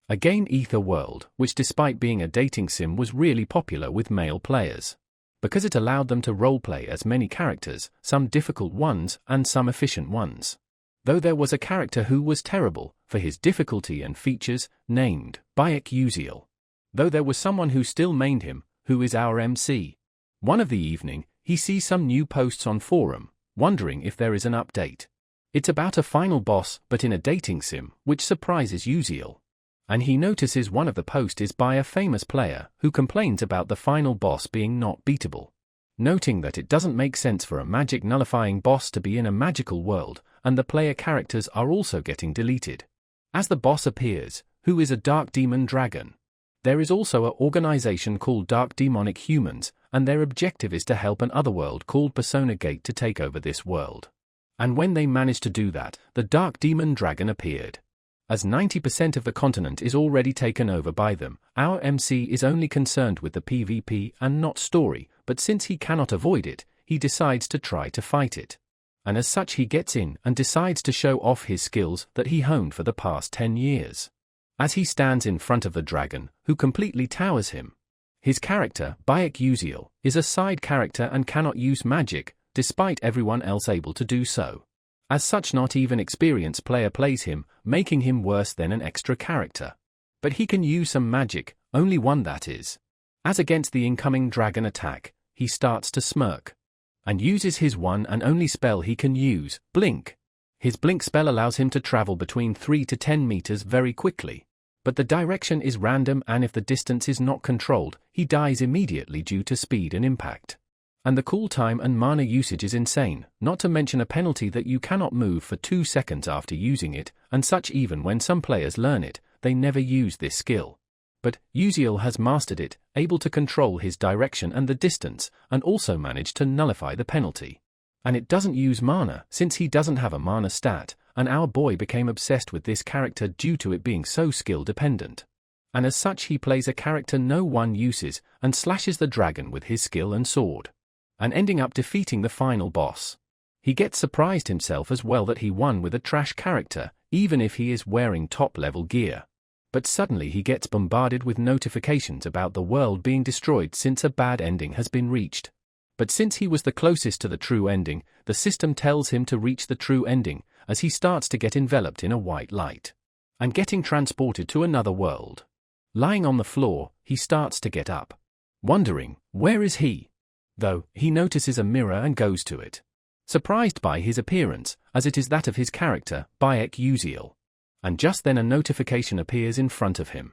Again, Ether World, which despite being a dating sim was really popular with male players, because it allowed them to roleplay as many characters, some difficult ones and some efficient ones. Though there was a character who was terrible for his difficulty and features, named Bayek Uziel. Though there was someone who still mained him, who is our MC. One of the evening, he sees some new posts on forum, wondering if there is an update. It's about a final boss but in a dating sim, which surprises Uziel. And he notices one of the posts is by a famous player who complains about the final boss being not beatable. Noting that it doesn't make sense for a magic nullifying boss to be in a magical world, and the player characters are also getting deleted. As the boss appears, who is a dark demon dragon. There is also an organization called Dark Demonic Humans, and their objective is to help an otherworld called Persona Gate to take over this world. And when they managed to do that, the Dark Demon Dragon appeared. As 90% of the continent is already taken over by them, our MC is only concerned with the PvP and not story, but since he cannot avoid it, he decides to try to fight it. And as such he gets in and decides to show off his skills that he honed for the past 10 years. As he stands in front of the dragon, who completely towers him. His character, Bayek Uziel, is a side character and cannot use magic, despite everyone else able to do so. As such, not even experienced player plays him, making him worse than an extra character. But he can use some magic, only one that is. As against the incoming dragon attack, he starts to smirk. And uses his one and only spell he can use, Blink. His Blink spell allows him to travel between 3 to 10 meters very quickly. But the direction is random, and if the distance is not controlled, he dies immediately due to speed and impact. And the cool time and mana usage is insane, not to mention a penalty that you cannot move for 2 seconds after using it, and such even when some players learn it, they never use this skill. But Uziel has mastered it, able to control his direction and the distance, and also managed to nullify the penalty. And it doesn't use mana, since he doesn't have a mana stat, and our boy became obsessed with this character due to it being so skill dependent. And as such he plays a character no one uses, and slashes the dragon with his skill and sword. And ending up defeating the final boss. He gets surprised himself as well that he won with a trash character, even if he is wearing top-level gear. But suddenly he gets bombarded with notifications about the world being destroyed since a bad ending has been reached. But since he was the closest to the true ending, the system tells him to reach the true ending, as he starts to get enveloped in a white light. And getting transported to another world. Lying on the floor, he starts to get up. Wondering, where is he? Though, he notices a mirror and goes to it. Surprised by his appearance, as it is that of his character, Bayek Uziel. And just then a notification appears in front of him.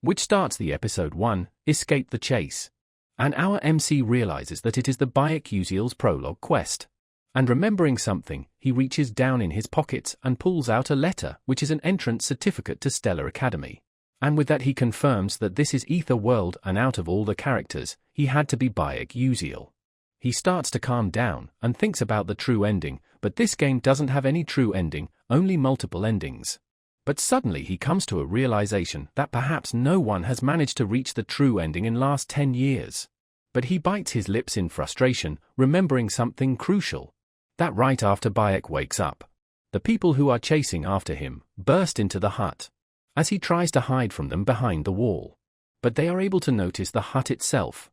Which starts the episode 1, Escape the Chase. And our MC realizes that it is the Bayek Uziel's prologue quest. And remembering something, he reaches down in his pockets and pulls out a letter which is an entrance certificate to Stellar Academy. And with that he confirms that this is Ether World, and out of all the characters, he had to be Bayek Uziel. He starts to calm down and thinks about the true ending, but this game doesn't have any true ending, only multiple endings. But suddenly he comes to a realization that perhaps no one has managed to reach the true ending in last 10 years. But he bites his lips in frustration, remembering something crucial. That right after Bayek wakes up, the people who are chasing after him burst into the hut. As he tries to hide from them behind the wall. But they are able to notice the hut itself.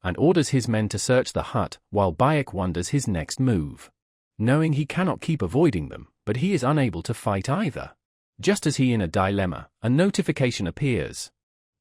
And orders his men to search the hut, while Bayek wonders his next move. Knowing he cannot keep avoiding them, but he is unable to fight either. Just as he in a dilemma, a notification appears.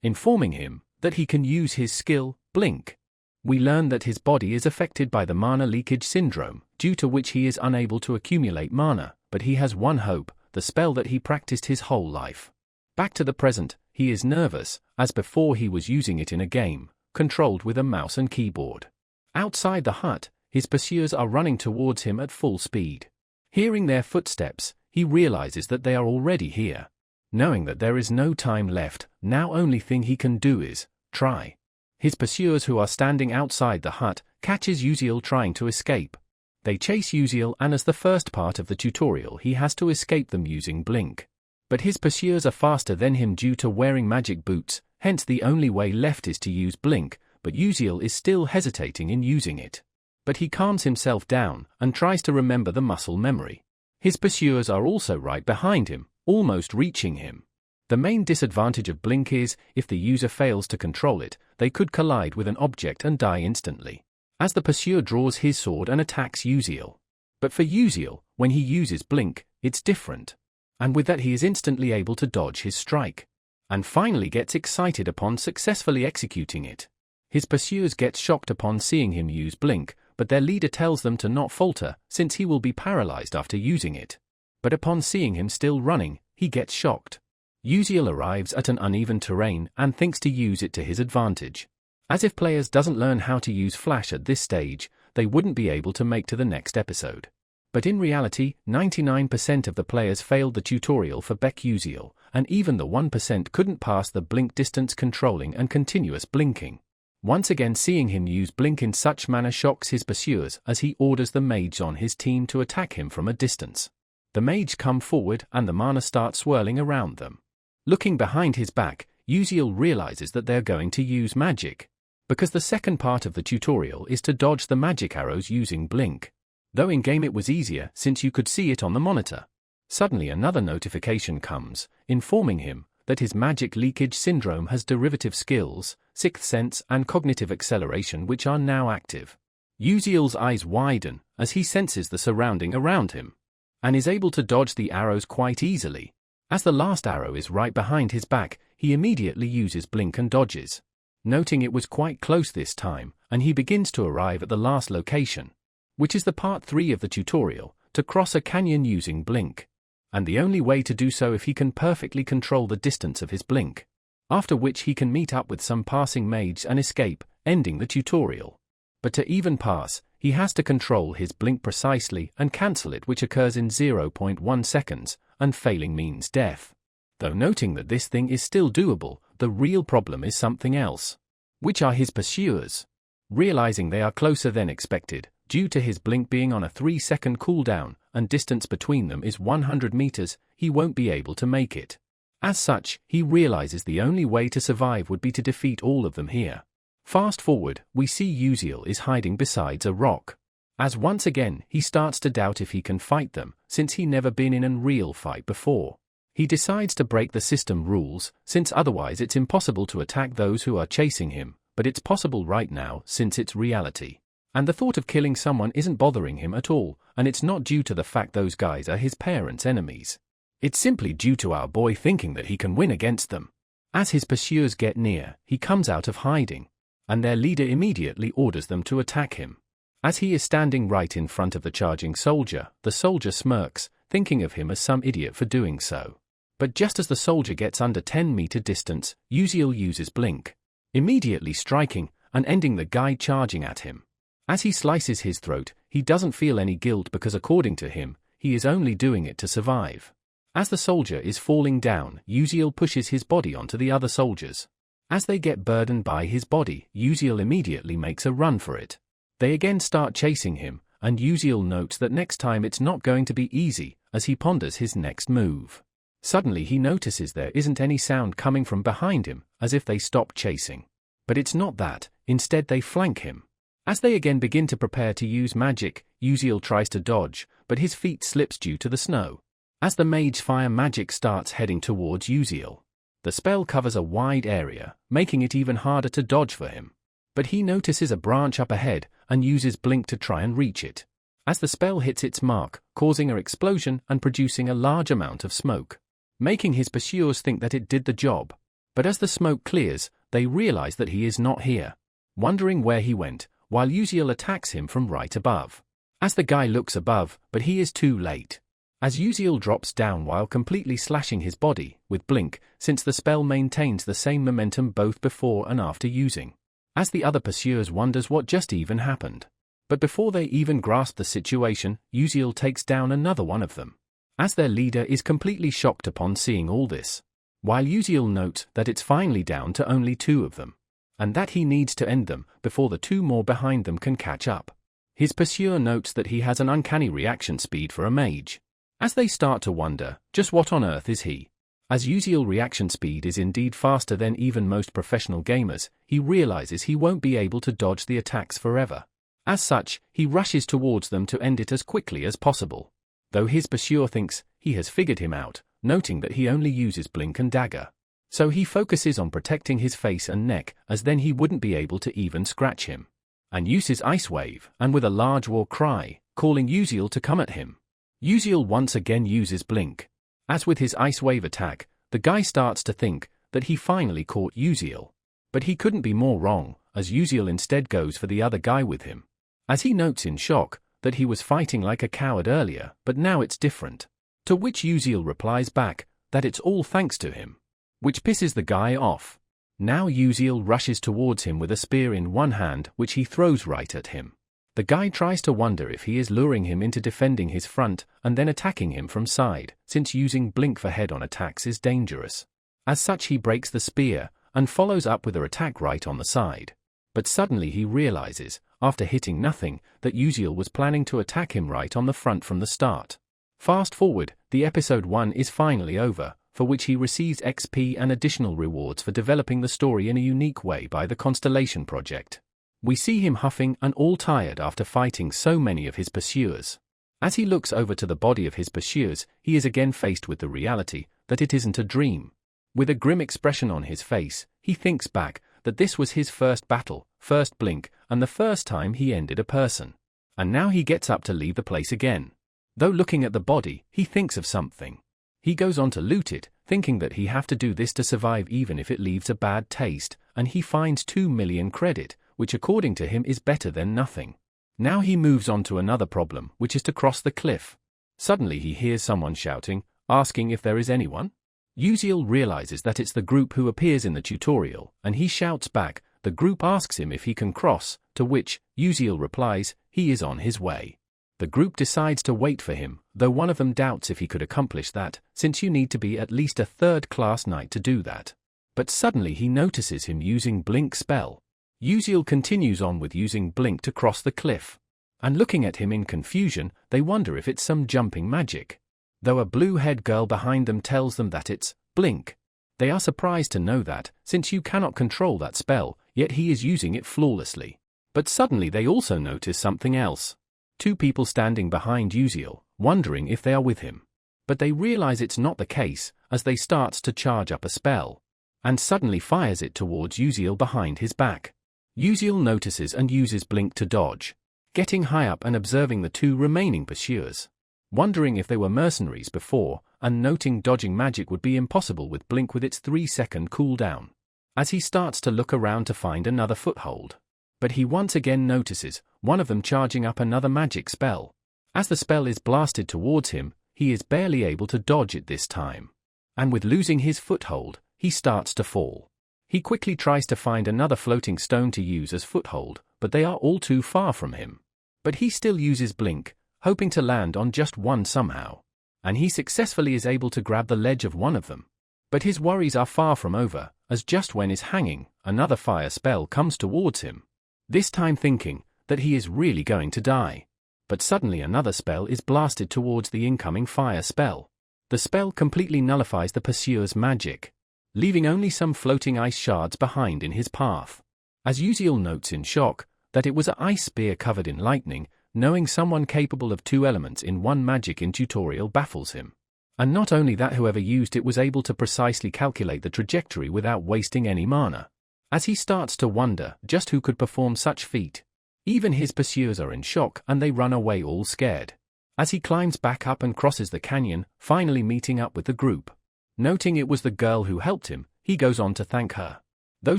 Informing him that he can use his skill, Blink. We learn that his body is affected by the mana leakage syndrome, due to which he is unable to accumulate mana, but he has one hope, the spell that he practiced his whole life. Back to the present, he is nervous, as before he was using it in a game, controlled with a mouse and keyboard. Outside the hut, his pursuers are running towards him at full speed. Hearing their footsteps, he realizes that they are already here. Knowing that there is no time left, now only thing he can do is try. His pursuers who are standing outside the hut catches Uziel trying to escape. They chase Uziel, and as the first part of the tutorial he has to escape them using Blink. But his pursuers are faster than him due to wearing magic boots, hence the only way left is to use Blink, but Uziel is still hesitating in using it. But he calms himself down and tries to remember the muscle memory. His pursuers are also right behind him, almost reaching him. The main disadvantage of blink is, if the user fails to control it, they could collide with an object and die instantly, as the pursuer draws his sword and attacks Uziel. But for Uziel, when he uses blink, it's different. And with that he is instantly able to dodge his strike, and finally gets excited upon successfully executing it. His pursuers get shocked upon seeing him use blink, but their leader tells them to not falter, since he will be paralyzed after using it. But upon seeing him still running, he gets shocked. Uziel arrives at an uneven terrain and thinks to use it to his advantage. As if players doesn't learn how to use flash at this stage, they wouldn't be able to make to the next episode. But in reality, 99% of the players failed the tutorial for Beck Uziel, and even the 1% couldn't pass the blink distance controlling and continuous blinking. Once again, seeing him use blink in such manner shocks his pursuers as he orders the mage on his team to attack him from a distance. The mage come forward and the mana start swirling around them. Looking behind his back, Uziel realizes that they're going to use magic, because the second part of the tutorial is to dodge the magic arrows using blink. Though in-game it was easier since you could see it on the monitor. Suddenly another notification comes, informing him that his magic leakage syndrome has derivative skills, sixth sense and cognitive acceleration which are now active. Uziel's eyes widen as he senses the surrounding around him, and is able to dodge the arrows quite easily. As the last arrow is right behind his back, he immediately uses blink and dodges. Noting it was quite close this time, and he begins to arrive at the last location, which is the part 3 of the tutorial, to cross a canyon using blink. And the only way to do so if he can perfectly control the distance of his blink. After which he can meet up with some passing mage and escape, ending the tutorial. But to even pass, he has to control his blink precisely and cancel it, which occurs in 0.1 seconds, and failing means death. Though noting that this thing is still doable, the real problem is something else, which are his pursuers. Realizing they are closer than expected, due to his blink being on a 3-second cooldown, and distance between them is 100 meters, he won't be able to make it. As such, he realizes the only way to survive would be to defeat all of them here. Fast forward, we see Uziel is hiding beside a rock. As once again, he starts to doubt if he can fight them, since he never been in a real fight before. He decides to break the system rules, since otherwise it's impossible to attack those who are chasing him, but it's possible right now since it's reality. And the thought of killing someone isn't bothering him at all, and it's not due to the fact those guys are his parents' enemies. It's simply due to our boy thinking that he can win against them. As his pursuers get near, he comes out of hiding, and their leader immediately orders them to attack him. As he is standing right in front of the charging soldier, the soldier smirks, thinking of him as some idiot for doing so. But just as the soldier gets under 10-meter distance, Uziel uses blink, immediately striking and ending the guy charging at him. As he slices his throat, he doesn't feel any guilt because according to him, he is only doing it to survive. As the soldier is falling down, Uziel pushes his body onto the other soldiers. As they get burdened by his body, Uziel immediately makes a run for it. They again start chasing him, and Uziel notes that next time it's not going to be easy, as he ponders his next move. Suddenly he notices there isn't any sound coming from behind him, as if they stopped chasing. But it's not that, instead they flank him. As they again begin to prepare to use magic, Uziel tries to dodge, but his feet slips due to the snow. As the mage fire magic starts heading towards Uziel, the spell covers a wide area, making it even harder to dodge for him. But he notices a branch up ahead, and uses blink to try and reach it. As the spell hits its mark, causing an explosion and producing a large amount of smoke, making his pursuers think that it did the job. But as the smoke clears, they realize that he is not here, wondering where he went, while Uziel attacks him from right above. As the guy looks above, but he is too late. As Uziel drops down while completely slashing his body with blink, since the spell maintains the same momentum both before and after using. As the other pursuers wonders what just even happened. But before they even grasp the situation, Uziel takes down another one of them. As their leader is completely shocked upon seeing all this, while Uziel notes that it's finally down to only 2 of them, and that he needs to end them before the 2 more behind them can catch up. His pursuer notes that he has an uncanny reaction speed for a mage. As they start to wonder, just what on earth is he? As Uziel's reaction speed is indeed faster than even most professional gamers, he realizes he won't be able to dodge the attacks forever. As such, he rushes towards them to end it as quickly as possible. Though his pursuer thinks he has figured him out, noting that he only uses blink and dagger. So he focuses on protecting his face and neck, as then he wouldn't be able to even scratch him. And uses Ice Wave, and with a large war cry, calling Uziel to come at him. Uziel once again uses blink. As with his Ice Wave attack, the guy starts to think that he finally caught Uziel. But he couldn't be more wrong, as Uziel instead goes for the other guy with him. As he notes in shock that he was fighting like a coward earlier, but now it's different. To which Uziel replies back that it's all thanks to him, which pisses the guy off. Now Uziel rushes towards him with a spear in one hand, which he throws right at him. The guy tries to wonder if he is luring him into defending his front and then attacking him from side, since using blink for head-on attacks is dangerous. As such, he breaks the spear and follows up with an attack right on the side. But suddenly he realizes, after hitting nothing, that Uziel was planning to attack him right on the front from the start. Fast forward, the episode 1 is finally over, for which he receives XP and additional rewards for developing the story in a unique way by the Constellation Project. We see him huffing and all tired after fighting so many of his pursuers. As he looks over to the body of his pursuers, he is again faced with the reality that it isn't a dream. With a grim expression on his face, he thinks back that this was his first battle, first blink, and the first time he ended a person. And now he gets up to leave the place again. Though looking at the body, he thinks of something. He goes on to loot it, thinking that he have to do this to survive even if it leaves a bad taste, and he finds 2 million credit, which according to him is better than nothing. Now he moves on to another problem, which is to cross the cliff. Suddenly he hears someone shouting, asking if there is anyone. Uziel realizes that it's the group who appears in the tutorial, and he shouts back. The group asks him if he can cross, to which Uziel replies, he is on his way. The group decides to wait for him, though one of them doubts if he could accomplish that, since you need to be at least a third-class knight to do that. But suddenly he notices him using blink spell. Uziel continues on with using blink to cross the cliff. And looking at him in confusion, they wonder if it's some jumping magic. Though a blue-haired girl behind them tells them that it's blink. They are surprised to know that, since you cannot control that spell, yet he is using it flawlessly. But suddenly they also notice something else. 2 people standing behind Uziel, wondering if they are with him. But they realize it's not the case, as they starts to charge up a spell. And suddenly fires it towards Uziel behind his back. Uziel notices and uses blink to dodge, getting high up and observing the 2 remaining pursuers. Wondering if they were mercenaries before, and noting dodging magic would be impossible with blink with its 3-second cooldown. As he starts to look around to find another foothold. But he once again notices one of them charging up another magic spell. As the spell is blasted towards him, he is barely able to dodge it this time. And with losing his foothold, he starts to fall. He quickly tries to find another floating stone to use as foothold, but they are all too far from him. But he still uses blink, hoping to land on just one somehow. And he successfully is able to grab the ledge of one of them. But his worries are far from over, as just when he's hanging, another fire spell comes towards him. This time thinking that he is really going to die. But suddenly another spell is blasted towards the incoming fire spell. The spell completely nullifies the pursuer's magic, leaving only some floating ice shards behind in his path. As Uziel notes in shock, that it was an ice spear covered in lightning, knowing someone capable of 2 elements in one magic in tutorial baffles him. And not only that, whoever used it was able to precisely calculate the trajectory without wasting any mana. As he starts to wonder just who could perform such feat. Even his pursuers are in shock and they run away all scared. As he climbs back up and crosses the canyon, finally meeting up with the group. Noting it was the girl who helped him, he goes on to thank her. Though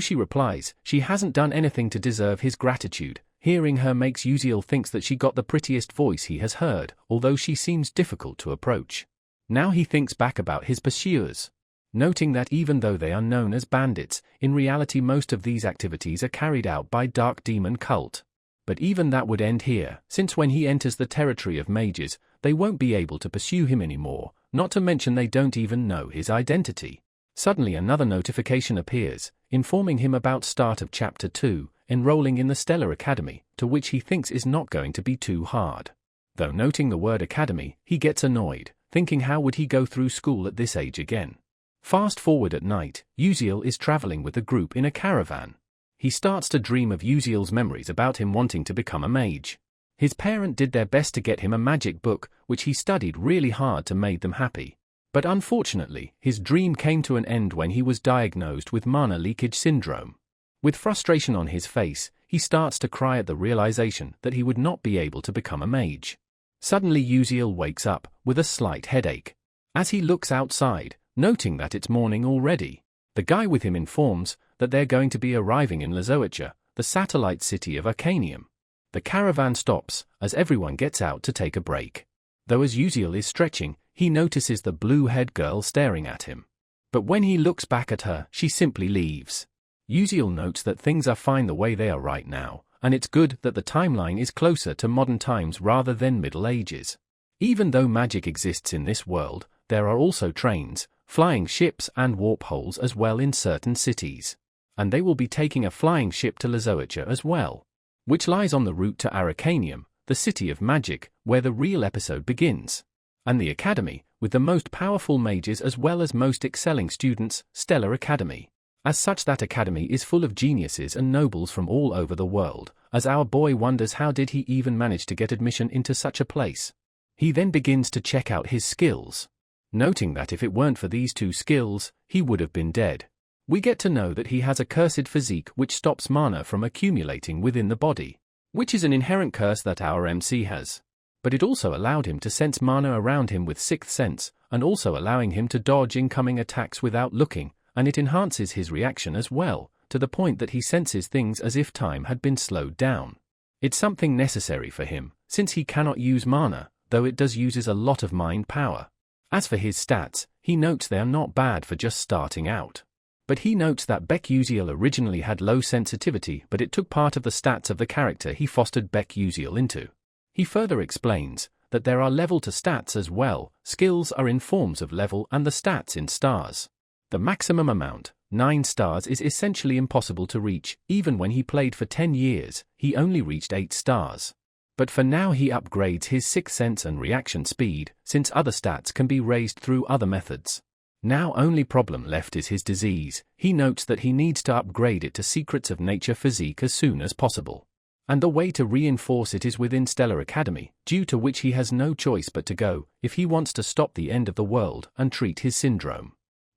she replies, she hasn't done anything to deserve his gratitude. Hearing her makes Uziel thinks that she got the prettiest voice he has heard, although she seems difficult to approach. Now he thinks back about his pursuers. Noting that even though they are known as bandits, in reality most of these activities are carried out by Dark Demon Cult. But even that would end here, since when he enters the territory of mages, they won't be able to pursue him anymore, not to mention they don't even know his identity. Suddenly another notification appears, informing him about start of Chapter 2, enrolling in the Stellar Academy, to which he thinks is not going to be too hard. Though noting the word academy, he gets annoyed, thinking how would he go through school at this age again. Fast forward at night, Uziel is traveling with the group in a caravan. He starts to dream of Uziel's memories about him wanting to become a mage. His parent did their best to get him a magic book, which he studied really hard to make them happy. But unfortunately, his dream came to an end when he was diagnosed with mana leakage syndrome. With frustration on his face, he starts to cry at the realization that he would not be able to become a mage. Suddenly Uziel wakes up, with a slight headache. As he looks outside, noting that it's morning already, the guy with him informs that they're going to be arriving in Lazoicha, the satellite city of Arcanium. The caravan stops, as everyone gets out to take a break. Though as Uziel is stretching, he notices the blue-haired girl staring at him. But when he looks back at her, she simply leaves. Uziel notes that things are fine the way they are right now, and it's good that the timeline is closer to modern times rather than Middle Ages. Even though magic exists in this world, there are also trains, flying ships and warp holes as well in certain cities. And they will be taking a flying ship to Lazoicha as well, which lies on the route to Arcanium, the city of magic, where the real episode begins. And the academy, with the most powerful mages as well as most excelling students, Stellar Academy. As such, that academy is full of geniuses and nobles from all over the world, as our boy wonders how did he even manage to get admission into such a place. He then begins to check out his skills, noting that if it weren't for these two skills, he would have been dead. We get to know that he has a cursed physique which stops mana from accumulating within the body, which is an inherent curse that our MC has. But it also allowed him to sense mana around him with sixth sense, and also allowing him to dodge incoming attacks without looking, and it enhances his reaction as well, to the point that he senses things as if time had been slowed down. It's something necessary for him, since he cannot use mana, though it does uses a lot of mind power. As for his stats, he notes they are not bad for just starting out. But he notes that Beck Uziel originally had low sensitivity, but it took part of the stats of the character he fostered Beck Uziel into. He further explains that there are level to stats as well, skills are in forms of level and the stats in stars. The maximum amount, 9 stars, is essentially impossible to reach. Even when he played for 10 years, he only reached 8 stars. But for now he upgrades his sixth sense and reaction speed, since other stats can be raised through other methods. Now only problem left is his disease. He notes that he needs to upgrade it to Secrets of Nature Physique as soon as possible. And the way to reinforce it is within Stellar Academy, due to which he has no choice but to go, if he wants to stop the end of the world and treat his syndrome.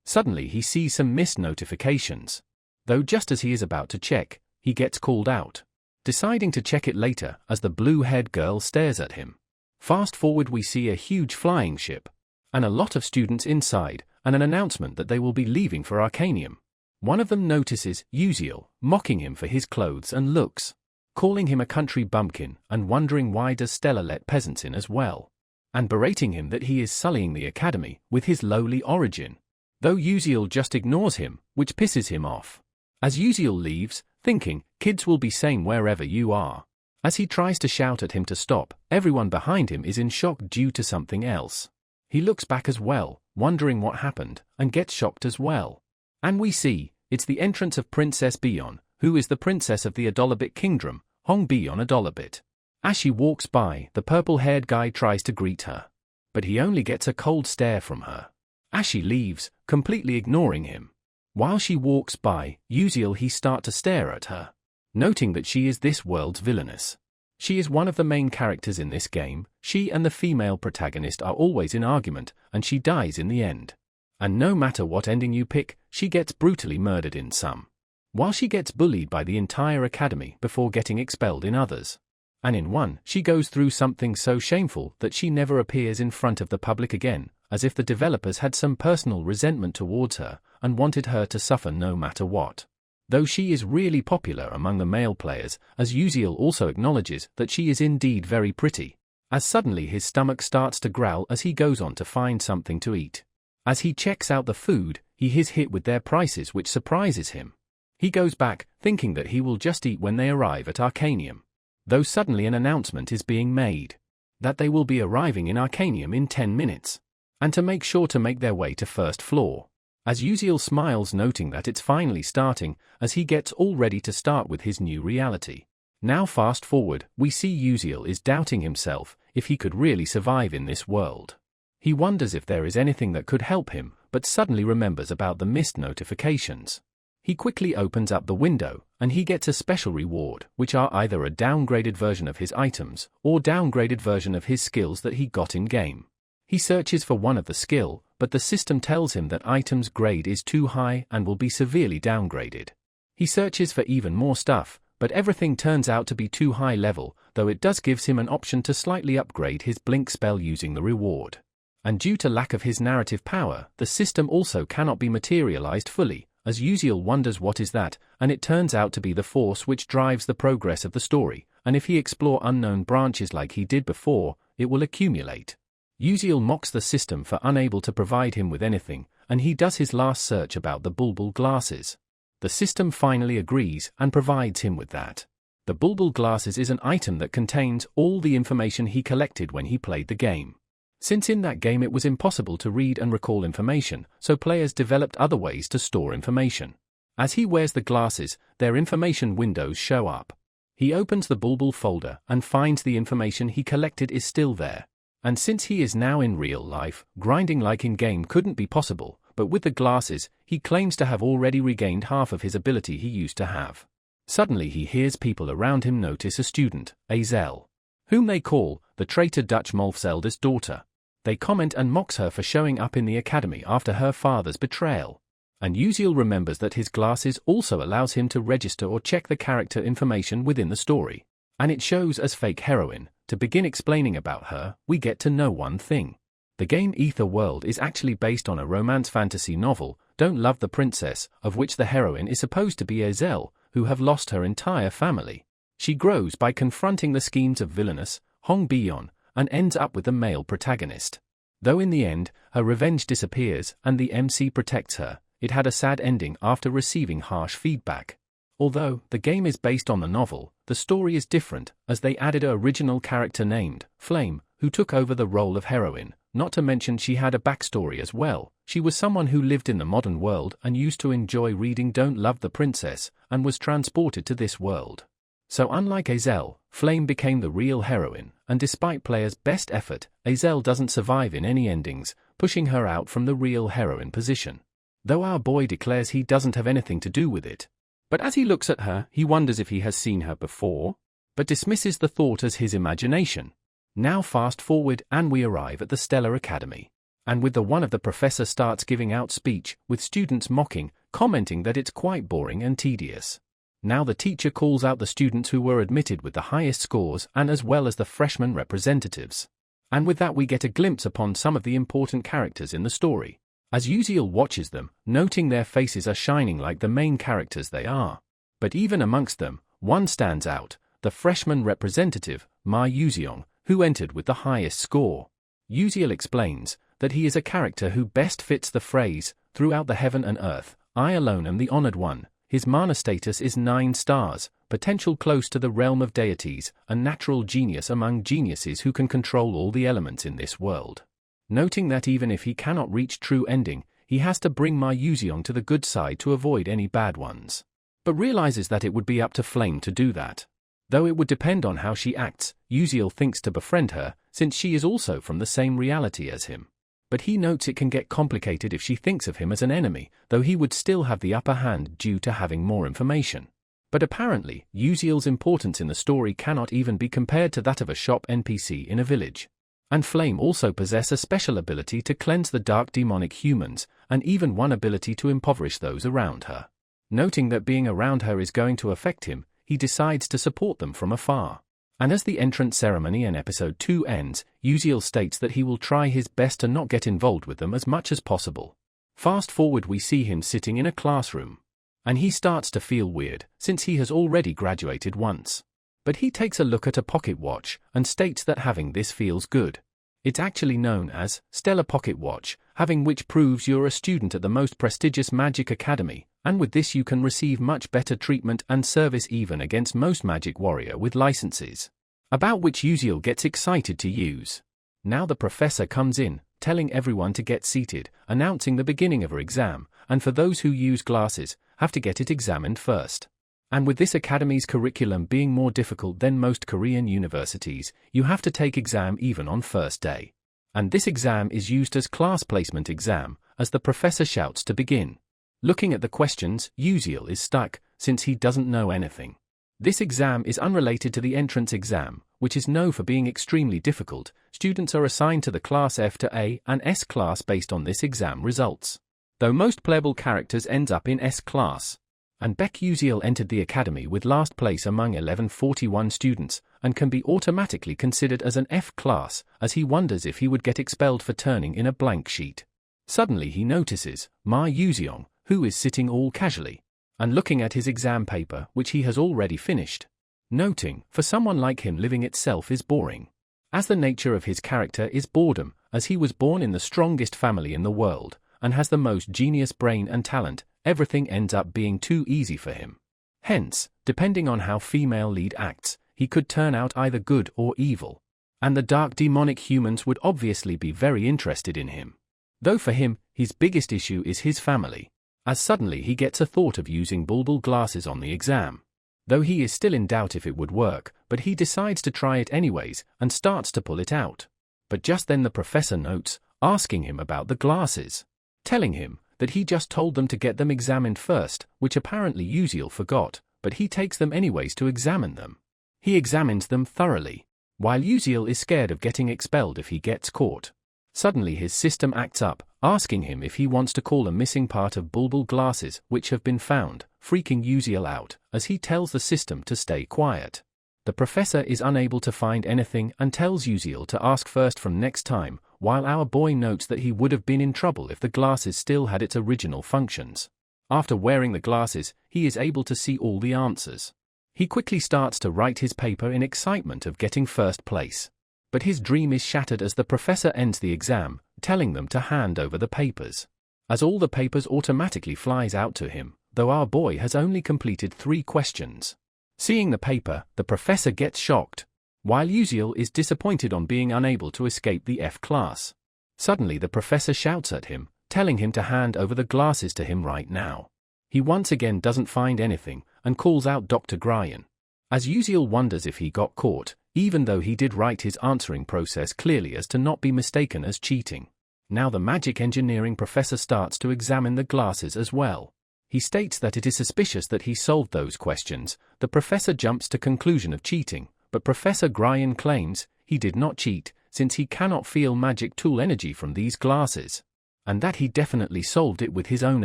Suddenly he sees some missed notifications. Though just as he is about to check, he gets called out, deciding to check it later as the blue-haired girl stares at him. Fast forward, we see a huge flying ship, and a lot of students inside, and an announcement that they will be leaving for Arcanium. One of them notices Uziel, mocking him for his clothes and looks, calling him a country bumpkin and wondering why does Stella let peasants in as well, and berating him that he is sullying the academy with his lowly origin. Though Uziel just ignores him, which pisses him off. As Uziel leaves, thinking, kids will be sane wherever you are. As he tries to shout at him to stop, everyone behind him is in shock due to something else. He looks back as well, wondering what happened, and gets shocked as well. And we see, it's the entrance of Princess Bion, who is the princess of the Adolabit Kingdom, Hong Bion Adolabit. As she walks by, the purple-haired guy tries to greet her, but he only gets a cold stare from her. As she leaves, completely ignoring him. While she walks by, Uziel he start to stare at her, noting that she is this world's villainess. She is one of the main characters in this game. She and the female protagonist are always in argument, and she dies in the end. And no matter what ending you pick, she gets brutally murdered in some, while she gets bullied by the entire academy before getting expelled in others. And in one, she goes through something so shameful that she never appears in front of the public again, as if the developers had some personal resentment towards her and wanted her to suffer no matter what. Though she is really popular among the male players, as Uziel also acknowledges that she is indeed very pretty, as suddenly his stomach starts to growl as he goes on to find something to eat. As he checks out the food, he is hit with their prices, which surprises him. He goes back, thinking that he will just eat when they arrive at Arcanium. Though suddenly an announcement is being made, that they will be arriving in Arcanium in 10 minutes. And to make sure to make their way to first floor. As Uziel smiles, noting that it's finally starting, as he gets all ready to start with his new reality. Now fast forward, we see Uziel is doubting himself if he could really survive in this world. He wonders if there is anything that could help him, but suddenly remembers about the missed notifications. He quickly opens up the window, and he gets a special reward, which are either a downgraded version of his items, or downgraded version of his skills that he got in-game. He searches for one of the skill, but the system tells him that item's grade is too high and will be severely downgraded. He searches for even more stuff, but everything turns out to be too high level, though it does gives him an option to slightly upgrade his blink spell using the reward. And due to lack of his narrative power, the system also cannot be materialized fully, as Uziel wonders what is that, and it turns out to be the force which drives the progress of the story, and if he explore unknown branches like he did before, it will accumulate. Uziel mocks the system for unable to provide him with anything, and he does his last search about the bulbul glasses. The system finally agrees and provides him with that. The bulbul glasses is an item that contains all the information he collected when he played the game. Since in that game it was impossible to read and recall information, so players developed other ways to store information. As he wears the glasses, their information windows show up. He opens the bulbul folder and finds the information he collected is still there. And since he is now in real life, grinding like in-game couldn't be possible, but with the glasses, he claims to have already regained half of his ability he used to have. Suddenly he hears people around him notice a student, Azel, whom they call the traitor Dutch Molf's eldest daughter. They comment and mocks her for showing up in the academy after her father's betrayal. And Uziel remembers that his glasses also allows him to register or check the character information within the story. And it shows as fake heroine. To begin explaining about her, we get to know one thing. The game Ether World is actually based on a romance fantasy novel, Don't Love the Princess, of which the heroine is supposed to be Azel, who have lost her entire family. She grows by confronting the schemes of villainous Hong Byeon, and ends up with the male protagonist. Though in the end, her revenge disappears and the MC protects her, it had a sad ending after receiving harsh feedback. Although the game is based on the novel, the story is different, as they added an original character named Flame, who took over the role of heroine, not to mention she had a backstory as well. She was someone who lived in the modern world and used to enjoy reading Don't Love the Princess, and was transported to this world. So unlike Azel, Flame became the real heroine, and despite players' best effort, Azel doesn't survive in any endings, pushing her out from the real heroine position. Though our boy declares he doesn't have anything to do with it. But as he looks at her, he wonders if he has seen her before, but dismisses the thought as his imagination. Now fast forward and we arrive at the Stellar Academy. And with the one of the professor starts giving out speech, with students mocking, commenting that it's quite boring and tedious. Now the teacher calls out the students who were admitted with the highest scores and as well as the freshman representatives. And with that we get a glimpse upon some of the important characters in the story. As Uziel watches them, noting their faces are shining like the main characters they are. But even amongst them, one stands out, the freshman representative, Ma Yuzeong, who entered with the highest score. Uziel explains that he is a character who best fits the phrase, throughout the heaven and earth, I alone am the honored one. His mana status is 9 stars, potential close to the realm of deities, a natural genius among geniuses who can control all the elements in this world. Noting that even if he cannot reach true ending, he has to bring Ma Yuzeong to the good side to avoid any bad ones. But realizes that it would be up to Flame to do that. Though it would depend on how she acts, Uziel thinks to befriend her, since she is also from the same reality as him. But he notes it can get complicated if she thinks of him as an enemy, though he would still have the upper hand due to having more information. But apparently, Uziel's importance in the story cannot even be compared to that of a shop NPC in a village. And Flame also possess a special ability to cleanse the dark demonic humans, and even one ability to impoverish those around her. Noting that being around her is going to affect him, he decides to support them from afar. And as the entrance ceremony in episode 2 ends, Uziel states that he will try his best to not get involved with them as much as possible. Fast forward we see him sitting in a classroom. And he starts to feel weird, since he has already graduated once. But he takes a look at a pocket watch, and states that having this feels good. It's actually known as Stellar Pocket Watch, having which proves you're a student at the most prestigious magic academy, and with this you can receive much better treatment and service even against most magic warrior with licenses. About which Uziel gets excited to use. Now the professor comes in, telling everyone to get seated, announcing the beginning of her exam, and for those who use glasses, have to get it examined first. And with this academy's curriculum being more difficult than most Korean universities, you have to take exam even on first day. And this exam is used as class placement exam, as the professor shouts to begin. Looking at the questions, Uziel is stuck, since he doesn't know anything. This exam is unrelated to the entrance exam, which is known for being extremely difficult, students are assigned to the class F to A and S class based on this exam results. Though most playable characters ends up in S class. And Baek Uziel entered the academy with last place among 1141 students, and can be automatically considered as an F class, as he wonders if he would get expelled for turning in a blank sheet. Suddenly he notices Ma Yuzeong, who is sitting all casually, and looking at his exam paper which he has already finished. Noting, for someone like him living itself is boring. As the nature of his character is boredom, as he was born in the strongest family in the world, and has the most genius brain and talent, everything ends up being too easy for him. Hence, depending on how female lead acts, he could turn out either good or evil. And the dark demonic humans would obviously be very interested in him. Though for him, his biggest issue is his family, as suddenly he gets a thought of using bulbul glasses on the exam. Though he is still in doubt if it would work, but he decides to try it anyways, and starts to pull it out. But just then the professor notes, asking him about the glasses, telling him that he just told them to get them examined first, which apparently Uziel forgot, but he takes them anyways to examine them. He examines them thoroughly, while Uziel is scared of getting expelled if he gets caught. Suddenly his system acts up, asking him if he wants to call a missing part of bulbul glasses which have been found, freaking Uziel out, as he tells the system to stay quiet. The professor is unable to find anything and tells Uziel to ask first from next time, while our boy notes that he would have been in trouble if the glasses still had its original functions. After wearing the glasses, he is able to see all the answers. He quickly starts to write his paper in excitement of getting first place. But his dream is shattered as the professor ends the exam, telling them to hand over the papers. As all the papers automatically flies out to him, though our boy has only completed 3 questions. Seeing the paper, the professor gets shocked, while Uziel is disappointed on being unable to escape the F class. Suddenly the professor shouts at him, telling him to hand over the glasses to him right now. He once again doesn't find anything, and calls out Dr. Gryan. As Uziel wonders if he got caught, even though he did write his answering process clearly as to not be mistaken as cheating. Now the magic engineering professor starts to examine the glasses as well. He states that it is suspicious that he solved those questions. The professor jumps to conclusion of cheating, but Professor Gryan claims he did not cheat, since he cannot feel magic tool energy from these glasses, and that he definitely solved it with his own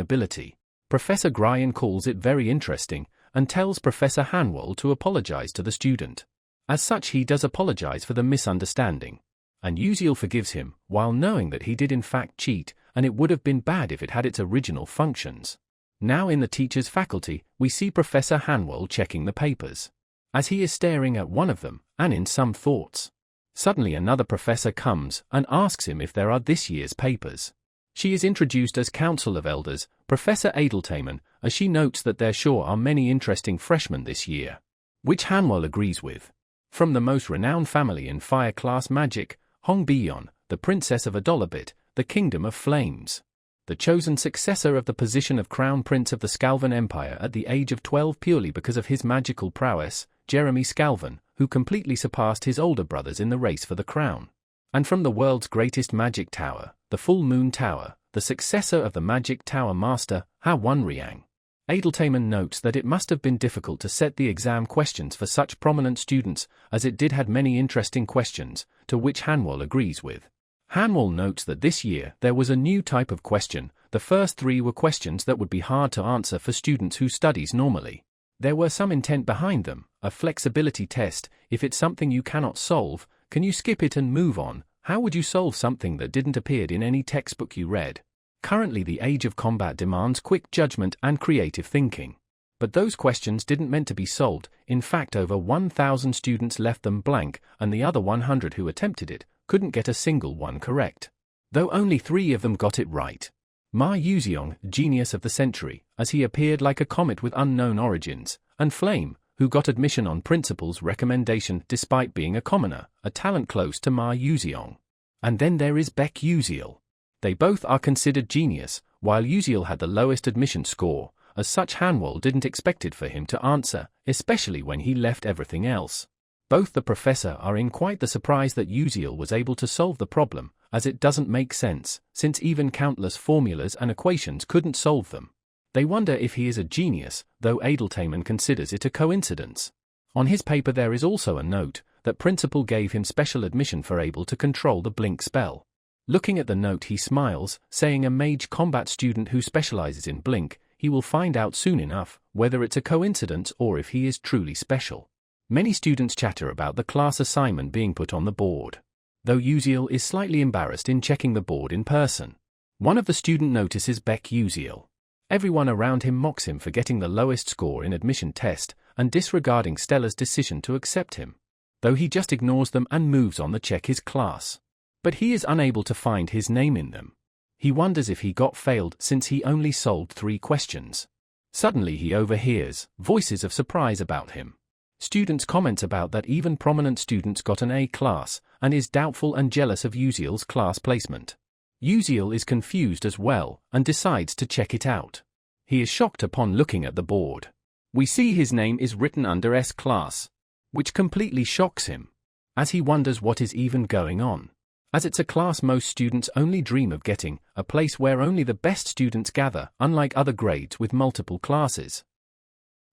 ability. Professor Gryan calls it very interesting, and tells Professor Hanwol to apologize to the student. As such he does apologize for the misunderstanding, and Uziel forgives him, while knowing that he did in fact cheat, and it would have been bad if it had its original functions. Now in the teacher's faculty, we see Professor Hanwol checking the papers, as he is staring at one of them, and in some thoughts. Suddenly another professor comes, and asks him if there are this year's papers. She is introduced as Council of Elders, Professor Edeltamen, as she notes that there sure are many interesting freshmen this year, which Hanwol agrees with. From the most renowned family in fire class magic, Hong Bion, the Princess of Adolabit, the Kingdom of Flames. The chosen successor of the position of Crown Prince of the Scalvan Empire at the age of 12 purely because of his magical prowess, Jeremy Scalvan, who completely surpassed his older brothers in the race for the crown. And from the world's greatest magic tower, the Full Moon Tower, the successor of the Magic Tower Master, Ha Wonriang. Edeltamen notes that it must have been difficult to set the exam questions for such prominent students, as it did had many interesting questions, to which Hanwol agrees with. Hanwol notes that this year there was a new type of question. The first 3 were questions that would be hard to answer for students who studies normally. There were some intent behind them, a flexibility test. If it's something you cannot solve, can you skip it and move on? How would you solve something that didn't appear in any textbook you read? Currently the age of combat demands quick judgment and creative thinking. But those questions didn't meant to be solved. In fact, over 1,000 students left them blank, and the other 100 who attempted it couldn't get a single one correct, though only 3 of them got it right. Ma Yuzeong, genius of the century, as he appeared like a comet with unknown origins, and Flame, who got admission on principal's recommendation despite being a commoner, a talent close to Ma Yuzeong. And then there is Baek Uziel. They both are considered genius, while Uziel had the lowest admission score. As such, Hanwol didn't expect it for him to answer, especially when he left everything else. Both the professor are in quite the surprise that Uziel was able to solve the problem, as it doesn't make sense, since even countless formulas and equations couldn't solve them. They wonder if he is a genius, though Edeltamen considers it a coincidence. On his paper there is also a note that principal gave him special admission for able to control the blink spell. Looking at the note he smiles, saying a mage combat student who specializes in blink, he will find out soon enough whether it's a coincidence or if he is truly special. Many students chatter about the class assignment being put on the board, though Uziel is slightly embarrassed in checking the board in person. One of the students notices Beck Uziel. Everyone around him mocks him for getting the lowest score in admission test and disregarding Stella's decision to accept him, though he just ignores them and moves on to check his class. But he is unable to find his name in them. He wonders if he got failed since he only solved 3 questions. Suddenly he overhears voices of surprise about him. Students comment about that even prominent students got an A class and is doubtful and jealous of Uziel's class placement. Uziel is confused as well and decides to check it out. He is shocked upon looking at the board. We see his name is written under S class, which completely shocks him, as he wonders what is even going on. As it's a class most students only dream of getting, a place where only the best students gather, unlike other grades with multiple classes.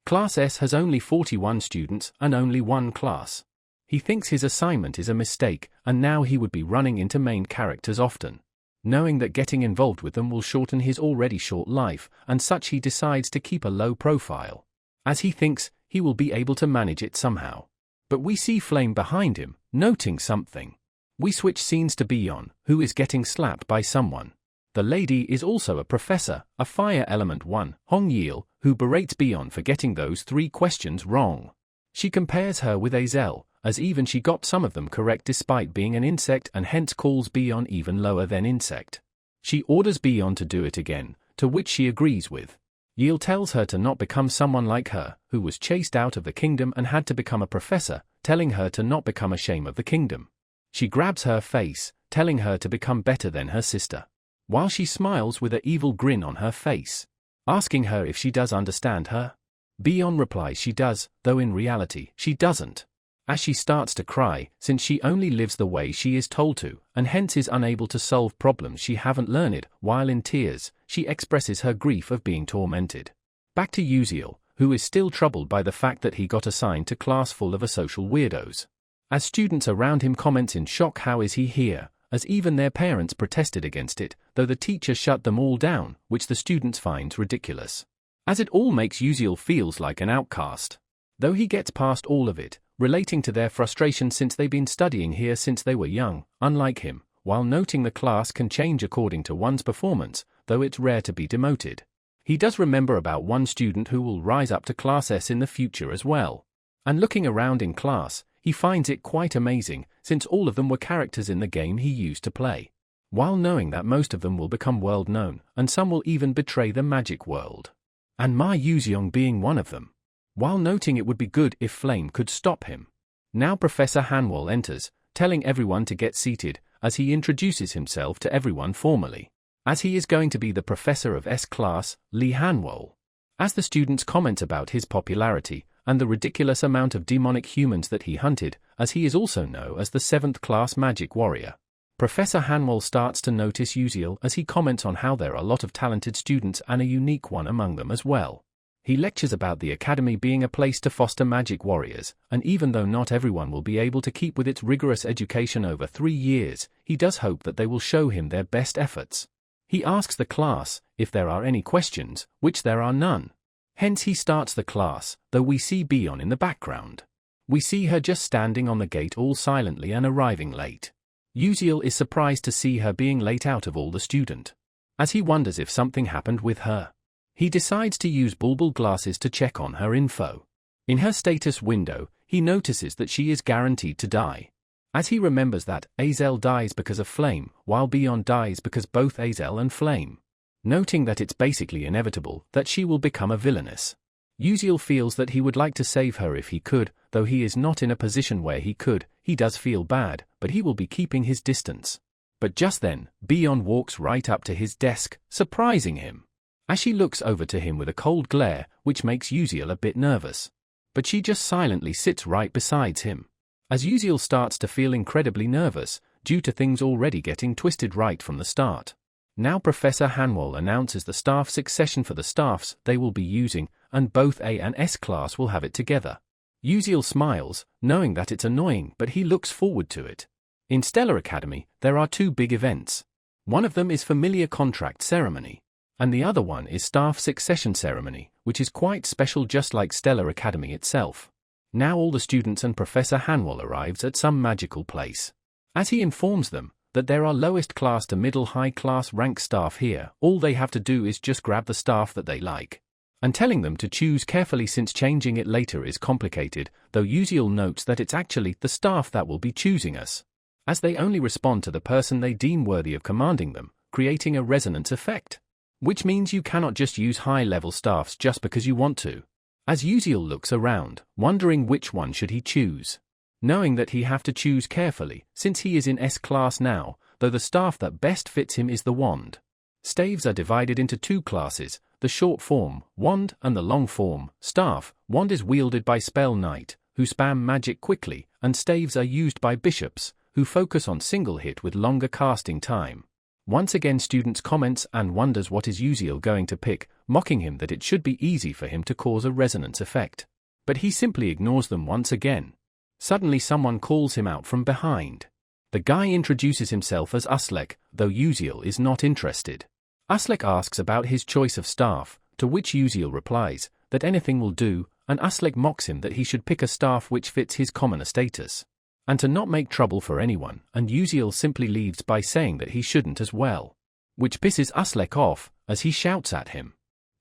Class S has only 41 students and only 1 class. He thinks his assignment is a mistake and now he would be running into main characters often, knowing that getting involved with them will shorten his already short life, and such he decides to keep a low profile, as he thinks he will be able to manage it somehow. But we see Flame behind him, noting something. We switch scenes to Beyond, who is getting slapped by someone. The lady is also a professor, a Fire Element 1, Hong Yil, who berates Beyond for getting those 3 questions wrong. She compares her with Azel, as even she got some of them correct despite being an insect and hence calls Beyond even lower than insect. She orders Beyond to do it again, to which she agrees with. Yil tells her to not become someone like her, who was chased out of the kingdom and had to become a professor, telling her to not become a shame of the kingdom. She grabs her face, telling her to become better than her sister, while she smiles with an evil grin on her face, asking her if she does understand her. Beyond replies she does, though in reality she doesn't, as she starts to cry since she only lives the way she is told to, and hence is unable to solve problems she haven't learned. While in tears, she expresses her grief of being tormented. Back to Uziel, who is still troubled by the fact that he got assigned to class full of a social weirdos. As students around him comments in shock how is he here, as even their parents protested against it, though the teacher shut them all down, which the students finds ridiculous, as it all makes Uziel feels like an outcast. Though he gets past all of it, relating to their frustration since they've been studying here since they were young, unlike him, while noting the class can change according to one's performance, though it's rare to be demoted. He does remember about one student who will rise up to Class S in the future as well. And looking around in class, he finds it quite amazing, since all of them were characters in the game he used to play, while knowing that most of them will become world known, and some will even betray the magic world, and Ma Yuxiong being one of them, while noting it would be good if Flame could stop him. Now Professor Hanwol enters, telling everyone to get seated, as he introduces himself to everyone formally, as he is going to be the professor of S class, Li Hanwol. As the students comment about his popularity, and the ridiculous amount of demonic humans that he hunted, as he is also known as the 7th class magic warrior. Professor Hanwol starts to notice Uziel as he comments on how there are a lot of talented students and a unique one among them as well. He lectures about the academy being a place to foster magic warriors, and even though not everyone will be able to keep with its rigorous education over 3 years, he does hope that they will show him their best efforts. He asks the class if there are any questions, which there are none. Hence he starts the class, though we see Beyond in the background. We see her just standing on the gate all silently and arriving late. Uziel is surprised to see her being late out of all the student, as he wonders if something happened with her. He decides to use bulbul glasses to check on her info. In her status window, he notices that she is guaranteed to die, as he remembers that Azel dies because of Flame, while Beyond dies because both Azel and Flame, noting that it's basically inevitable that she will become a villainess. Uziel feels that he would like to save her if he could, though he is not in a position where he could. He does feel bad, but he will be keeping his distance. But just then, Beyond walks right up to his desk, surprising him, as she looks over to him with a cold glare, which makes Uziel a bit nervous. But she just silently sits right beside him, as Uziel starts to feel incredibly nervous, due to things already getting twisted right from the start. Now Professor Hanwol announces the staff succession for the staffs they will be using, and both A and S class will have it together. Uziel smiles, knowing that it's annoying, but he looks forward to it. In Stellar Academy, there are two big events. One of them is Familiar Contract Ceremony, and the other one is Staff Succession Ceremony, which is quite special, just like Stellar Academy itself. Now all the students and Professor Hanwell arrives at some magical place. As he informs them that there are lowest class to middle high class rank staff here, all they have to do is just grab the staff that they like. And telling them to choose carefully since changing it later is complicated, though Uziel notes that it's actually the staff that will be choosing us, as they only respond to the person they deem worthy of commanding them, creating a resonance effect. Which means you cannot just use high-level staffs just because you want to. As Uziel looks around, wondering which one should he choose, knowing that he have to choose carefully, since he is in S-class now, though the staff that best fits him is the wand. Staves are divided into two classes, the short form, wand, and the long form, staff. Wand is wielded by spell knight, who spam magic quickly, and staves are used by bishops, who focus on single hit with longer casting time. Once again students comments and wonders what is Uziel going to pick, mocking him that it should be easy for him to cause a resonance effect. But he simply ignores them once again. Suddenly someone calls him out from behind. The guy introduces himself as Uslek, though Uziel is not interested. Uslek asks about his choice of staff, to which Uziel replies that anything will do, and Uslek mocks him that he should pick a staff which fits his commoner status, and to not make trouble for anyone, and Uziel simply leaves by saying that he shouldn't as well, which pisses Uslek off, as he shouts at him.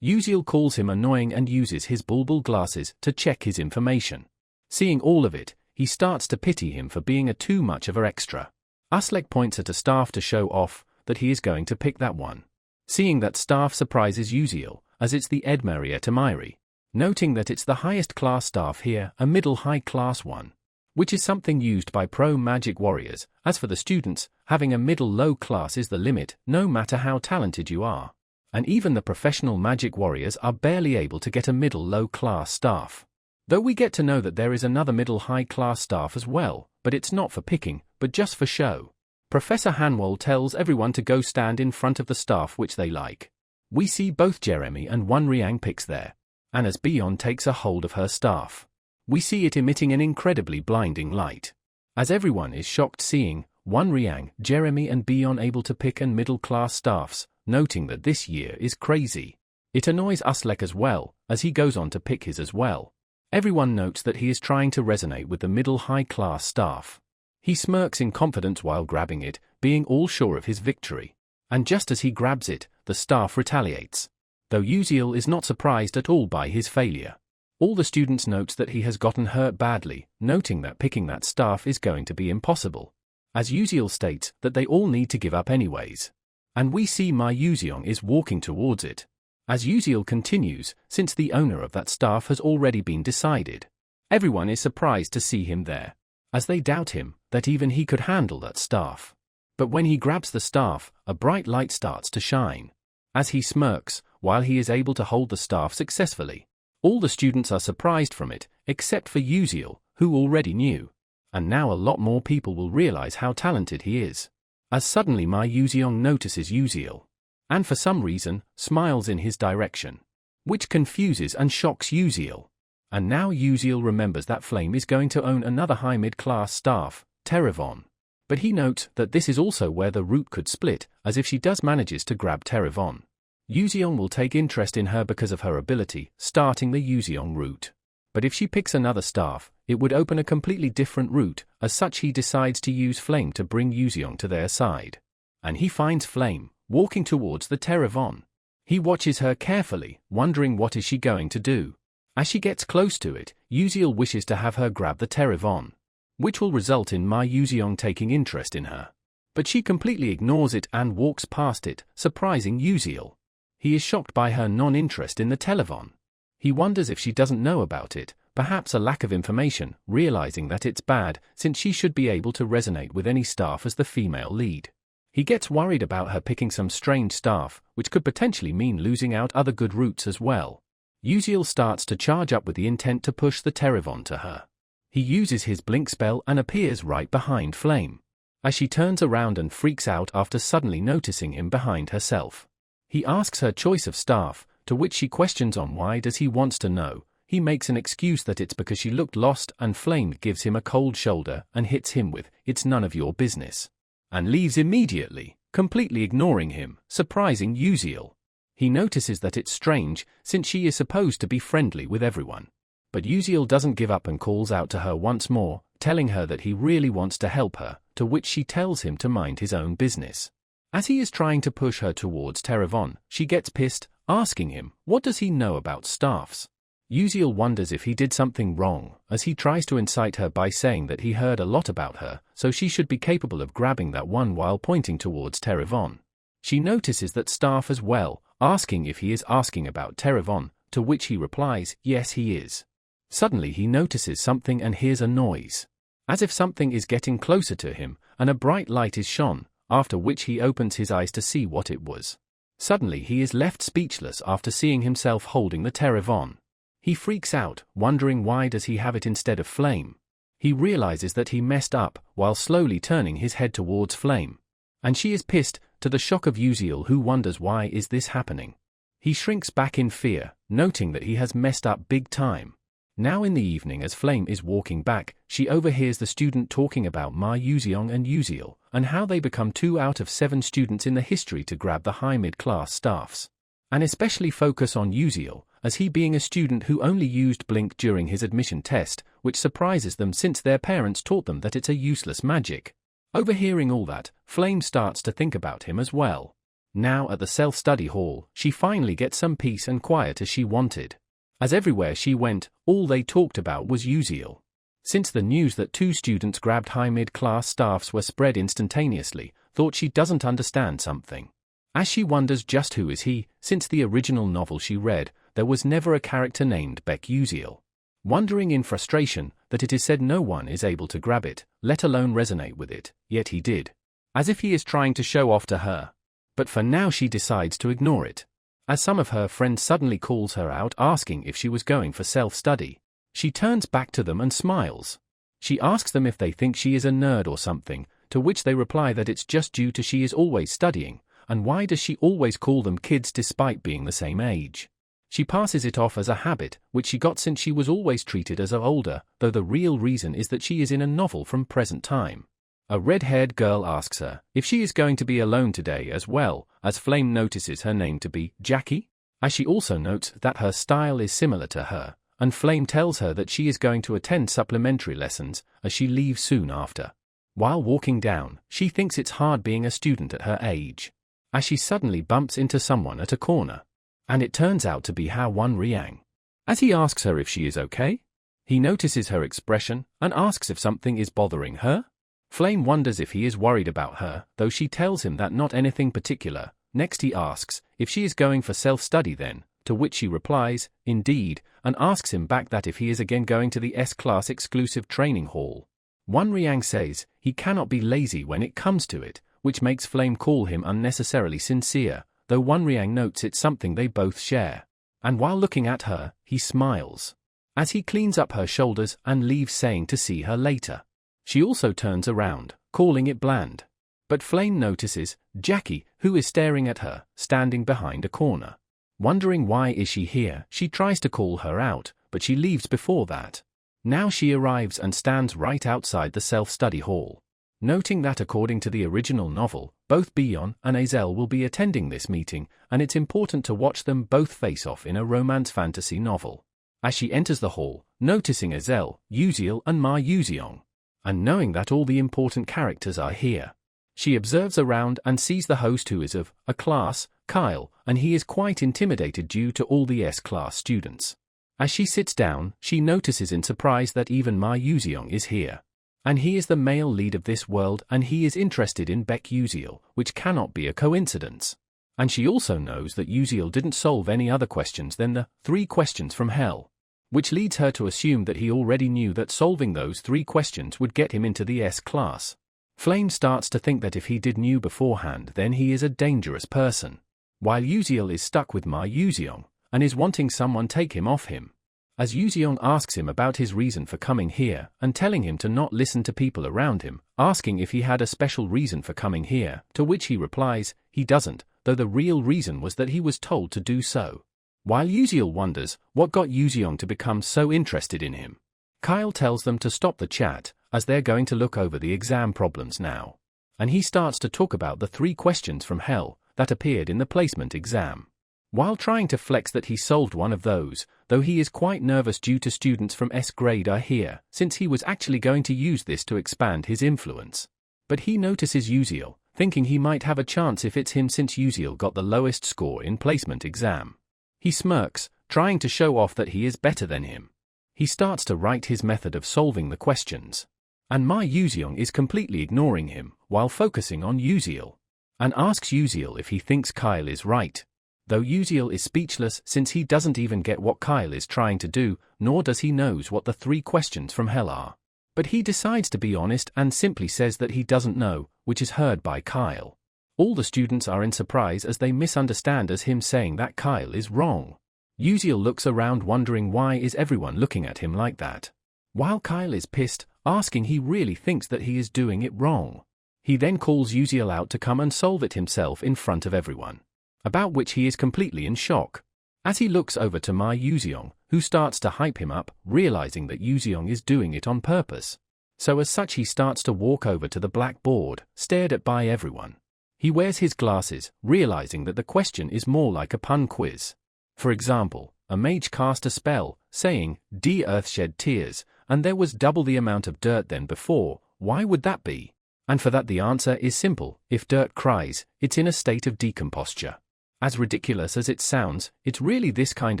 Uziel calls him annoying and uses his bulbul glasses to check his information. Seeing all of it, he starts to pity him for being a too much of an extra. Uslek points at a staff to show off that he is going to pick that one. Seeing that staff surprises Uziel, as it's the Edmeri Etamiri, noting that it's the highest class staff here, a middle high class one, which is something used by pro magic warriors. As for the students, having a middle low class is the limit, no matter how talented you are. And even the professional magic warriors are barely able to get a middle low class staff. Though we get to know that there is another middle high class staff as well, but it's not for picking, but just for show. Professor Hanwell tells everyone to go stand in front of the staff which they like. We see both Jeremy and Wan Riang picks there, and as Beyond takes a hold of her staff, we see it emitting an incredibly blinding light. As everyone is shocked seeing Wan Riang, Jeremy and Beyond able to pick and middle class staffs, noting that this year is crazy. It annoys Uslek as well, as he goes on to pick his as well. Everyone notes that he is trying to resonate with the middle high class staff. He smirks in confidence while grabbing it, being all sure of his victory. And just as he grabs it, the staff retaliates. Though Uziel is not surprised at all by his failure. All the students note that he has gotten hurt badly, noting that picking that staff is going to be impossible. As Uziel states that they all need to give up anyways. And we see Ma Yuziong is walking towards it. As Uziel continues, since the owner of that staff has already been decided. Everyone is surprised to see him there, as they doubt him, that even he could handle that staff. But when he grabs the staff, a bright light starts to shine. As he smirks, while he is able to hold the staff successfully. All the students are surprised from it, except for Uziel, who already knew. And now a lot more people will realize how talented he is. As suddenly Ma Yuziong notices Uziel, and for some reason, smiles in his direction, which confuses and shocks Uziel. And now Uziel remembers that Flame is going to own another high mid-class staff, Terravon. But he notes that this is also where the route could split, as if she does manages to grab Terravon. Yuziong will take interest in her because of her ability, starting the Yuziong route. But if she picks another staff, it would open a completely different route, as such he decides to use Flame to bring Yuziong to their side. And he finds Flame, walking towards the Terravon. He watches her carefully, wondering what is she going to do. As she gets close to it, Uziel wishes to have her grab the Terravon, which will result in Ma Yuziong taking interest in her. But she completely ignores it and walks past it, surprising Uziel. He is shocked by her non-interest in the Televon. He wonders if she doesn't know about it, perhaps a lack of information, realizing that it's bad, since she should be able to resonate with any staff as the female lead. He gets worried about her picking some strange staff, which could potentially mean losing out other good routes as well. Uziel starts to charge up with the intent to push the Terravon to her. He uses his blink spell and appears right behind Flame, as she turns around and freaks out after suddenly noticing him behind herself. He asks her choice of staff, to which she questions on why does he wants to know. He makes an excuse that it's because she looked lost, and Flame gives him a cold shoulder and hits him with, "It's none of your business," and leaves immediately, completely ignoring him, surprising Uziel. He notices that it's strange, since she is supposed to be friendly with everyone. But Uziel doesn't give up and calls out to her once more, telling her that he really wants to help her, to which she tells him to mind his own business. As he is trying to push her towards Terravon, she gets pissed, asking him, what does he know about staffs? Uziel wonders if he did something wrong, as he tries to incite her by saying that he heard a lot about her, so she should be capable of grabbing that one while pointing towards Terravon. She notices that staff as well, asking if he is asking about Terravon, to which he replies, yes he is. Suddenly he notices something and hears a noise, as if something is getting closer to him, and a bright light is shone, after which he opens his eyes to see what it was. Suddenly he is left speechless after seeing himself holding the Terravon. He freaks out, wondering why does he have it instead of Flame. He realizes that he messed up, while slowly turning his head towards Flame. And she is pissed, to the shock of Uziel, who wonders why is this happening. He shrinks back in fear, noting that he has messed up big time. Now in the evening, as Flame is walking back, she overhears the student talking about Ma Yuziong and Uziel, and how they become 2 out of 7 students in the history to grab the high mid-class staffs. And especially focus on Uziel, as he being a student who only used Blink during his admission test, which surprises them since their parents taught them that it's a useless magic. Overhearing all that, Flame starts to think about him as well. Now at the self-study hall, she finally gets some peace and quiet as she wanted. As everywhere she went, all they talked about was Uziel. Since the news that 2 students grabbed high mid-class staffs were spread instantaneously, thought she doesn't understand something. As she wonders just who is he, since the original novel she read, there was never a character named Beck Uziel. Wondering in frustration that it is said no one is able to grab it, let alone resonate with it, yet he did. As if he is trying to show off to her. But for now she decides to ignore it. As some of her friends suddenly calls her out asking if she was going for self-study. She turns back to them and smiles. She asks them if they think she is a nerd or something, to which they reply that it's just due to she is always studying, and why does she always call them kids despite being the same age. She passes it off as a habit, which she got since she was always treated as older, though the real reason is that she is in a novel from present time. A red-haired girl asks her if she is going to be alone today as well, as Flame notices her name to be Jackie, as she also notes that her style is similar to her, and Flame tells her that she is going to attend supplementary lessons, as she leaves soon after. While walking down, she thinks it's hard being a student at her age, as she suddenly bumps into someone at a corner. And it turns out to be Wan Riang. As he asks her if she is okay, he notices her expression and asks if something is bothering her. Flame wonders if he is worried about her, though she tells him that not anything particular. Next he asks if she is going for self-study then, to which she replies, indeed, and asks him back that if he is again going to the S-Class exclusive training hall. Wan Riang says he cannot be lazy when it comes to it, which makes Flame call him unnecessarily sincere, though Wan Riang notes it's something they both share. And while looking at her, he smiles, as he cleans up her shoulders and leaves saying to see her later. She also turns around, calling it bland. But Flame notices Jackie, who is staring at her, standing behind a corner. Wondering why is she here, she tries to call her out, but she leaves before that. Now she arrives and stands right outside the self-study hall. Noting that according to the original novel, both Bion and Azel will be attending this meeting, and it's important to watch them both face off in a romance fantasy novel. As she enters the hall, noticing Azel, Uziel and Ma Yuziong, and knowing that all the important characters are here, she observes around and sees the host who is of a class, Kyle, and he is quite intimidated due to all the S-class students. As she sits down, she notices in surprise that even Ma Yuziong is here. And he is the male lead of this world and he is interested in Beck Uziel, which cannot be a coincidence. And she also knows that Uziel didn't solve any other questions than the 3 questions from hell, which leads her to assume that he already knew that solving those 3 questions would get him into the S-Class. Flame starts to think that if he did knew beforehand then he is a dangerous person, while Uziel is stuck with Ma Yuziong, and is wanting someone take him off him. As Yuziong asks him about his reason for coming here, and telling him to not listen to people around him, asking if he had a special reason for coming here, to which he replies, he doesn't, though the real reason was that he was told to do so. While Yuziel wonders what got Yuziong to become so interested in him, Kyle tells them to stop the chat, as they're going to look over the exam problems now. And he starts to talk about the 3 questions from hell that appeared in the placement exam. While trying to flex that he solved one of those, though he is quite nervous due to students from S grade are here, since he was actually going to use this to expand his influence. But he notices Yuziel, thinking he might have a chance if it's him since Yuziel got the lowest score in placement exam. He smirks, trying to show off that he is better than him. He starts to write his method of solving the questions. And Ma Yuziong is completely ignoring him, while focusing on Yuziel, and asks Yuziel if he thinks Kyle is right. Though Yuziel is speechless since he doesn't even get what Kyle is trying to do, nor does he knows what the 3 questions from hell are. But he decides to be honest and simply says that he doesn't know, which is heard by Kyle. All the students are in surprise as they misunderstand as him saying that Kyle is wrong. Yuziel looks around wondering why is everyone looking at him like that. While Kyle is pissed, asking he really thinks that he is doing it wrong. He then calls Yuziel out to come and solve it himself in front of everyone, about which he is completely in shock. As he looks over to Ma Yuziong, who starts to hype him up, realizing that Yuziong is doing it on purpose. So as such he starts to walk over to the blackboard, stared at by everyone. He wears his glasses, realizing that the question is more like a pun quiz. For example, a mage cast a spell, saying, "D earth shed tears," and there was double the amount of dirt than before. Why would that be? And for that the answer is simple: if dirt cries, it's in a state of decomposture. As ridiculous as it sounds, it's really this kind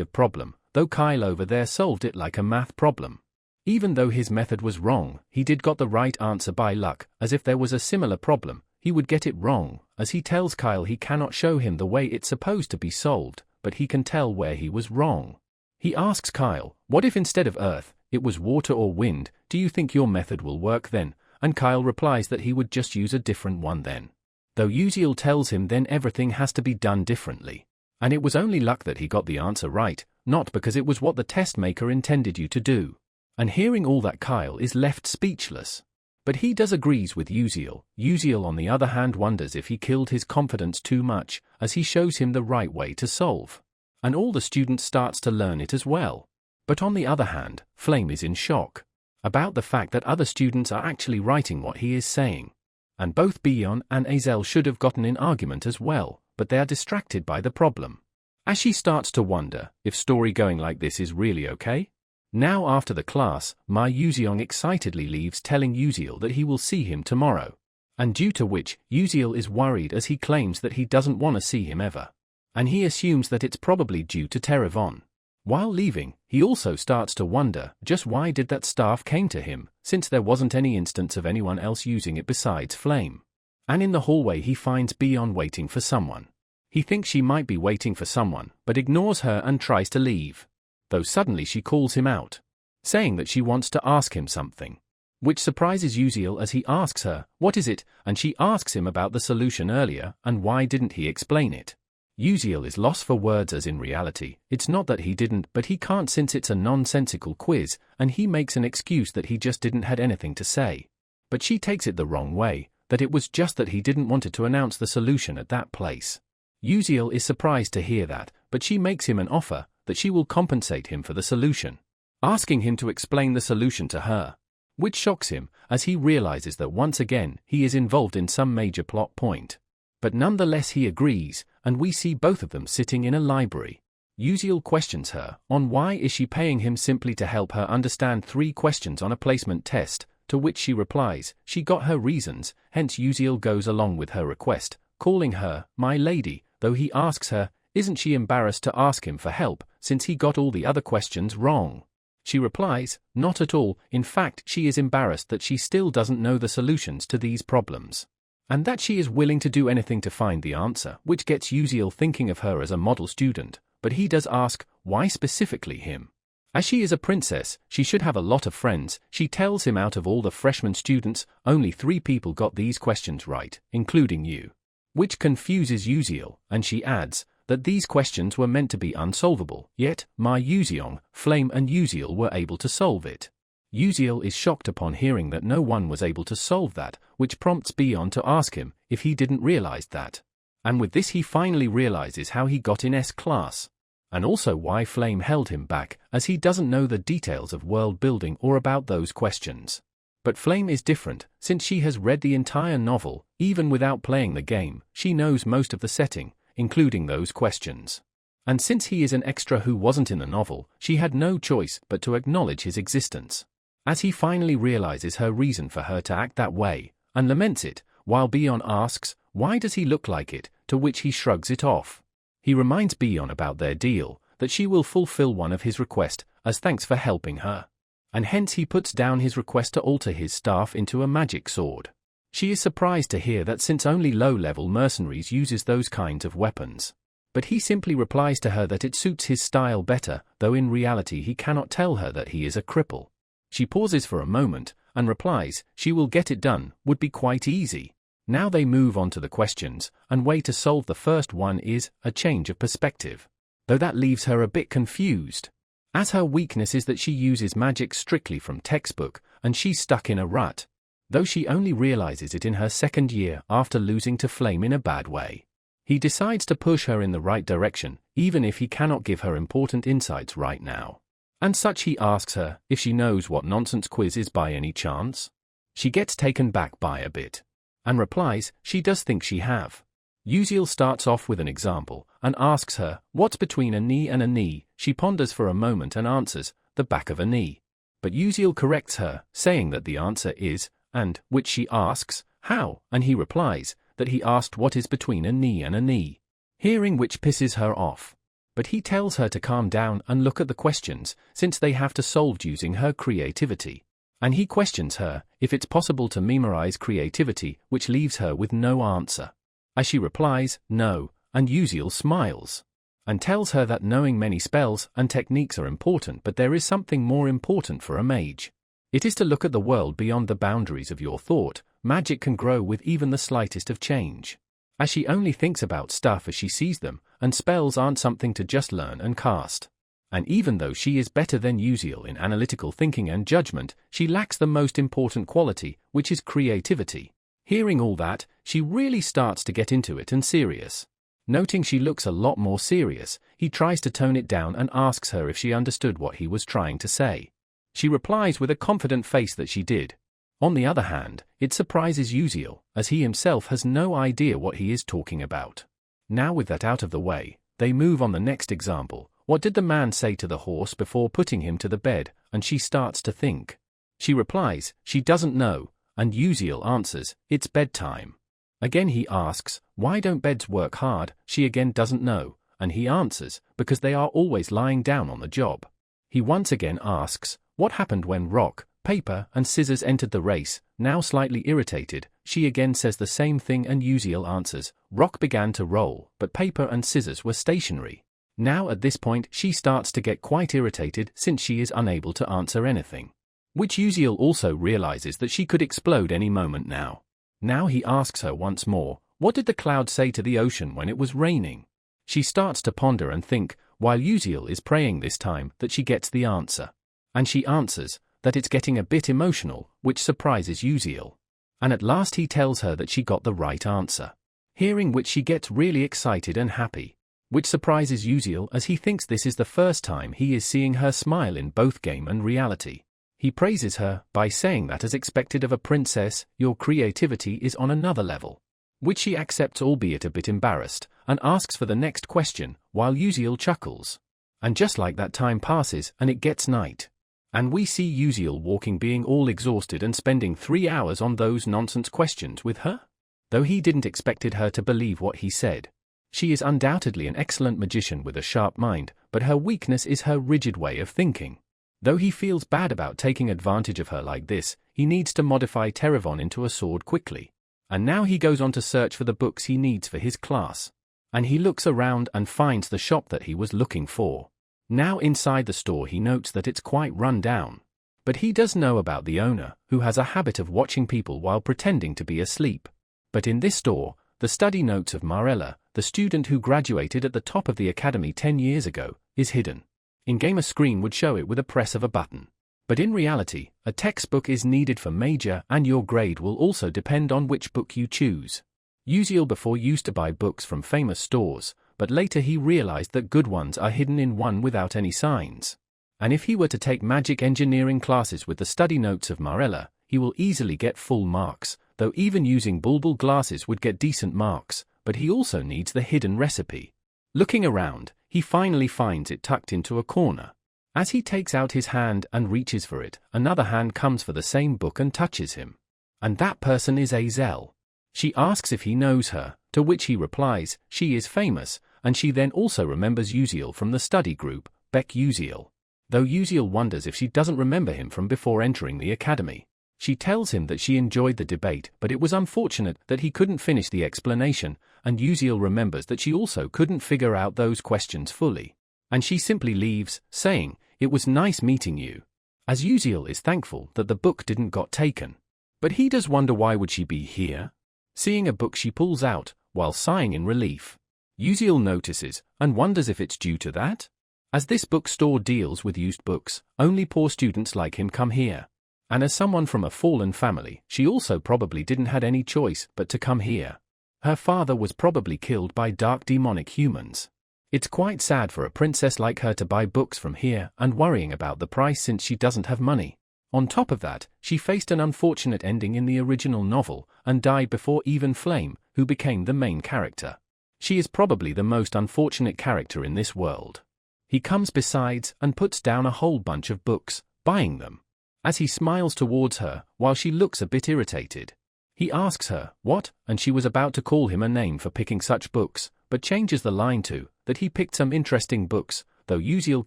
of problem, though Kyle over there solved it like a math problem. Even though his method was wrong, he did got the right answer by luck, as if there was a similar problem, he would get it wrong, as he tells Kyle he cannot show him the way it's supposed to be solved, but he can tell where he was wrong. He asks Kyle, what if instead of earth, it was water or wind, do you think your method will work then? And Kyle replies that he would just use a different one then. Though Yuziel tells him then everything has to be done differently. And it was only luck that he got the answer right, not because it was what the test maker intended you to do. And hearing all that, Kyle is left speechless. But he does agrees with Yuziel. Yuziel on the other hand wonders if he killed his confidence too much, as he shows him the right way to solve. And all the students starts to learn it as well. But on the other hand, Flame is in shock about the fact that other students are actually writing what he is saying. And both Bion and Azel should have gotten in argument as well, but they are distracted by the problem. As she starts to wonder if story going like this is really okay. Now after the class, Ma Yuziong excitedly leaves telling Yuziel that he will see him tomorrow. And due to which, Yuziel is worried as he claims that he doesn't want to see him ever. And he assumes that it's probably due to Terravon. While leaving, he also starts to wonder just why did that staff came to him, since there wasn't any instance of anyone else using it besides Flame. And in the hallway he finds Bion waiting for someone. He thinks she might be waiting for someone, but ignores her and tries to leave. Though suddenly she calls him out, saying that she wants to ask him something. Which surprises Yuziel as he asks her, what is it, and she asks him about the solution earlier and why didn't he explain it. Yuziel is lost for words as in reality, it's not that he didn't but he can't since it's a nonsensical quiz, and he makes an excuse that he just didn't had anything to say. But she takes it the wrong way, that it was just that he didn't wanted to announce the solution at that place. Yuziel is surprised to hear that, but she makes him an offer that she will compensate him for the solution, asking him to explain the solution to her. Which shocks him, as he realizes that once again he is involved in some major plot point. But nonetheless he agrees, and we see both of them sitting in a library. Yuziel questions her on why is she paying him simply to help her understand 3 questions on a placement test, to which she replies, she got her reasons, hence Yuziel goes along with her request, calling her, my lady, though he asks her, isn't she embarrassed to ask him for help, since he got all the other questions wrong? She replies, not at all, in fact she is embarrassed that she still doesn't know the solutions to these problems. And that she is willing to do anything to find the answer, which gets Yuziel thinking of her as a model student, but he does ask, why specifically him? As she is a princess, she should have a lot of friends. She tells him out of all the freshman students, only 3 people got these questions right, including you. Which confuses Yuziel, and she adds that these questions were meant to be unsolvable, yet Ma Yuziong, Flame and Yuziel were able to solve it. Yuziel is shocked upon hearing that no one was able to solve that, which prompts Bion to ask him if he didn't realize that. And with this he finally realizes how he got in S class. and also why Flame held him back, as he doesn't know the details of world building or about those questions. But Flame is different, since she has read the entire novel. Even without playing the game, she knows most of the setting, including those questions. And since he is an extra who wasn't in the novel, she had no choice but to acknowledge his existence. As he finally realizes her reason for her to act that way, and laments it, while Byeon asks, why does he look like it, to which he shrugs it off. He reminds Byeon about their deal, that she will fulfill one of his requests, as thanks for helping her. And hence he puts down his request to alter his staff into a magic sword. She is surprised to hear that since only low-level mercenaries uses those kinds of weapons. But he simply replies to her that it suits his style better, though in reality he cannot tell her that he is a cripple. She pauses for a moment, and replies, she will get it done, would be quite easy. Now they move on to the questions, and way to solve the first one is a change of perspective. Though that leaves her a bit confused, as her weakness is that she uses magic strictly from textbook, and she's stuck in a rut. Though she only realizes it in her second year after losing to Flame in a bad way. He decides to push her in the right direction, even if he cannot give her important insights right now. And such he asks her if she knows what nonsense quiz is by any chance. She gets taken back by a bit, and replies she does think she have. Uziel starts off with an example, and asks her, what's between a knee and a knee? She ponders for a moment and answers, the back of a knee. But Uziel corrects her, saying that the answer is, and, which she asks, how? And he replies, that he asked what is between a knee and a knee. Hearing which pisses her off. But he tells her to calm down and look at the questions, since they have to solve using her creativity. And he questions her, if it's possible to memorize creativity, which leaves her with no answer. As she replies, no, and Uziel smiles. And tells her that knowing many spells and techniques are important, but there is something more important for a mage. It is to look at the world beyond the boundaries of your thought. Magic can grow with even the slightest of change. As she only thinks about stuff as she sees them, and spells aren't something to just learn and cast. And even though she is better than Uziel in analytical thinking and judgment, she lacks the most important quality, which is creativity. Hearing all that, she really starts to get into it and serious. Noting she looks a lot more serious, he tries to tone it down and asks her if she understood what he was trying to say. She replies with a confident face that she did. On the other hand, it surprises Uziel, as he himself has no idea what he is talking about. Now with that out of the way, they move on the next example. What did the man say to the horse before putting him to the bed? And she starts to think. She replies, she doesn't know, and Uziel answers, it's bedtime. Again he asks, why don't beds work hard? She again doesn't know, and he answers, because they are always lying down on the job. He once again asks, what happened when rock, paper, and scissors entered the race? Now slightly irritated, she again says the same thing and Uziel answers, rock began to roll, but paper and scissors were stationary. Now at this point she starts to get quite irritated since she is unable to answer anything. Which Uziel also realizes that she could explode any moment now. Now he asks her once more, what did the cloud say to the ocean when it was raining? She starts to ponder and think, while Uziel is praying this time, that she gets the answer. And she answers, that it's getting a bit emotional, which surprises Uziel. And at last he tells her that she got the right answer. Hearing which she gets really excited and happy. Which surprises Uziel as he thinks this is the first time he is seeing her smile in both game and reality. He praises her by saying that as expected of a princess, your creativity is on another level. Which she accepts albeit a bit embarrassed, and asks for the next question, while Uziel chuckles. And just like that time passes and it gets night. And we see Uziel walking being all exhausted and spending 3 hours on those nonsense questions with her? Though he didn't expected her to believe what he said. She is undoubtedly an excellent magician with a sharp mind, but her weakness is her rigid way of thinking. Though he feels bad about taking advantage of her like this, he needs to modify Terravon into a sword quickly. And now he goes on to search for the books he needs for his class. And he looks around and finds the shop that he was looking for. Now inside the store he notes that it's quite run down. But he does know about the owner, who has a habit of watching people while pretending to be asleep. But in this store, the study notes of Marella, the student who graduated at the top of the academy 10 years ago, is hidden. In-game a screen would show it with a press of a button. But in reality, a textbook is needed for major and your grade will also depend on which book you choose. Uziel before used to buy books from famous stores, but later he realized that good ones are hidden in one without any signs. And if he were to take magic engineering classes with the study notes of Marella, he will easily get full marks, though even using bulbul glasses would get decent marks, but he also needs the hidden recipe. Looking around, he finally finds it tucked into a corner. As he takes out his hand and reaches for it, another hand comes for the same book and touches him. And that person is Azel. She asks if he knows her, to which he replies, she is famous, and she then also remembers Uziel from the study group, Beck Uziel. Though Uziel wonders if she doesn't remember him from before entering the academy. She tells him that she enjoyed the debate, but it was unfortunate that he couldn't finish the explanation, and Uziel remembers that she also couldn't figure out those questions fully. And she simply leaves, saying, "It was nice meeting you." As Uziel is thankful that the book didn't got taken. But he does wonder why would she be here? Seeing a book she pulls out, while sighing in relief. Uziel notices, and wonders if it's due to that? As this bookstore deals with used books, only poor students like him come here. And as someone from a fallen family, she also probably didn't had any choice but to come here. Her father was probably killed by dark demonic humans. It's quite sad for a princess like her to buy books from here and worrying about the price since she doesn't have money. On top of that, she faced an unfortunate ending in the original novel and died before even Flame, who became the main character. She is probably the most unfortunate character in this world. He comes besides and puts down a whole bunch of books, buying them. As he smiles towards her, while she looks a bit irritated. He asks her, what, and she was about to call him a name for picking such books, but changes the line to, that he picked some interesting books, though Uziel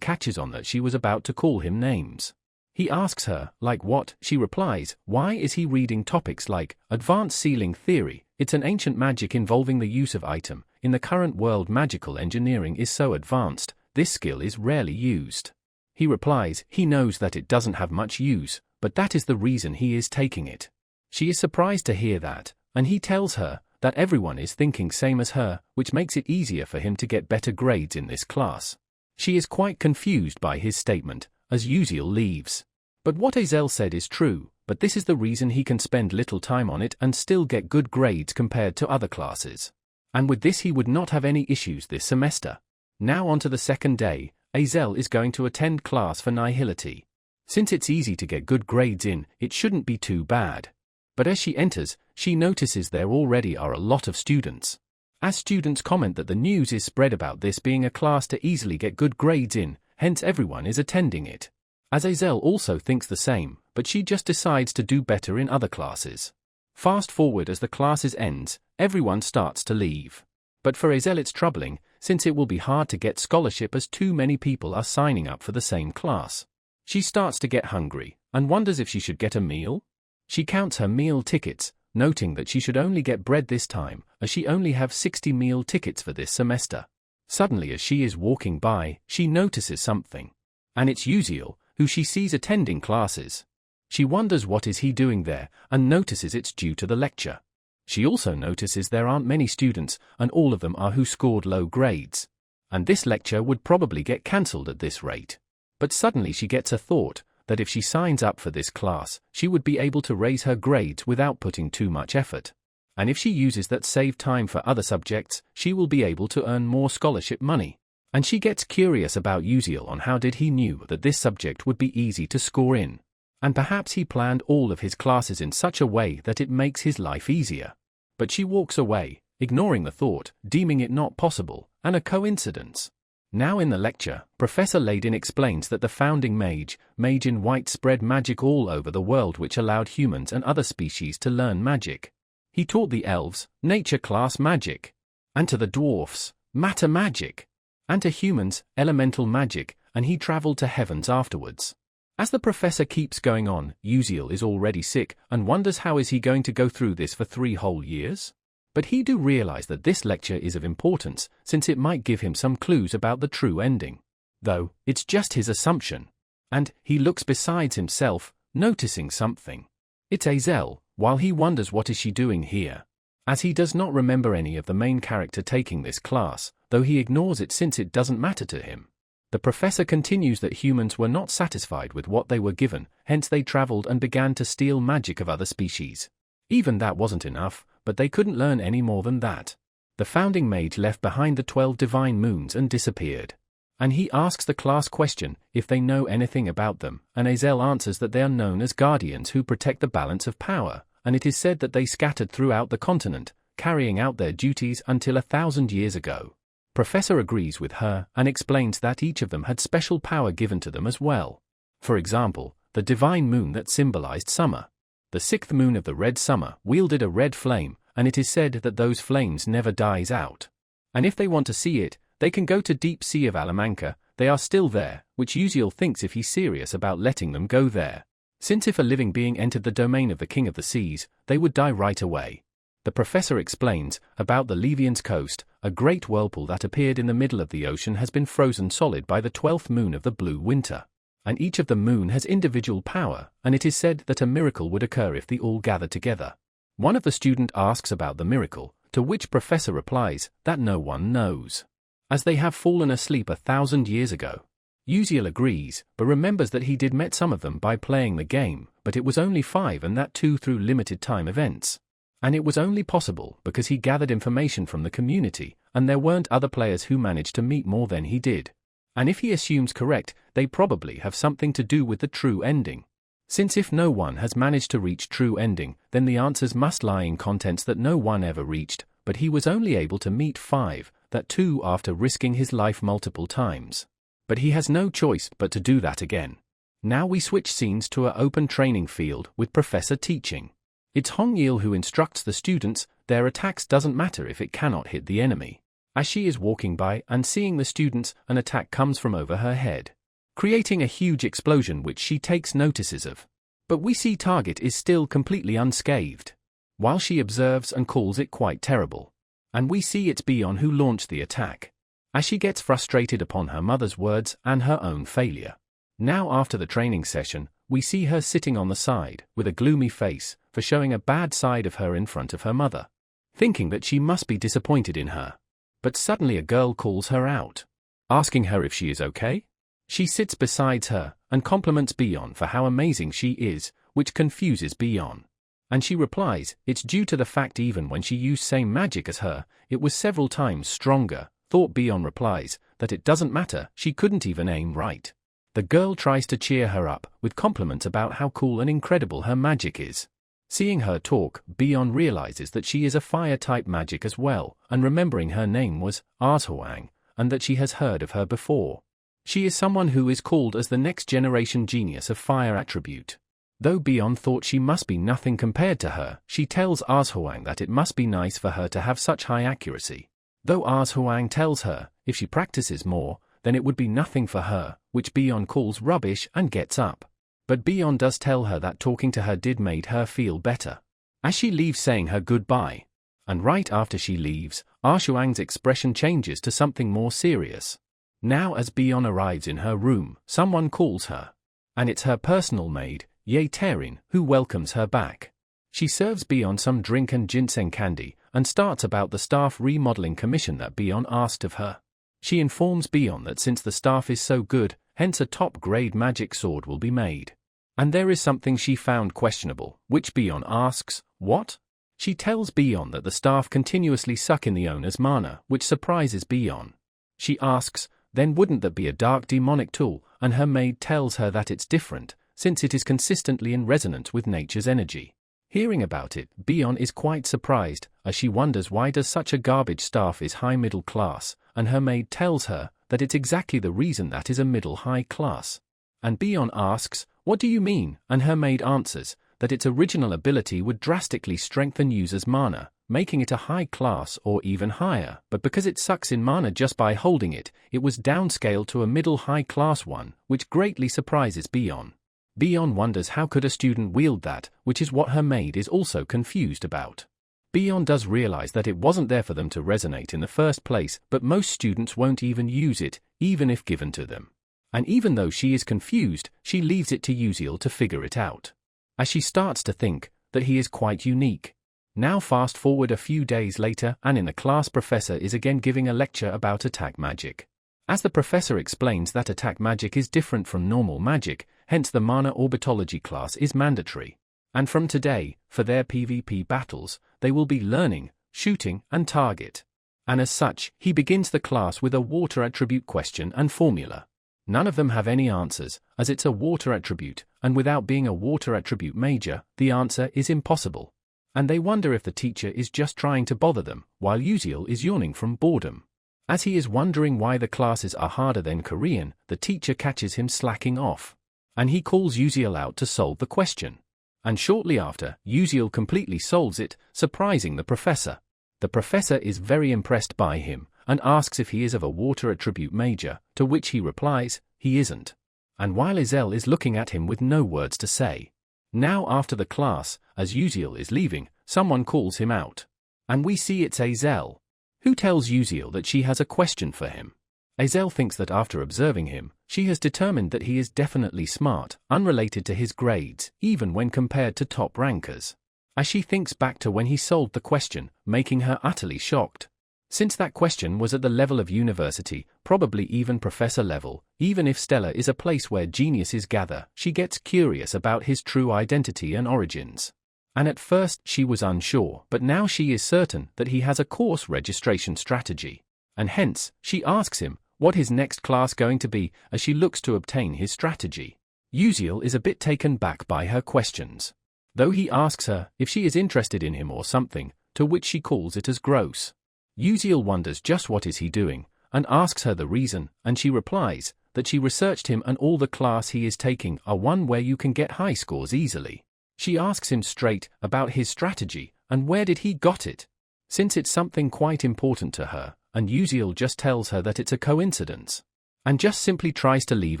catches on that she was about to call him names. He asks her, like what, she replies, why is he reading topics like, advanced sealing theory, it's an ancient magic involving the use of item, in the current world magical engineering is so advanced, this skill is rarely used. He replies, he knows that it doesn't have much use, but that is the reason he is taking it. She is surprised to hear that, and he tells her that everyone is thinking same as her, which makes it easier for him to get better grades in this class. She is quite confused by his statement, as Uziel leaves. But what Azel said is true, but this is the reason he can spend little time on it and still get good grades compared to other classes. And with this he would not have any issues this semester. Now on to the second day, Azel is going to attend class for nihility. Since it's easy to get good grades in, it shouldn't be too bad. But as she enters, she notices there already are a lot of students. As students comment that the news is spread about this being a class to easily get good grades in, hence everyone is attending it. As Azel also thinks the same, but she just decides to do better in other classes. Fast forward as the classes ends, everyone starts to leave. But for Azel it's troubling, since it will be hard to get scholarship as too many people are signing up for the same class. She starts to get hungry, and wonders if she should get a meal. She counts her meal tickets, noting that she should only get bread this time, as she only have 60 meal tickets for this semester. Suddenly as she is walking by, she notices something. And it's Uziel, who she sees attending classes. She wonders what is he doing there, and notices it's due to the lecture. She also notices there aren't many students, and all of them are who scored low grades. And this lecture would probably get cancelled at this rate. But suddenly she gets a thought, that if she signs up for this class, she would be able to raise her grades without putting too much effort. And if she uses that saved time for other subjects, she will be able to earn more scholarship money. And she gets curious about Uziel on how did he knew that this subject would be easy to score in. And perhaps he planned all of his classes in such a way that it makes his life easier. But she walks away, ignoring the thought, deeming it not possible, and a coincidence. Now in the lecture, Professor Layden explains that the founding mage in white spread magic all over the world which allowed humans and other species to learn magic. He taught the elves, nature class magic, and to the dwarfs, matter magic, and to humans, elemental magic, and he traveled to heavens afterwards. As the professor keeps going on, Uziel is already sick and wonders how is he going to go through this for 3 whole years? But he do realize that this lecture is of importance, since it might give him some clues about the true ending. Though, it's just his assumption. And, he looks besides himself, noticing something. It's Azel, while he wonders what is she doing here. As he does not remember any of the main character taking this class, though he ignores it since it doesn't matter to him. The professor continues that humans were not satisfied with what they were given, hence they traveled and began to steal magic of other species. Even that wasn't enough, but they couldn't learn any more than that. The founding mage left behind the 12 divine moons and disappeared. And he asks the class question if they know anything about them, and Azel answers that they are known as guardians who protect the balance of power, and it is said that they scattered throughout the continent, carrying out their duties until 1,000 years ago. Professor agrees with her and explains that each of them had special power given to them as well. For example, the divine moon that symbolized summer. The 6th moon of the red summer wielded a red flame, and it is said that those flames never dies out. And if they want to see it, they can go to deep sea of Alamanca. They are still there, which Uziel thinks if he's serious about letting them go there. Since if a living being entered the domain of the King of the Seas, they would die right away. The professor explains about the Levian's coast. A great whirlpool that appeared in the middle of the ocean has been frozen solid by the 12th moon of the blue winter. And each of the moon has individual power, and it is said that a miracle would occur if they all gathered together. One of the students asks about the miracle, to which professor replies that no one knows, as they have fallen asleep 1,000 years ago. Uziel agrees, but remembers that he did met some of them by playing the game, but it was only 5 and that too through limited time events. And it was only possible because he gathered information from the community, and there weren't other players who managed to meet more than he did. And if he assumes correct, they probably have something to do with the true ending. Since if no one has managed to reach true ending, then the answers must lie in contents that no one ever reached, but he was only able to meet 5, that too after risking his life multiple times. But he has no choice but to do that again. Now we switch scenes to an open training field with Professor teaching. It's Hong-il who instructs the students. Their attacks doesn't matter if it cannot hit the enemy. As she is walking by and seeing the students, an attack comes from over her head, creating a huge explosion which she takes notices of. But we see target is still completely unscathed, while she observes and calls it quite terrible. And we see it's Bion who launched the attack, as she gets frustrated upon her mother's words and her own failure. Now after the training session, we see her sitting on the side, with a gloomy face, for showing a bad side of her in front of her mother, thinking that she must be disappointed in her. But suddenly a girl calls her out, asking her if she is okay. She sits beside her, and compliments Bion for how amazing she is, which confuses Bion. And she replies, it's due to the fact even when she used same magic as her, it was several times stronger. Thought Bion replies, that it doesn't matter, she couldn't even aim right. The girl tries to cheer her up, with compliments about how cool and incredible her magic is. Seeing her talk, Bion realizes that she is a fire-type magic as well, and remembering her name was Arshuang, and that she has heard of her before. She is someone who is called as the next generation genius of fire attribute. Though Bion thought she must be nothing compared to her, she tells Arshuang that it must be nice for her to have such high accuracy. Though Arshuang tells her, if she practices more, then it would be nothing for her, which Bion calls rubbish and gets up. But Bion does tell her that talking to her did made her feel better, as she leaves saying her goodbye. And right after she leaves, Arshuang's expression changes to something more serious. Now as Bion arrives in her room, someone calls her. And it's her personal maid, Ye Terin, who welcomes her back. She serves Bion some drink and ginseng candy, and starts about the staff remodeling commission that Bion asked of her. She informs Bion that since the staff is so good, hence a top-grade magic sword will be made. And there is something she found questionable, which Bion asks, what? She tells Bion that the staff continuously suck in the owner's mana, which surprises Bion. She asks, then wouldn't that be a dark demonic tool, and her maid tells her that it's different, since it is consistently in resonance with nature's energy. Hearing about it, Bion is quite surprised, as she wonders why does such a garbage staff is high middle class, and her maid tells her that it's exactly the reason that is a middle-high class. And Bion asks, what do you mean? And her maid answers, that its original ability would drastically strengthen users' mana, making it a high class or even higher, but because it sucks in mana just by holding it, it was downscaled to a middle-high class one, which greatly surprises Bion. Bion wonders how could a student wield that, which is what her maid is also confused about. Bion does realize that it wasn't there for them to resonate in the first place, but most students won't even use it, even if given to them. And even though she is confused, she leaves it to Uziel to figure it out, as she starts to think that he is quite unique. Now fast forward a few days later, and in the class professor is again giving a lecture about attack magic. As the professor explains that attack magic is different from normal magic, hence the mana orbitology class is mandatory. And from today, for their PvP battles, they will be learning, shooting, and target. And as such, he begins the class with a water attribute question and formula. None of them have any answers, as it's a water attribute, and without being a water attribute major, the answer is impossible. And they wonder if the teacher is just trying to bother them, while Uziel is yawning from boredom. As he is wondering why the classes are harder than Korean, the teacher catches him slacking off. And he calls Uziel out to solve the question. And shortly after, Uziel completely solves it, surprising the professor. The professor is very impressed by him, and asks if he is of a water attribute major, to which he replies, he isn't. And while Uziel is looking at him with no words to say. Now after the class, as Uziel is leaving, someone calls him out. And we see it's Uziel, who tells Uziel that she has a question for him. Uziel thinks that after observing him, she has determined that he is definitely smart, unrelated to his grades, even when compared to top rankers. As she thinks back to when he solved the question, making her utterly shocked. Since that question was at the level of university, probably even professor level, even if Stella is a place where geniuses gather, she gets curious about his true identity and origins. And at first she was unsure, but now she is certain that he has a course registration strategy. And hence, she asks him, what his next class going to be, as she looks to obtain his strategy. Uziel is a bit taken back by her questions. Though he asks her if she is interested in him or something, to which she calls it as gross. Uziel wonders just what is he doing, and asks her the reason, and she replies that she researched him and all the class he is taking are one where you can get high scores easily. She asks him straight about his strategy, and where did he got it? Since it's something quite important to her, and Uziel just tells her that it's a coincidence. And just simply tries to leave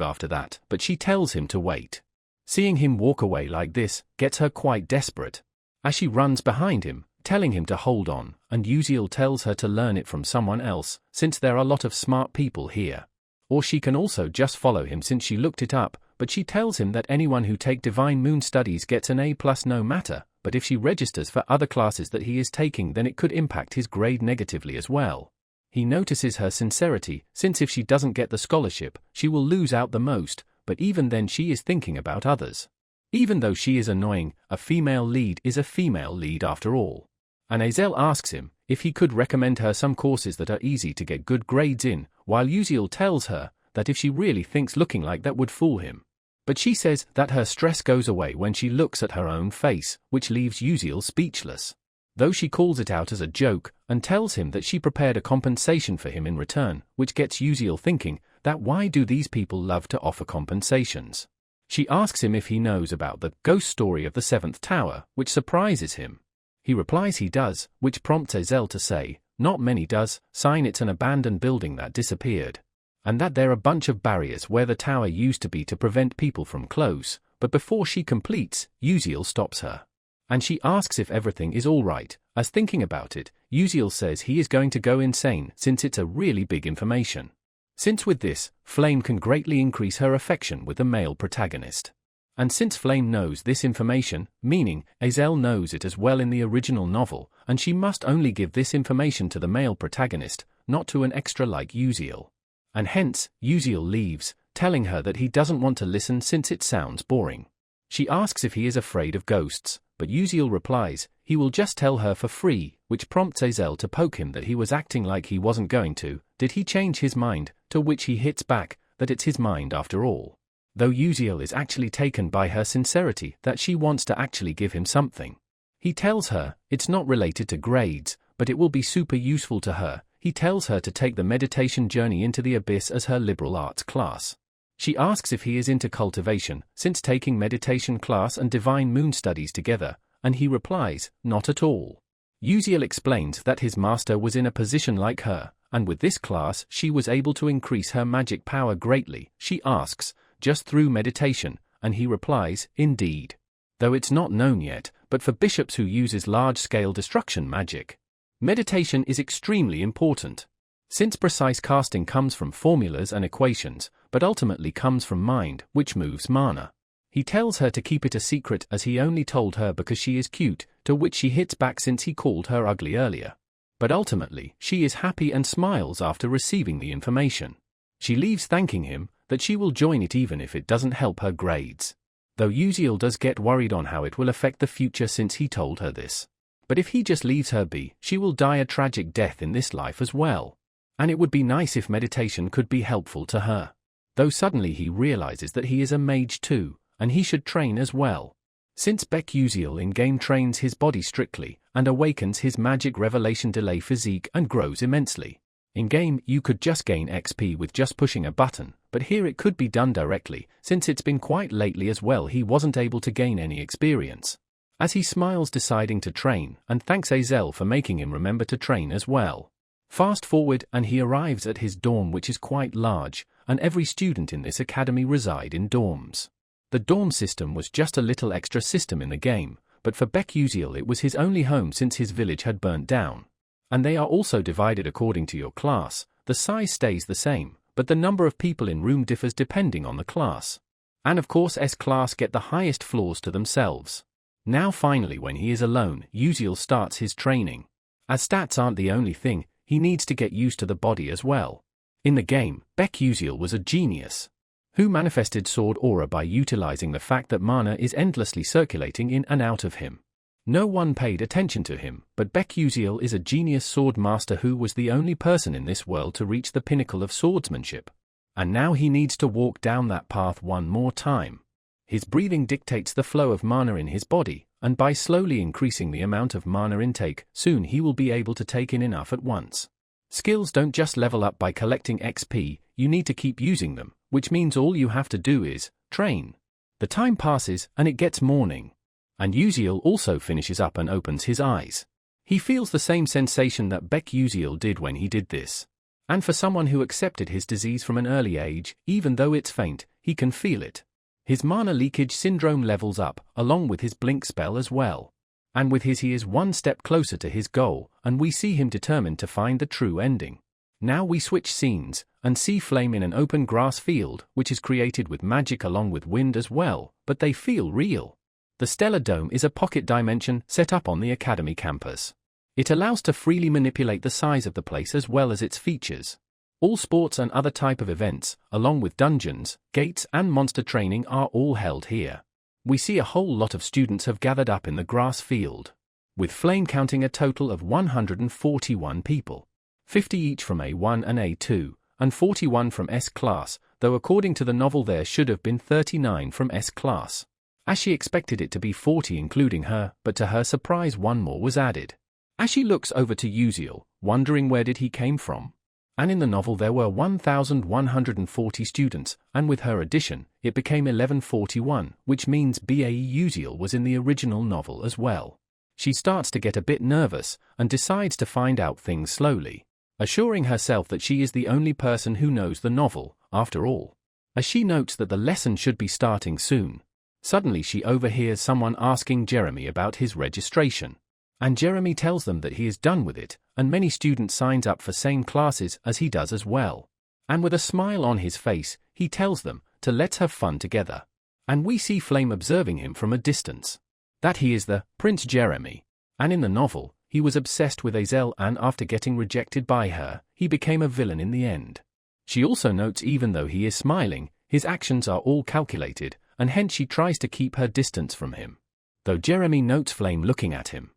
after that, but she tells him to wait. Seeing him walk away like this gets her quite desperate. As she runs behind him, telling him to hold on, and Uziel tells her to learn it from someone else, since there are a lot of smart people here. Or she can also just follow him since she looked it up, but she tells him that anyone who take Divine Moon Studies gets an A+ no matter, but if she registers for other classes that he is taking then it could impact his grade negatively as well. He notices her sincerity, since if she doesn't get the scholarship, she will lose out the most, but even then she is thinking about others. Even though she is annoying, a female lead is a female lead after all. And Uziel asks him if he could recommend her some courses that are easy to get good grades in, while Uziel tells her that if she really thinks looking like that would fool him. But she says that her stress goes away when she looks at her own face, which leaves Uziel speechless. Though she calls it out as a joke, and tells him that she prepared a compensation for him in return, which gets Uziel thinking that why do these people love to offer compensations? She asks him if he knows about the ghost story of the 7th tower, which surprises him. He replies he does, which prompts Uziel to say, not many does, sign it's an abandoned building that disappeared. And that there are a bunch of barriers where the tower used to be to prevent people from close, but before she completes, Uziel stops her. And she asks if everything is alright, as thinking about it, Uziel says he is going to go insane since it's a really big information. Since with this, Flame can greatly increase her affection with the male protagonist. And since Flame knows this information, meaning Uziel knows it as well in the original novel, and she must only give this information to the male protagonist, not to an extra like Uziel. And hence, Uziel leaves, telling her that he doesn't want to listen since it sounds boring. She asks if he is afraid of ghosts, but Uziel replies he will just tell her for free, which prompts Uziel to poke him that he was acting like he wasn't going to. Did he change his mind? To which he hits back that it's his mind after all. Though Uziel is actually taken by her sincerity that she wants to actually give him something. He tells her it's not related to grades, but it will be super useful to her. He tells her to take the meditation journey into the abyss as her liberal arts class. She asks if he is into cultivation, since taking meditation class and Divine Moon Studies together, and he replies, not at all. Uziel explains that his master was in a position like her, and with this class she was able to increase her magic power greatly. She asks, just through meditation, and he replies, indeed. Though it's not known yet, but for bishops who uses large-scale destruction magic, meditation is extremely important. Since precise casting comes from formulas and equations, but ultimately comes from mind, which moves mana. He tells her to keep it a secret as he only told her because she is cute, to which she hits back since he called her ugly earlier. But ultimately, she is happy and smiles after receiving the information. She leaves thanking him that she will join it even if it doesn't help her grades. Though Uziel does get worried on how it will affect the future since he told her this. But if he just leaves her be, she will die a tragic death in this life as well. And it would be nice if meditation could be helpful to her. Though suddenly he realizes that he is a mage too, and he should train as well. Since Baek Uziel in-game trains his body strictly, and awakens his magic revelation delay physique and grows immensely. In-game, you could just gain XP with just pushing a button, but here it could be done directly, since it's been quite lately as well he wasn't able to gain any experience. As he smiles deciding to train, and thanks Azel for making him remember to train as well. Fast forward and he arrives at his dorm, which is quite large, and every student in this academy reside in dorms. The dorm system was just a little extra system in the game, but for Baek Uziel it was his only home since his village had burnt down. And they are also divided according to your class. The size stays the same, but the number of people in room differs depending on the class. And of course S-class get the highest floors to themselves. Now finally when he is alone, Uziel starts his training. As stats aren't the only thing, he needs to get used to the body as well. In the game, Baek Uziel was a genius who manifested sword aura by utilizing the fact that mana is endlessly circulating in and out of him. No one paid attention to him, but Baek Uziel is a genius sword master who was the only person in this world to reach the pinnacle of swordsmanship. And now he needs to walk down that path one more time. His breathing dictates the flow of mana in his body, and by slowly increasing the amount of mana intake, soon he will be able to take in enough at once. Skills don't just level up by collecting XP, you need to keep using them, which means all you have to do is train. The time passes and it gets morning. And Uziel also finishes up and opens his eyes. He feels the same sensation that Baek Uziel did when he did this. And for someone who accepted his disease from an early age, even though it's faint, he can feel it. His mana leakage syndrome levels up, along with his blink spell as well. And with his he is one step closer to his goal, and we see him determined to find the true ending. Now we switch scenes, and see Flame in an open grass field, which is created with magic along with wind as well, but they feel real. The Stellar Dome is a pocket dimension set up on the Academy campus. It allows to freely manipulate the size of the place as well as its features. All sports and other type of events, along with dungeons, gates and monster training are all held here. We see a whole lot of students have gathered up in the grass field, with Flame counting a total of 141 people. 50 each from A1 and A2, and 41 from S-class, though according to the novel there should have been 39 from S-class. As she expected it to be 40 including her, but to her surprise one more was added. As she looks over to Uziel, wondering where did he came from. And in the novel there were 1,140 students, and with her addition, it became 1141, which means BAE Uziel was in the original novel as well. She starts to get a bit nervous, and decides to find out things slowly, assuring herself that she is the only person who knows the novel, after all. As she notes that the lesson should be starting soon. Suddenly she overhears someone asking Jeremy about his registration. And Jeremy tells them that he is done with it, and many students signs up for same classes as he does as well. And with a smile on his face, he tells them to let's have fun together. And we see Flame observing him from a distance. That he is the Prince Jeremy. And in the novel, he was obsessed with Azel and after getting rejected by her, he became a villain in the end. She also notes even though he is smiling, his actions are all calculated, and hence she tries to keep her distance from him. Though Jeremy notes Flame looking at him.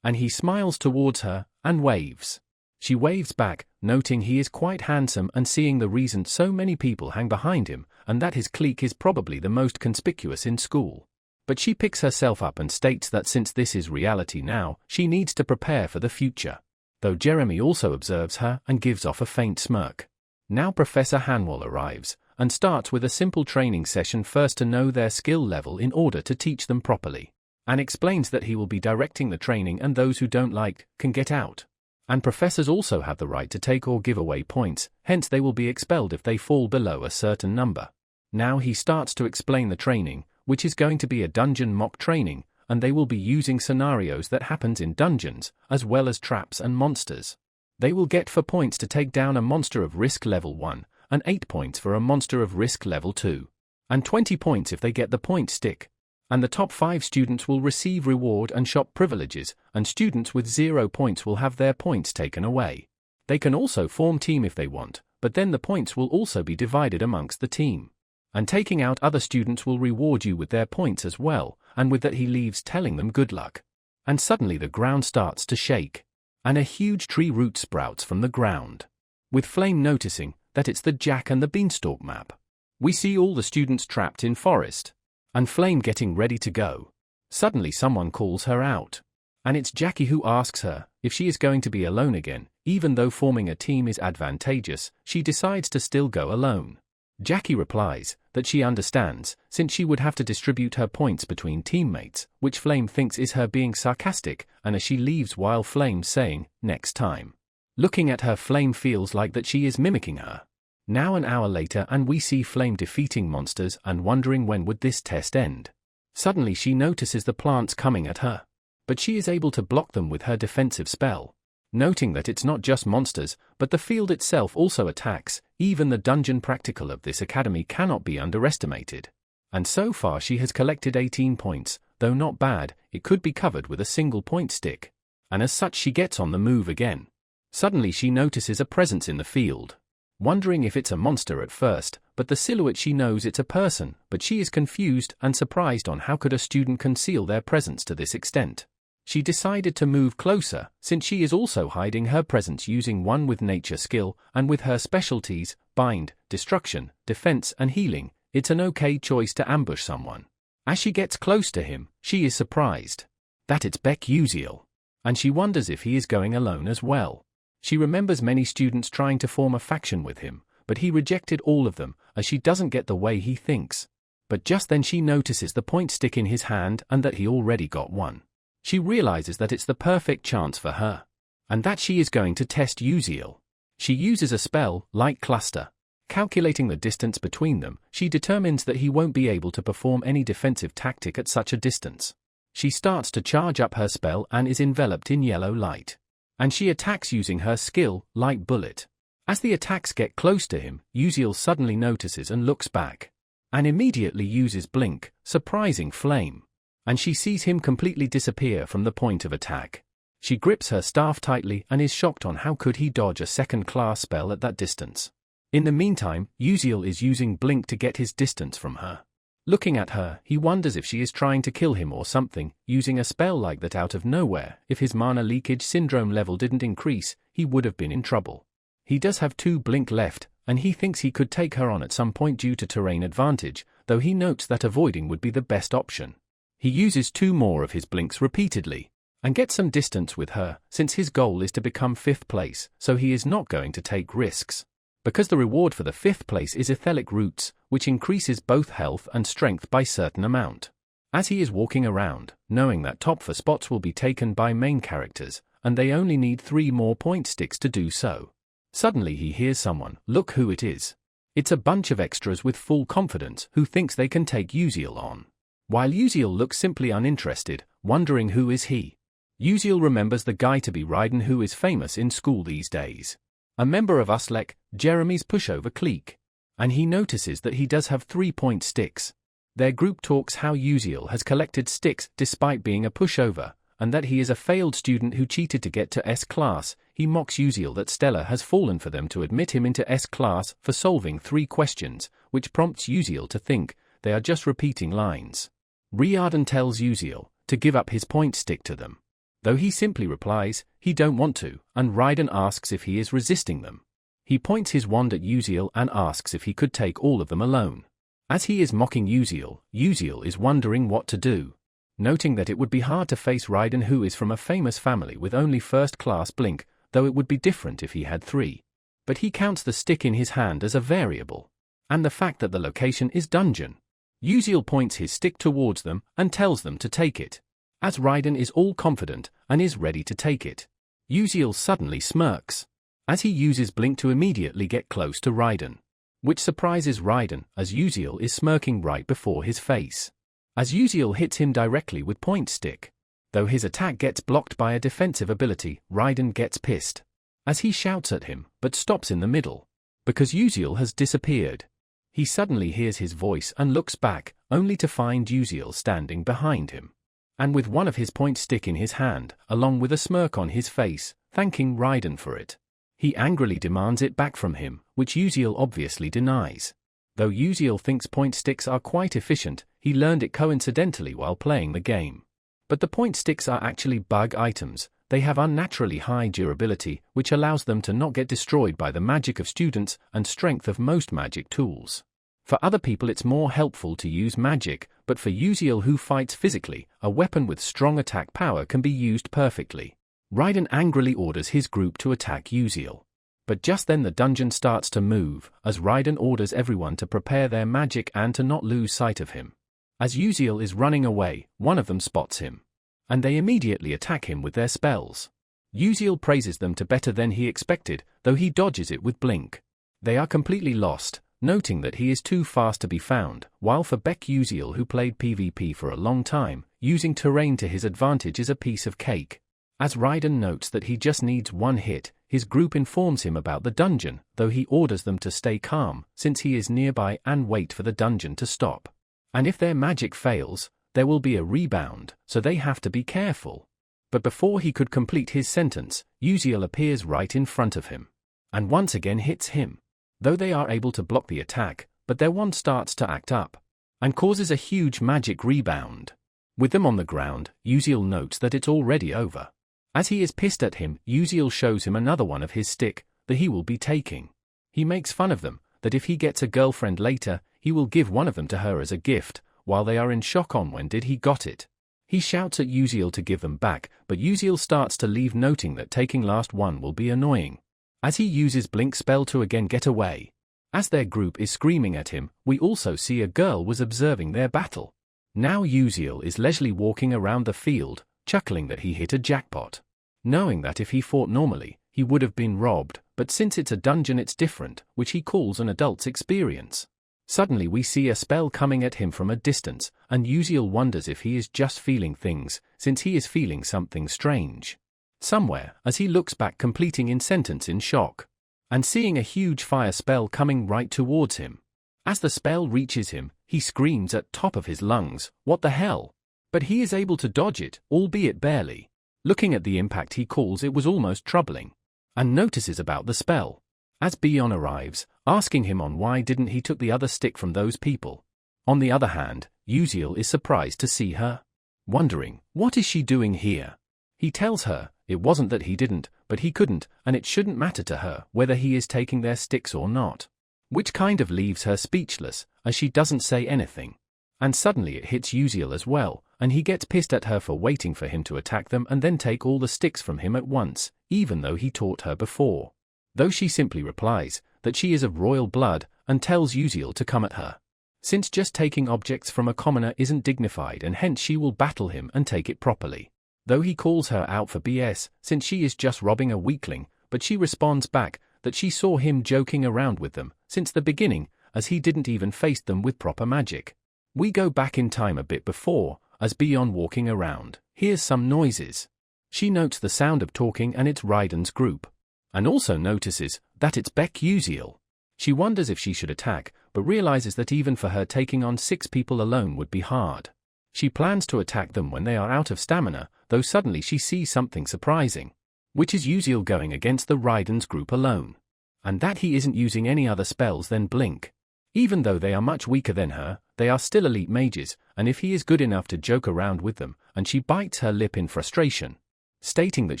And he smiles towards her, and waves. She waves back, noting he is quite handsome and seeing the reason so many people hang behind him, and that his clique is probably the most conspicuous in school. But she picks herself up and states that since this is reality now, she needs to prepare for the future. Though Jeremy also observes her and gives off a faint smirk. Now Professor Hanwell arrives, and starts with a simple training session first to know their skill level in order to teach them properly. And explains that he will be directing the training and those who don't like, can get out. And professors also have the right to take or give away points, hence they will be expelled if they fall below a certain number. Now he starts to explain the training, which is going to be a dungeon mock training, and they will be using scenarios that happens in dungeons, as well as traps and monsters. They will get 4 points to take down a monster of risk level 1, and 8 points for a monster of risk level 2. And 20 points if they get the point stick. And the top 5 students will receive reward and shop privileges, and students with 0 points will have their points taken away. They can also form team if they want, but then the points will also be divided amongst the team. And taking out other students will reward you with their points as well, and with that he leaves telling them good luck. and suddenly the ground starts to shake, and a huge tree root sprouts from the ground. With Flame noticing that it's the Jack and the Beanstalk map. We see all the students trapped in forest, and Flame getting ready to go. Suddenly someone calls her out, and it's Jackie who asks her if she is going to be alone again. Even though forming a team is advantageous, she decides to still go alone. Jackie replies that she understands, since she would have to distribute her points between teammates, which Flame thinks is her being sarcastic, and as she leaves while Flame saying, "next time." Looking at her, Flame feels like that she is mimicking her. Now an hour later and we see Flame defeating monsters and wondering when would this test end. Suddenly she notices the plants coming at her, but she is able to block them with her defensive spell. Noting that it's not just monsters, but the field itself also attacks, even the dungeon practical of this academy cannot be underestimated. And so far she has collected 18 points, though not bad, it could be covered with a single point stick. And as such she gets on the move again. Suddenly she notices a presence in the field. Wondering if it's a monster at first, but the silhouette she knows it's a person, but she is confused and surprised on how could a student conceal their presence to this extent. She decided to move closer, since she is also hiding her presence using one with nature skill, and with her specialties, bind, destruction, defense and healing, it's an okay choice to ambush someone. As she gets close to him, she is surprised that it's Beck Uziel, and she wonders if he is going alone as well. She remembers many students trying to form a faction with him, but he rejected all of them, as she doesn't get the way he thinks. But just then she notices the point stick in his hand and that he already got one. She realizes that it's the perfect chance for her, and that she is going to test Uziel. She uses a spell, Light Cluster. Calculating the distance between them, she determines that he won't be able to perform any defensive tactic at such a distance. She starts to charge up her spell and is enveloped in yellow light. And she attacks using her skill, Light Bullet. As the attacks get close to him, Uziel suddenly notices and looks back, and immediately uses Blink, surprising Flame. And she sees him completely disappear from the point of attack. She grips her staff tightly and is shocked on how could he dodge a second-class spell at that distance. In the meantime, Uziel is using Blink to get his distance from her. Looking at her, he wonders if she is trying to kill him or something, using a spell like that out of nowhere. If his mana leakage syndrome level didn't increase, he would have been in trouble. He does have 2 Blink left, and he thinks he could take her on at some point due to terrain advantage, though he notes that avoiding would be the best option. He uses 2 more of his Blinks repeatedly, and gets some distance with her, since his goal is to become 5th place, so he is not going to take risks. Because the reward for the 5th place is Ethelic Roots, which increases both health and strength by certain amount. As he is walking around, knowing that top 4 spots will be taken by main characters, and they only need 3 more point sticks to do so. Suddenly he hears someone, look who it is. It's a bunch of extras with full confidence who thinks they can take Uziel on. While Uziel looks simply uninterested, wondering who is he. Uziel remembers the guy to be Raiden who is famous in school these days. A member of Uslek, Jeremy's pushover clique. And he notices that he does have 3 point sticks. Their group talks how Uziel has collected sticks despite being a pushover, and that he is a failed student who cheated to get to S class. He mocks Uziel that Stella has fallen for them to admit him into S class for solving 3 questions, which prompts Uziel to think they are just repeating lines. Riordan tells Uziel to give up his point stick to them, though he simply replies he don't want to, and Raiden asks if he is resisting them. He points his wand at Uziel and asks if he could take all of them alone. As he is mocking Uziel, Uziel is wondering what to do, noting that it would be hard to face Raiden who is from a famous family with only 1st class Blink, though it would be different if he had 3. But he counts the stick in his hand as a variable, and the fact that the location is dungeon. Uziel points his stick towards them and tells them to take it, as Raiden is all confident and is ready to take it. Uziel suddenly smirks, as he uses Blink to immediately get close to Raiden, which surprises Raiden as Uziel is smirking right before his face. As Uziel hits him directly with point stick, though his attack gets blocked by a defensive ability, Raiden gets pissed, as he shouts at him but stops in the middle, because Uziel has disappeared. He suddenly hears his voice and looks back, only to find Uziel standing behind him, and with one of his point stick in his hand, along with a smirk on his face, thanking Raiden for it. He angrily demands it back from him, which Uziel obviously denies. Though Uziel thinks point sticks are quite efficient, he learned it coincidentally while playing the game. But the point sticks are actually bug items. They have unnaturally high durability, which allows them to not get destroyed by the magic of students and strength of most magic tools. For other people it's more helpful to use magic, but for Uziel who fights physically, a weapon with strong attack power can be used perfectly. Raiden angrily orders his group to attack Uziel. But just then the dungeon starts to move, as Raiden orders everyone to prepare their magic and to not lose sight of him. As Uziel is running away, one of them spots him. And they immediately attack him with their spells. Uziel praises them to better than he expected, though he dodges it with blink. They are completely lost, noting that he is too fast to be found, while for Beck Uziel who played PvP for a long time, using terrain to his advantage is a piece of cake. As Raiden notes that he just needs one hit, his group informs him about the dungeon, though he orders them to stay calm, since he is nearby and wait for the dungeon to stop. And if their magic fails, there will be a rebound, so they have to be careful. But before he could complete his sentence, Uziel appears right in front of him. And once again hits him. Though they are able to block the attack, but their wand starts to act up. And causes a huge magic rebound. With them on the ground, Uziel notes that it's already over. As he is pissed at him, Uziel shows him another one of his stick, that he will be taking. He makes fun of them, that if he gets a girlfriend later, he will give one of them to her as a gift, while they are in shock on when did he got it. He shouts at Uziel to give them back, but Uziel starts to leave, noting that taking last one will be annoying. As he uses blink spell to again get away. As their group is screaming at him, we also see a girl was observing their battle. Now Uziel is leisurely walking around the field, chuckling that he hit a jackpot. Knowing that if he fought normally, he would have been robbed, but since it's a dungeon it's different, which he calls an adult's experience. Suddenly we see a spell coming at him from a distance, and Uziel wonders if he is just feeling things, since he is feeling something strange. Somewhere, as he looks back completing in sentence in shock. And seeing a huge fire spell coming right towards him. As the spell reaches him, he screams at top of his lungs, "What the hell?" But he is able to dodge it, albeit barely. Looking at the impact he calls it was almost troubling. And notices about the spell. As Bion arrives, asking him on why didn't he took the other stick from those people. On the other hand, Uziel is surprised to see her. Wondering, what is she doing here? He tells her, it wasn't that he didn't, but he couldn't, and it shouldn't matter to her whether he is taking their sticks or not. Which kind of leaves her speechless, as she doesn't say anything. And suddenly it hits Uziel as well, and he gets pissed at her for waiting for him to attack them and then take all the sticks from him at once, even though he taught her before. Though she simply replies that she is of royal blood and tells Uziel to come at her. Since just taking objects from a commoner isn't dignified and hence she will battle him and take it properly. Though he calls her out for BS since she is just robbing a weakling, but she responds back that she saw him joking around with them since the beginning, as he didn't even face them with proper magic. We go back in time a bit before, as Bion walking around, hears some noises. She notes the sound of talking and it's Raiden's group. And also notices that it's Beck Uziel. She wonders if she should attack, but realizes that even for her taking on 6 people alone would be hard. She plans to attack them when they are out of stamina, though suddenly she sees something surprising. Which is Uziel going against the Raiden's group alone. And that he isn't using any other spells than blink. Even though they are much weaker than her, they are still elite mages, and if he is good enough to joke around with them, and she bites her lip in frustration. Stating that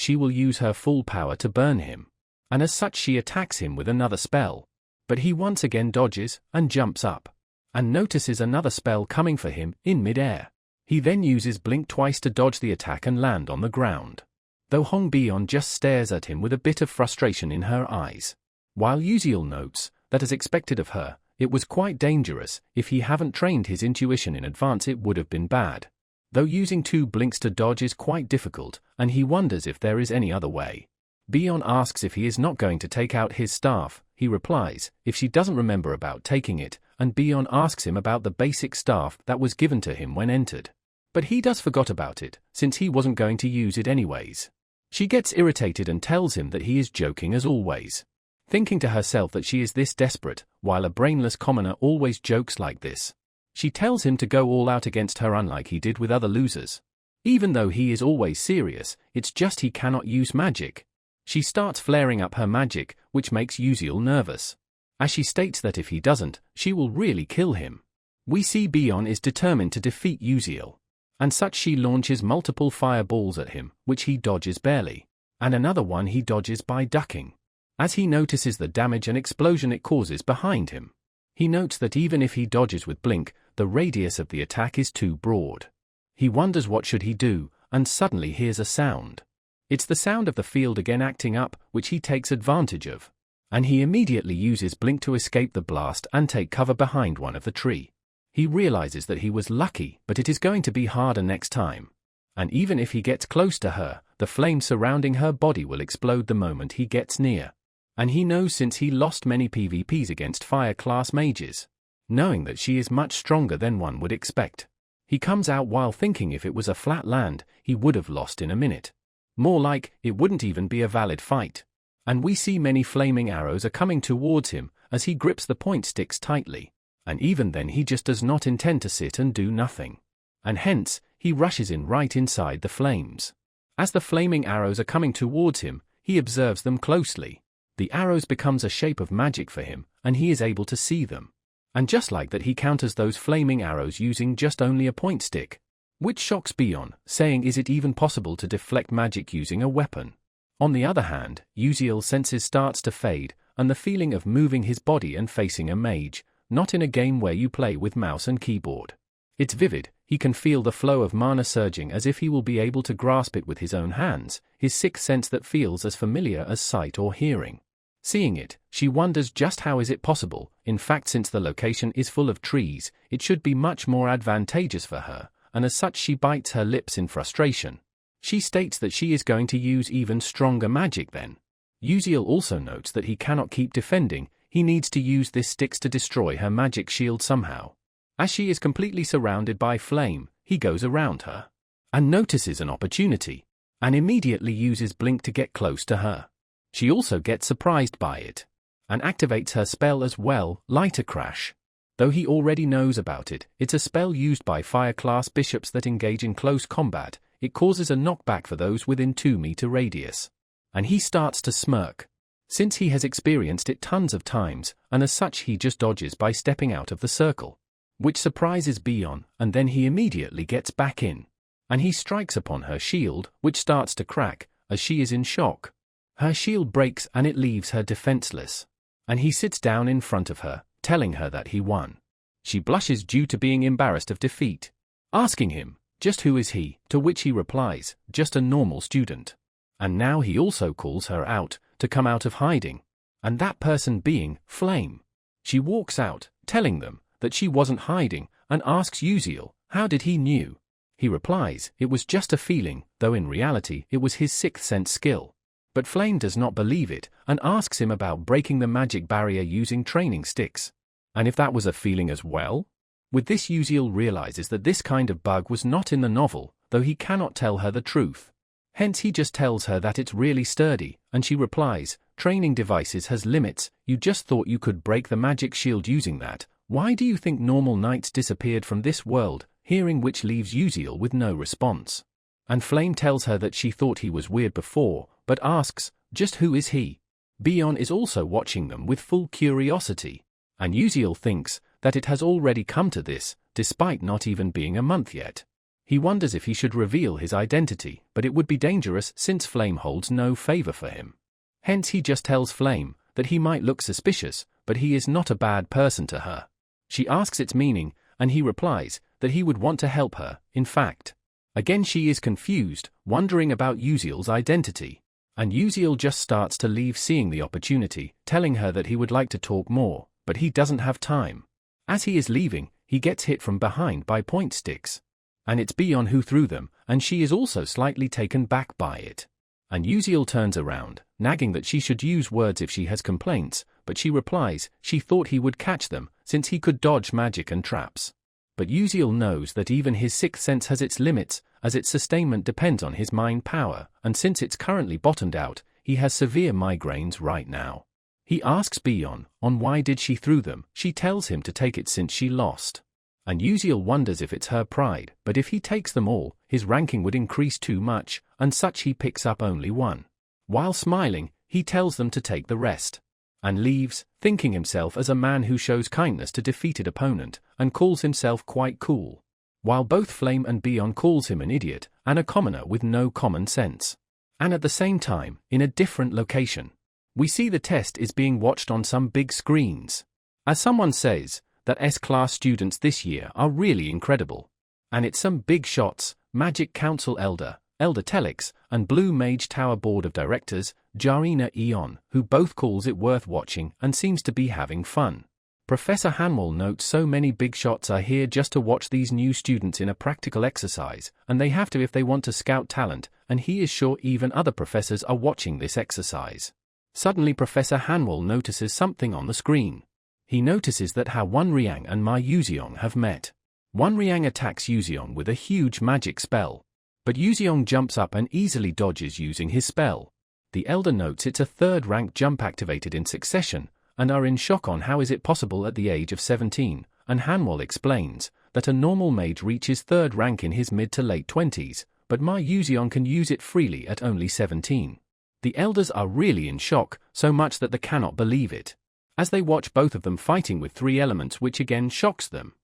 she will use her full power to burn him. And as such she attacks him with another spell. But he once again dodges, and jumps up. And notices another spell coming for him, in mid-air. He then uses blink twice to dodge the attack and land on the ground. Though Hong Bion just stares at him with a bit of frustration in her eyes. While Uziel notes, that as expected of her, it was quite dangerous, if he haven't trained his intuition in advance it would have been bad. Though using 2 blinks to dodge is quite difficult, and he wonders if there is any other way. Bion asks if he is not going to take out his staff, he replies, if she doesn't remember about taking it, and Bion asks him about the basic staff that was given to him when entered. But he does forgot about it, since he wasn't going to use it anyways. She gets irritated and tells him that he is joking as always. Thinking to herself that she is this desperate, while a brainless commoner always jokes like this. She tells him to go all out against her unlike he did with other losers. Even though he is always serious, it's just he cannot use magic. She starts flaring up her magic, which makes Uziel nervous. As she states that if he doesn't, she will really kill him. We see Bion is determined to defeat Uziel. And such she launches multiple fireballs at him, which he dodges barely. And another one he dodges by ducking. As he notices the damage and explosion it causes behind him. He notes that even if he dodges with blink, the radius of the attack is too broad. He wonders what should he do, and suddenly hears a sound. It's the sound of the field again acting up, which he takes advantage of. And he immediately uses blink to escape the blast and take cover behind one of the tree. He realizes that he was lucky, but it is going to be harder next time. And even if he gets close to her, the flame surrounding her body will explode the moment he gets near. And he knows since he lost many PvPs against fire class mages. Knowing that she is much stronger than one would expect. He comes out while thinking if it was a flat land, he would have lost in a minute. More like, it wouldn't even be a valid fight. And we see many flaming arrows are coming towards him, as he grips the point sticks tightly. And even then he just does not intend to sit and do nothing. And hence, he rushes in right inside the flames. As the flaming arrows are coming towards him, he observes them closely. The arrows becomes a shape of magic for him, and he is able to see them. And just like that he counters those flaming arrows using just only a point stick. Which shocks Bion, saying is it even possible to deflect magic using a weapon? On the other hand, Uziel's senses starts to fade, and the feeling of moving his body and facing a mage, not in a game where you play with mouse and keyboard. It's vivid, he can feel the flow of mana surging as if he will be able to grasp it with his own hands, his sixth sense that feels as familiar as sight or hearing. Seeing it, she wonders just how is it possible. In fact, since the location is full of trees, it should be much more advantageous for her, and as such she bites her lips in frustration. She states that she is going to use even stronger magic then. Uziel also notes that he cannot keep defending, he needs to use this sticks to destroy her magic shield somehow. As she is completely surrounded by flame, he goes around her, and notices an opportunity, and immediately uses blink to get close to her. She also gets surprised by it, and activates her spell as well, Lighter Crash. Though he already knows about it, it's a spell used by fire-class bishops that engage in close combat. It causes a knockback for those within 2-meter radius. And he starts to smirk. Since he has experienced it tons of times, and as such he just dodges by stepping out of the circle. Which surprises Bion, and then he immediately gets back in. And he strikes upon her shield, which starts to crack, as she is in shock. Her shield breaks and it leaves her defenseless. And he sits down in front of her, telling her that he won. She blushes due to being embarrassed of defeat. Asking him, just who is he, to which he replies, just a normal student. And now he also calls her out, to come out of hiding. And that person being, Flame. She walks out, telling them that she wasn't hiding, and asks Uziel, how did he knew? He replies, it was just a feeling, though in reality it was his sixth sense skill. But Flame does not believe it, and asks him about breaking the magic barrier using training sticks. And if that was a feeling as well? With this Uziel realizes that this kind of bug was not in the novel, though he cannot tell her the truth. Hence he just tells her that it's really sturdy, and she replies, training devices has limits, you just thought you could break the magic shield using that, why do you think normal knights disappeared from this world, hearing which leaves Uziel with no response. And Flame tells her that she thought he was weird before, but asks, just who is he? Bion is also watching them with full curiosity, and Uziel thinks that it has already come to this, despite not even being a month yet. He wonders if he should reveal his identity, but it would be dangerous since Flame holds no favor for him. Hence he just tells Flame that he might look suspicious, but he is not a bad person to her. She asks its meaning, and he replies that he would want to help her, in fact. Again she is confused, wondering about Uziel's identity. And Uziel just starts to leave seeing the opportunity, telling her that he would like to talk more, but he doesn't have time. As he is leaving, he gets hit from behind by point sticks. And it's Bion who threw them, and she is also slightly taken back by it. And Uziel turns around, nagging that she should use words if she has complaints, but she replies she thought he would catch them, since he could dodge magic and traps. But Uziel knows that even his sixth sense has its limits, as its sustainment depends on his mind power, and since it's currently bottomed out, he has severe migraines right now. He asks Bion on why did she threw them, she tells him to take it since she lost. And Uziel wonders if it's her pride, but if he takes them all, his ranking would increase too much, and such he picks up only one. While smiling, he tells them to take the rest. And leaves, thinking himself as a man who shows kindness to defeated opponent, and calls himself quite cool. while both Flame and Beyond calls him an idiot and a commoner with no common sense. And at the same time, in a different location, we see the test is being watched on some big screens. As someone says, that S-class students this year are really incredible. And it's some big shots, Magic Council Elder Telix, and Blue Mage Tower Board of Directors, Jarina Eon, who both calls it worth watching and seems to be having fun. Professor Hanwell notes so many big shots are here just to watch these new students in a practical exercise, and they have to if they want to scout talent, and he is sure even other professors are watching this exercise. Suddenly Professor Hanwell notices something on the screen. He notices that how Wonriang and Ma Yuziong have met. Wonriang attacks Yuziong with a huge magic spell, but Yuziong jumps up and easily dodges using his spell. The Elder notes it's a third rank jump activated in succession, and are in shock on how is it possible at the age of 17, and Hanwell explains that a normal mage reaches third rank in his mid to late 20s, but Ma Yuziong can use it freely at only 17. The Elders are really in shock, so much that they cannot believe it, as they watch both of them fighting with 3 elements, which again shocks them.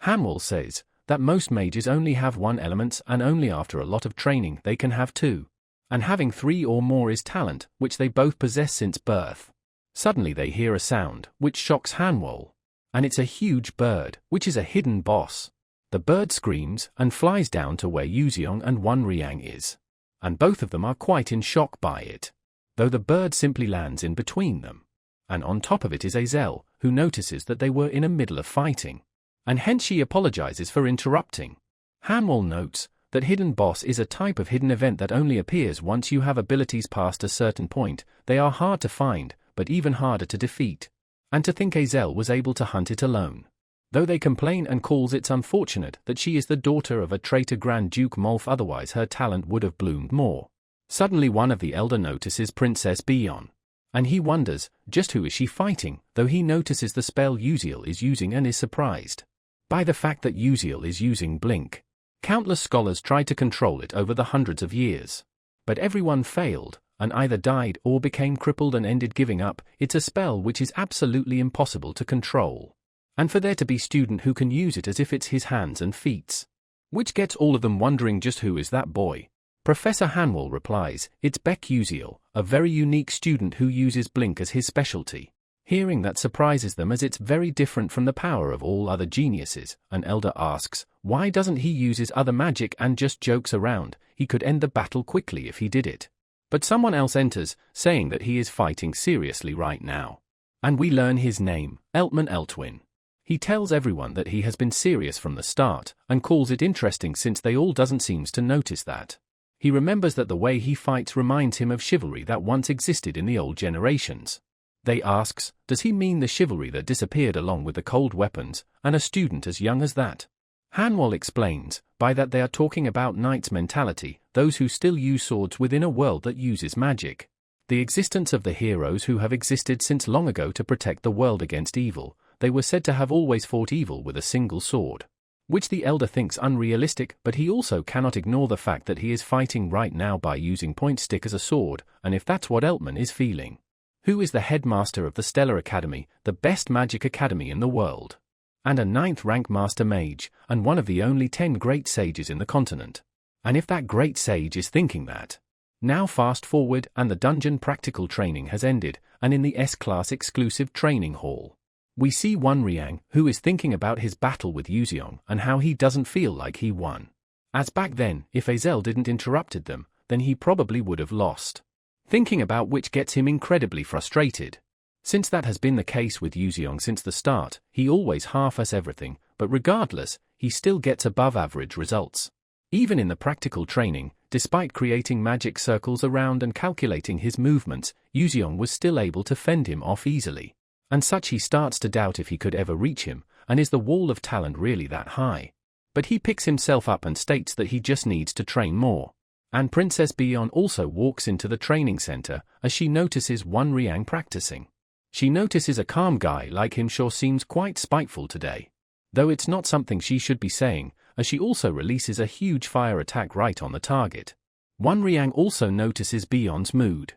Hanwell says that most mages only have 1 element and only after a lot of training they can have 2. And having 3 or more is talent, which they both possess since birth. Suddenly they hear a sound, which shocks Hanwell. And it's a huge bird, which is a hidden boss. The bird screams and flies down to where Yuziong and Wonriang is. And both of them are quite in shock by it, though the bird simply lands in between them. And on top of it is Azel, who notices that they were in the middle of fighting, and hence she apologizes for interrupting. Hanwell notes that hidden boss is a type of hidden event that only appears once you have abilities past a certain point. They are hard to find, but even harder to defeat. And to think Azel was able to hunt it alone. Though they complain and calls it's unfortunate that she is the daughter of a traitor Grand Duke Molf, otherwise her talent would have bloomed more. Suddenly one of the Elder notices Princess Beyond, and he wonders just who is she fighting, though he notices the spell Uziel is using and is surprised by the fact that Uziel is using Blink. Countless scholars tried to control it over the hundreds of years, but everyone failed, and either died or became crippled and ended giving up. It's a spell which is absolutely impossible to control, and for there to be student who can use it as if it's his hands and feet, which gets all of them wondering just who is that boy. Professor Hanwell replies, it's Beck Uziel, a very unique student who uses Blink as his specialty. Hearing that surprises them as it's very different from the power of all other geniuses. An Elder asks, why doesn't he use his other magic and just jokes around? He could end the battle quickly if he did it. But someone else enters, saying that he is fighting seriously right now. And we learn his name, Eltman Eltwin. He tells everyone that he has been serious from the start, and calls it interesting since they all doesn't seem to notice that. He remembers that the way he fights reminds him of chivalry that once existed in the old generations. They asks, does he mean the chivalry that disappeared along with the cold weapons, and a student as young as that? Hanwell explains, by that they are talking about knights' mentality, those who still use swords within a world that uses magic. The existence of the heroes who have existed since long ago to protect the world against evil. They were said to have always fought evil with a single sword, which the Elder thinks unrealistic, but he also cannot ignore the fact that he is fighting right now by using point stick as a sword, and if that's what Eltman is feeling, who is the headmaster of the Stellar Academy, the best magic academy in the world, and a 9th rank master mage, and one of the only 10 great sages in the continent. And if that great sage is thinking that, now fast forward and the dungeon practical training has ended, and in the S-class exclusive training hall, we see Wonriang, who is thinking about his battle with Yuziong and how he doesn't feel like he won. As back then, if Azel didn't interrupted them, then he probably would have lost. Thinking about which gets him incredibly frustrated. Since that has been the case with Yuziong since the start, he always half-asses everything, but regardless, he still gets above average results. Even in the practical training, despite creating magic circles around and calculating his movements, Yuziong was still able to fend him off easily. And such he starts to doubt if he could ever reach him, and is the wall of talent really that high? But he picks himself up and states that he just needs to train more. And Princess Beyond also walks into the training center as she notices Wonriang practicing. She notices a calm guy like him sure seems quite spiteful today. Though it's not something she should be saying, as she also releases a huge fire attack right on the target. Wonriang also notices Beyond's mood,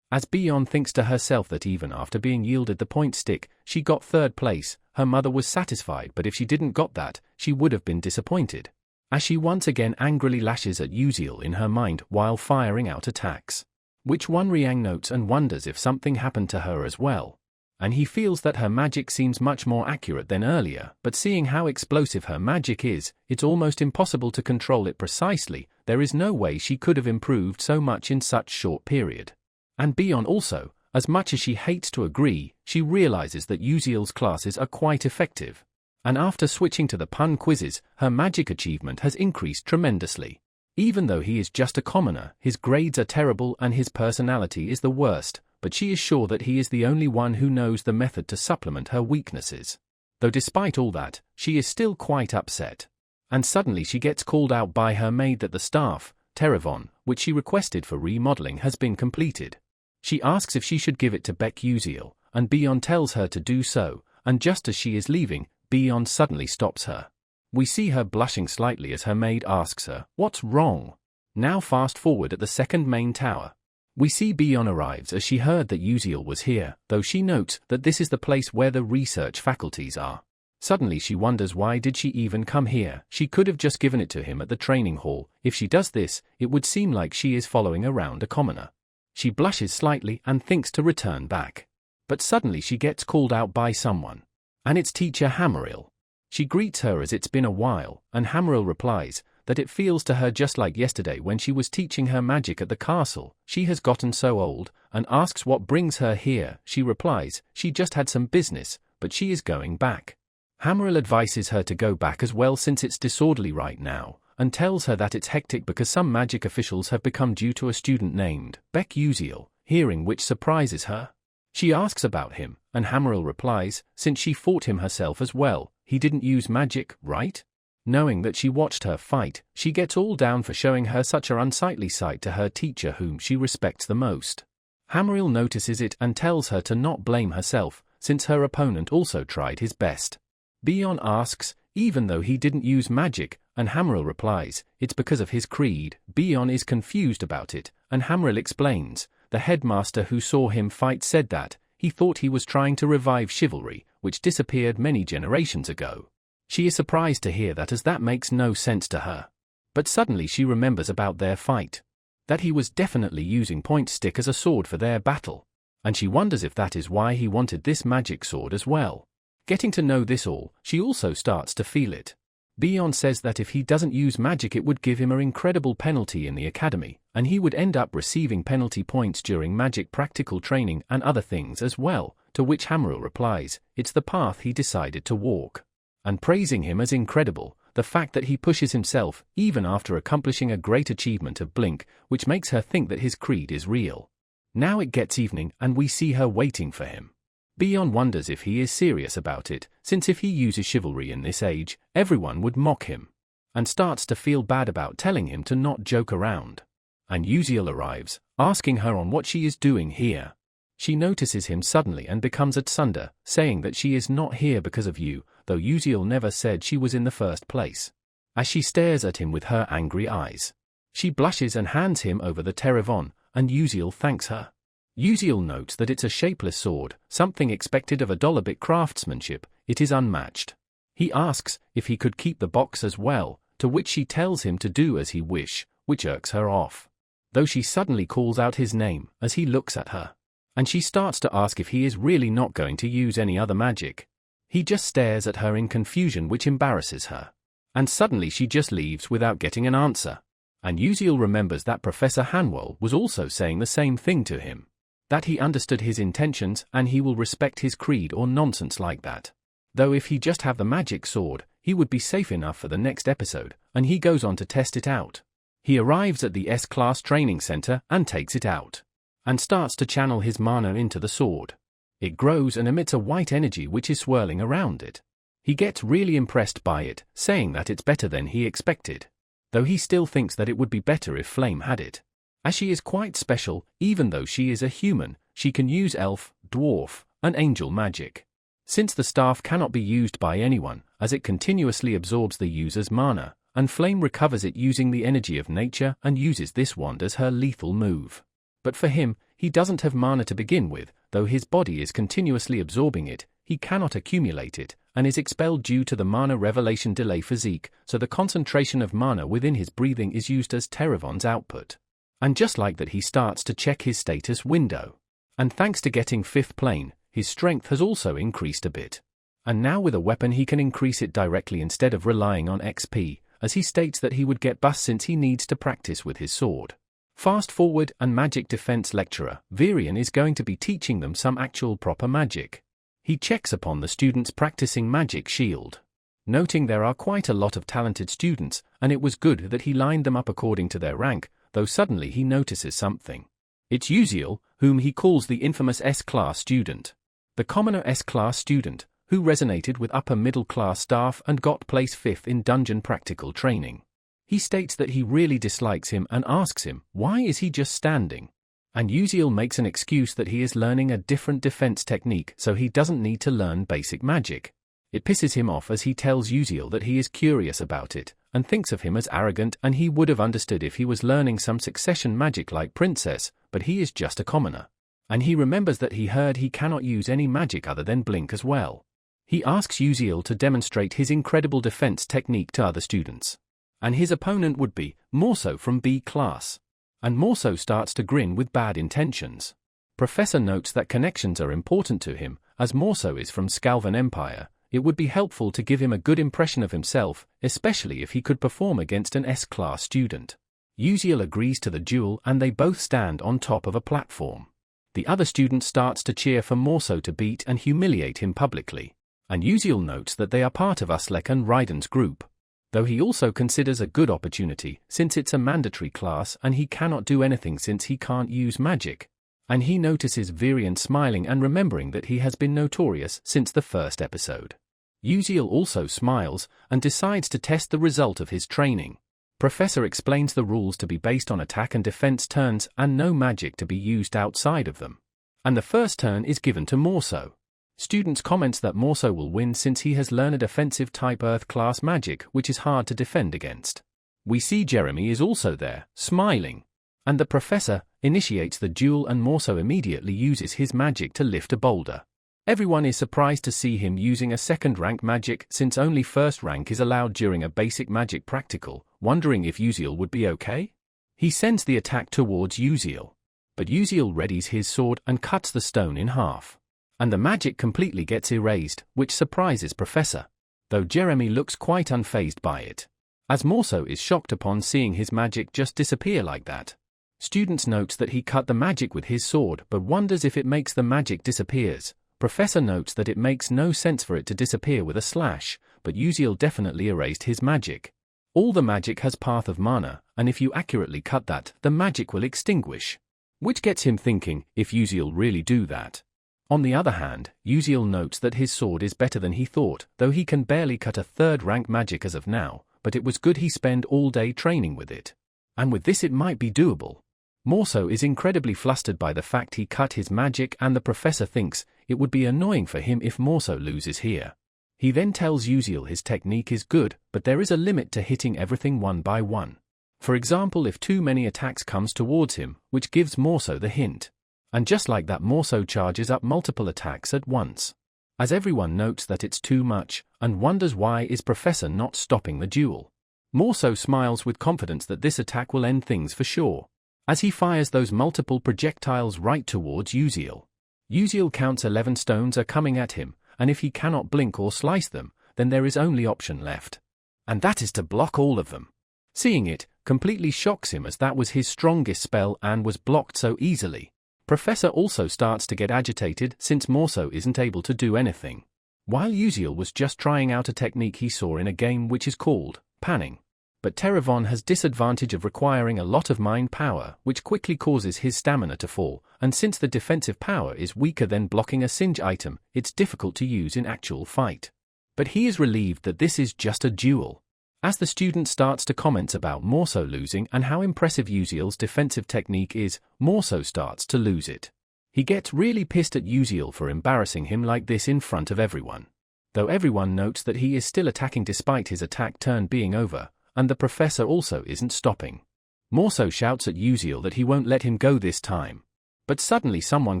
as Beyond thinks to herself that even after being yielded the point stick, she got 3rd place. Her mother was satisfied, but if she didn't got that, she would have been disappointed. as she once again angrily lashes at Uziel in her mind while firing out attacks. Which one Riang notes and wonders if something happened to her as well. And he feels that her magic seems much more accurate than earlier, but seeing how explosive her magic is, it's almost impossible to control it precisely. There is no way she could have improved so much in such short period. And Bion also, as much as she hates to agree, she realizes that Uziel's classes are quite effective. And after switching to the pun quizzes, her magic achievement has increased tremendously. Even though he is just a commoner, his grades are terrible and his personality is the worst, but she is sure that he is the only one who knows the method to supplement her weaknesses. Though despite all that, she is still quite upset. And suddenly she gets called out by her maid that the staff, Terravon, which she requested for remodeling has been completed. She asks if she should give it to Beck Uziel, and Bion tells her to do so, and just as she is leaving, Bion suddenly stops her. We see her blushing slightly as her maid asks her, "What's wrong?" Now fast forward at the second main tower. We see Bion arrives as she heard that Uziel was here, though she notes that this is the place where the research faculties are. Suddenly she wonders why did she even come here. She could have just given it to him at the training hall. If she does this, it would seem like she is following around a commoner. She blushes slightly and thinks to return back. But suddenly she gets called out by someone. And it's teacher Hammeril. She greets her as it's been a while, and Hammeril replies that it feels to her just like yesterday when she was teaching her magic at the castle. She has gotten so old, and asks what brings her here. She replies she just had some business, but she is going back. Hammeril advises her to go back as well since it's disorderly right now, and tells her that it's hectic because some magic officials have become due to a student named Beck Uziel, hearing which surprises her. She asks about him, and Hammeril replies, since she fought him herself as well, he didn't use magic, right? Knowing that she watched her fight, she gets all down for showing her such an unsightly sight to her teacher whom she respects the most. Hammeril notices it and tells her to not blame herself, since her opponent also tried his best. Bion asks, even though he didn't use magic, and Hammeril replies, it's because of his creed. Bion is confused about it, and Hammeril explains, the headmaster who saw him fight said that he thought he was trying to revive chivalry, which disappeared many generations ago. She is surprised to hear that as that makes no sense to her. But suddenly she remembers about their fight. That he was definitely using point stick as a sword for their battle. And she wonders if that is why he wanted this magic sword as well. Getting to know this all, she also starts to feel it. Bion says that if he doesn't use magic it would give him an incredible penalty in the academy, and he would end up receiving penalty points during magic practical training and other things as well, to which Hammeril replies, it's the path he decided to walk. And praising him as incredible, the fact that he pushes himself, even after accomplishing a great achievement of Blink, which makes her think that his creed is real. Now it gets evening and we see her waiting for him. Bion wonders if he is serious about it, since if he uses chivalry in this age, everyone would mock him. And starts to feel bad about telling him to not joke around. And Uziel arrives, asking her on what she is doing here. She notices him suddenly and becomes asunder, saying that she is not here because of you, though Uziel never said she was in the first place. As she stares at him with her angry eyes. She blushes and hands him over the Terravon, and Uziel thanks her. Uziel notes that it's a shapeless sword, something expected of a $bit craftsmanship. It is unmatched. He asks if he could keep the box as well, to which she tells him to do as he wish, which irks her off. Though she suddenly calls out his name as he looks at her. And she starts to ask if he is really not going to use any other magic. He just stares at her in confusion, which embarrasses her. And suddenly she just leaves without getting an answer. And Uziel remembers that Professor Hanwell was also saying the same thing to him. That he understood his intentions and he will respect his creed or nonsense like that. Though if he just have the magic sword, he would be safe enough for the next episode, and he goes on to test it out. He arrives at the S-Class training center and takes it out. And starts to channel his mana into the sword. It grows and emits a white energy which is swirling around it. He gets really impressed by it, saying that it's better than he expected. Though he still thinks that it would be better if Flame had it. As she is quite special, even though she is a human, she can use elf, dwarf, and angel magic. Since the staff cannot be used by anyone, as it continuously absorbs the user's mana, and Flame recovers it using the energy of nature and uses this wand as her lethal move. But for him, he doesn't have mana to begin with, though his body is continuously absorbing it, he cannot accumulate it, and is expelled due to the mana revelation delay physique, so the concentration of mana within his breathing is used as Terravon's output. And just like that, he starts to check his status window. And thanks to getting 5th plane, his strength has also increased a bit. And now with a weapon he can increase it directly instead of relying on XP, as he states that he would get bust since he needs to practice with his sword. Fast forward, and magic defense lecturer, Virion, is going to be teaching them some actual proper magic. He checks upon the students practicing magic shield. Noting there are quite a lot of talented students, and it was good that he lined them up according to their rank, though suddenly he notices something. It's Uziel, whom he calls the infamous S-class student. The commoner S-class student, who resonated with upper middle-class staff and got place 5th in dungeon practical training. He states that he really dislikes him and asks him, why is he just standing? And Uziel makes an excuse that he is learning a different defense technique so he doesn't need to learn basic magic. It pisses him off as he tells Uziel that he is curious about it, and thinks of him as arrogant, and he would have understood if he was learning some succession magic like Princess, but he is just a commoner. And he remembers that he heard he cannot use any magic other than blink as well. He asks Uziel to demonstrate his incredible defense technique to other students. And his opponent would be Morso from B class. And Morso starts to grin with bad intentions. Professor notes that connections are important to him, as Morso is from Scalvan Empire. It would be helpful to give him a good impression of himself, especially if he could perform against an S-class student. Uziel agrees to the duel and they both stand on top of a platform. The other student starts to cheer for Morso to beat and humiliate him publicly. And Uziel notes that they are part of Uslek and Raiden's group. Though he also considers a good opportunity since it's a mandatory class and he cannot do anything since he can't use magic. And he notices Virion smiling and remembering that he has been notorious since the first episode. Uziel also smiles and decides to test the result of his training. Professor explains the rules to be based on attack and defense turns and no magic to be used outside of them. And the first turn is given to Morso. Students comments that Morso will win since he has learned a defensive type Earth class magic which is hard to defend against. We see Jeremy is also there, smiling. And the professor initiates the duel and Morso immediately uses his magic to lift a boulder. Everyone is surprised to see him using a second rank magic since only first rank is allowed during a basic magic practical, wondering if Uziel would be okay. He sends the attack towards Uziel. But Uziel readies his sword and cuts the stone in half. And the magic completely gets erased, which surprises Professor. Though Jeremy looks quite unfazed by it. As Morso is shocked upon seeing his magic just disappear like that. Students notes that he cut the magic with his sword but wonders if it makes the magic disappears. Professor notes that it makes no sense for it to disappear with a slash, but Uziel definitely erased his magic. All the magic has path of mana, and if you accurately cut that, the magic will extinguish. Which gets him thinking, if Uziel really do that. On the other hand, Uziel notes that his sword is better than he thought, though he can barely cut a third rank magic as of now, but it was good he spent all day training with it. And with this it might be doable. Morso is incredibly flustered by the fact he cut his magic and the professor thinks it would be annoying for him if Morso loses here. He then tells Uziel his technique is good, but there is a limit to hitting everything one by one. For example, if too many attacks comes towards him, which gives Morso the hint. And just like that, Morso charges up multiple attacks at once. As everyone notes that it's too much, and wonders why is Professor not stopping the duel. Morso smiles with confidence that this attack will end things for sure. As he fires those multiple projectiles right towards Uziel. Uziel counts 11 stones are coming at him, and if he cannot blink or slice them, then there is only option left. And that is to block all of them. Seeing it, completely shocks him as that was his strongest spell and was blocked so easily. Professor also starts to get agitated since Morso isn't able to do anything. While Uziel was just trying out a technique he saw in a game which is called panning. But Terravon has disadvantage of requiring a lot of mind power which quickly causes his stamina to fall, and since the defensive power is weaker than blocking a singe item, it's difficult to use in actual fight. But he is relieved that this is just a duel. As the student starts to comment about Morso losing and how impressive Uziel's defensive technique is, Morso starts to lose it. He gets really pissed at Uziel for embarrassing him like this in front of everyone. Though everyone notes that he is still attacking despite his attack turn being over, and the professor also isn't stopping. Morso shouts at Uziel that he won't let him go this time. But suddenly someone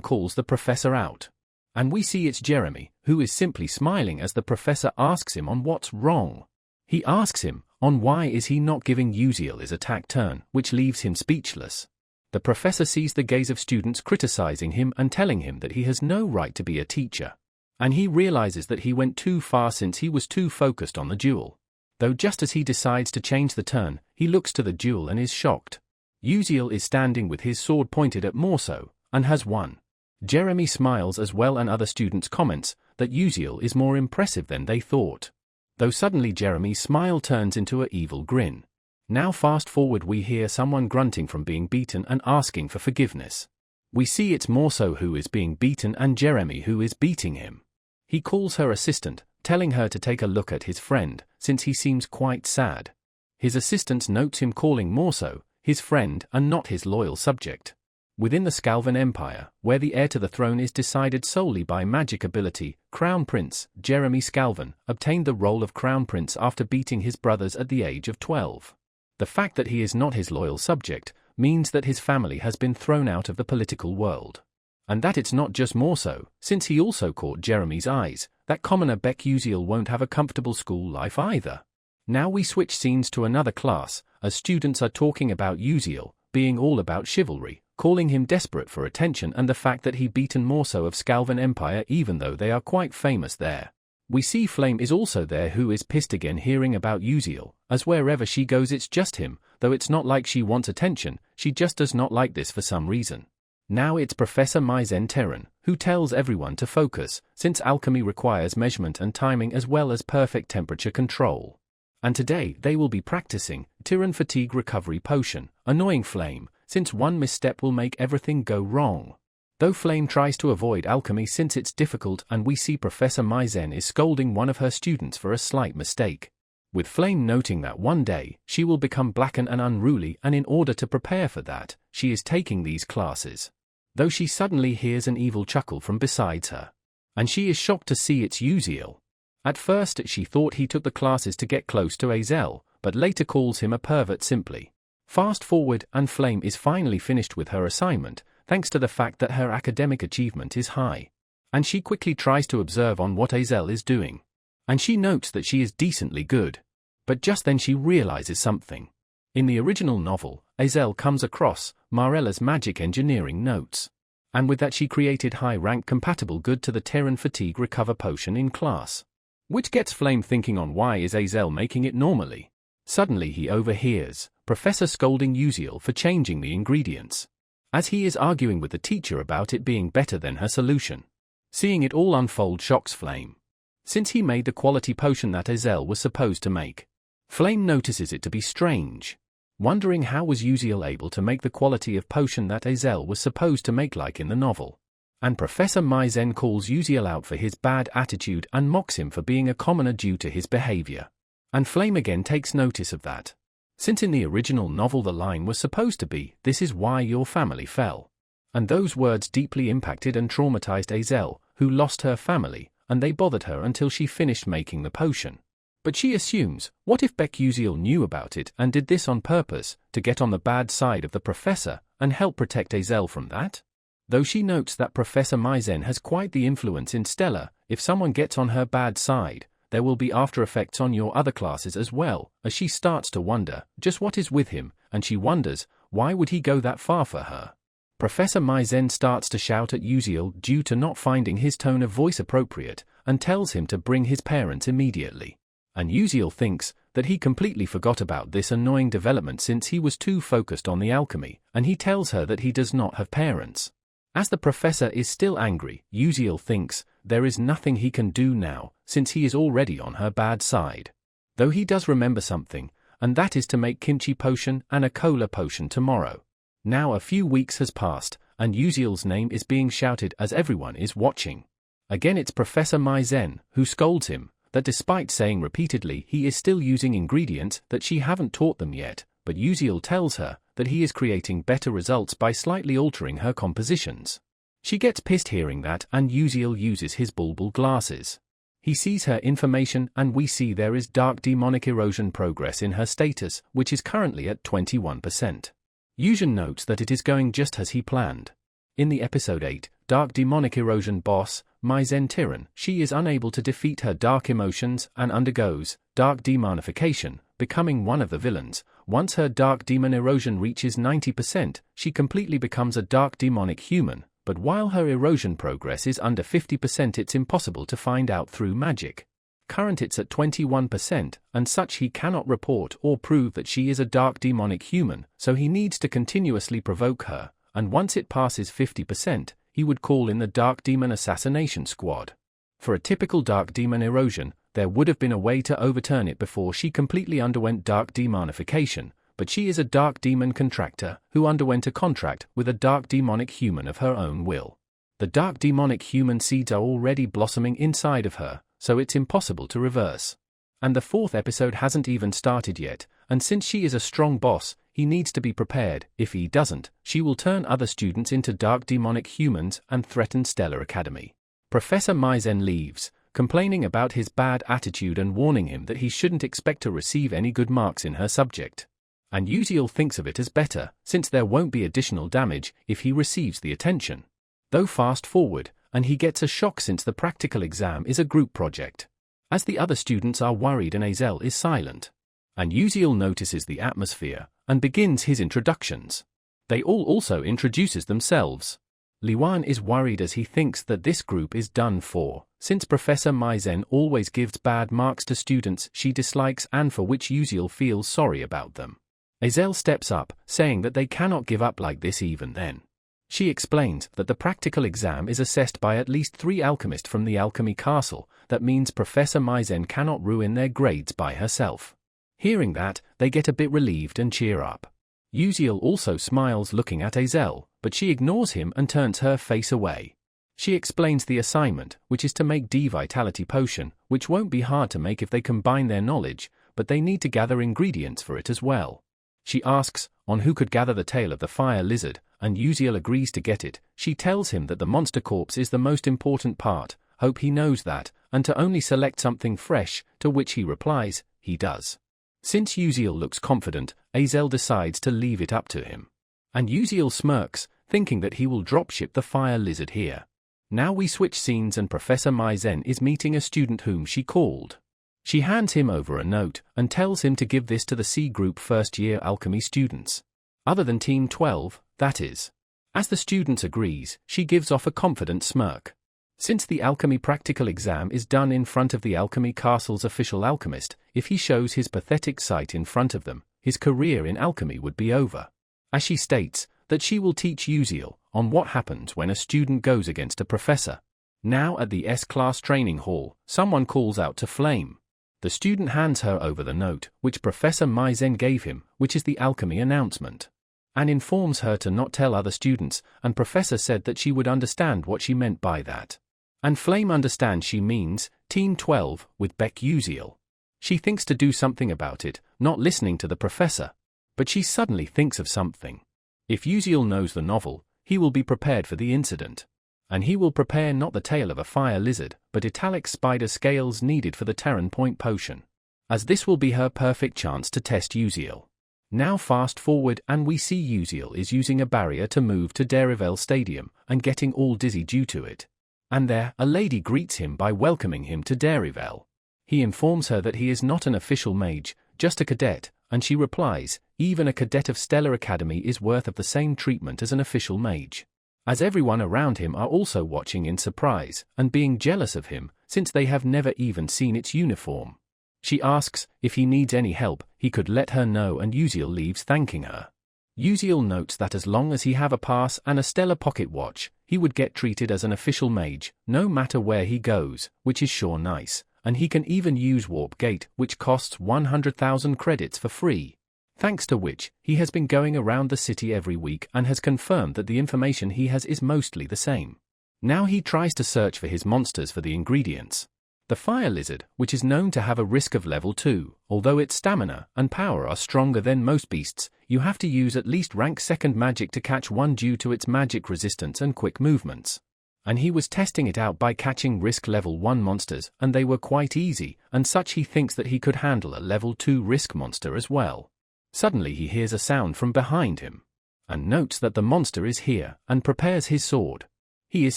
calls the professor out. And we see it's Jeremy, who is simply smiling as the professor asks him on what's wrong. He asks him on why is he not giving Uziel his attack turn, which leaves him speechless. The professor sees the gaze of students criticizing him and telling him that he has no right to be a teacher. And he realizes that he went too far since he was too focused on the duel. Though just as he decides to change the turn, he looks to the duel and is shocked. Uziel is standing with his sword pointed at Morso, and has won. Jeremy smiles as well, and other students comments that Uziel is more impressive than they thought. Though suddenly Jeremy's smile turns into an evil grin. Now fast forward, we hear someone grunting from being beaten and asking for forgiveness. We see it's Morso who is being beaten and Jeremy who is beating him. He calls her assistant, telling her to take a look at his friend, since he seems quite sad. His assistant notes him calling Morso his friend and not his loyal subject. Within the Scalvan Empire, where the heir to the throne is decided solely by magic ability, Crown Prince Jeremy Scalvan obtained the role of Crown Prince after beating his brothers at the age of 12. The fact that he is not his loyal subject means that his family has been thrown out of the political world. And that it's not just Morso, since he also caught Jeremy's eyes, that commoner Beck Uziel won't have a comfortable school life either. Now we switch scenes to another class, as students are talking about Uziel being all about chivalry, calling him desperate for attention and the fact that he beaten Morso of Scalvan Empire even though they are quite famous there. We see Flame is also there, who is pissed again hearing about Uziel, as wherever she goes it's just him, though it's not like she wants attention, she just does not like this for some reason. Now it's Professor Maizen Terran, who tells everyone to focus, since alchemy requires measurement and timing as well as perfect temperature control. And today they will be practicing Terran Fatigue Recovery Potion, annoying Flame, since one misstep will make everything go wrong. Though Flame tries to avoid alchemy since it's difficult, and we see Professor Maizen is scolding one of her students for a slight mistake. With Flame noting that one day she will become blackened and unruly, and in order to prepare for that, she is taking these classes. Though she suddenly hears an evil chuckle from besides her. And she is shocked to see it's Uziel. At first she thought he took the classes to get close to Azel, but later calls him a pervert simply. Fast forward and Flame is finally finished with her assignment, thanks to the fact that her academic achievement is high. And she quickly tries to observe on what Azel is doing. And she notes that she is decently good. But just then she realizes something. In the original novel, Azel comes across Marella's magic engineering notes. And with that she created high-rank compatible good to the Terran Fatigue Recover Potion in class. Which gets Flame thinking on why is Azel making it normally. Suddenly he overhears Professor scolding Uziel for changing the ingredients. As he is arguing with the teacher about it being better than her solution. Seeing it all unfold shocks Flame. Since he made the quality potion that Azel was supposed to make. Flame notices it to be strange. Wondering how was Uziel able to make the quality of potion that Azel was supposed to make like in the novel. And Professor Maizen calls Uziel out for his bad attitude and mocks him for being a commoner due to his behavior. And Flame again takes notice of that. Since in the original novel the line was supposed to be, "This is why your family fell." And those words deeply impacted and traumatized Azel, who lost her family, and they bothered her until she finished making the potion. But she assumes, what if Beck Uziel knew about it and did this on purpose, to get on the bad side of the professor, and help protect Azel from that? Though she notes that Professor Maizen has quite the influence in Stella, if someone gets on her bad side, there will be after effects on your other classes as well, as she starts to wonder just what is with him, and she wonders, why would he go that far for her? Professor Maizen starts to shout at Uziel due to not finding his tone of voice appropriate, and tells him to bring his parents immediately. And Uziel thinks that he completely forgot about this annoying development since he was too focused on the alchemy, and he tells her that he does not have parents. As the professor is still angry, Uziel thinks there is nothing he can do now, since he is already on her bad side. Though he does remember something, and that is to make kimchi potion and a cola potion tomorrow. Now a few weeks has passed, and Uziel's name is being shouted as everyone is watching. Again it's Professor Maizen, who scolds him, that despite saying repeatedly he is still using ingredients that she haven't taught them yet, but Uziel tells her that he is creating better results by slightly altering her compositions. She gets pissed hearing that, and Uziel uses his bulbul glasses. He sees her information, and we see there is dark demonic erosion progress in her status, which is currently at 21%. Yuzhen notes that it is going just as he planned. In the episode 8, Dark Demonic Erosion boss, Maizen Tyran, she is unable to defeat her dark emotions and undergoes dark demonification, becoming one of the villains. Once her dark demon erosion reaches 90%, she completely becomes a dark demonic human, but while her erosion progress is under 50%, it's impossible to find out through magic. Current it's at 21%, and such he cannot report or prove that she is a dark demonic human, so he needs to continuously provoke her, and once it passes 50%, he would call in the Dark Demon Assassination Squad. For a typical dark demon erosion, there would have been a way to overturn it before she completely underwent dark demonification, but she is a dark demon contractor who underwent a contract with a dark demonic human of her own will. The dark demonic human seeds are already blossoming inside of her, so it's impossible to reverse. And the 4th episode hasn't even started yet, and since she is a strong boss, he needs to be prepared. If he doesn't, she will turn other students into dark demonic humans and threaten Stellar Academy. Professor Maizen leaves, complaining about his bad attitude and warning him that he shouldn't expect to receive any good marks in her subject. And Uziel thinks of it as better, since there won't be additional damage if he receives the attention. Though fast forward, and he gets a shock since the practical exam is a group project. As the other students are worried and Azel is silent. And Uziel notices the atmosphere, and begins his introductions. They all also introduces themselves. Liwan is worried as he thinks that this group is done for, since Professor Maizen always gives bad marks to students she dislikes and for which Uziel feels sorry about them. Azel steps up, saying that they cannot give up like this even then. She explains that the practical exam is assessed by at least 3 alchemists from the alchemy castle, that means Professor Maizen cannot ruin their grades by herself. Hearing that, they get a bit relieved and cheer up. Uziel also smiles looking at Azel, but she ignores him and turns her face away. She explains the assignment, which is to make D-Vitality Potion, which won't be hard to make if they combine their knowledge, but they need to gather ingredients for it as well. She asks on who could gather the tail of the fire lizard, and Uziel agrees to get it. She tells him that the monster corpse is the most important part, hope he knows that, and to only select something fresh, to which he replies, he does. Since Uziel looks confident, Azel decides to leave it up to him. And Uziel smirks, thinking that he will dropship the fire lizard here. Now we switch scenes and Professor Maizen is meeting a student whom she called. She hands him over a note and tells him to give this to the C Group first-year alchemy students. Other than Team 12, that is. As the student agrees, she gives off a confident smirk. Since the alchemy practical exam is done in front of the alchemy castle's official alchemist, if he shows his pathetic sight in front of them, his career in alchemy would be over. As she states that she will teach Uziel on what happens when a student goes against a professor. Now at the S-class training hall, someone calls out to Flame. The student hands her over the note, which Professor Maizen gave him, which is the alchemy announcement, and informs her to not tell other students, and Professor said that she would understand what she meant by that. And Flame understands she means Team 12 with Beck Uziel. She thinks to do something about it, not listening to the professor. But she suddenly thinks of something. If Uziel knows the novel, he will be prepared for the incident. And he will prepare not the tail of a fire lizard, but italic spider scales needed for the Terran Point potion. As this will be her perfect chance to test Uziel. Now fast forward and we see Uziel is using a barrier to move to Derivel Stadium and getting all dizzy due to it. And there, a lady greets him by welcoming him to Derivel. He informs her that he is not an official mage, just a cadet, and she replies, even a cadet of Stellar Academy is worth of the same treatment as an official mage. As everyone around him are also watching in surprise and being jealous of him, since they have never even seen its uniform. She asks if he needs any help, he could let her know, and Uziel leaves thanking her. Uziel notes that as long as he have a pass and a stellar pocket watch, he would get treated as an official mage, no matter where he goes, which is sure nice, and he can even use Warp Gate, which costs 100,000 credits for free. Thanks to which, he has been going around the city every week and has confirmed that the information he has is mostly the same. Now he tries to search for his monsters for the ingredients. The fire lizard, which is known to have a risk of level 2, although its stamina and power are stronger than most beasts, you have to use at least rank 2nd magic to catch one due to its magic resistance and quick movements. And he was testing it out by catching risk level 1 monsters, and they were quite easy, and such he thinks that he could handle a level 2 risk monster as well. Suddenly he hears a sound from behind him, and notes that the monster is here, and prepares his sword. He is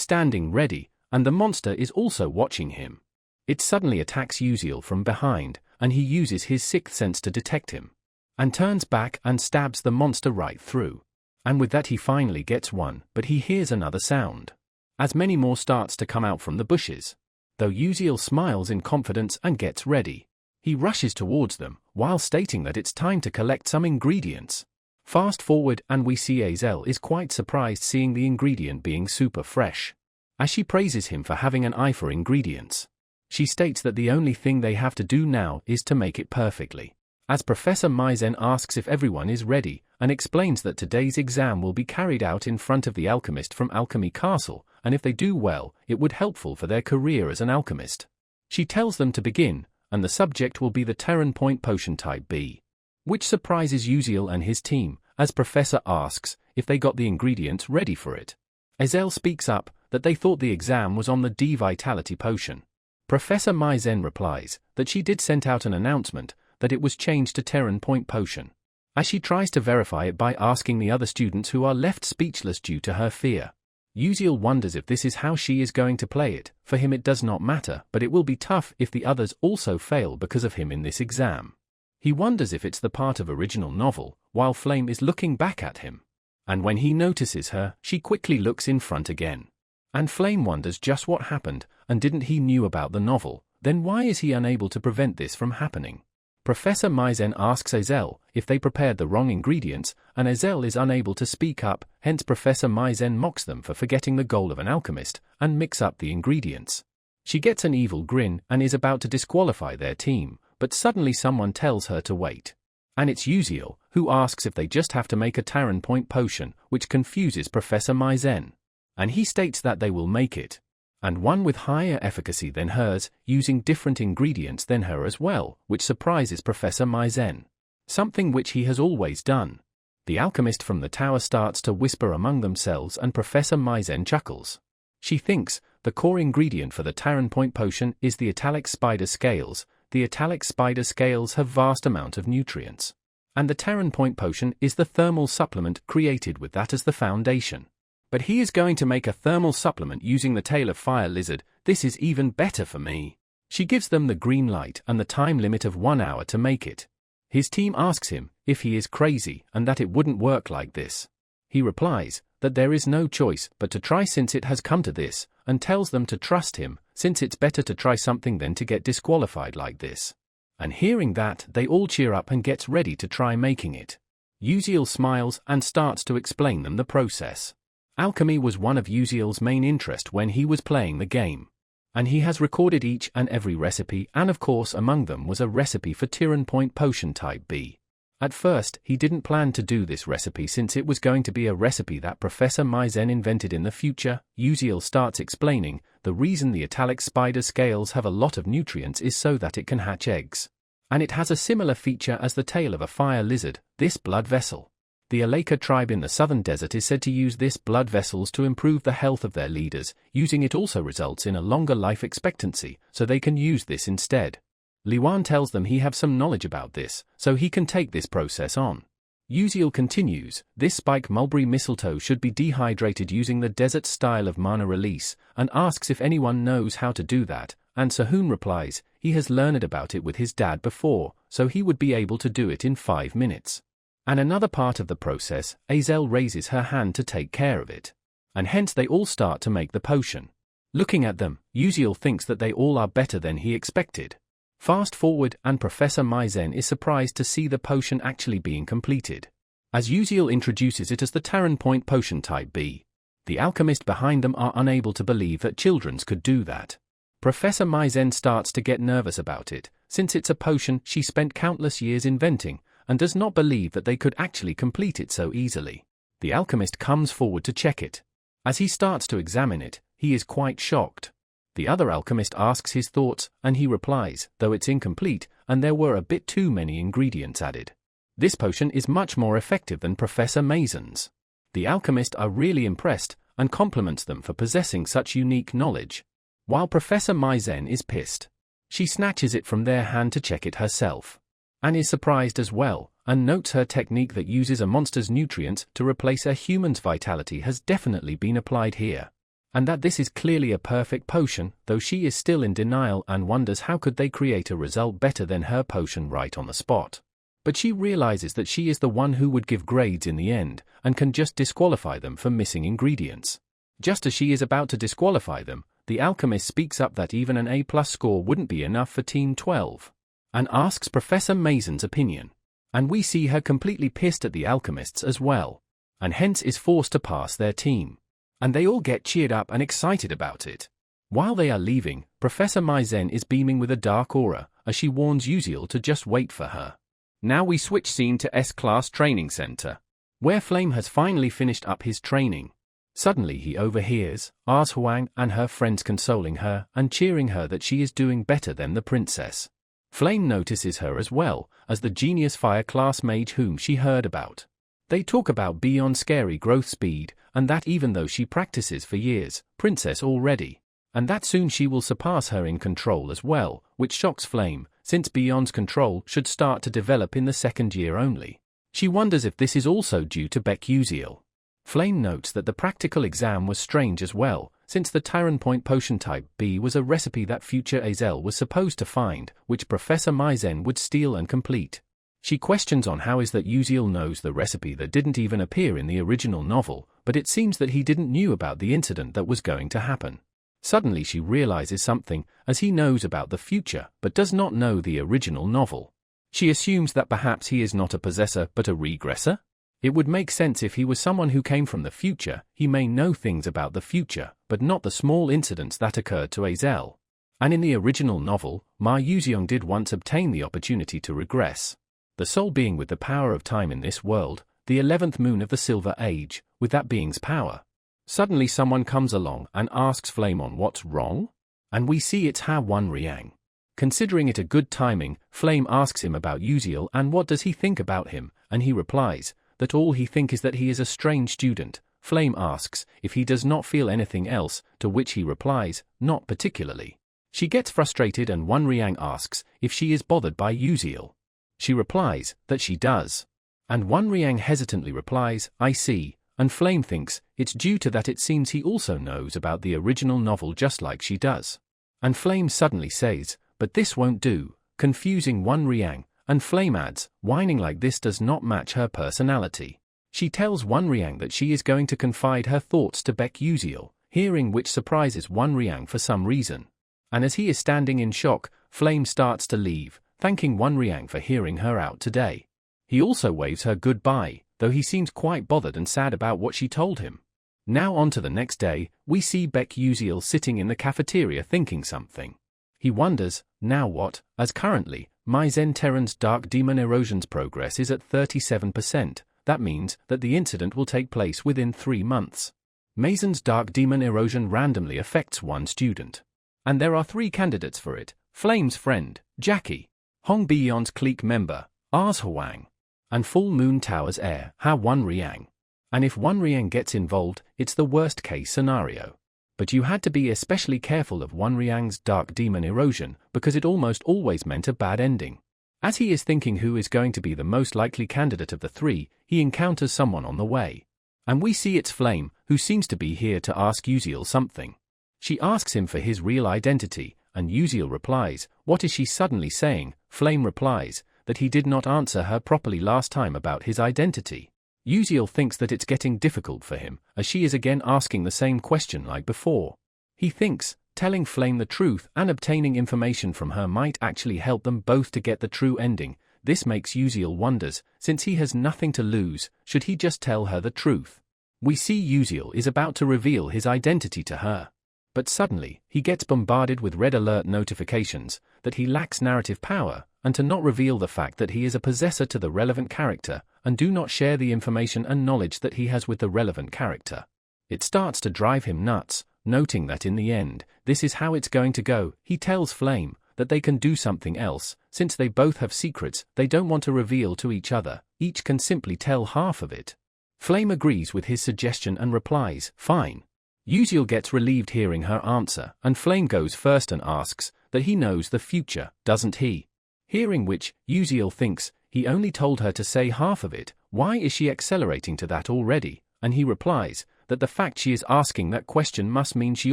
standing ready, and the monster is also watching him. It suddenly attacks Uziel from behind, and he uses his sixth sense to detect him, and turns back and stabs the monster right through. And with that he finally gets one, but he hears another sound, as many more starts to come out from the bushes. Though Uziel smiles in confidence and gets ready, he rushes towards them, while stating that it's time to collect some ingredients. Fast forward and we see Azel is quite surprised seeing the ingredient being super fresh, as she praises him for having an eye for ingredients. She states that the only thing they have to do now is to make it perfectly, as Professor Maizen asks if everyone is ready, and explains that today's exam will be carried out in front of the alchemist from Alchemy Castle, and if they do well, it would helpful for their career as an alchemist. She tells them to begin, and the subject will be the Terran Point Potion Type B, which surprises Uziel and his team, as Professor asks if they got the ingredients ready for it. Azel speaks up that they thought the exam was on the D Vitality Potion. Professor Maizen replies that she did send out an announcement that it was changed to Terran Point Potion, as she tries to verify it by asking the other students who are left speechless due to her fear. Uziel wonders if this is how she is going to play it. For him it does not matter, but it will be tough if the others also fail because of him in this exam. He wonders if it's the part of original novel, while Flame is looking back at him. And when he notices her, she quickly looks in front again. And Flame wonders just what happened, and didn't he knew about the novel, then why is he unable to prevent this from happening? Professor Maizen asks Azel if they prepared the wrong ingredients, and Azel is unable to speak up, hence Professor Maizen mocks them for forgetting the goal of an alchemist, and mix up the ingredients. She gets an evil grin and is about to disqualify their team, but suddenly someone tells her to wait. And it's Uziel, who asks if they just have to make a Terran Point Potion, which confuses Professor Maizen. And he states that they will make it, and one with higher efficacy than hers, using different ingredients than her as well, which surprises Professor Maizen. Something which he has always done. The alchemist from the tower starts to whisper among themselves and Professor Maizen chuckles. She thinks the core ingredient for the Terran Point Potion is the italic spider scales. The italic spider scales have vast amount of nutrients, and the Terran Point Potion is the thermal supplement created with that as the foundation. But he is going to make a thermal supplement using the tail of fire lizard. This is even better for me. She gives them the green light and the time limit of 1 hour to make it. His team asks him if he is crazy and that it wouldn't work like this. He replies that there is no choice but to try since it has come to this, and tells them to trust him, since it's better to try something than to get disqualified like this. And hearing that, they all cheer up and gets ready to try making it. Uziel smiles and starts to explain them the process. Alchemy was one of Uziel's main interest when he was playing the game, and he has recorded each and every recipe, and of course among them was a recipe for Terran Point Potion Type B. At first, he didn't plan to do this recipe since it was going to be a recipe that Professor Maizen invented in the future. Uziel starts explaining the reason the italic spider scales have a lot of nutrients is so that it can hatch eggs. And it has a similar feature as the tail of a fire lizard, this blood vessel. The Aleka tribe in the southern desert is said to use this blood vessels to improve the health of their leaders. Using it also results in a longer life expectancy, so they can use this instead. Liwan tells them he have some knowledge about this, so he can take this process on. Uziel continues, this spike mulberry mistletoe should be dehydrated using the desert style of mana release, and asks if anyone knows how to do that, and Sahun replies, he has learned about it with his dad before, so he would be able to do it in 5 minutes. And another part of the process, Azel raises her hand to take care of it. And hence they all start to make the potion. Looking at them, Uziel thinks that they all are better than he expected. Fast forward and Professor Maizen is surprised to see the potion actually being completed, as Uziel introduces it as the Terran Point Potion Type B. The alchemist behind them are unable to believe that children could do that. Professor Maizen starts to get nervous about it, since it's a potion she spent countless years inventing, and does not believe that they could actually complete it so easily. The alchemist comes forward to check it. As he starts to examine it, he is quite shocked. The other alchemist asks his thoughts, and he replies, though it's incomplete, and there were a bit too many ingredients added. This potion is much more effective than Professor Maizen's. The alchemists are really impressed, and compliments them for possessing such unique knowledge. While Professor Maizen is pissed. She snatches it from their hand to check it herself, and is surprised as well, and notes her technique that uses a monster's nutrients to replace a human's vitality has definitely been applied here. and that this is clearly a perfect potion, though she is still in denial and wonders how could they create a result better than her potion right on the spot. But she realizes that she is the one who would give grades in the end, and can just disqualify them for missing ingredients. Just as she is about to disqualify them, the alchemist speaks up that even an A+ score wouldn't be enough for Team 12, and asks Professor Mason's opinion. And we see her completely pissed at the alchemists as well, and hence is forced to pass their team. And they all get cheered up and excited about it. While they are leaving, Professor Maizen is beaming with a dark aura, as she warns Uziel to just wait for her. Now we switch scene to S-Class Training Center, where Flame has finally finished up his training. Suddenly he overhears Huang and her friends consoling her and cheering her that she is doing better than the princess. Flame notices her as well as the genius fire class mage whom she heard about. They talk about beyond scary growth speed, and that even though she practices for years, princess already, and that soon she will surpass her in control as well, which shocks Flame, since Beyond's control should start to develop in the second year only. She wonders if this is also due to Beck Uziel. Flame notes that the practical exam was strange as well, since the Tyron Point Potion Type B was a recipe that future Azel was supposed to find, which Professor Maizen would steal and complete. She questions on how is that Uziel knows the recipe that didn't even appear in the original novel, but it seems that he didn't knew about the incident that was going to happen. Suddenly she realizes something, as he knows about the future but does not know the original novel. She assumes that perhaps he is not a possessor but a regressor? It would make sense if he was someone who came from the future. He may know things about the future, but not the small incidents that occurred to Azel. And in the original novel, Ma Yuziong did once obtain the opportunity to regress. The sole being with the power of time in this world, the 11th moon of the Silver Age, with that being's power. Suddenly someone comes along and asks Flame on what's wrong? And we see it's Wan Riang. Considering it a good timing, Flame asks him about Uziel and what does he think about him, and he replies that all he thinks is that he is a strange student. Flame asks if he does not feel anything else, to which he replies, not particularly. She gets frustrated and Wan Riang asks if she is bothered by Uziel. She replies that she does. And Wan Riang hesitantly replies, I see, and Flame thinks it's due to that it seems he also knows about the original novel just like she does. And Flame suddenly says, but this won't do, confusing Wan Riang, and Flame adds, whining like this does not match her personality. She tells Wan Riang that she is going to confide her thoughts to Beck Uziel, hearing which surprises Wan Riang for some reason. And as he is standing in shock, Flame starts to leave, thanking Wan Riang for hearing her out today. He also waves her goodbye, though he seems quite bothered and sad about what she told him. Now on to the next day, we see Beck Uziel sitting in the cafeteria thinking something. He wonders, now what, as currently, Maizen Terran's Dark Demon Erosion's progress is at 37%, that means that the incident will take place within 3 months. Maizen's Dark Demon Erosion randomly affects one student. And there are 3 candidates for it, Flame's friend, Jackie, Hong Beyond's clique member, Huang, and Full Moon Tower's heir, Wan Riang. And if Wan Riang gets involved, it's the worst case scenario. But you had to be especially careful of Wan Riang's Dark Demon Erosion, because it almost always meant a bad ending. As he is thinking who is going to be the most likely candidate of the 3, he encounters someone on the way. And we see it's Flame, who seems to be here to ask Uziel something. She asks him for his real identity, and Uziel replies, what is she suddenly saying? Flame replies that he did not answer her properly last time about his identity. Uziel thinks that it's getting difficult for him, as she is again asking the same question like before. He thinks telling Flame the truth and obtaining information from her might actually help them both to get the true ending. This makes Uziel wonders, since he has nothing to lose, should he just tell her the truth? We see Uziel is about to reveal his identity to her. But suddenly, he gets bombarded with red alert notifications that he lacks narrative power, and to not reveal the fact that he is a possessor to the relevant character, and do not share the information and knowledge that he has with the relevant character. It starts to drive him nuts, noting that in the end, this is how it's going to go. He tells Flame that they can do something else, since they both have secrets they don't want to reveal to each other, each can simply tell half of it. Flame agrees with his suggestion and replies, fine. Uziel gets relieved hearing her answer, and Flame goes first and asks that he knows the future, doesn't he? Hearing which, Uziel thinks he only told her to say half of it, why is she accelerating to that already? And he replies that the fact she is asking that question must mean she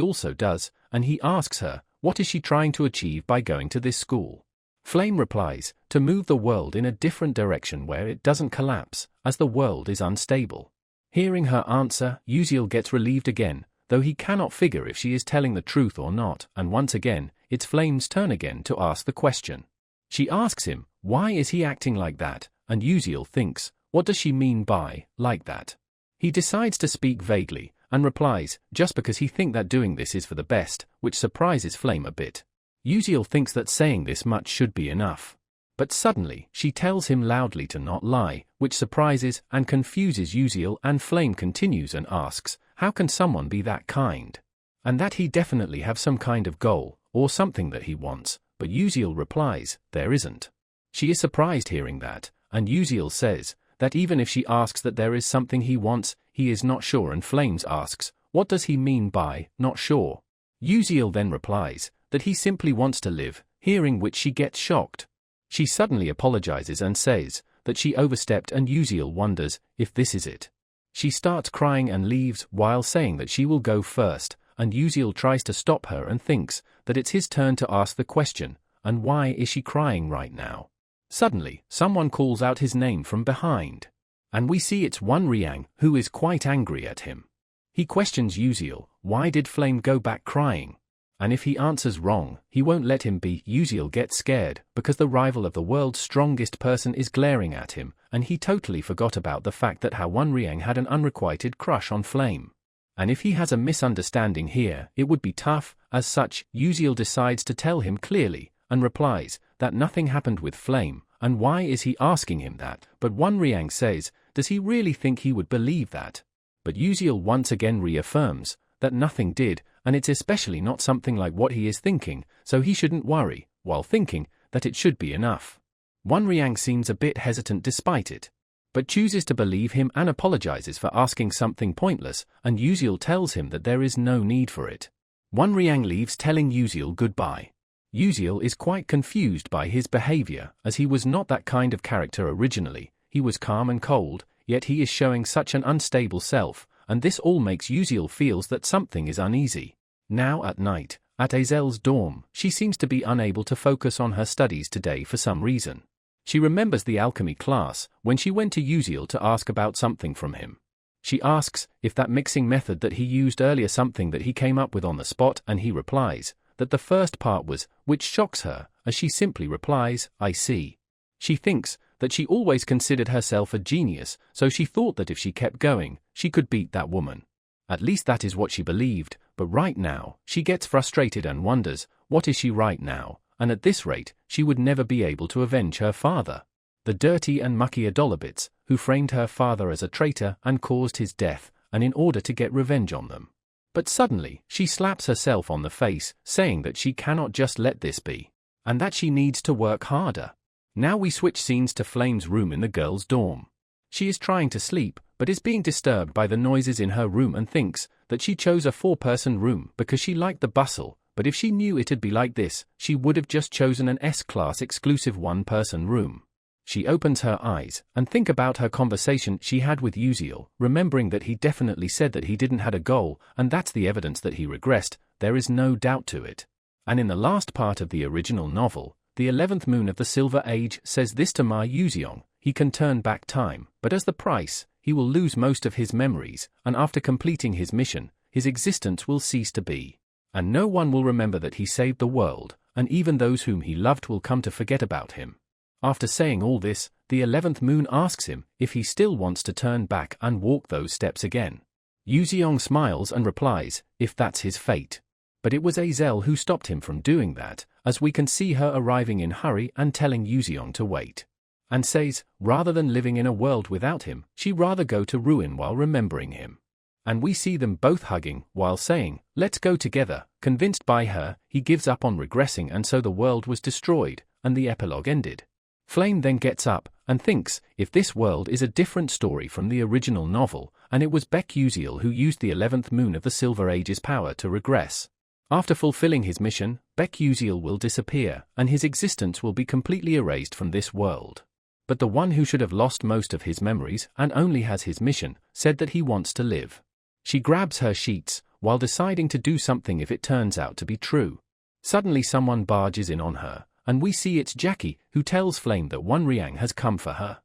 also does, and he asks her, what is she trying to achieve by going to this school? Flame replies, to move the world in a different direction where it doesn't collapse, as the world is unstable. Hearing her answer, Uziel gets relieved again, though he cannot figure if she is telling the truth or not, and once again, it's Flame's turn again to ask the question. She asks him, why is he acting like that, and Uziel thinks, what does she mean by, like that? He decides to speak vaguely, and replies, just because he thinks that doing this is for the best, which surprises Flame a bit. Uziel thinks that saying this much should be enough. But suddenly, she tells him loudly to not lie, which surprises and confuses Uziel, and Flame continues and asks, how can someone be that kind? And that he definitely have some kind of goal, or something that he wants, but Uziel replies, there isn't. She is surprised hearing that, and Uziel says, that even if she asks that there is something he wants, he is not sure, and Flames asks, what does he mean by, not sure? Uziel then replies, that he simply wants to live, hearing which she gets shocked. She suddenly apologizes and says, that she overstepped, and Uziel wonders, if this is it. She starts crying and leaves, while saying that she will go first, and Uziel tries to stop her and thinks, that it's his turn to ask the question, and why is she crying right now? Suddenly, someone calls out his name from behind. And we see it's Wonriang, who is quite angry at him. He questions Uziel, why did Flame go back crying? And if he answers wrong, he won't let him be. Uziel gets scared, because the rival of the world's strongest person is glaring at him, and he totally forgot about the fact that how Wonriang had an unrequited crush on Flame. And if he has a misunderstanding here, it would be tough. As such, Uziel decides to tell him clearly, and replies, that nothing happened with Flame, and why is he asking him that? But Wonriang says, does he really think he would believe that? But Uziel once again reaffirms, that nothing did, and it's especially not something like what he is thinking, so he shouldn't worry, while thinking, that it should be enough. Wonriang seems a bit hesitant despite it, but chooses to believe him and apologizes for asking something pointless, and Uziel tells him that there is no need for it. Wonriang leaves telling Uziel goodbye. Uziel is quite confused by his behavior, as he was not that kind of character originally. He was calm and cold, yet he is showing such an unstable self, and this all makes Uziel feels that something is uneasy. Now at night, at Azel's dorm, she seems to be unable to focus on her studies today for some reason. She remembers the alchemy class, when she went to Uziel to ask about something from him. She asks, if that mixing method that he used earlier something that he came up with on the spot, and he replies, that the first part was, which shocks her, as she simply replies, I see. She thinks that she always considered herself a genius, so she thought that if she kept going, she could beat that woman. At least that is what she believed, but right now, she gets frustrated and wonders, what is she right now, and at this rate, she would never be able to avenge her father. The dirty and mucky Adolabits, who framed her father as a traitor and caused his death, and in order to get revenge on them. But suddenly, she slaps herself on the face, saying that she cannot just let this be, and that she needs to work harder. Now we switch scenes to Flame's room in the girls' dorm. She is trying to sleep, but is being disturbed by the noises in her room and thinks that she chose a 4-person room because she liked the bustle, but if she knew it'd be like this, she would have just chosen an S-class exclusive 1-person room. She opens her eyes and think about her conversation she had with Uziel, remembering that he definitely said that he didn't had a goal, and that's the evidence that he regressed, there is no doubt to it. And in the last part of the original novel, the 11th moon of the Silver Age says this to Ma Yuziong, he can turn back time, but as the price, he will lose most of his memories, and after completing his mission, his existence will cease to be. And no one will remember that he saved the world, and even those whom he loved will come to forget about him. After saying all this, the 11th moon asks him if he still wants to turn back and walk those steps again. Yuziong smiles and replies, if that's his fate. But it was Azel who stopped him from doing that, as we can see her arriving in hurry and telling Yuziong to wait. And says, rather than living in a world without him, she'd rather go to ruin while remembering him. And we see them both hugging, while saying, let's go together. Convinced by her, he gives up on regressing, and so the world was destroyed, and the epilogue ended. Flame then gets up, and thinks, if this world is a different story from the original novel, and it was Baek Uziel who used the 11th moon of the Silver Age's power to regress. After fulfilling his mission, Baek Uziel will disappear, and his existence will be completely erased from this world. But the one who should have lost most of his memories, and only has his mission, said that he wants to live. She grabs her sheets, while deciding to do something if it turns out to be true. Suddenly someone barges in on her, and we see it's Jackie, who tells Flame that Wonriang has come for her,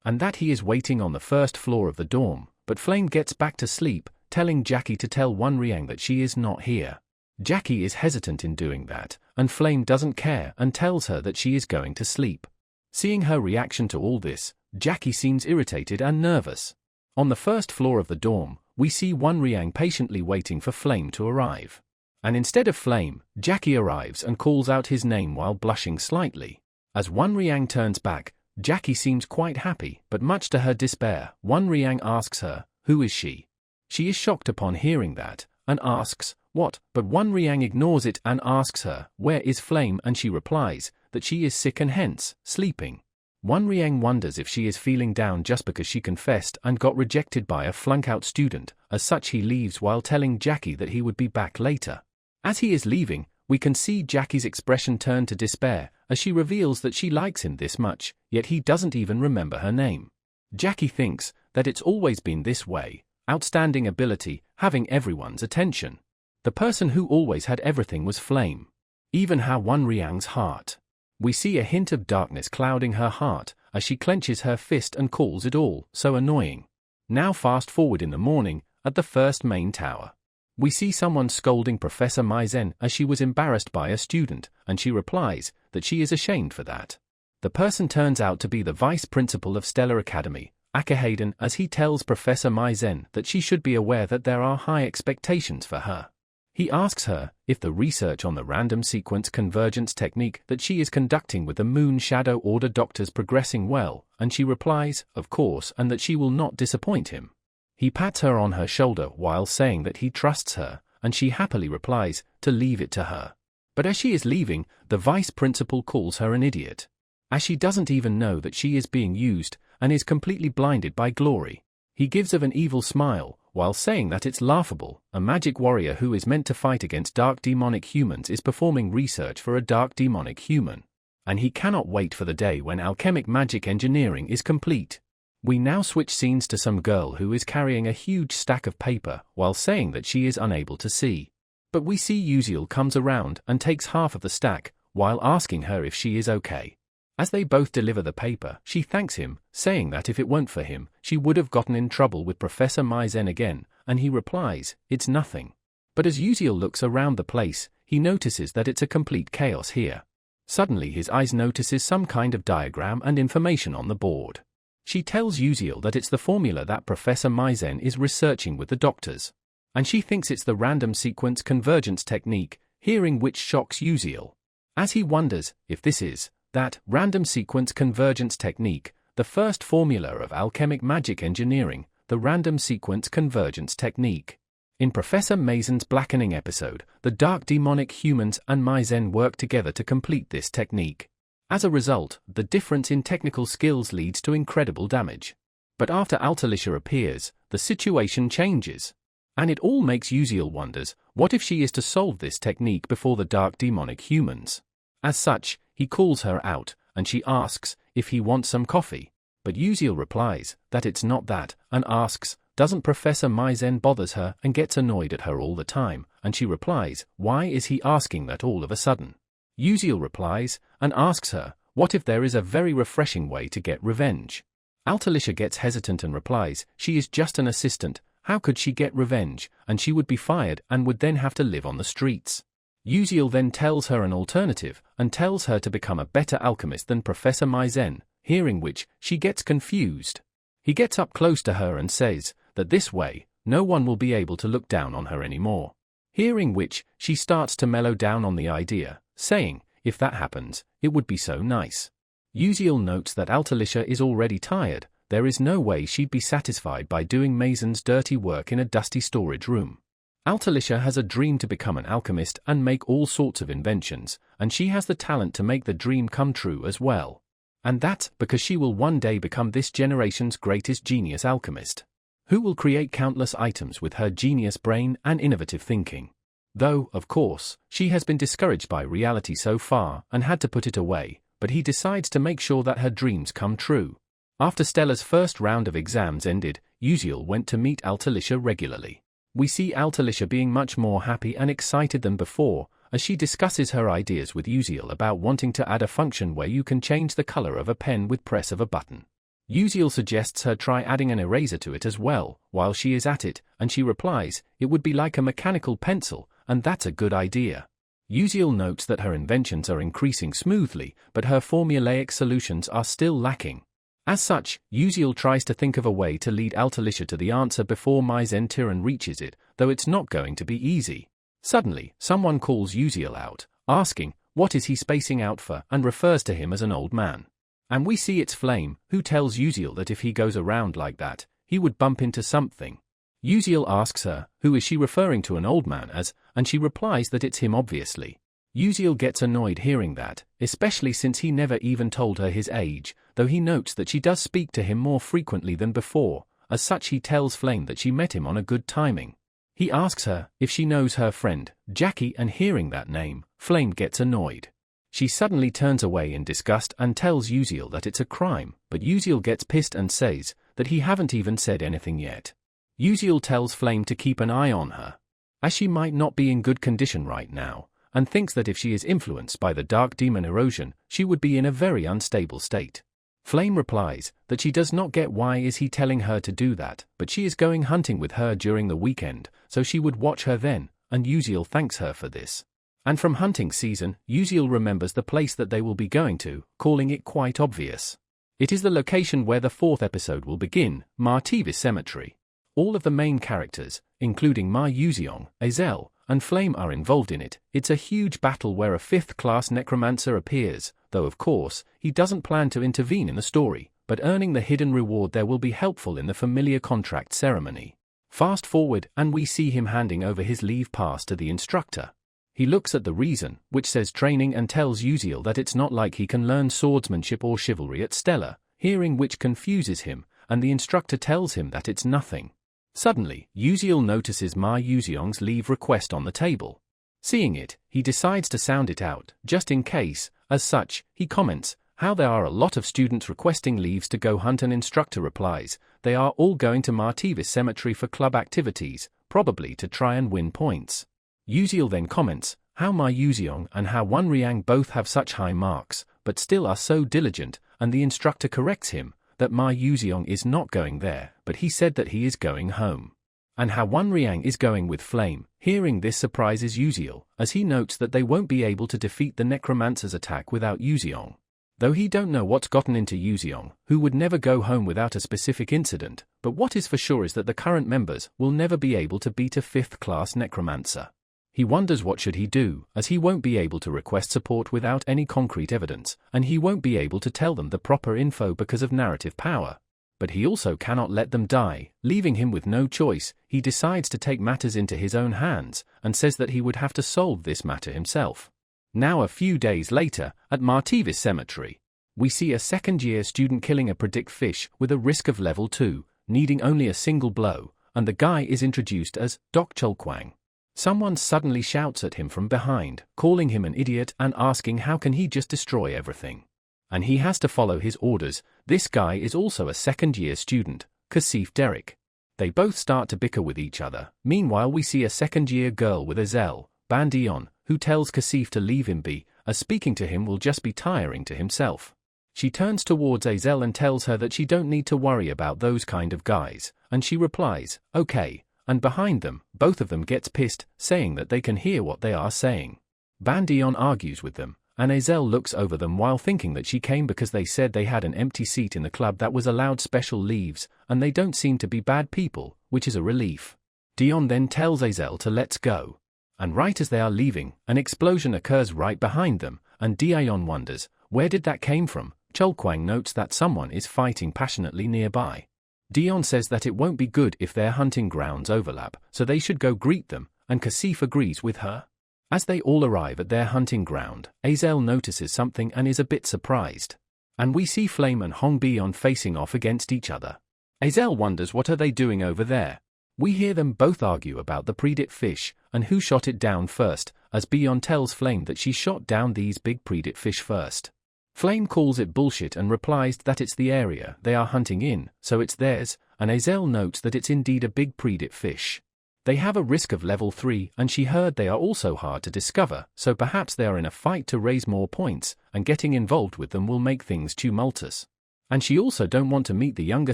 and that he is waiting on the first floor of the dorm, but Flame gets back to sleep, telling Jackie to tell Wonriang that she is not here. Jackie is hesitant in doing that, and Flame doesn't care and tells her that she is going to sleep. Seeing her reaction to all this, Jackie seems irritated and nervous. On the first floor of the dorm, we see Wonriang patiently waiting for Flame to arrive. And instead of Flame, Jackie arrives and calls out his name while blushing slightly. As Wonriang turns back, Jackie seems quite happy, but much to her despair, Wonriang asks her, "Who is she?" She is shocked upon hearing that, and asks, "What?" But Wonriang ignores it and asks her, "Where is Flame?" and she replies, that she is sick and hence, sleeping. Wonriang wonders if she is feeling down just because she confessed and got rejected by a flunk-out student. As such, he leaves while telling Jackie that he would be back later. As he is leaving, we can see Jackie's expression turn to despair, as she reveals that she likes him this much, yet he doesn't even remember her name. Jackie thinks that it's always been this way, outstanding ability, having everyone's attention. The person who always had everything was Flame. Even how Wonriang's heart. We see a hint of darkness clouding her heart, as she clenches her fist and calls it all so annoying. Now fast forward in the morning, at the first main tower. We see someone scolding Professor Maizen as she was embarrassed by a student, and she replies that she is ashamed for that. The person turns out to be the vice principal of Stellar Academy, Akahayden, as he tells Professor Maizen that she should be aware that there are high expectations for her. He asks her if the research on the random sequence convergence technique that she is conducting with the Moon Shadow Order doctors progressing well, and she replies, of course, and that she will not disappoint him. He pats her on her shoulder while saying that he trusts her, and she happily replies to leave it to her. But as she is leaving, the vice principal calls her an idiot, as she doesn't even know that she is being used and is completely blinded by glory. He gives of an evil smile, while saying that it's laughable. A magic warrior who is meant to fight against dark demonic humans is performing research for a dark demonic human, and he cannot wait for the day when alchemic magic engineering is complete. We now switch scenes to some girl who is carrying a huge stack of paper while saying that she is unable to see. But we see Uziel comes around and takes half of the stack, while asking her if she is okay. As they both deliver the paper, she thanks him, saying that if it weren't for him, she would have gotten in trouble with Professor Maizen again, and he replies, "It's nothing." But as Uziel looks around the place, he notices that it's a complete chaos here. Suddenly his eyes notices some kind of diagram and information on the board. She tells Uziel that it's the formula that Professor Maizen is researching with the doctors, and she thinks it's the random sequence convergence technique, hearing which shocks Uziel. As he wonders if this is that random sequence convergence technique, the first formula of alchemic magic engineering, the random sequence convergence technique. In Professor Maizen's Blackening episode, the dark demonic humans and Maizen work together to complete this technique. As a result, the difference in technical skills leads to incredible damage. But after Altalicia appears, the situation changes. And it all makes Uziel wonders, what if she is to solve this technique before the dark demonic humans? As such, he calls her out, and she asks if he wants some coffee. But Uziel replies that it's not that, and asks, doesn't Professor Maizen bothers her and gets annoyed at her all the time, and she replies, why is he asking that all of a sudden? Uziel replies, and asks her, what if there is a very refreshing way to get revenge? Altalicia gets hesitant and replies, she is just an assistant, how could she get revenge, and she would be fired and would then have to live on the streets. Uziel then tells her an alternative, and tells her to become a better alchemist than Professor Maizen, hearing which, she gets confused. He gets up close to her and says that this way, no one will be able to look down on her anymore. Hearing which, she starts to mellow down on the idea, saying, if that happens, it would be so nice. Uziel notes that Altalicia is already tired, there is no way she'd be satisfied by doing Maizen's dirty work in a dusty storage room. Altalicia has a dream to become an alchemist and make all sorts of inventions, and she has the talent to make the dream come true as well. And that's because she will one day become this generation's greatest genius alchemist, who will create countless items with her genius brain and innovative thinking. Though, of course, she has been discouraged by reality so far and had to put it away, but he decides to make sure that her dreams come true. After Stella's first round of exams ended, Uziel went to meet Altalicia regularly. We see Altalicia being much more happy and excited than before, as she discusses her ideas with Uziel about wanting to add a function where you can change the color of a pen with press of a button. Uziel suggests her try adding an eraser to it as well, while she is at it, and she replies, it would be like a mechanical pencil, and that's a good idea. Uziel notes that her inventions are increasing smoothly, but her formulaic solutions are still lacking. As such, Uziel tries to think of a way to lead Altalicia to the answer before Maizen Tiran reaches it, though it's not going to be easy. Suddenly, someone calls Uziel out, asking, what is he spacing out for, and refers to him as an old man. And we see it's Flame, who tells Uziel that if he goes around like that, he would bump into something. Uziel asks her, who is she referring to an old man as, and she replies that it's him obviously. Uziel gets annoyed hearing that, especially since he never even told her his age, though he notes that she does speak to him more frequently than before. As such, he tells Flame that she met him on a good timing. He asks her if she knows her friend, Jackie, and hearing that name, Flame gets annoyed. She suddenly turns away in disgust and tells Uziel that it's a crime, but Uziel gets pissed and says that he haven't even said anything yet. Uziel tells Flame to keep an eye on her, as she might not be in good condition right now, and thinks that if she is influenced by the dark demon erosion, she would be in a very unstable state. Flame replies that she does not get why is he telling her to do that, but she is going hunting with her during the weekend, so she would watch her then, and Uziel thanks her for this. And from hunting season, Uziel remembers the place that they will be going to, calling it quite obvious. It is the location where the 4th episode will begin, Martivis Cemetery. All of the main characters, including Ma Yuziong, Azel, and Flame are involved in it. It's a huge battle where a 5th-class necromancer appears, though of course, he doesn't plan to intervene in the story, but earning the hidden reward there will be helpful in the familiar contract ceremony. Fast forward, and we see him handing over his leave pass to the instructor. He looks at the reason, which says training, and tells Uziel that it's not like he can learn swordsmanship or chivalry at Stella, hearing which confuses him, and the instructor tells him that it's nothing. Suddenly, Uziel notices Ma Yuziong's leave request on the table. Seeing it, he decides to sound it out, just in case. As such, he comments how there are a lot of students requesting leaves to go hunt. An instructor replies, they are all going to Martivis Cemetery for club activities, probably to try and win points. Uziel then comments how Ma Yuziong and how Wan Riang both have such high marks, but still are so diligent, and the instructor corrects him that Ma Yuziong is not going there, but he said that he is going home. And how Wan Riang is going with Flame. Hearing this surprises Uziel, as he notes that they won't be able to defeat the necromancer's attack without Yuziong. Though he don't know what's gotten into Yuziong, who would never go home without a specific incident, but what is for sure is that the current members will never be able to beat a 5th-class necromancer. He wonders what should he do, as he won't be able to request support without any concrete evidence, and he won't be able to tell them the proper info because of narrative power. But he also cannot let them die, leaving him with no choice. He decides to take matters into his own hands, and says that he would have to solve this matter himself. Now a few days later, at Martivis Cemetery, we see a second-year student killing a predict fish with a risk of level 2, needing only a single blow, and the guy is introduced as Doc Cholkwang. Someone suddenly shouts at him from behind, calling him an idiot and asking how can he just destroy everything. And he has to follow his orders. This guy is also a second-year student, Kasif Derek. They both start to bicker with each other. Meanwhile, we see a second-year girl with Azel, Bandion, who tells Kasif to leave him be, as speaking to him will just be tiring to himself. She turns towards Azel and tells her that she don't need to worry about those kind of guys, and she replies, okay. And behind them, both of them gets pissed, saying that they can hear what they are saying. Bandion argues with them, and Azel looks over them while thinking that she came because they said they had an empty seat in the club that was allowed special leaves, and they don't seem to be bad people, which is a relief. Dion then tells Azel to let's go. And right as they are leaving, an explosion occurs right behind them, and Dion wonders, where did that came from? Cholkwang notes that someone is fighting passionately nearby. Dion says that it won't be good if their hunting grounds overlap, so they should go greet them, and Kasif agrees with her. As they all arrive at their hunting ground, Azel notices something and is a bit surprised. And we see Flame and Hong Bion facing off against each other. Azel wonders what are they doing over there. We hear them both argue about the predit fish, and who shot it down first, as Bion tells Flame that she shot down these big predit fish first. Flame calls it bullshit and replies that it's the area they are hunting in, so it's theirs, and Azel notes that it's indeed a big predit fish. They have a risk of level 3 and she heard they are also hard to discover, so perhaps they are in a fight to raise more points, and getting involved with them will make things tumultuous. And she also don't want to meet the younger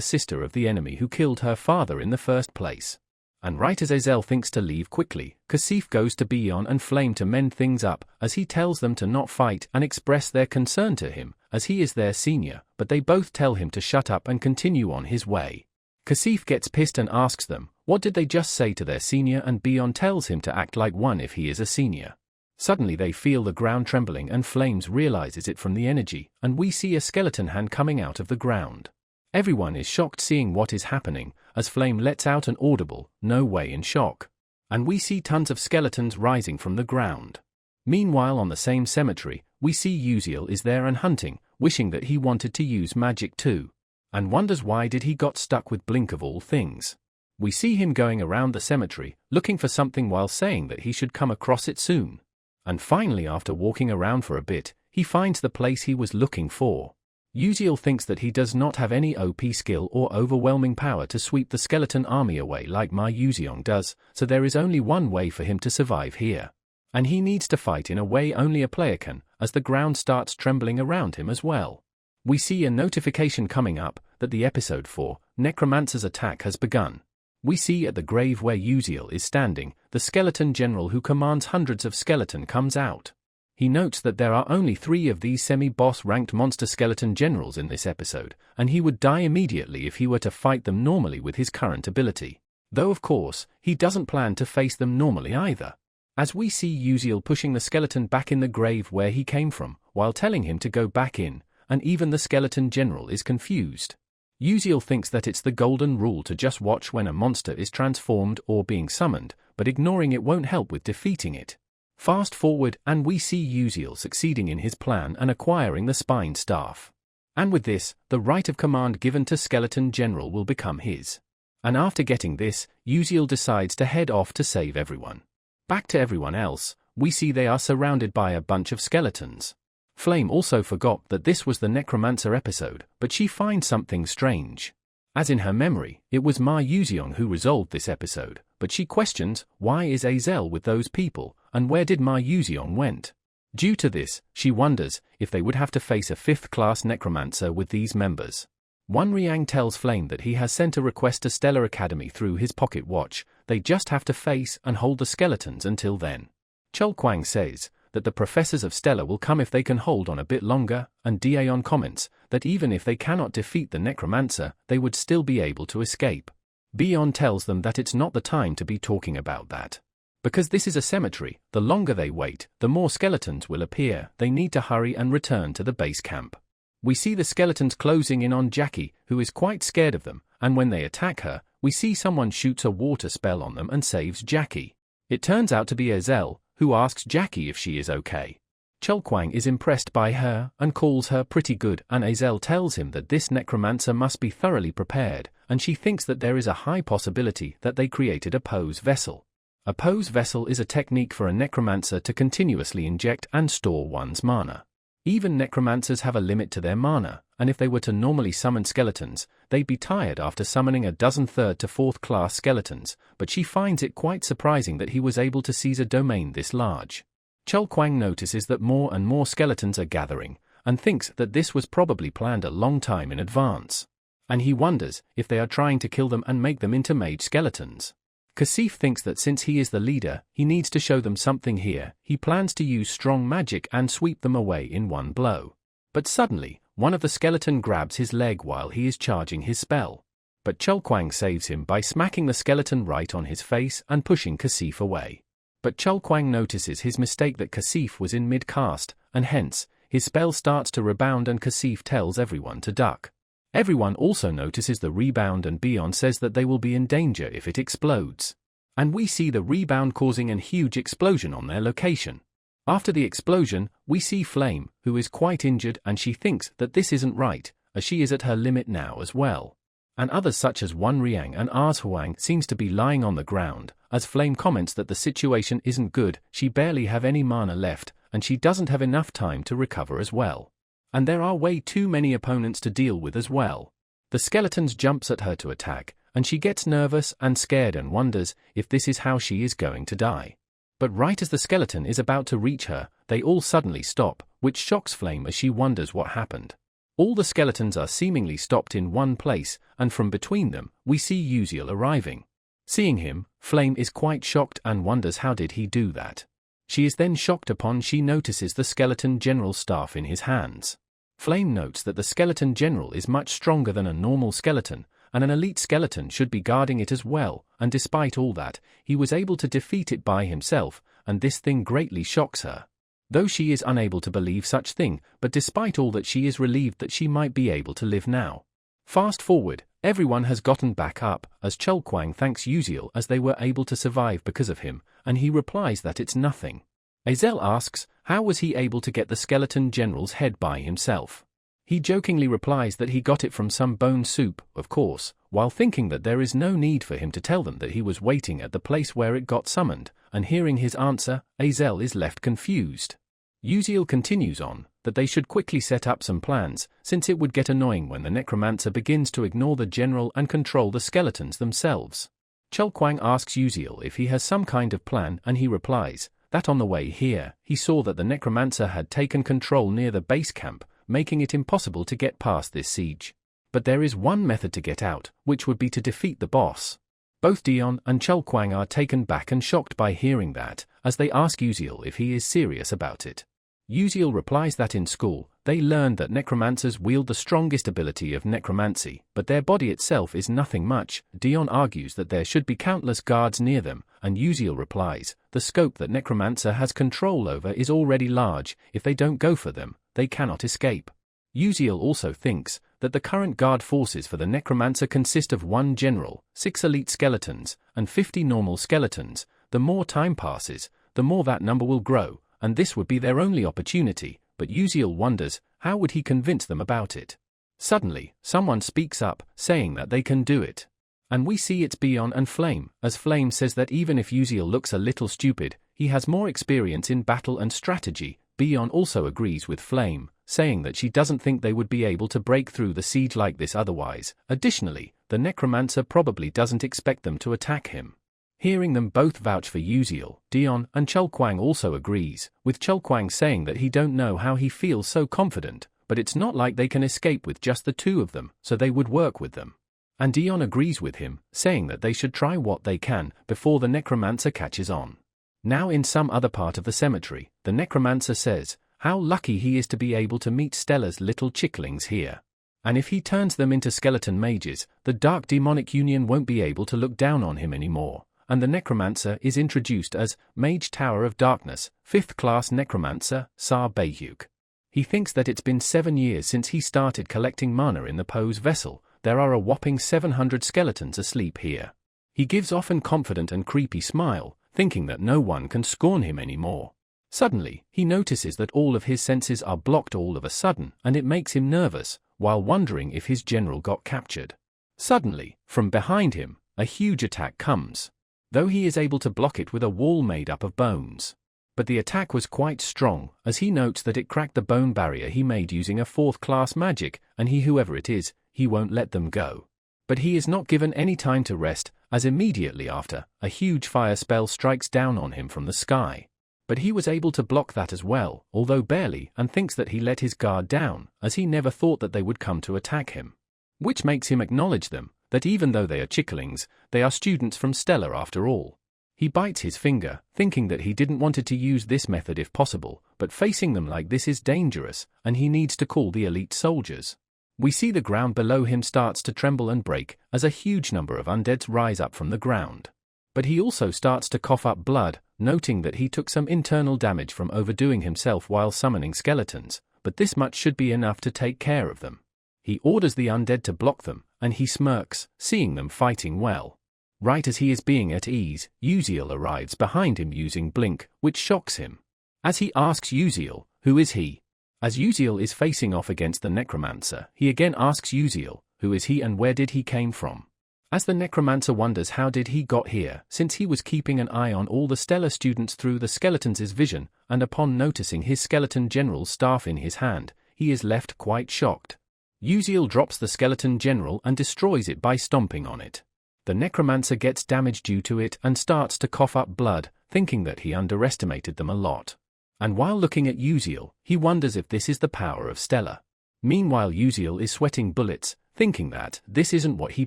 sister of the enemy who killed her father in the first place. And right as Azel thinks to leave quickly, Kasif goes to Beyond and Flame to mend things up, as he tells them to not fight and express their concern to him, as he is their senior, but they both tell him to shut up and continue on his way. Kasif gets pissed and asks them, what did they just say to their senior, and Beyond tells him to act like one if he is a senior. Suddenly they feel the ground trembling and Flames realizes it from the energy, and we see a skeleton hand coming out of the ground. Everyone is shocked seeing what is happening, as Flame lets out an audible, "No way" in shock. And we see tons of skeletons rising from the ground. Meanwhile on the same cemetery, we see Uziel is there and hunting, wishing that he wanted to use magic too. And wonders why did he got stuck with Blink of all things. We see him going around the cemetery, looking for something while saying that he should come across it soon. And finally after walking around for a bit, he finds the place he was looking for. Uziel thinks that he does not have any OP skill or overwhelming power to sweep the skeleton army away like Ma Yuziong does, so there is only one way for him to survive here. And he needs to fight in a way only a player can, as the ground starts trembling around him as well. We see a notification coming up that the episode 4, Necromancer's attack has begun. We see at the grave where Uziel is standing, the skeleton general who commands hundreds of skeleton comes out. He notes that there are only 3 of these semi-boss ranked monster skeleton generals in this episode, and he would die immediately if he were to fight them normally with his current ability. Though of course, he doesn't plan to face them normally either. As we see Uziel pushing the skeleton back in the grave where he came from, while telling him to go back in, and even the skeleton general is confused. Uziel thinks that it's the golden rule to just watch when a monster is transformed or being summoned, but ignoring it won't help with defeating it. Fast forward and we see Uziel succeeding in his plan and acquiring the spine staff. And with this, the right of command given to Skeleton General will become his. And after getting this, Uziel decides to head off to save everyone. Back to everyone else, we see they are surrounded by a bunch of skeletons. Flame also forgot that this was the Necromancer episode, but she finds something strange. As in her memory, it was Ma Yuziong who resolved this episode, but she questions, why is Azel with those people, and where did Ma Yuziong went? Due to this, she wonders if they would have to face a 5th-class necromancer with these members. Wan Riang tells Flame that he has sent a request to Stellar Academy through his pocket watch, they just have to face and hold the skeletons until then. Chul Kwang says that the professors of Stellar will come if they can hold on a bit longer, and Daeon comments that even if they cannot defeat the necromancer, they would still be able to escape. Beyond tells them that it's not the time to be talking about that. Because this is a cemetery, the longer they wait, the more skeletons will appear, they need to hurry and return to the base camp. We see the skeletons closing in on Jackie, who is quite scared of them, and when they attack her, we see someone shoots a water spell on them and saves Jackie. It turns out to be Azel, who asks Jackie if she is okay. Chul Kwang is impressed by her and calls her pretty good, and Azel tells him that this necromancer must be thoroughly prepared, and she thinks that there is a high possibility that they created a pose vessel. A pose vessel is a technique for a necromancer to continuously inject and store one's mana. Even necromancers have a limit to their mana, and if they were to normally summon skeletons, they'd be tired after summoning a dozen 3rd to 4th class skeletons, but she finds it quite surprising that he was able to seize a domain this large. Chul Kwang notices that more and more skeletons are gathering, and thinks that this was probably planned a long time in advance. And he wonders if they are trying to kill them and make them into mage skeletons. Kasif thinks that since he is the leader, he needs to show them something here. He plans to use strong magic and sweep them away in one blow. But suddenly, one of the skeleton grabs his leg while he is charging his spell. But Chul Kwang saves him by smacking the skeleton right on his face and pushing Kasif away. But Chul Kwang notices his mistake that Kasif was in mid-cast, and hence, his spell starts to rebound and Kasif tells everyone to duck. Everyone also notices the rebound and Beyond says that they will be in danger if it explodes. And we see the rebound causing a huge explosion on their location. After the explosion, we see Flame, who is quite injured, and she thinks that this isn't right, as she is at her limit now as well. And others such as Wan Riang and Ars Huang seems to be lying on the ground, as Flame comments that the situation isn't good, she barely have any mana left, and she doesn't have enough time to recover as well. And there are way too many opponents to deal with as well. The skeletons jumps at her to attack, and she gets nervous and scared and wonders if this is how she is going to die. But right as the skeleton is about to reach her, they all suddenly stop, which shocks Flame as she wonders what happened. All the skeletons are seemingly stopped in one place, and from between them, we see Uziel arriving. Seeing him, Flame is quite shocked and wonders how did he do that. She is then shocked upon she notices the skeleton general's staff in his hands. Flame notes that the skeleton general is much stronger than a normal skeleton, and an elite skeleton should be guarding it as well, and despite all that, he was able to defeat it by himself, and this thing greatly shocks her. Though she is unable to believe such thing, but despite all that she is relieved that she might be able to live now. Fast forward, everyone has gotten back up, as Chelquang thanks Uziel as they were able to survive because of him, and he replies that it's nothing. Azel asks, how was he able to get the skeleton general's head by himself? He jokingly replies that he got it from some bone soup, of course, while thinking that there is no need for him to tell them that he was waiting at the place where it got summoned, and hearing his answer, Azel is left confused. Uziel continues on, that they should quickly set up some plans, since it would get annoying when the necromancer begins to ignore the general and control the skeletons themselves. Chelquang asks Uziel if he has some kind of plan, and he replies that on the way here, he saw that the necromancer had taken control near the base camp, making it impossible to get past this siege. But there is one method to get out, which would be to defeat the boss. Both Dion and Chelquang are taken back and shocked by hearing that, as they ask Uziel if he is serious about it. Uziel replies that in school, they learned that necromancers wield the strongest ability of necromancy, but their body itself is nothing much. Dion argues that there should be countless guards near them, and Uziel replies, the scope that necromancer has control over is already large, if they don't go for them, they cannot escape. Uziel also thinks that the current guard forces for the necromancer consist of 1 general, 6 elite skeletons, and 50 normal skeletons. The more time passes, the more that number will grow, and this would be their only opportunity, but Uziel wonders, how would he convince them about it? Suddenly, someone speaks up, saying that they can do it. And we see it's Bion and Flame, as Flame says that even if Uziel looks a little stupid, he has more experience in battle and strategy. Bion also agrees with Flame, saying that she doesn't think they would be able to break through the siege like this otherwise. Additionally, the necromancer probably doesn't expect them to attack him. Hearing them both vouch for Uziel, Dion and Chelquang also agrees, with Chelquang saying that he don't know how he feels so confident, but it's not like they can escape with just the 2 of them, so they would work with them. And Dion agrees with him, saying that they should try what they can before the necromancer catches on. Now in some other part of the cemetery, the necromancer says how lucky he is to be able to meet Stella's little chicklings here. And if he turns them into skeleton mages, the Dark Demonic Union won't be able to look down on him anymore. And the necromancer is introduced as Mage Tower of Darkness, 5th class necromancer, Sar Bayuk. He thinks that it's been 7 years since he started collecting mana in the Pose vessel. There are a whopping 700 skeletons asleep here. He gives off an confident and creepy smile, thinking that no one can scorn him anymore. Suddenly, he notices that all of his senses are blocked all of a sudden, and it makes him nervous, while wondering if his general got captured. Suddenly, from behind him, a huge attack comes, though he is able to block it with a wall made up of bones. But the attack was quite strong, as he notes that it cracked the bone barrier he made using a 4th class magic, and whoever it is, he won't let them go. But he is not given any time to rest, as immediately after, a huge fire spell strikes down on him from the sky. But he was able to block that as well, although barely, and thinks that he let his guard down, as he never thought that they would come to attack him. Which makes him acknowledge them, that even though they are chicklings, they are students from Stella after all. He bites his finger, thinking that he didn't want to use this method if possible, but facing them like this is dangerous, and he needs to call the elite soldiers. We see the ground below him starts to tremble and break, as a huge number of undeads rise up from the ground. But he also starts to cough up blood, noting that he took some internal damage from overdoing himself while summoning skeletons, but this much should be enough to take care of them. He orders the undead to block them, and he smirks, seeing them fighting well. Right as he is being at ease, Uziel arrives behind him using Blink, which shocks him. As he asks Uziel, who is he? As Uziel is facing off against the necromancer, he again asks Uziel, who is he and where did he came from? As the necromancer wonders how did he got here, since he was keeping an eye on all the Stellar students through the skeleton's vision, and upon noticing his skeleton general's staff in his hand, he is left quite shocked. Uziel drops the skeleton general and destroys it by stomping on it. The necromancer gets damaged due to it and starts to cough up blood, thinking that he underestimated them a lot. And while looking at Uziel, he wonders if this is the power of Stella. Meanwhile, Uziel is sweating bullets, thinking that this isn't what he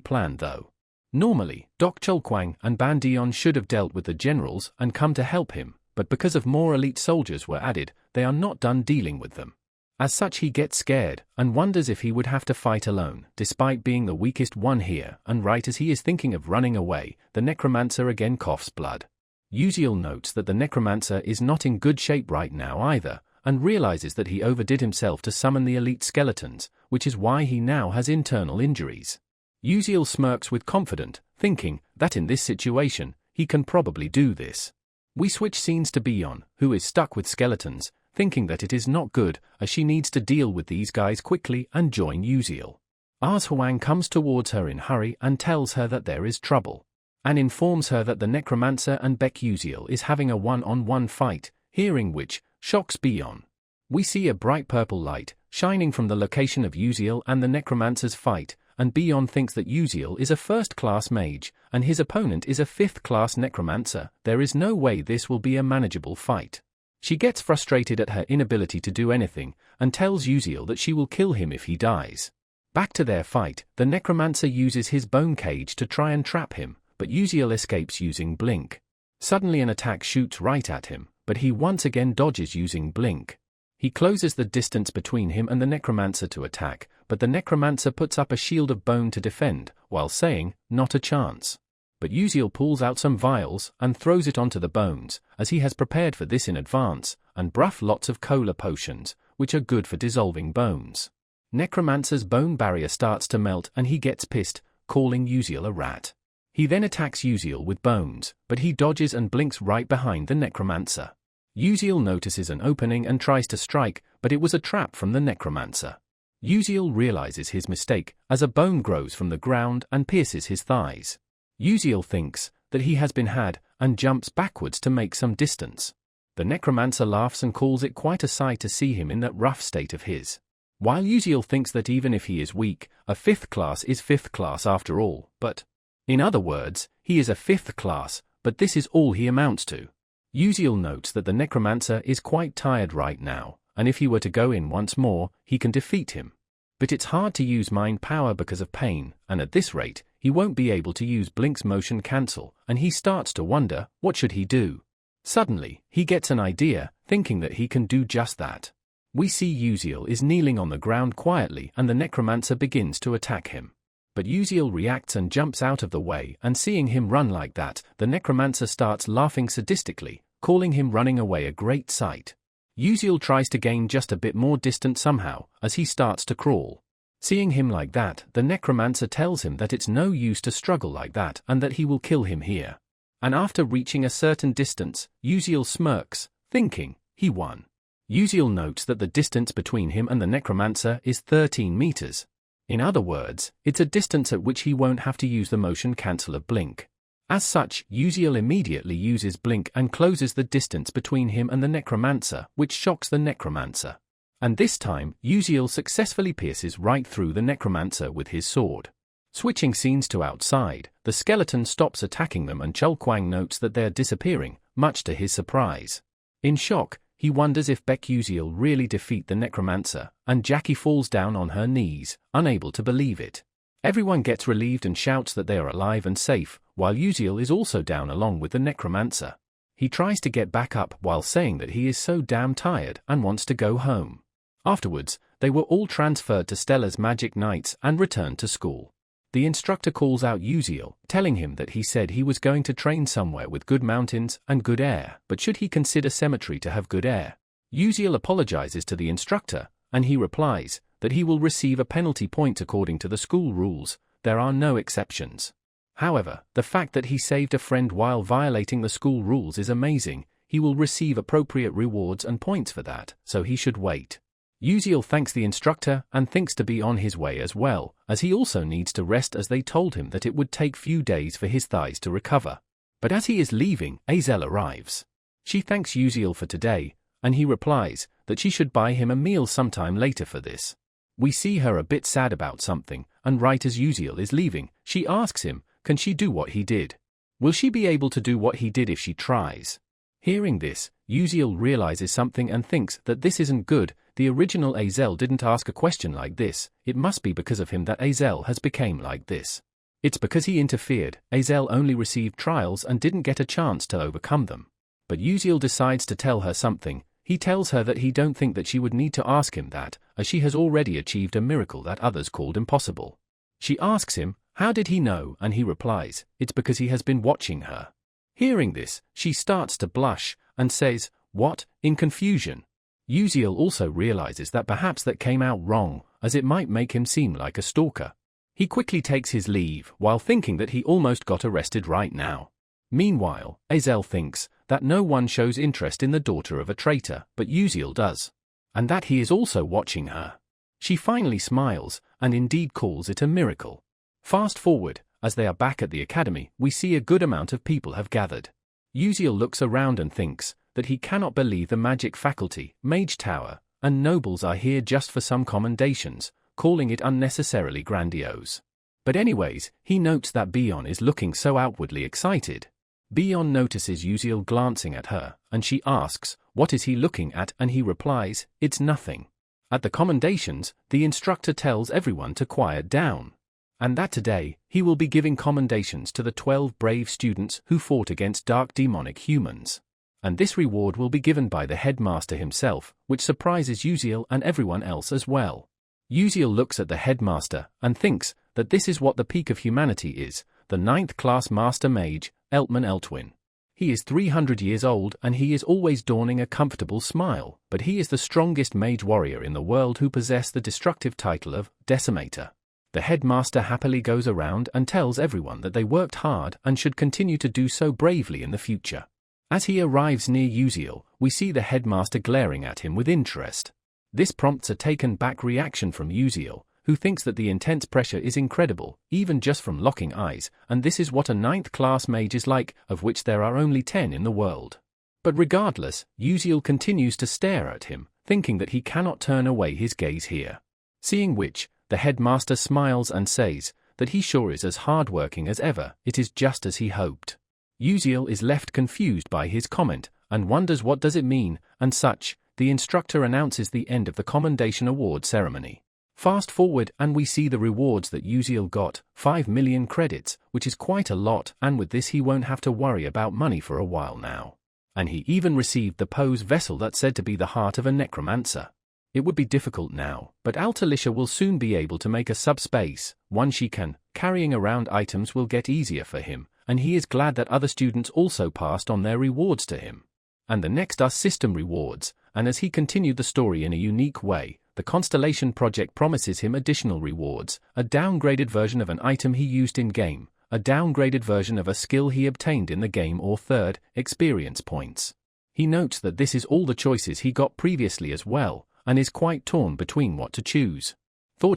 planned though. Normally, Dok Cholkwang and Ban Dion should have dealt with the generals and come to help him, but because of more elite soldiers were added, they are not done dealing with them. As such, he gets scared and wonders if he would have to fight alone, despite being the weakest one here, and right as he is thinking of running away, the necromancer again coughs blood. Uziel notes that the necromancer is not in good shape right now either, and realizes that he overdid himself to summon the elite skeletons, which is why he now has internal injuries. Uziel smirks with confidence, thinking that in this situation, he can probably do this. We switch scenes to Bion, who is stuck with skeletons, thinking that it is not good, as she needs to deal with these guys quickly and join Uziel. Huang comes towards her in hurry and tells her that there is trouble, and informs her that the necromancer and Baek Uziel is having a one-on-one fight, hearing which shocks Bion. We see a bright purple light shining from the location of Uziel and the necromancer's fight, and Bion thinks that Uziel is a first-class mage, and his opponent is a fifth-class necromancer. There is no way this will be a manageable fight. She gets frustrated at her inability to do anything, and tells Uziel that she will kill him if he dies. Back to their fight, the necromancer uses his bone cage to try and trap him, but Uziel escapes using Blink. Suddenly an attack shoots right at him, but he once again dodges using Blink. He closes the distance between him and the necromancer to attack, but the necromancer puts up a shield of bone to defend, while saying, "Not a chance." But Uziel pulls out some vials and throws it onto the bones, as he has prepared for this in advance, and lots of cola potions, which are good for dissolving bones. Necromancer's bone barrier starts to melt and he gets pissed, calling Uziel a rat. He then attacks Uziel with bones, but he dodges and blinks right behind the necromancer. Uziel notices an opening and tries to strike, but it was a trap from the necromancer. Uziel realizes his mistake, as a bone grows from the ground and pierces his thighs. Uziel thinks that he has been had, and jumps backwards to make some distance. The necromancer laughs and calls it quite a sight to see him in that rough state of his. While Uziel thinks that even if he is weak, a fifth class is fifth class after all, but in other words, he is a fifth class, but this is all he amounts to. Uziel notes that the necromancer is quite tired right now, and if he were to go in once more, he can defeat him. But it's hard to use mind power because of pain, and at this rate, he won't be able to use Blink's motion cancel, and he starts to wonder, what should he do? Suddenly, he gets an idea, thinking that he can do just that. We see Uziel is kneeling on the ground quietly and the necromancer begins to attack him. But Uziel reacts and jumps out of the way, and seeing him run like that, the necromancer starts laughing sadistically, calling him running away a great sight. Uziel tries to gain just a bit more distance somehow, as he starts to crawl. Seeing him like that, the necromancer tells him that it's no use to struggle like that and that he will kill him here. And after reaching a certain distance, Uziel smirks, thinking he won. Uziel notes that the distance between him and the necromancer is 13 meters. In other words, it's a distance at which he won't have to use the motion cancel of Blink. As such, Uziel immediately uses Blink and closes the distance between him and the necromancer, which shocks the necromancer. And this time, Uziel successfully pierces right through the necromancer with his sword. Switching scenes to outside, the skeleton stops attacking them and Cholkwang notes that they're disappearing, much to his surprise. In shock, he wonders if Baek Uziel really defeat the necromancer, and Jackie falls down on her knees, unable to believe it. Everyone gets relieved and shouts that they are alive and safe, while Uziel is also down along with the necromancer. He tries to get back up while saying that he is so damn tired and wants to go home. Afterwards, they were all transferred to Stella's Magic Nights and returned to school. The instructor calls out Uziel, telling him that he said he was going to train somewhere with good mountains and good air, but should he consider cemetery to have good air? Uziel apologizes to the instructor, and he replies that he will receive a penalty point according to the school rules. There are no exceptions. However, the fact that he saved a friend while violating the school rules is amazing. He will receive appropriate rewards and points for that, so he should wait. Uziel thanks the instructor and thinks to be on his way as well, as he also needs to rest as they told him that it would take few days for his thighs to recover. But as he is leaving, Azel arrives. She thanks Uziel for today, and he replies that she should buy him a meal sometime later for this. We see her a bit sad about something, and right as Uziel is leaving, she asks him can she do what he did? Will she be able to do what he did if she tries? Hearing this, Uziel realizes something and thinks that this isn't good. The original Azel didn't ask a question like this. It must be because of him that Azel has become like this. It's because he interfered. Azel only received trials and didn't get a chance to overcome them. But Uziel decides to tell her something. He tells her that he don't think that she would need to ask him that, as she has already achieved a miracle that others called impossible. She asks him, how did he know? And he replies, it's because he has been watching her. Hearing this, she starts to blush, and says, what? In confusion. Uziel also realizes that perhaps that came out wrong, as it might make him seem like a stalker. He quickly takes his leave, while thinking that he almost got arrested right now. Meanwhile, Azel thinks that no one shows interest in the daughter of a traitor, but Uziel does. And that he is also watching her. She finally smiles, and indeed calls it a miracle. Fast forward, as they are back at the academy, we see a good amount of people have gathered. Uziel looks around and thinks that he cannot believe the magic faculty, mage tower, and nobles are here just for some commendations, calling it unnecessarily grandiose. But anyways, he notes that Bion is looking so outwardly excited. Bion notices Uziel glancing at her, and she asks, what is he looking at? And he replies, it's nothing. At the commendations, the instructor tells everyone to quiet down. And that today, he will be giving commendations to the 12 brave students who fought against dark demonic humans. And this reward will be given by the headmaster himself, which surprises Uziel and everyone else as well. Uziel looks at the headmaster and thinks that this is what the peak of humanity is, the 9th class master mage, Eltman Eltwin. He is 300 years old and he is always donning a comfortable smile, but he is the strongest mage warrior in the world who possess the destructive title of Decimator. The headmaster happily goes around and tells everyone that they worked hard and should continue to do so bravely in the future. As he arrives near Uziel, we see the headmaster glaring at him with interest. This prompts a taken-back reaction from Uziel, who thinks that the intense pressure is incredible, even just from locking eyes, and this is what a 9th-class mage is like, of which there are only 10 in the world. But regardless, Uziel continues to stare at him, thinking that he cannot turn away his gaze here. Seeing which, the headmaster smiles and says that he sure is as hard-working as ever. It is just as he hoped. Uziel is left confused by his comment, and wonders what does it mean, and such. The instructor announces the end of the commendation award ceremony. Fast forward and we see the rewards that Uziel got, 5 million credits, which is quite a lot, and with this he won't have to worry about money for a while now. And he even received the pose vessel that's said to be the heart of a necromancer. It would be difficult now, but Altalicia will soon be able to make a subspace, one she can. Carrying around items will get easier for him, and he is glad that other students also passed on their rewards to him. And the next are system rewards, and as he continued the story in a unique way, the Constellation Project promises him additional rewards, a downgraded version of an item he used in-game, a downgraded version of a skill he obtained in the game, or third, experience points. He notes that this is all the choices he got previously as well, and is quite torn between what to choose.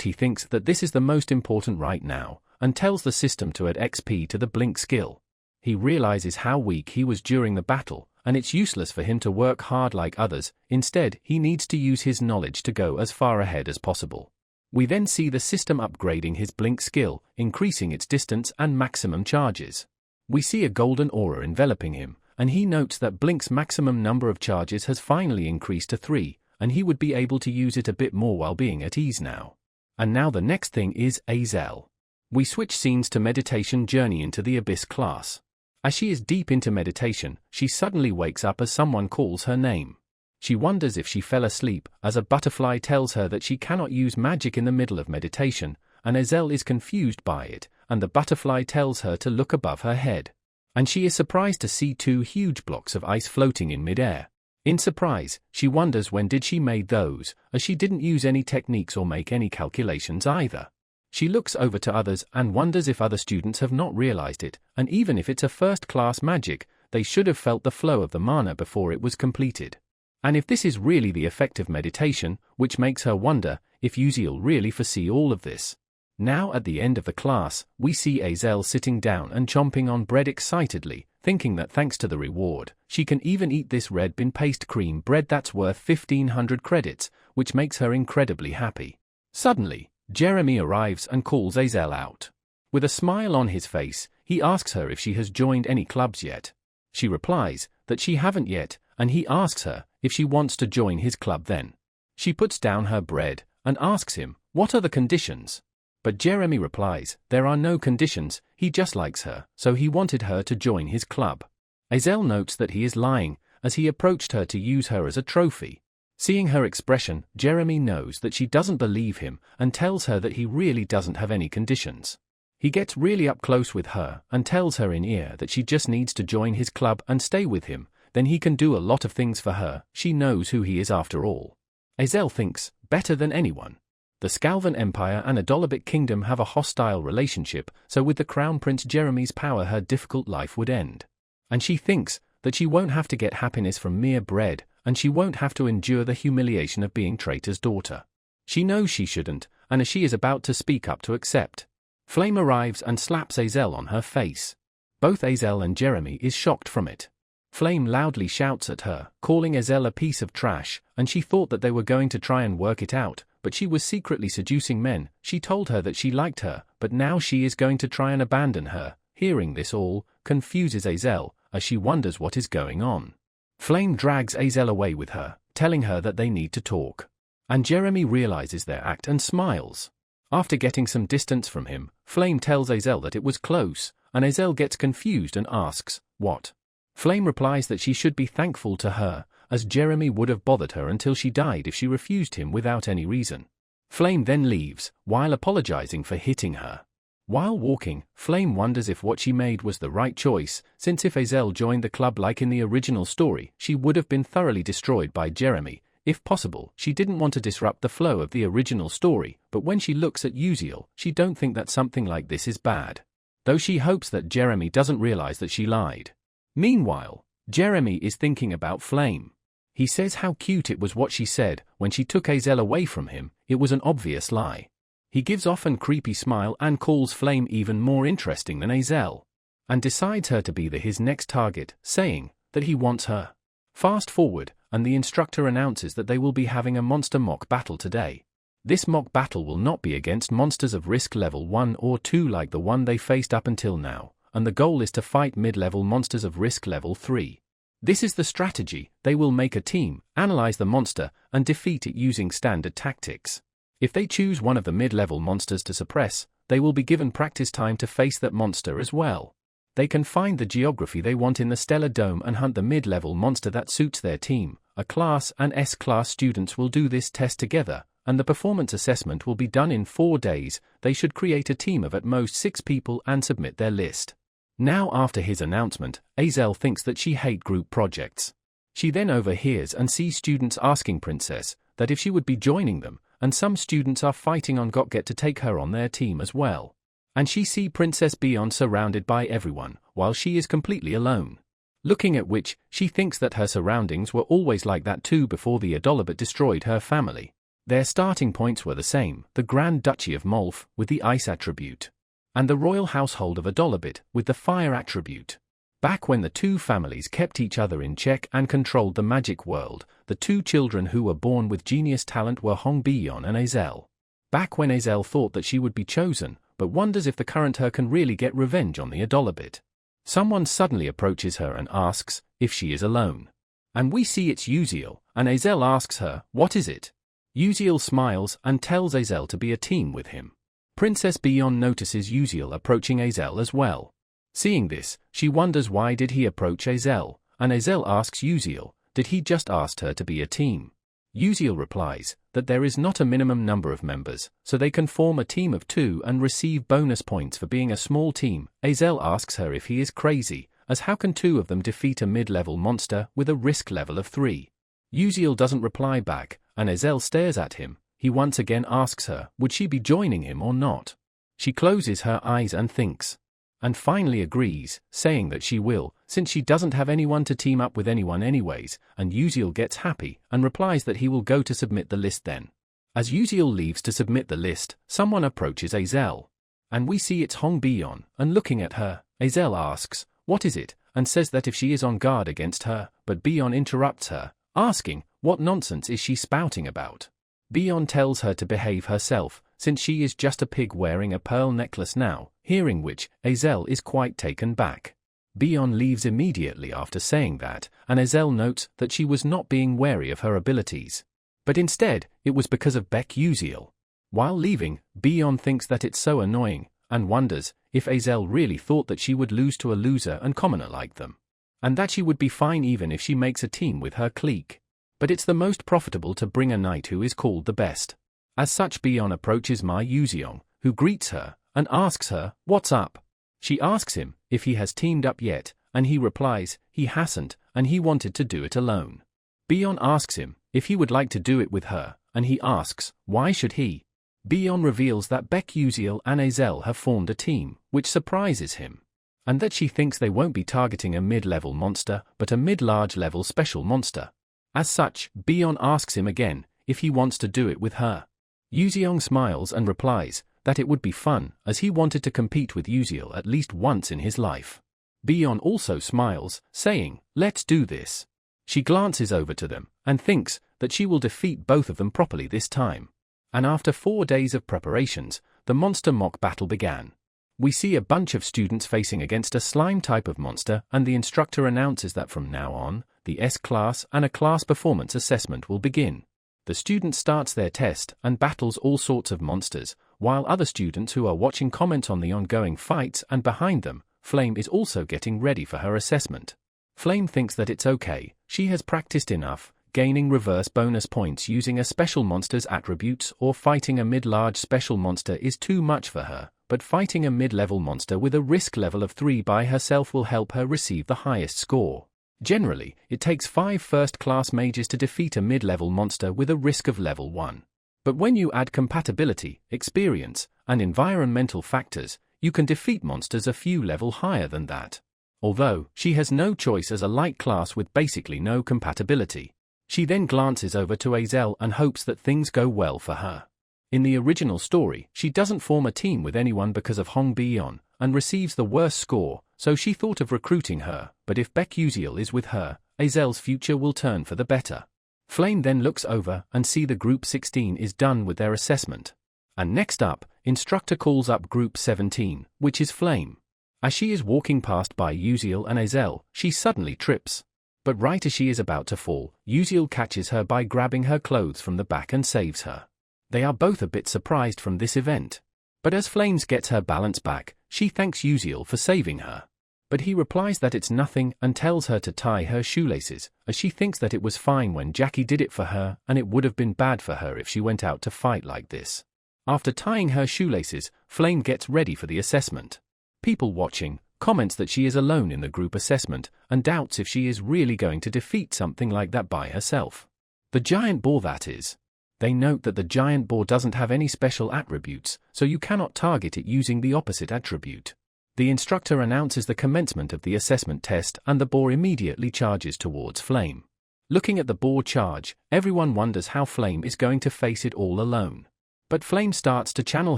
He thinks that this is the most important right now, and tells the system to add XP to the blink skill. He realizes how weak he was during the battle, and it's useless for him to work hard like others. Instead, he needs to use his knowledge to go as far ahead as possible. We then see the system upgrading his blink skill, increasing its distance and maximum charges. We see a golden aura enveloping him, and he notes that Blink's maximum number of charges has finally increased to 3, and he would be able to use it a bit more while being at ease now. And now the next thing is Azel. We switch scenes to meditation journey into the Abyss class. As she is deep into meditation, she suddenly wakes up as someone calls her name. She wonders if she fell asleep, as a butterfly tells her that she cannot use magic in the middle of meditation, and Azel is confused by it, and the butterfly tells her to look above her head. And she is surprised to see 2 huge blocks of ice floating in midair. In surprise, she wonders when did she made those, as she didn't use any techniques or make any calculations either. She looks over to others and wonders if other students have not realized it, and even if it's a first-class magic, they should have felt the flow of the mana before it was completed. And if this is really the effect of meditation, which makes her wonder if Uziel really foresee all of this. Now at the end of the class, we see Azel sitting down and chomping on bread excitedly, thinking that thanks to the reward, she can even eat this red bean paste cream bread that's worth 1,500 credits, which makes her incredibly happy. Suddenly, Jeremy arrives and calls Azel out. With a smile on his face, he asks her if she has joined any clubs yet. She replies that she haven't yet, and he asks her if she wants to join his club then. She puts down her bread and asks him, what are the conditions? But Jeremy replies, there are no conditions, he just likes her, so he wanted her to join his club. Azel notes that he is lying, as he approached her to use her as a trophy. Seeing her expression, Jeremy knows that she doesn't believe him and tells her that he really doesn't have any conditions. He gets really up close with her and tells her in ear that she just needs to join his club and stay with him, then he can do a lot of things for her, she knows who he is after all. Azel thinks, better than anyone. The Scalvan Empire and Adolabit Kingdom have a hostile relationship, so with the Crown Prince Jeremy's power her difficult life would end. And she thinks that she won't have to get happiness from mere bread, and she won't have to endure the humiliation of being traitor's daughter. She knows she shouldn't, and as she is about to speak up to accept, Flame arrives and slaps Azel on her face. Both Azel and Jeremy is shocked from it. Flame loudly shouts at her, calling Azel a piece of trash, and she thought that they were going to try and work it out, but she was secretly seducing men. She told her that she liked her, but now she is going to try and abandon her. Hearing this all confuses Azel, as she wonders what is going on. Flame drags Azel away with her, telling her that they need to talk. And Jeremy realizes their act and smiles. After getting some distance from him, Flame tells Azel that it was close, and Azel gets confused and asks, what? Flame replies that she should be thankful to her, as Jeremy would have bothered her until she died if she refused him without any reason. Flame then leaves, while apologizing for hitting her. While walking, Flame wonders if what she made was the right choice, since if Azel joined the club like in the original story, she would have been thoroughly destroyed by Jeremy. If possible, she didn't want to disrupt the flow of the original story, but when she looks at Uziel, she don't think that something like this is bad. Though she hopes that Jeremy doesn't realize that she lied. Meanwhile, Jeremy is thinking about Flame. He says how cute it was what she said when she took Azel away from him. It was an obvious lie. He gives off an creepy smile and calls Flame even more interesting than Azel, and decides her to be his next target, saying that he wants her. Fast forward, and the instructor announces that they will be having a monster mock battle today. This mock battle will not be against monsters of risk level 1 or 2 like the one they faced up until now, and the goal is to fight mid-level monsters of risk level 3. This is the strategy. They will make a team, analyze the monster, and defeat it using standard tactics. If they choose one of the mid-level monsters to suppress, they will be given practice time to face that monster as well. They can find the geography they want in the Stellar Dome and hunt the mid-level monster that suits their team. A class and S-class students will do this test together, and the performance assessment will be done in 4 days. They should create a team of at most 6 people and submit their list. Now after his announcement, Azel thinks that she hates group projects. She then overhears and sees students asking Princess that if she would be joining them, and some students are fighting on Gotget to take her on their team as well. And she sees Princess Beyond surrounded by everyone, while she is completely alone. Looking at which, she thinks that her surroundings were always like that too before the Adolabit destroyed her family. Their starting points were the same, the Grand Duchy of Molf, with the ice attribute, and the royal household of Adolabit, with the fire attribute. Back when the two families kept each other in check and controlled the magic world, the 2 children who were born with genius talent were Hongbion and Azel. Back when Azel thought that she would be chosen, but wonders if the current her can really get revenge on the Adolabit. Someone suddenly approaches her and asks if she is alone. And we see it's Uziel, and Azel asks her, what is it? Uziel smiles and tells Azel to be a team with him. Princess Beyond notices Uziel approaching Azel as well. Seeing this, she wonders why did he approach Azel, and Azel asks Uziel, did he just ask her to be a team? Uziel replies that there is not a minimum number of members, so they can form a team of 2 and receive bonus points for being a small team. Azel asks her if he is crazy, as how can 2 of them defeat a mid-level monster with a risk level of 3? Uziel doesn't reply back, and Azel stares at him. He once again asks her, would she be joining him or not? She closes her eyes and thinks, and finally agrees, saying that she will, since she doesn't have anyone to team up with anyone anyways, and Uziel gets happy, and replies that he will go to submit the list then. As Uziel leaves to submit the list, someone approaches Azel. And we see it's Hongbion, and looking at her, Azel asks, what is it, and says that if she is on guard against her, but Bion interrupts her, asking, what nonsense is she spouting about? Bion tells her to behave herself, since she is just a pig wearing a pearl necklace now, hearing which, Azel is quite taken back. Bion leaves immediately after saying that, and Azel notes that she was not being wary of her abilities. But instead, it was because of Baek Uziel. While leaving, Bion thinks that it's so annoying, and wonders if Azel really thought that she would lose to a loser and commoner like them. And that she would be fine even if she makes a team with her clique. But it's the most profitable to bring a knight who is called the best. As such, Bion approaches Ma Yuzeong, who greets her, and asks her, "What's up?" She asks him if he has teamed up yet, and he replies, he hasn't, and he wanted to do it alone. Bion asks him if he would like to do it with her, and he asks, why should he? Bion reveals that Baek Uziel and Azel have formed a team, which surprises him. And that she thinks they won't be targeting a mid-level monster, but a mid-large level special monster. As such, Bion asks him again if he wants to do it with her. Yuzeong smiles and replies that it would be fun, as he wanted to compete with Uziel at least once in his life. Bion also smiles, saying, "Let's do this." She glances over to them, and thinks that she will defeat both of them properly this time. And after 4 days of preparations, the monster mock battle began. We see a bunch of students facing against a slime type of monster, and the instructor announces that from now on, the S-class and a class performance assessment will begin. The student starts their test and battles all sorts of monsters, while other students who are watching comment on the ongoing fights, and behind them, Flame is also getting ready for her assessment. Flame thinks that it's okay, she has practiced enough, gaining reverse bonus points using a special monster's attributes or fighting a mid-large special monster is too much for her, but fighting a mid-level monster with a risk level of 3 by herself will help her receive the highest score. Generally, it takes 5 first-class mages to defeat a mid-level monster with a risk of level 1. But when you add compatibility, experience, and environmental factors, you can defeat monsters a few levels higher than that. Although, she has no choice as a light class with basically no compatibility. She then glances over to Azel and hopes that things go well for her. In the original story, she doesn't form a team with anyone because of Hong Bion, and receives the worst score, so she thought of recruiting her, but if Baek Uziel is with her, Azel's future will turn for the better. Flame then looks over and see the Group 16 is done with their assessment. And next up, instructor calls up Group 17, which is Flame. As she is walking past by Uziel and Azel, she suddenly trips. But right as she is about to fall, Uziel catches her by grabbing her clothes from the back and saves her. They are both a bit surprised from this event. But as Flames gets her balance back, she thanks Uziel for saving her. But he replies that it's nothing and tells her to tie her shoelaces, as she thinks that it was fine when Jackie did it for her and it would have been bad for her if she went out to fight like this. After tying her shoelaces, Flame gets ready for the assessment. People watching comments that she is alone in the group assessment and doubts if she is really going to defeat something like that by herself. The giant boar, that is. They note that the giant boar doesn't have any special attributes, so you cannot target it using the opposite attribute. The instructor announces the commencement of the assessment test and the boar immediately charges towards Flame. Looking at the boar charge, everyone wonders how Flame is going to face it all alone. But Flame starts to channel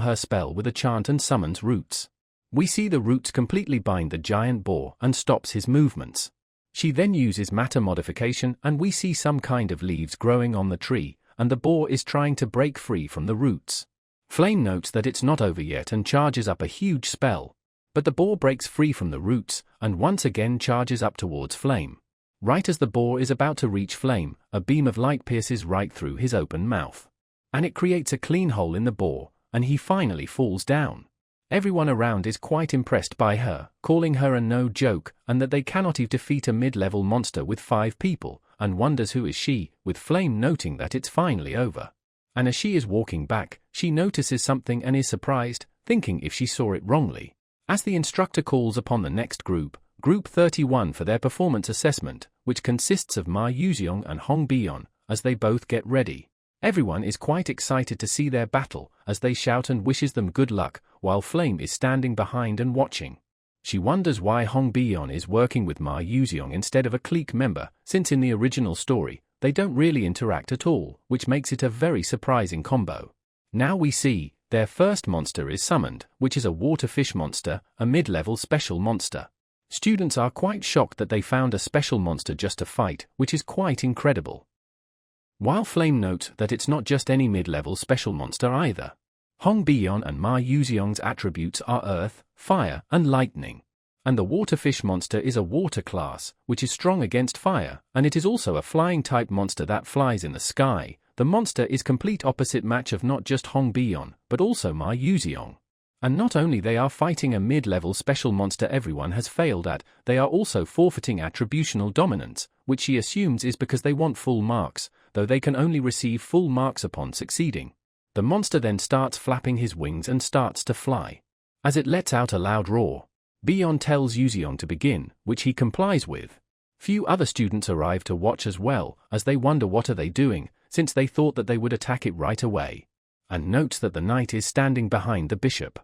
her spell with a chant and summons roots. We see the roots completely bind the giant boar and stops his movements. She then uses matter modification and we see some kind of leaves growing on the tree, and the boar is trying to break free from the roots. Flame notes that it's not over yet and charges up a huge spell. But the boar breaks free from the roots and once again charges up towards Flame. Right as the boar is about to reach Flame, a beam of light pierces right through his open mouth. And it creates a clean hole in the boar, and he finally falls down. Everyone around is quite impressed by her, calling her a no joke and that they cannot even defeat a mid-level monster with 5 people, and wonders who is she, with Flame noting that it's finally over. And as she is walking back, she notices something and is surprised, thinking if she saw it wrongly. As the instructor calls upon the next group, Group 31 for their performance assessment, which consists of Ma Yuzeong and Hong Bion, as they both get ready. Everyone is quite excited to see their battle, as they shout and wishes them good luck, while Flame is standing behind and watching. She wonders why Hong Bion is working with Ma Yuzeong instead of a clique member, since in the original story, they don't really interact at all, which makes it a very surprising combo. Now we see, their first monster is summoned, which is a waterfish monster, a mid-level special monster. Students are quite shocked that they found a special monster just to fight, which is quite incredible. While Flame notes that it's not just any mid-level special monster either. Hong Bion and Ma Yuxiong's attributes are earth, fire, and lightning. And the waterfish monster is a water class, which is strong against fire, and it is also a flying type monster that flies in the sky. The monster is complete opposite match of not just Hong Bion, but also Ma Yuxiong. And not only they are fighting a mid-level special monster everyone has failed at, they are also forfeiting attributional dominance, which she assumes is because they want full marks, though they can only receive full marks upon succeeding. The monster then starts flapping his wings and starts to fly. As it lets out a loud roar, Bion tells Yuxiong to begin, which he complies with. Few other students arrive to watch as well, as they wonder what are they doing, since they thought that they would attack it right away. And notes that the knight is standing behind the bishop.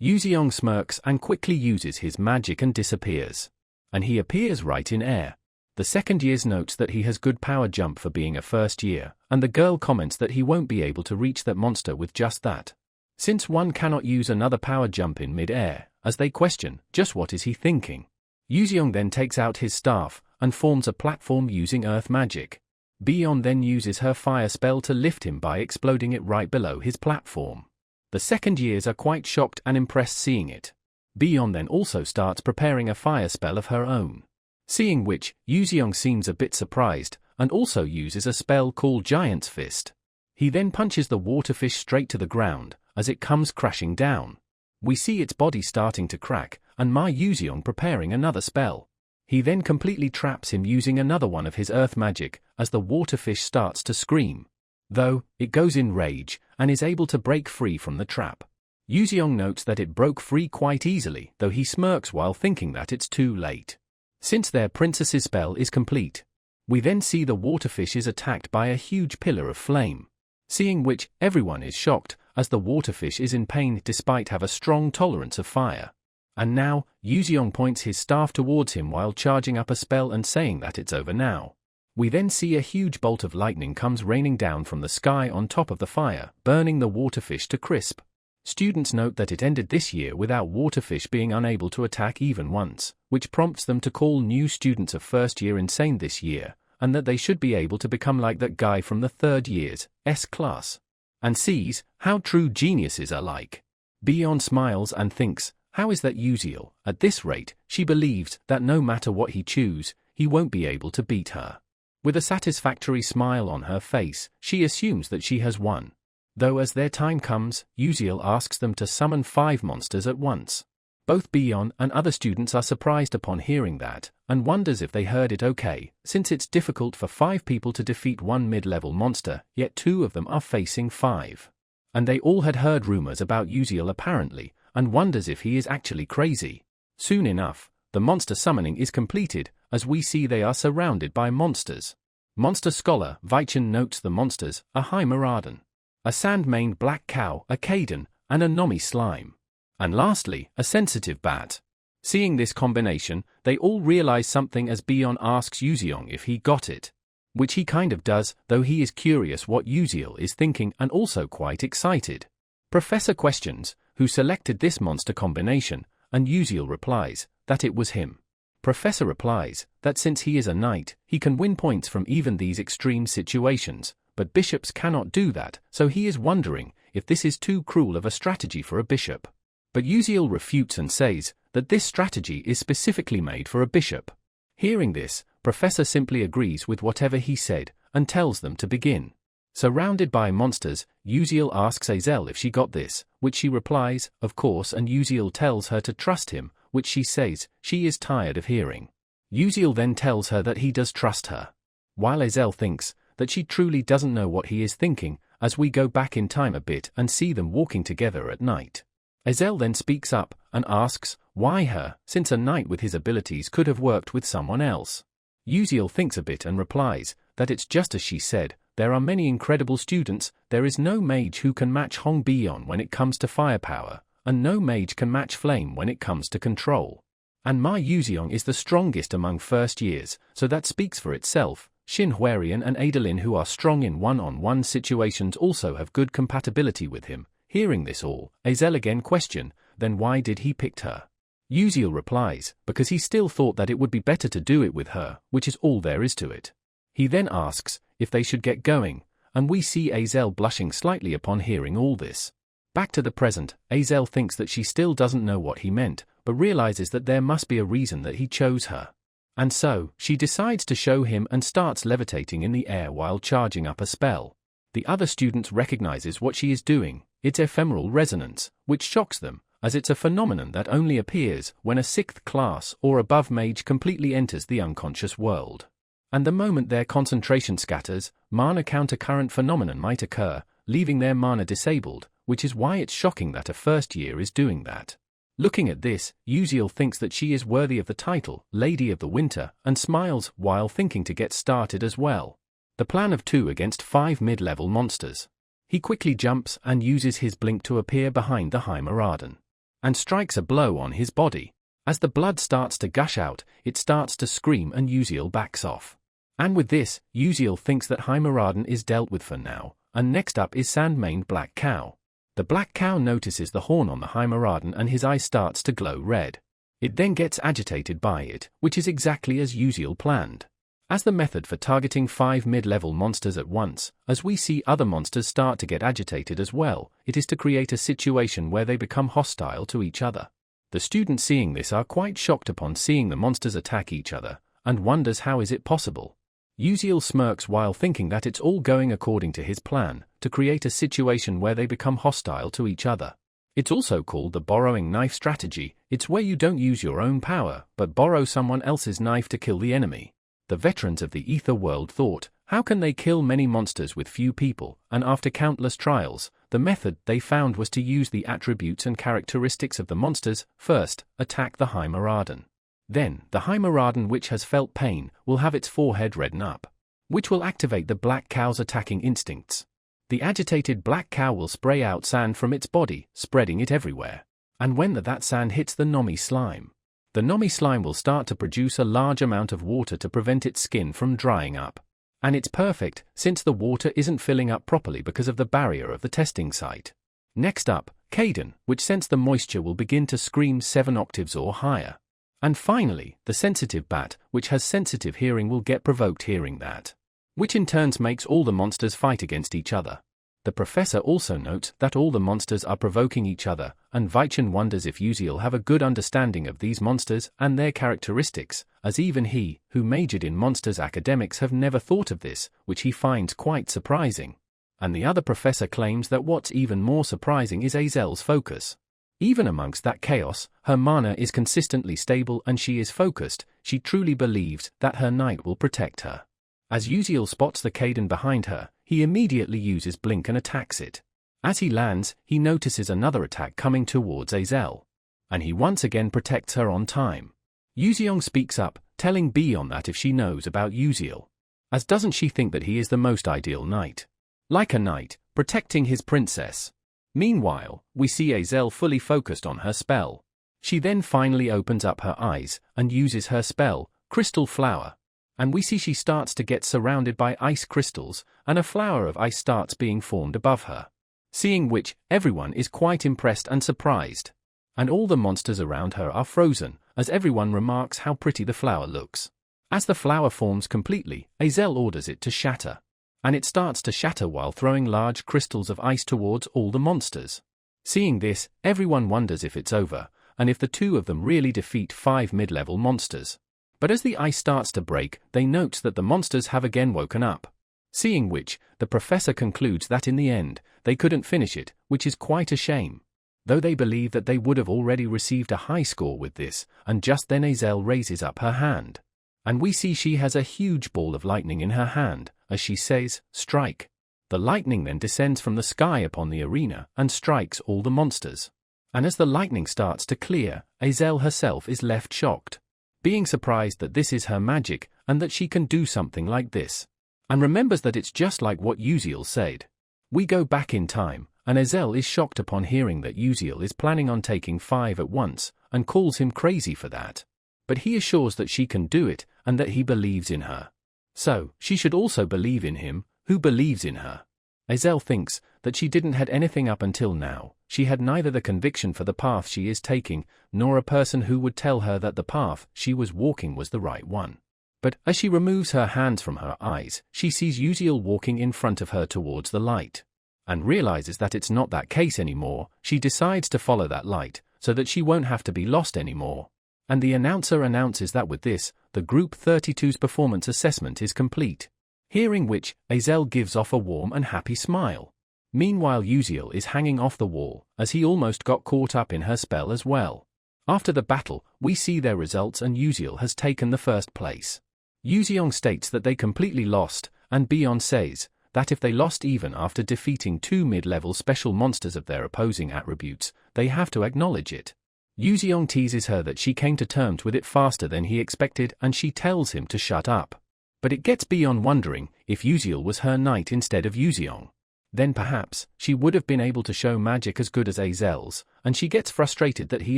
Yuxiong smirks and quickly uses his magic and disappears. And he appears right in air. The second year notes that he has good power jump for being a first year, and the girl comments that he won't be able to reach that monster with just that. Since one cannot use another power jump in mid-air, as they question, just what is he thinking? Yuxiong then takes out his staff, and forms a platform using earth magic. Bion then uses her fire spell to lift him by exploding it right below his platform. The second years are quite shocked and impressed seeing it. Bion then also starts preparing a fire spell of her own. Seeing which, Yuxiong seems a bit surprised, and also uses a spell called Giant's Fist. He then punches the waterfish straight to the ground, as it comes crashing down. We see its body starting to crack, and Ma Yuxiong preparing another spell. He then completely traps him using another one of his earth magic, as the waterfish starts to scream. Though, it goes in rage, and is able to break free from the trap. Yuxiong notes that it broke free quite easily, though he smirks while thinking that it's too late. Since their princess's spell is complete. We then see the waterfish is attacked by a huge pillar of flame. Seeing which, everyone is shocked, as the waterfish is in pain despite have a strong tolerance of fire. And now, Yuxiong points his staff towards him while charging up a spell and saying that it's over now. We then see a huge bolt of lightning comes raining down from the sky on top of the fire, burning the waterfish to crisp. Students note that it ended this year without waterfish being unable to attack even once, which prompts them to call new students of first year insane this year, and that they should be able to become like that guy from the third year's S class. And sees how true geniuses are like. Bion smiles and thinks, how is that usual? At this rate, she believes that no matter what he choose, he won't be able to beat her. With a satisfactory smile on her face, she assumes that she has won. Though as their time comes, Uziel asks them to summon 5 monsters at once. Both Bion and other students are surprised upon hearing that, and wonders if they heard it okay, since it's difficult for 5 people to defeat one mid-level monster, yet 2 of them are facing 5. And they all had heard rumors about Uziel apparently, and wonders if he is actually crazy. Soon enough, the monster summoning is completed, as we see they are surrounded by monsters. Monster scholar Weichen notes the monsters are Hymeraden, a sand-maned black cow, a Caden, and a Nomi slime. And lastly, a sensitive bat. Seeing this combination, they all realize something as Bion asks Yuxiong if he got it. Which he kind of does, though he is curious what Yuziel is thinking and also quite excited. Professor questions, who selected this monster combination, and Yuziel replies, that it was him. Professor replies, that since he is a knight, he can win points from even these extreme situations, but bishops cannot do that, so he is wondering if this is too cruel of a strategy for a bishop. But Yuziel refutes and says that this strategy is specifically made for a bishop. Hearing this, Professor simply agrees with whatever he said, and tells them to begin. Surrounded by monsters, Yuziel asks Azel if she got this, which she replies, of course, and Yuziel tells her to trust him, which she says she is tired of hearing. Yuziel then tells her that he does trust her. While Azel thinks that she truly doesn't know what he is thinking, as we go back in time a bit and see them walking together at night. Azel then speaks up and asks why her, since a knight with his abilities could have worked with someone else. Yuziel thinks a bit and replies that it's just as she said, there are many incredible students, there is no mage who can match Hong Bion when it comes to firepower, and no mage can match flame when it comes to control. And Ma Yuxiong is the strongest among first years, so that speaks for itself. Xin Huarian and Adalin, who are strong in one-on-one situations, also have good compatibility with him. Hearing this all, Azel again question, then why did he pick her? Yuziel replies, because he still thought that it would be better to do it with her, which is all there is to it. He then asks if they should get going, and we see Azel blushing slightly upon hearing all this. Back to the present, Azel thinks that she still doesn't know what he meant, but realizes that there must be a reason that he chose her. And so, she decides to show him and starts levitating in the air while charging up a spell. The other students recognizes what she is doing, it's ephemeral resonance, which shocks them, as it's a phenomenon that only appears when a 6th class or above mage completely enters the unconscious world. And the moment their concentration scatters, mana countercurrent phenomenon might occur, leaving their mana disabled, which is why it's shocking that a first year is doing that. Looking at this, Uziel thinks that she is worthy of the title, Lady of the Winter, and smiles while thinking to get started as well. The plan of 2 against 5 mid-level monsters. He quickly jumps and uses his blink to appear behind the Heimeraden, and strikes a blow on his body. As the blood starts to gush out, it starts to scream and Uziel backs off. And with this, Uziel thinks that Heimeraden is dealt with for now, and next up is sand-maned Black Cow. The Black Cow notices the horn on the Heimeraden and his eye starts to glow red. It then gets agitated by it, which is exactly as Uziel planned. As the method for targeting 5 mid-level monsters at once, as we see other monsters start to get agitated as well, it is to create a situation where they become hostile to each other. The students seeing this are quite shocked upon seeing the monsters attack each other, and wonders how is it possible. Uziel smirks while thinking that it's all going according to his plan, to create a situation where they become hostile to each other. It's also called the borrowing knife strategy. It's where you don't use your own power, but borrow someone else's knife to kill the enemy. The veterans of the ether world thought, how can they kill many monsters with few people, and after countless trials, the method they found was to use the attributes and characteristics of the monsters. First, attack the Heimeraden. Then, the Heimeraden which has felt pain will have its forehead redden up, which will activate the Black Cow's attacking instincts. The agitated Black Cow will spray out sand from its body, spreading it everywhere. And when that sand hits the Nomi slime, the Nomi slime will start to produce a large amount of water to prevent its skin from drying up. And it's perfect, since the water isn't filling up properly because of the barrier of the testing site. Next up, Kaden, which sense the moisture will begin to scream 7 octaves or higher. And finally, the sensitive bat, which has sensitive hearing, will get provoked hearing that, which in turn makes all the monsters fight against each other. The professor also notes that all the monsters are provoking each other, and Weichin wonders if Uziel have a good understanding of these monsters and their characteristics, as even he, who majored in monsters academics, have never thought of this, which he finds quite surprising. And the other professor claims that what's even more surprising is Azel's focus. Even amongst that chaos, her mana is consistently stable and she is focused. She truly believes that her knight will protect her. As Uziel spots the Kaden behind her, he immediately uses blink and attacks it. As he lands, he notices another attack coming towards Azel, and he once again protects her on time. Yuziong speaks up, telling Beyond that if she knows about Uziel, as doesn't she think that he is the most ideal knight? Like a knight, protecting his princess. Meanwhile, we see Azel fully focused on her spell. She then finally opens up her eyes and uses her spell, Crystal Flower. And we see she starts to get surrounded by ice crystals, and a flower of ice starts being formed above her. Seeing which, everyone is quite impressed and surprised. And all the monsters around her are frozen, as everyone remarks how pretty the flower looks. As the flower forms completely, Azel orders it to shatter. And it starts to shatter while throwing large crystals of ice towards all the monsters. Seeing this, everyone wonders if it's over, and if the two of them really defeat 5 mid-level monsters. But as the ice starts to break, they note that the monsters have again woken up. Seeing which, the professor concludes that in the end, they couldn't finish it, which is quite a shame. Though they believe that they would have already received a high score with this, and just then Azel raises up her hand. And we see she has a huge ball of lightning in her hand, as she says, "Strike." The lightning then descends from the sky upon the arena and strikes all the monsters. And as the lightning starts to clear, Azel herself is left shocked, being surprised that this is her magic and that she can do something like this. And remembers that it's just like what Uziel said. We go back in time, and Azel is shocked upon hearing that Uziel is planning on taking 5 at once, and calls him crazy for that. But he assures that she can do it, and that he believes in her. So, she should also believe in him, who believes in her. Azel thinks that she didn't had anything up until now. She had neither the conviction for the path she is taking, nor a person who would tell her that the path she was walking was the right one. But, as she removes her hands from her eyes, she sees Uziel walking in front of her towards the light. and realizes that it's not that case anymore. She decides to follow that light, so that she won't have to be lost anymore. And the announcer announces that with this, the Group 32's performance assessment is complete. Hearing which, Azel gives off a warm and happy smile. Meanwhile, Uziel is hanging off the wall, as he almost got caught up in her spell as well. After the battle, we see their results and Uziel has taken the first place. Yuzeong states that they completely lost, and Beyond says that if they lost even after defeating 2 mid-level special monsters of their opposing attributes, they have to acknowledge it. Yuzeong teases her that she came to terms with it faster than he expected, and she tells him to shut up. But it gets Beyond wondering if Uziel was her knight instead of Yuzeong. Then perhaps she would have been able to show magic as good as Azel's, and she gets frustrated that he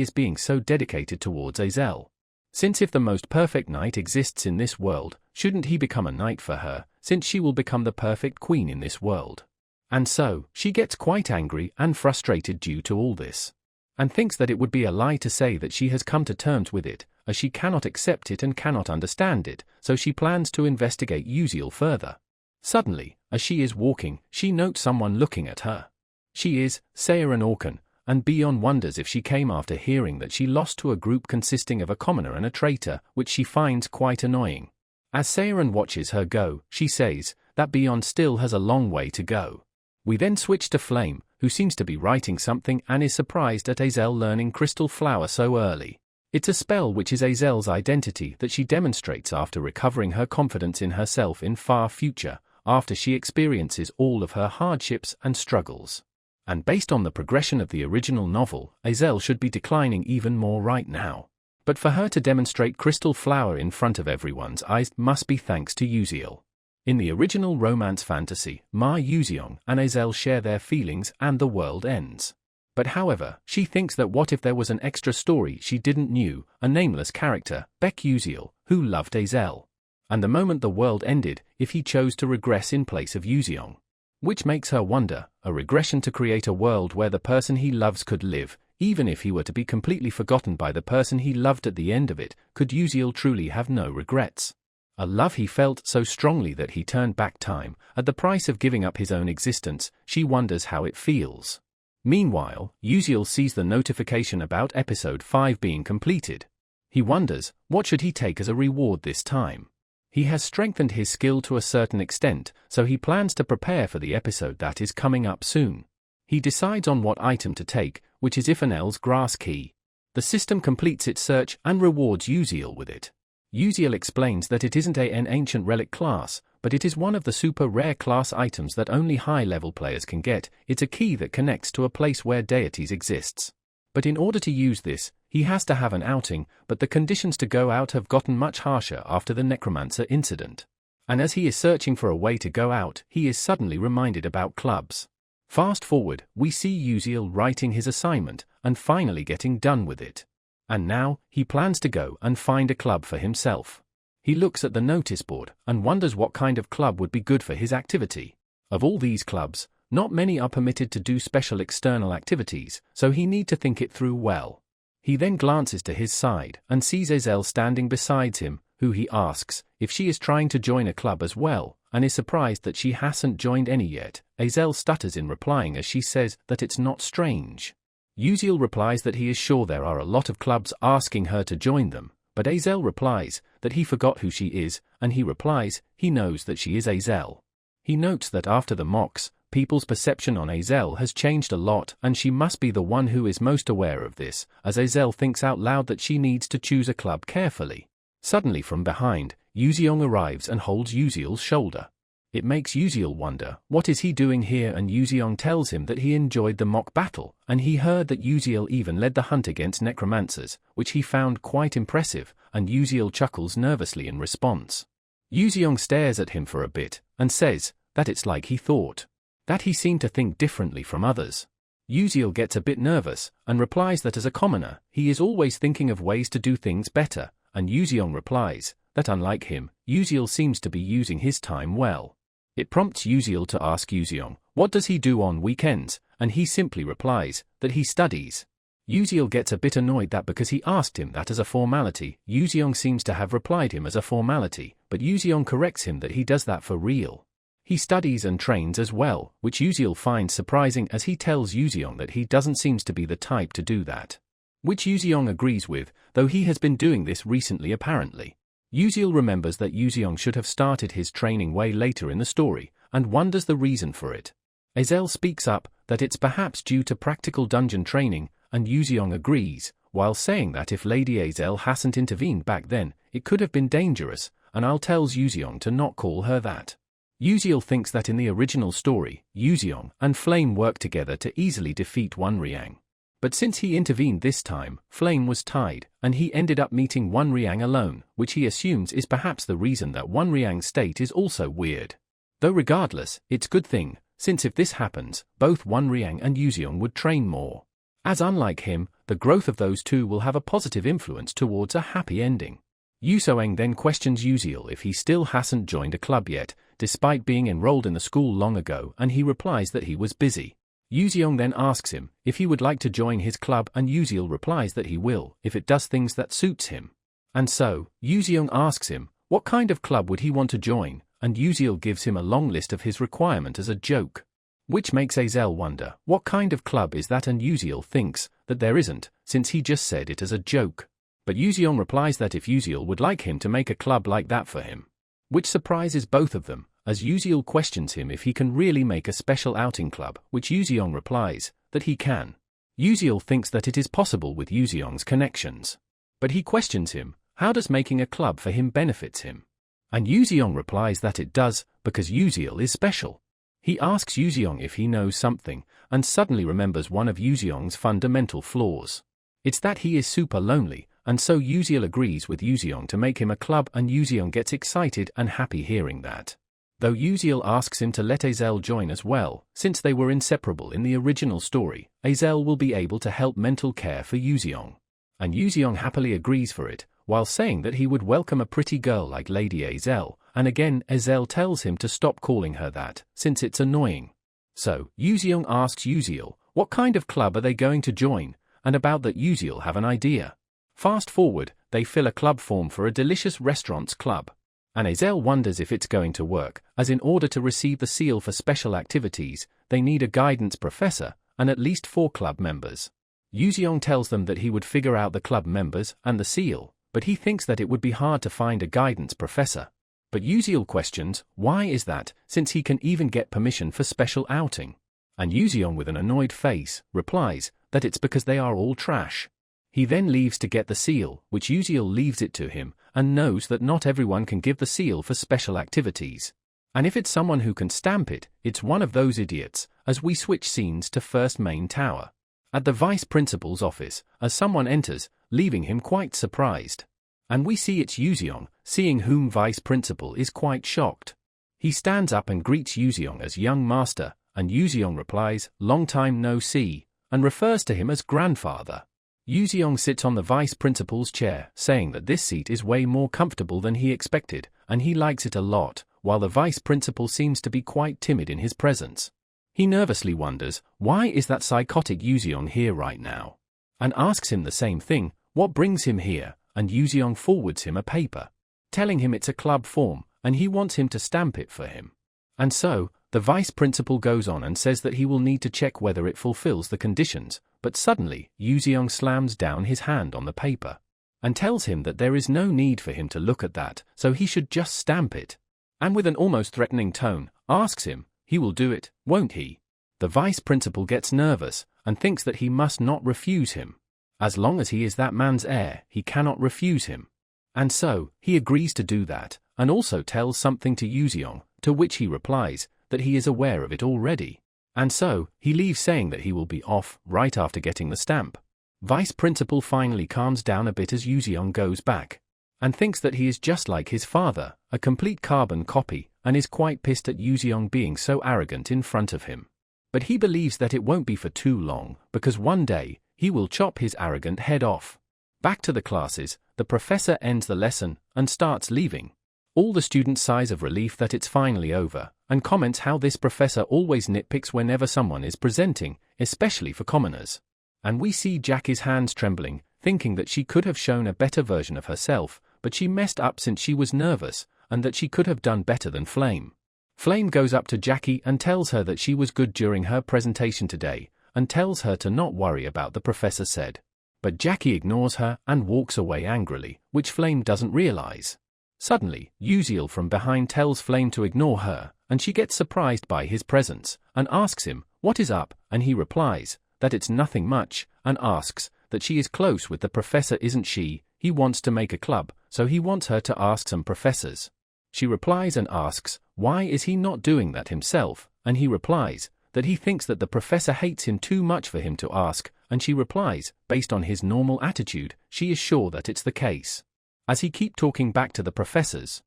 is being so dedicated towards Azel. Since if the most perfect knight exists in this world, shouldn't he become a knight for her, since she will become the perfect queen in this world? And so, she gets quite angry and frustrated due to all this, and thinks that it would be a lie to say that she has come to terms with it, as she cannot accept it and cannot understand it, so she plans to investigate Uziel further. Suddenly, as she is walking, she notes someone looking at her. She is Sayerin Orkan, and Beyond wonders if she came after hearing that she lost to a group consisting of a commoner and a traitor, which she finds quite annoying. As Sayerin watches her go, she says that Beyond still has a long way to go. We then switch to Flame, who seems to be writing something and is surprised at Azel learning Crystal Flower so early. It's a spell which is Azel's identity that she demonstrates after recovering her confidence in herself in far future, after she experiences all of her hardships and struggles. And based on the progression of the original novel, Azel should be declining even more right now. But for her to demonstrate Crystal Flower in front of everyone's eyes must be thanks to Uziel. In the original romance fantasy, Ma Yuzeong and Azel share their feelings and the world ends. But however, she thinks that what if there was an extra story she didn't knew, a nameless character, Beck Uziel, who loved Azel. And the moment the world ended, if he chose to regress in place of Yuzeong. Which makes her wonder, a regression to create a world where the person he loves could live, even if he were to be completely forgotten by the person he loved at the end of it, could Uziel truly have no regrets? A love he felt so strongly that he turned back time, at the price of giving up his own existence. She wonders how it feels. Meanwhile, Uziel sees the notification about episode 5 being completed. He wonders, what should he take as a reward this time? He has strengthened his skill to a certain extent, so he plans to prepare for the episode that is coming up soon. He decides on what item to take, which is Ifanel's grass key. The system completes its search and rewards Uziel with it. Uziel explains that it isn't an ancient relic class, but it is one of the super rare class items that only high-level players can get. It's a key that connects to a place where deities exists. But in order to use this, he has to have an outing, but the conditions to go out have gotten much harsher after the necromancer incident. And as he is searching for a way to go out, he is suddenly reminded about clubs. Fast forward, we see Uziel writing his assignment, and finally getting done with it. And now, he plans to go and find a club for himself. He looks at the notice board, and wonders what kind of club would be good for his activity. Of all these clubs, not many are permitted to do special external activities, so he needs to think it through well. He then glances to his side, and sees Azel standing beside him, who he asks if she is trying to join a club as well, and is surprised that she hasn't joined any yet. Azel stutters in replying as she says that it's not strange. Uziel replies that he is sure there are a lot of clubs asking her to join them, but Azel replies that he forgot who she is, and he replies he knows that she is Azel. He notes that after the mocks, people's perception on Azel has changed a lot, and she must be the one who is most aware of this, as Azel thinks out loud that she needs to choose a club carefully. Suddenly from behind, Yuzeong arrives and holds Uziel's shoulder. It makes Uziel wonder, what is he doing here, and Yuzeong tells him that he enjoyed the mock battle, and he heard that Uziel even led the hunt against necromancers, which he found quite impressive, and Uziel chuckles nervously in response. Yuzeong stares at him for a bit, and says that it's like he thought. That he seemed to think differently from others. Uziel gets a bit nervous, and replies that as a commoner, he is always thinking of ways to do things better, and Yuzeong replies that unlike him, Uziel seems to be using his time well. It prompts Uziel to ask Yuzeong, what does he do on weekends, and he simply replies that he studies. Uziel gets a bit annoyed that because he asked him that as a formality, Yuzeong seems to have replied him as a formality, but Yuzeong corrects him that he does that for real. He studies and trains as well, which Uziel finds surprising as he tells Yuzeong that he doesn't seem to be the type to do that. Which Yuzeong agrees with, though he has been doing this recently apparently. Uziel remembers that Yuzeong should have started his training way later in the story, and wonders the reason for it. Azel speaks up that it's perhaps due to practical dungeon training, and Yuzeong agrees, while saying that if Lady Azel hasn't intervened back then, it could have been dangerous, and Al tells Yuzeong to not call her that. Uziel thinks that in the original story, Yuzeong and Flame worked together to easily defeat Wonriang. But since he intervened this time, Flame was tied, and he ended up meeting Wonriang alone, which he assumes is perhaps the reason that Wonriang's state is also weird. Though regardless, it's good thing, since if this happens, both Wonriang and Yuzeong would train more. As unlike him, the growth of those two will have a positive influence towards a happy ending. Yusoeng then questions Uziel if he still hasn't joined a club yet, despite being enrolled in the school long ago, and he replies that he was busy. Yuzeong then asks him if he would like to join his club, and Uziel replies that he will, if it does things that suits him. And so, Yuzeong asks him what kind of club would he want to join, and Uziel gives him a long list of his requirement as a joke. Which makes Azel wonder what kind of club is that, and Uziel thinks that there isn't, since he just said it as a joke. But Yuzeong replies that if Uziel would like him to make a club like that for him. Which surprises both of them, as Uziel questions him if he can really make a special outing club, which Yuzeong replies that he can. Uziel thinks that it is possible with Yuzeong's connections. But he questions him, how does making a club for him benefits him? And Yuzeong replies that it does, because Uziel is special. He asks Yuzeong if he knows something, and suddenly remembers one of Yuzeong's fundamental flaws. It's that he is super lonely, and so Uziel agrees with Yuzeong to make him a club, and Yuzeong gets excited and happy hearing that. Though Uziel asks him to let Azel join as well, since they were inseparable in the original story, Azel will be able to help mental care for Yuzeong. And Yuzeong happily agrees for it, while saying that he would welcome a pretty girl like Lady Azel, and again Azel tells him to stop calling her that, since it's annoying. So, Yuzeong asks Uziel, what kind of club are they going to join, and about that Uziel have an idea. Fast forward, they fill a club form for a delicious restaurants club. And Azel wonders if it's going to work, as in order to receive the seal for special activities, they need a guidance professor, and at least 4 club members. Yuzeong tells them that he would figure out the club members and the seal, but he thinks that it would be hard to find a guidance professor. But Uziel questions, why is that, since he can even get permission for special outing? And Yuzeong with an annoyed face, replies, that it's because they are all trash. He then leaves to get the seal, which Uziel leaves it to him, and knows that not everyone can give the seal for special activities. And if it's someone who can stamp it, it's one of those idiots, as we switch scenes to first main tower. At the vice principal's office, as someone enters, leaving him quite surprised. And we see it's Yuzeong, seeing whom vice principal is quite shocked. He stands up and greets Yuzeong as young master, and Yuzeong replies, long time no see, and refers to him as grandfather. Yuzeong sits on the vice principal's chair, saying that this seat is way more comfortable than he expected, and he likes it a lot, while the vice principal seems to be quite timid in his presence. He nervously wonders, why is that psychotic Yuzeong here right now? And asks him the same thing, what brings him here, and Yuzeong forwards him a paper, telling him it's a club form, and he wants him to stamp it for him. And so, the vice principal goes on and says that he will need to check whether it fulfills the conditions, but suddenly, Yuzeong slams down his hand on the paper, and tells him that there is no need for him to look at that, so he should just stamp it. And with an almost threatening tone, asks him, he will do it, won't he? The vice principal gets nervous, and thinks that he must not refuse him. As long as he is that man's heir, he cannot refuse him. And so, he agrees to do that, and also tells something to Yuzeong, to which he replies, that he is aware of it already. And so, he leaves saying that he will be off right after getting the stamp. Vice Principal finally calms down a bit as Yuzeong goes back, and thinks that he is just like his father, a complete carbon copy, and is quite pissed at Yuzeong being so arrogant in front of him. But he believes that it won't be for too long, because one day, he will chop his arrogant head off. Back to the classes, the professor ends the lesson, and starts leaving. All the students sighs of relief that it's finally over, and comments how this professor always nitpicks whenever someone is presenting, especially for commoners. And we see Jackie's hands trembling, thinking that she could have shown a better version of herself, but she messed up since she was nervous, and that she could have done better than Flame. Flame goes up to Jackie and tells her that she was good during her presentation today, and tells her to not worry about the professor said. But Jackie ignores her and walks away angrily, which Flame doesn't realize. Suddenly, Uziel from behind tells Flame to ignore her, and she gets surprised by his presence, and asks him, what is up, and he replies, that it's nothing much, and asks, that she is close with the professor isn't she, he wants to make a club, so he wants her to ask some professors. She replies and asks, why is he not doing that himself, and he replies, that he thinks that the professor hates him too much for him to ask, and she replies, based on his normal attitude, she is sure that it's the case. As he keep talking back to the professors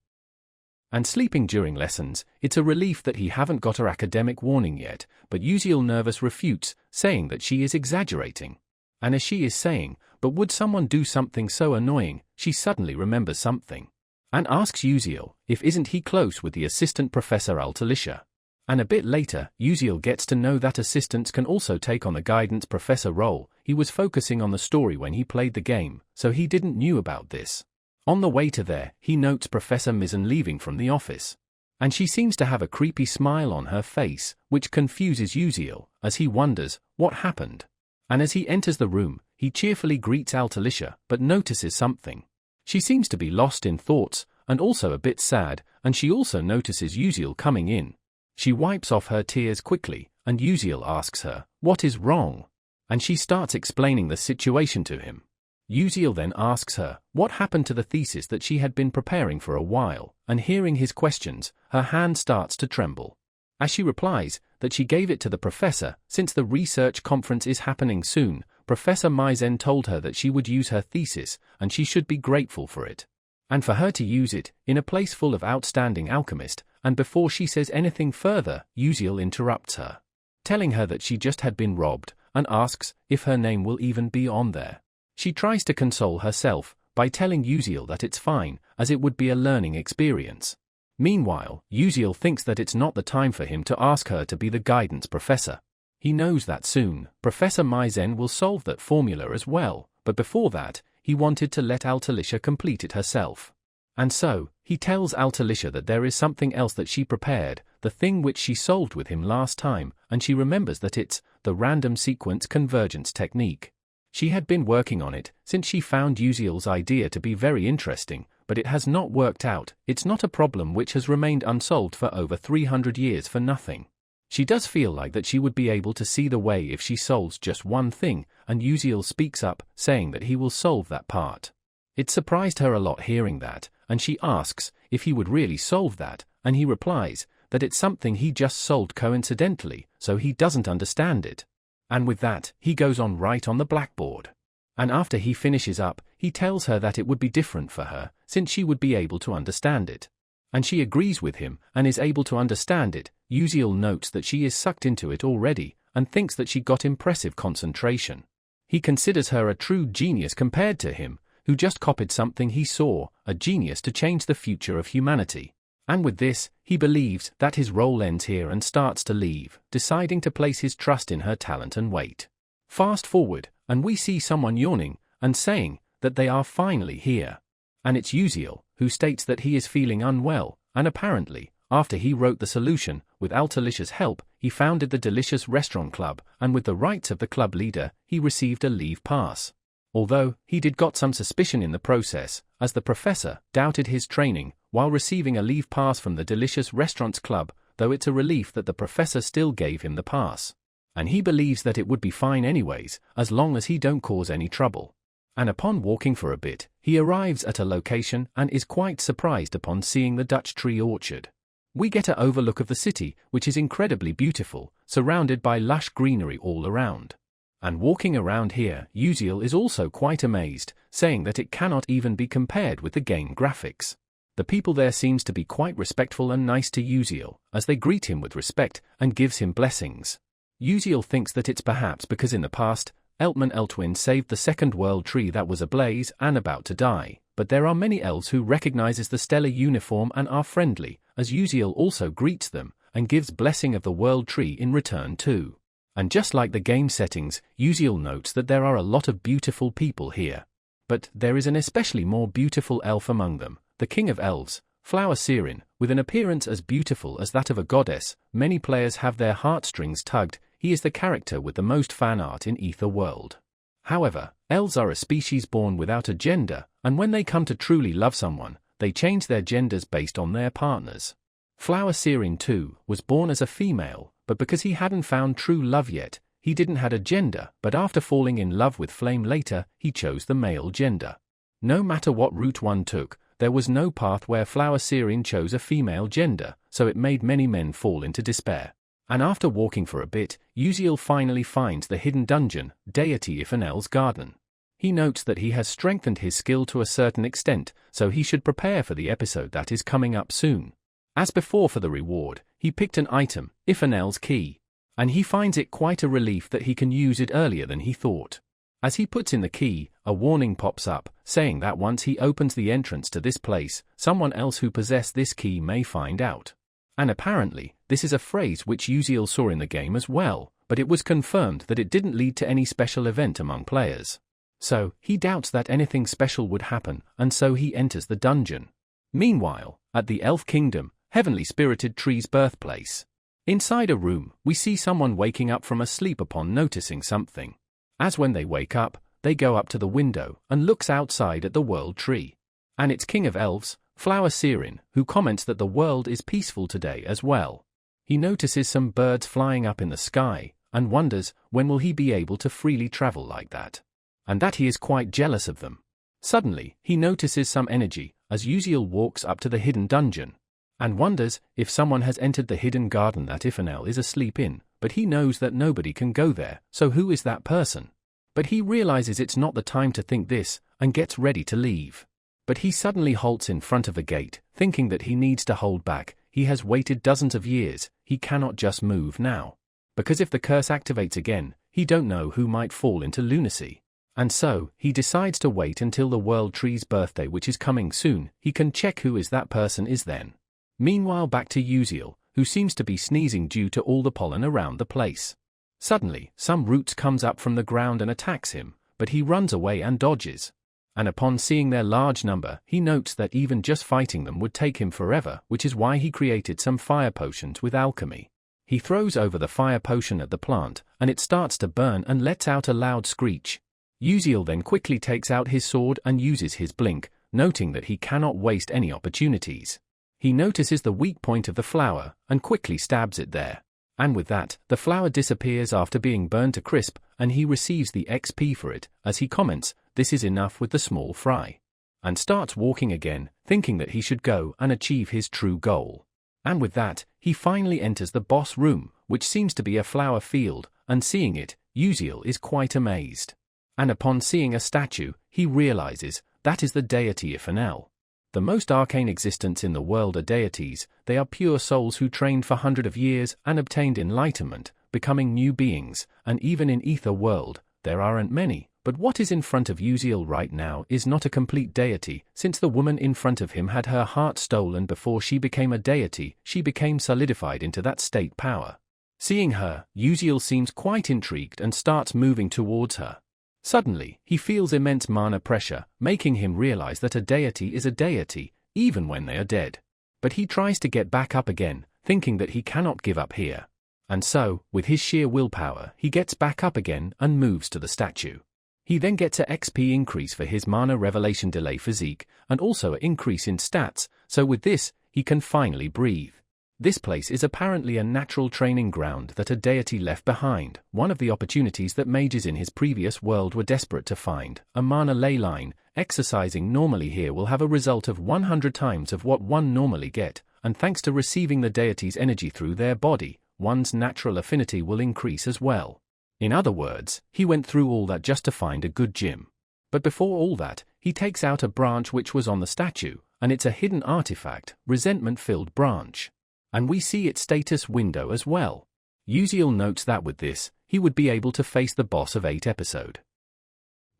and sleeping during lessons, it's a relief that he haven't got her academic warning yet, but Uziel nervous refutes, saying that she is exaggerating. And as she is saying, but would someone do something so annoying, she suddenly remembers something. And asks Uziel, if isn't he close with the assistant professor Altalicia. And a bit later, Uziel gets to know that assistants can also take on the guidance professor role. He was focusing on the story when he played the game, so he didn't knew about this. On the way to there, he notes Professor Mizzen leaving from the office. And she seems to have a creepy smile on her face, which confuses Uziel, as he wonders, what happened? And as he enters the room, he cheerfully greets Altalicia, but notices something. She seems to be lost in thoughts, and also a bit sad, and she also notices Uziel coming in. She wipes off her tears quickly, and Uziel asks her, what is wrong? And she starts explaining the situation to him. Uziel then asks her, what happened to the thesis that she had been preparing for a while, and hearing his questions, her hand starts to tremble. As she replies, that she gave it to the professor, since the research conference is happening soon, Professor Mizzen told her that she would use her thesis, and she should be grateful for it. And for her to use it, in a place full of outstanding alchemists, and before she says anything further, Uziel interrupts her, telling her that she just had been robbed, and asks if her name will even be on there. She tries to console herself by telling Uziel that it's fine, as it would be a learning experience. Meanwhile, Uziel thinks that it's not the time for him to ask her to be the guidance professor. He knows that soon, Professor Mizzen will solve that formula as well, but before that, he wanted to let Altalicia complete it herself. And so, he tells Altalicia that there is something else that she prepared, the thing which she solved with him last time, and she remembers that it's the random sequence convergence technique. She had been working on it since she found Uziel's idea to be very interesting, but it has not worked out. It's not a problem which has remained unsolved for over 300 years for nothing. She does feel like that she would be able to see the way if she solves just one thing, and Uziel speaks up, saying that he will solve that part. It surprised her a lot hearing that, and she asks if he would really solve that, and he replies that it's something he just solved coincidentally, so he doesn't understand it. And with that, he goes on right on the blackboard. And after he finishes up, he tells her that it would be different for her, since she would be able to understand it. And she agrees with him, and is able to understand it. Uziel notes that she is sucked into it already, and thinks that she got impressive concentration. He considers her a true genius compared to him, who just copied something he saw, a genius to change the future of humanity. And with this, he believes that his role ends here and starts to leave, deciding to place his trust in her talent and wait. Fast forward, and we see someone yawning, and saying that they are finally here. And it's Uziel, who states that he is feeling unwell, and apparently, after he wrote the solution, with Altalicia's help, he founded the Delicious Restaurant Club, and with the rights of the club leader, he received a leave pass. Although, he did got some suspicion in the process, as the professor doubted his training, while receiving a leave pass from the Delicious Restaurants Club, though it's a relief that the professor still gave him the pass. And he believes that it would be fine anyways, as long as he don't cause any trouble. And upon walking for a bit, he arrives at a location and is quite surprised upon seeing the Dutch tree orchard. We get an overlook of the city, which is incredibly beautiful, surrounded by lush greenery all around. And walking around here, Uziel is also quite amazed, saying that it cannot even be compared with the game graphics. The people there seems to be quite respectful and nice to Uziel, as they greet him with respect and gives him blessings. Uziel thinks that it's perhaps because in the past, Eltman Eltwin saved the second world tree that was ablaze and about to die, but there are many elves who recognizes the stellar uniform and are friendly, as Uziel also greets them, and gives blessing of the world tree in return too. And just like the game settings, Uziel notes that there are a lot of beautiful people here. But there is an especially more beautiful elf among them, the king of elves, Flower Siren, with an appearance as beautiful as that of a goddess, many players have their heartstrings tugged. He is the character with the most fan art in Ether World. However, elves are a species born without a gender, and when they come to truly love someone, they change their genders based on their partners. Flower Siren too was born as a female, but because he hadn't found true love yet, he didn't have a gender, but after falling in love with Flame later, he chose the male gender. No matter what route one took, there was no path where Flower Siren chose a female gender, so it made many men fall into despair. And after walking for a bit, Uziel finally finds the hidden dungeon, deity Ifanel's garden. He notes that he has strengthened his skill to a certain extent, so he should prepare for the episode that is coming up soon. As before for the reward, he picked an item, Ifanel's key, and he finds it quite a relief that he can use it earlier than he thought. As he puts in the key, a warning pops up, saying that once he opens the entrance to this place, someone else who possesses this key may find out. And apparently, this is a phrase which Uziel saw in the game as well, but it was confirmed that it didn't lead to any special event among players. So, he doubts that anything special would happen, and so he enters the dungeon. Meanwhile, at the Elf Kingdom, Heavenly Spirited Tree's birthplace. Inside a room, we see someone waking up from a sleep upon noticing something. As when they wake up, they go up to the window and looks outside at the world tree. And it's King of Elves, Flower Siren, who comments that the world is peaceful today as well. He notices some birds flying up in the sky, and wonders when will he be able to freely travel like that. And that he is quite jealous of them. Suddenly, he notices some energy, as Uziel walks up to the hidden dungeon, and wonders if someone has entered the hidden garden that Ifanel is asleep in, but he knows that nobody can go there, so who is that person? But he realizes it's not the time to think this, and gets ready to leave. But he suddenly halts in front of a gate, thinking that he needs to hold back. He has waited dozens of years, he cannot just move now. Because if the curse activates again, he don't know who might fall into lunacy. And so, he decides to wait until the World Tree's birthday, which is coming soon. He can check who is that person is then. Meanwhile back to Uziel, who seems to be sneezing due to all the pollen around the place. Suddenly, some roots comes up from the ground and attacks him, but he runs away and dodges. And upon seeing their large number, he notes that even just fighting them would take him forever, which is why he created some fire potions with alchemy. He throws over the fire potion at the plant, and it starts to burn and lets out a loud screech. Uziel then quickly takes out his sword and uses his blink, noting that he cannot waste any opportunities. He notices the weak point of the flower, and quickly stabs it there. And with that, the flower disappears after being burned to crisp, and he receives the XP for it, as he comments, "This is enough with the small fry." And starts walking again, thinking that he should go and achieve his true goal. And with that, he finally enters the boss room, which seems to be a flower field, and seeing it, Uziel is quite amazed. And upon seeing a statue, he realizes, that is the deity Ifanel. The most arcane existence in the world are deities. They are pure souls who trained for hundreds of years and obtained enlightenment, becoming new beings, and even in Ether World, there aren't many. But what is in front of Uziel right now is not a complete deity, since the woman in front of him had her heart stolen before she became a deity. She became solidified into that state power. Seeing her, Uziel seems quite intrigued and starts moving towards her. Suddenly, he feels immense mana pressure, making him realize that a deity is a deity, even when they are dead. But he tries to get back up again, thinking that he cannot give up here. And so, with his sheer willpower, he gets back up again and moves to the statue. He then gets a XP increase for his mana revelation delay physique, and also an increase in stats, so with this, he can finally breathe. This place is apparently a natural training ground that a deity left behind, one of the opportunities that mages in his previous world were desperate to find. A mana ley line, exercising normally here will have a result of 100 times of what one normally get, and thanks to receiving the deity's energy through their body, one's natural affinity will increase as well. In other words, he went through all that just to find a good gym. But before all that, he takes out a branch which was on the statue, and it's a hidden artifact, resentment-filled branch. And we see its status window as well. Uziel notes that with this, he would be able to face the boss of 8 episode.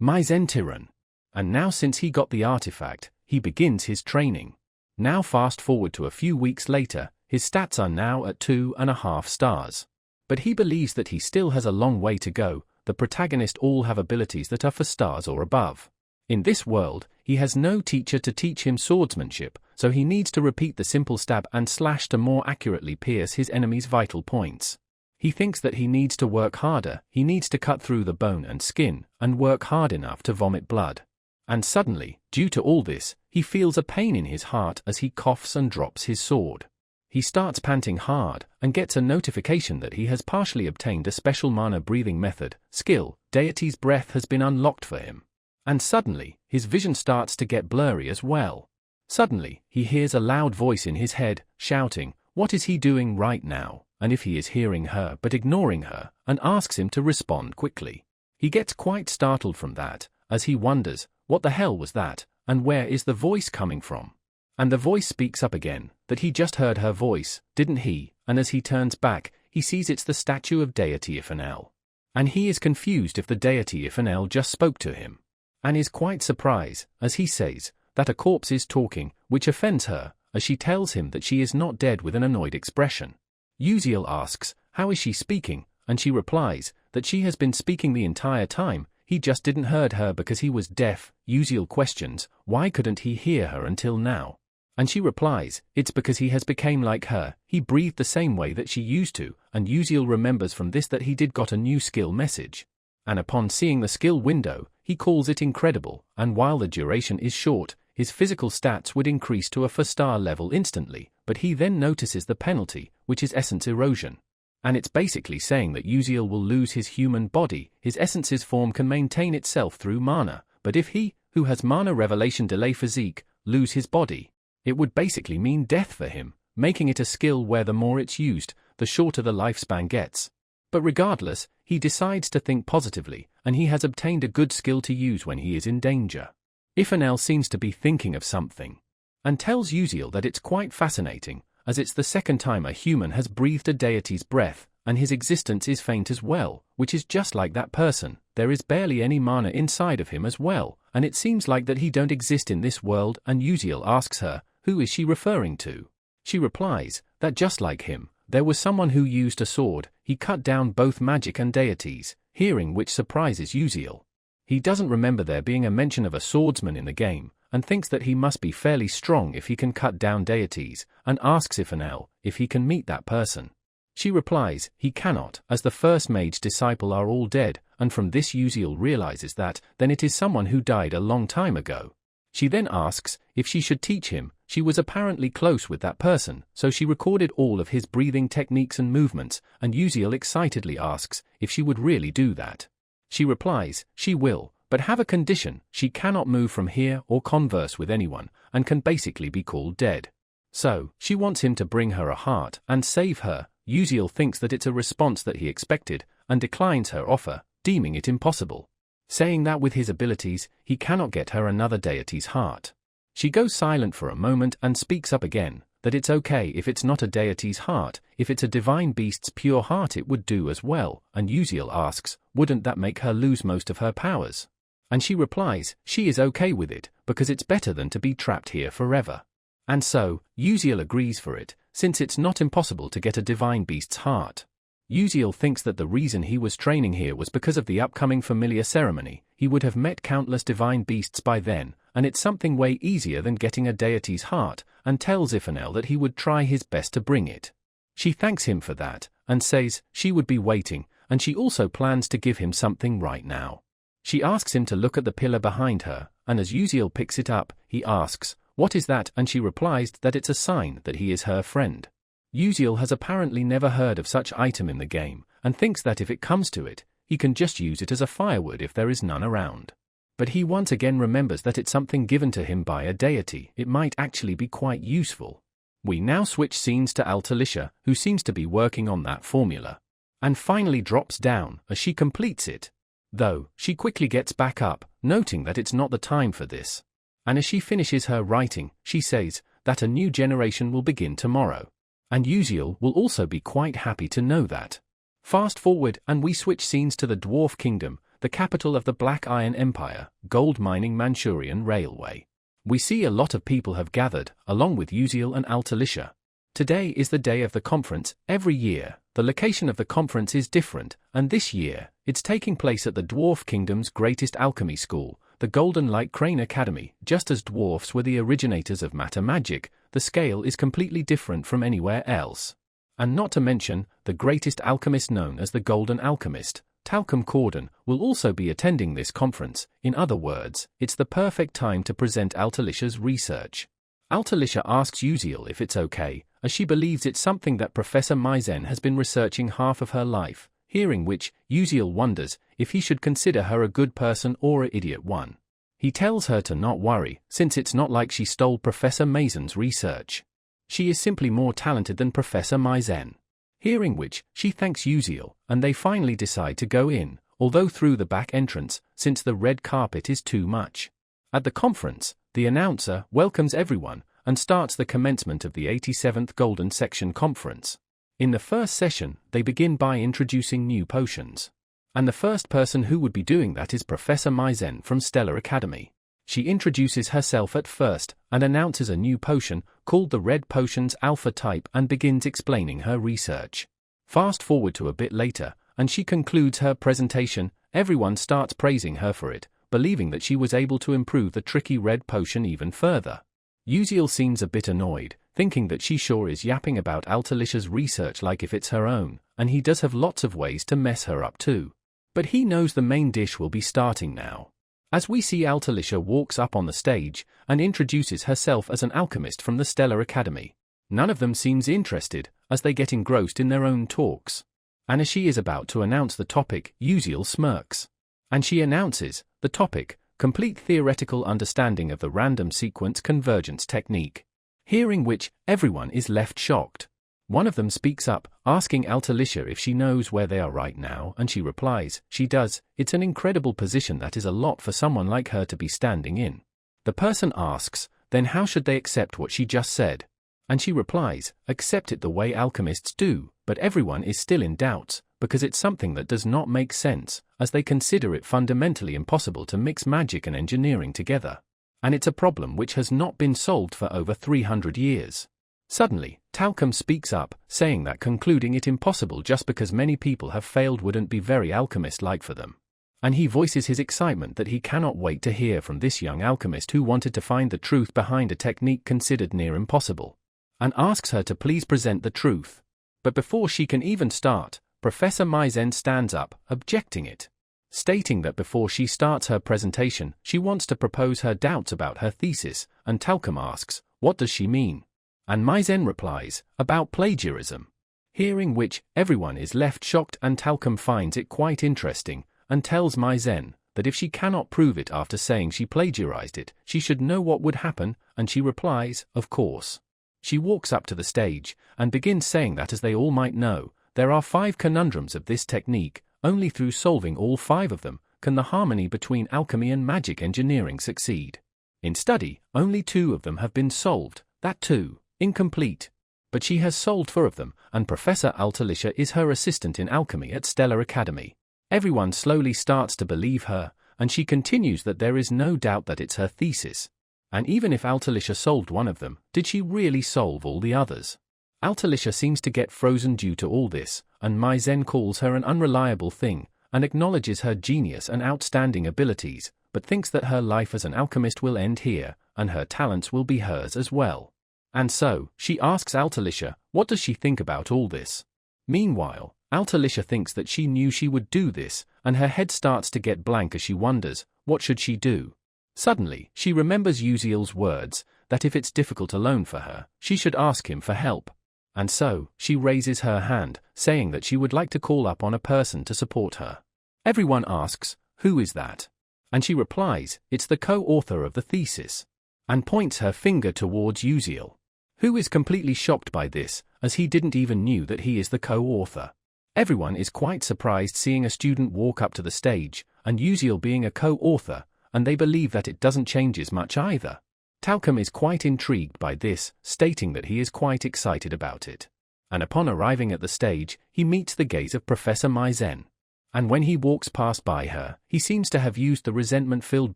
Myzentiran. And now since he got the artifact, he begins his training. Now fast forward to a few weeks later, his stats are now at 2.5 stars. But he believes that he still has a long way to go. The protagonists all have abilities that are 4 stars or above. In this world, he has no teacher to teach him swordsmanship, so he needs to repeat the simple stab and slash to more accurately pierce his enemy's vital points. He thinks that he needs to work harder, he needs to cut through the bone and skin, and work hard enough to vomit blood. And suddenly, due to all this, he feels a pain in his heart as he coughs and drops his sword. He starts panting hard, and gets a notification that he has partially obtained a special mana breathing method, skill, Deity's Breath has been unlocked for him. And suddenly, his vision starts to get blurry as well. Suddenly, he hears a loud voice in his head, shouting, what is he doing right now, and if he is hearing her but ignoring her, and asks him to respond quickly. He gets quite startled from that, as he wonders, what the hell was that, and where is the voice coming from? And the voice speaks up again, that he just heard her voice, didn't he? And as he turns back, he sees it's the statue of deity Ifanel. And he is confused if the deity Ifanel just spoke to him. And is quite surprised, as he says, that a corpse is talking, which offends her, as she tells him that she is not dead with an annoyed expression. Uziel asks, how is she speaking? And she replies, that she has been speaking the entire time, he just didn't heard her because he was deaf. Uziel questions, why couldn't he hear her until now? And she replies, it's because he has become like her, he breathed the same way that she used to, and Uziel remembers from this that he did got a new skill message. And upon seeing the skill window, he calls it incredible, and while the duration is short, his physical stats would increase to a 4-star level instantly, but he then notices the penalty, which is essence erosion. And it's basically saying that Uziel will lose his human body, his essence's form can maintain itself through mana, but if he, who has mana revelation delay physique, lose his body, it would basically mean death for him, making it a skill where the more it's used, the shorter the lifespan gets. But regardless, he decides to think positively, and he has obtained a good skill to use when he is in danger. Ifanel seems to be thinking of something, and tells Uziel that it's quite fascinating, as it's the second time a human has breathed a deity's breath, and his existence is faint as well, which is just like that person. There is barely any mana inside of him as well, and it seems like that he don't exist in this world, and Uziel asks her, who is she referring to? She replies, that just like him, there was someone who used a sword, he cut down both magic and deities, hearing which surprises Uziel. He doesn't remember there being a mention of a swordsman in the game, and thinks that he must be fairly strong if he can cut down deities, and asks Ifanel if he can meet that person. She replies, he cannot, as the first mage disciple are all dead, and from this Uziel realizes that, then it is someone who died a long time ago. She then asks if she should teach him. She was apparently close with that person, so she recorded all of his breathing techniques and movements, and Uziel excitedly asks if she would really do that. She replies, she will, but have a condition, she cannot move from here or converse with anyone, and can basically be called dead. So, she wants him to bring her a heart and save her. Uziel thinks that it's a response that he expected, and declines her offer, deeming it impossible, saying that with his abilities, he cannot get her another deity's heart. She goes silent for a moment and speaks up again, that it's okay if it's not a deity's heart, if it's a divine beast's pure heart it would do as well, and Uziel asks, wouldn't that make her lose most of her powers? And she replies, she is okay with it, because it's better than to be trapped here forever. And so, Uziel agrees for it, since it's not impossible to get a divine beast's heart. Uziel thinks that the reason he was training here was because of the upcoming familiar ceremony. He would have met countless divine beasts by then, and it's something way easier than getting a deity's heart, and tells Ifanel that he would try his best to bring it. She thanks him for that, and says she would be waiting, and she also plans to give him something right now. She asks him to look at the pillar behind her, and as Uziel picks it up, he asks, what is that? And she replies that it's a sign that he is her friend. Uziel has apparently never heard of such item in the game, and thinks that if it comes to it, he can just use it as a firewood if there is none around. But he once again remembers that it's something given to him by a deity. It might actually be quite useful. We now switch scenes to Altalicia, who seems to be working on that formula, and finally drops down as she completes it. Though, she quickly gets back up, noting that it's not the time for this. And as she finishes her writing, she says that a new generation will begin tomorrow. And Uziel will also be quite happy to know that. Fast forward and we switch scenes to the Dwarf Kingdom, the capital of the Black Iron Empire, gold mining Manchurian Railway. We see a lot of people have gathered, along with Uziel and Altalicia. Today is the day of the conference. Every year, the location of the conference is different, and this year, it's taking place at the Dwarf Kingdom's greatest alchemy school, the Golden Light Crane Academy, just as dwarfs were the originators of matter magic, the scale is completely different from anywhere else. And not to mention, the greatest alchemist known as the Golden Alchemist, Talcum Corden, will also be attending this conference. In other words, it's the perfect time to present Altalicia's research. Altalicia asks Uziel if it's okay, as she believes it's something that Professor Maizen has been researching half of her life, hearing which, Uziel wonders if he should consider her a good person or an idiot one. He tells her to not worry, since it's not like she stole Professor Maizen's research. She is simply more talented than Professor Maizen. Hearing which, she thanks Uziel, and they finally decide to go in, although through the back entrance, since the red carpet is too much. At the conference, the announcer welcomes everyone and starts the commencement of the 87th Golden Section Conference. In the first session, they begin by introducing new potions. And the first person who would be doing that is Professor Maizen from Stellar Academy. She introduces herself at first and announces a new potion called the Red Potions Alpha Type and begins explaining her research. Fast forward to a bit later, and she concludes her presentation. Everyone starts praising her for it, believing that she was able to improve the tricky red potion even further. Uziel seems a bit annoyed, thinking that she sure is yapping about Altalicia's research like if it's her own, and he does have lots of ways to mess her up too. But he knows the main dish will be starting now. As we see Altalicia walks up on the stage and introduces herself as an alchemist from the Stellar Academy. None of them seems interested, as they get engrossed in their own talks. And as she is about to announce the topic, Uziel smirks. And she announces the topic, complete theoretical understanding of the random sequence convergence technique. Hearing which, everyone is left shocked. One of them speaks up, asking Altalicia if she knows where they are right now, and she replies, she does. It's an incredible position that is a lot for someone like her to be standing in. The person asks, then how should they accept what she just said? And she replies, accept it the way alchemists do, but everyone is still in doubts, because it's something that does not make sense, as they consider it fundamentally impossible to mix magic and engineering together. And it's a problem which has not been solved for over 300 years. Suddenly, Talcum speaks up, saying that concluding it impossible just because many people have failed wouldn't be very alchemist-like for them. And he voices his excitement that he cannot wait to hear from this young alchemist who wanted to find the truth behind a technique considered near impossible, and asks her to please present the truth. But before she can even start, Professor Maizen stands up, objecting it, stating that before she starts her presentation, she wants to propose her doubts about her thesis, and Talcum asks, what does she mean? And Maizen replies, about plagiarism. Hearing which, everyone is left shocked, and Talcum finds it quite interesting, and tells Maizen that if she cannot prove it after saying she plagiarized it, she should know what would happen, and she replies, of course. She walks up to the stage, and begins saying that as they all might know, there are 5 conundrums of this technique. Only through solving all 5 of them can the harmony between alchemy and magic engineering succeed. In study, only 2 of them have been solved, that too incomplete. But she has solved 4 of them, and Professor Altalicia is her assistant in alchemy at Stellar Academy. Everyone slowly starts to believe her, and she continues that there is no doubt that it's her thesis. And even if Altalicia solved one of them, did she really solve all the others? Altalicia seems to get frozen due to all this, and Maizen calls her an unreliable thing, and acknowledges her genius and outstanding abilities, but thinks that her life as an alchemist will end here, and her talents will be hers as well. And so, she asks Altalicia, what does she think about all this? Meanwhile, Altalicia thinks that she knew she would do this, and her head starts to get blank as she wonders, what should she do? Suddenly, she remembers Uziel's words, that if it's difficult alone for her, she should ask him for help. And so, she raises her hand, saying that she would like to call up on a person to support her. Everyone asks, who is that? And she replies, it's the co-author of the thesis, and points her finger towards Uziel, who is completely shocked by this, as he didn't even knew that he is the co-author. Everyone is quite surprised seeing a student walk up to the stage, and Uziel being a co-author, and they believe that it doesn't change much either. Talcum is quite intrigued by this, stating that he is quite excited about it. And upon arriving at the stage, he meets the gaze of Professor Maizen. And when he walks past by her, he seems to have used the resentment-filled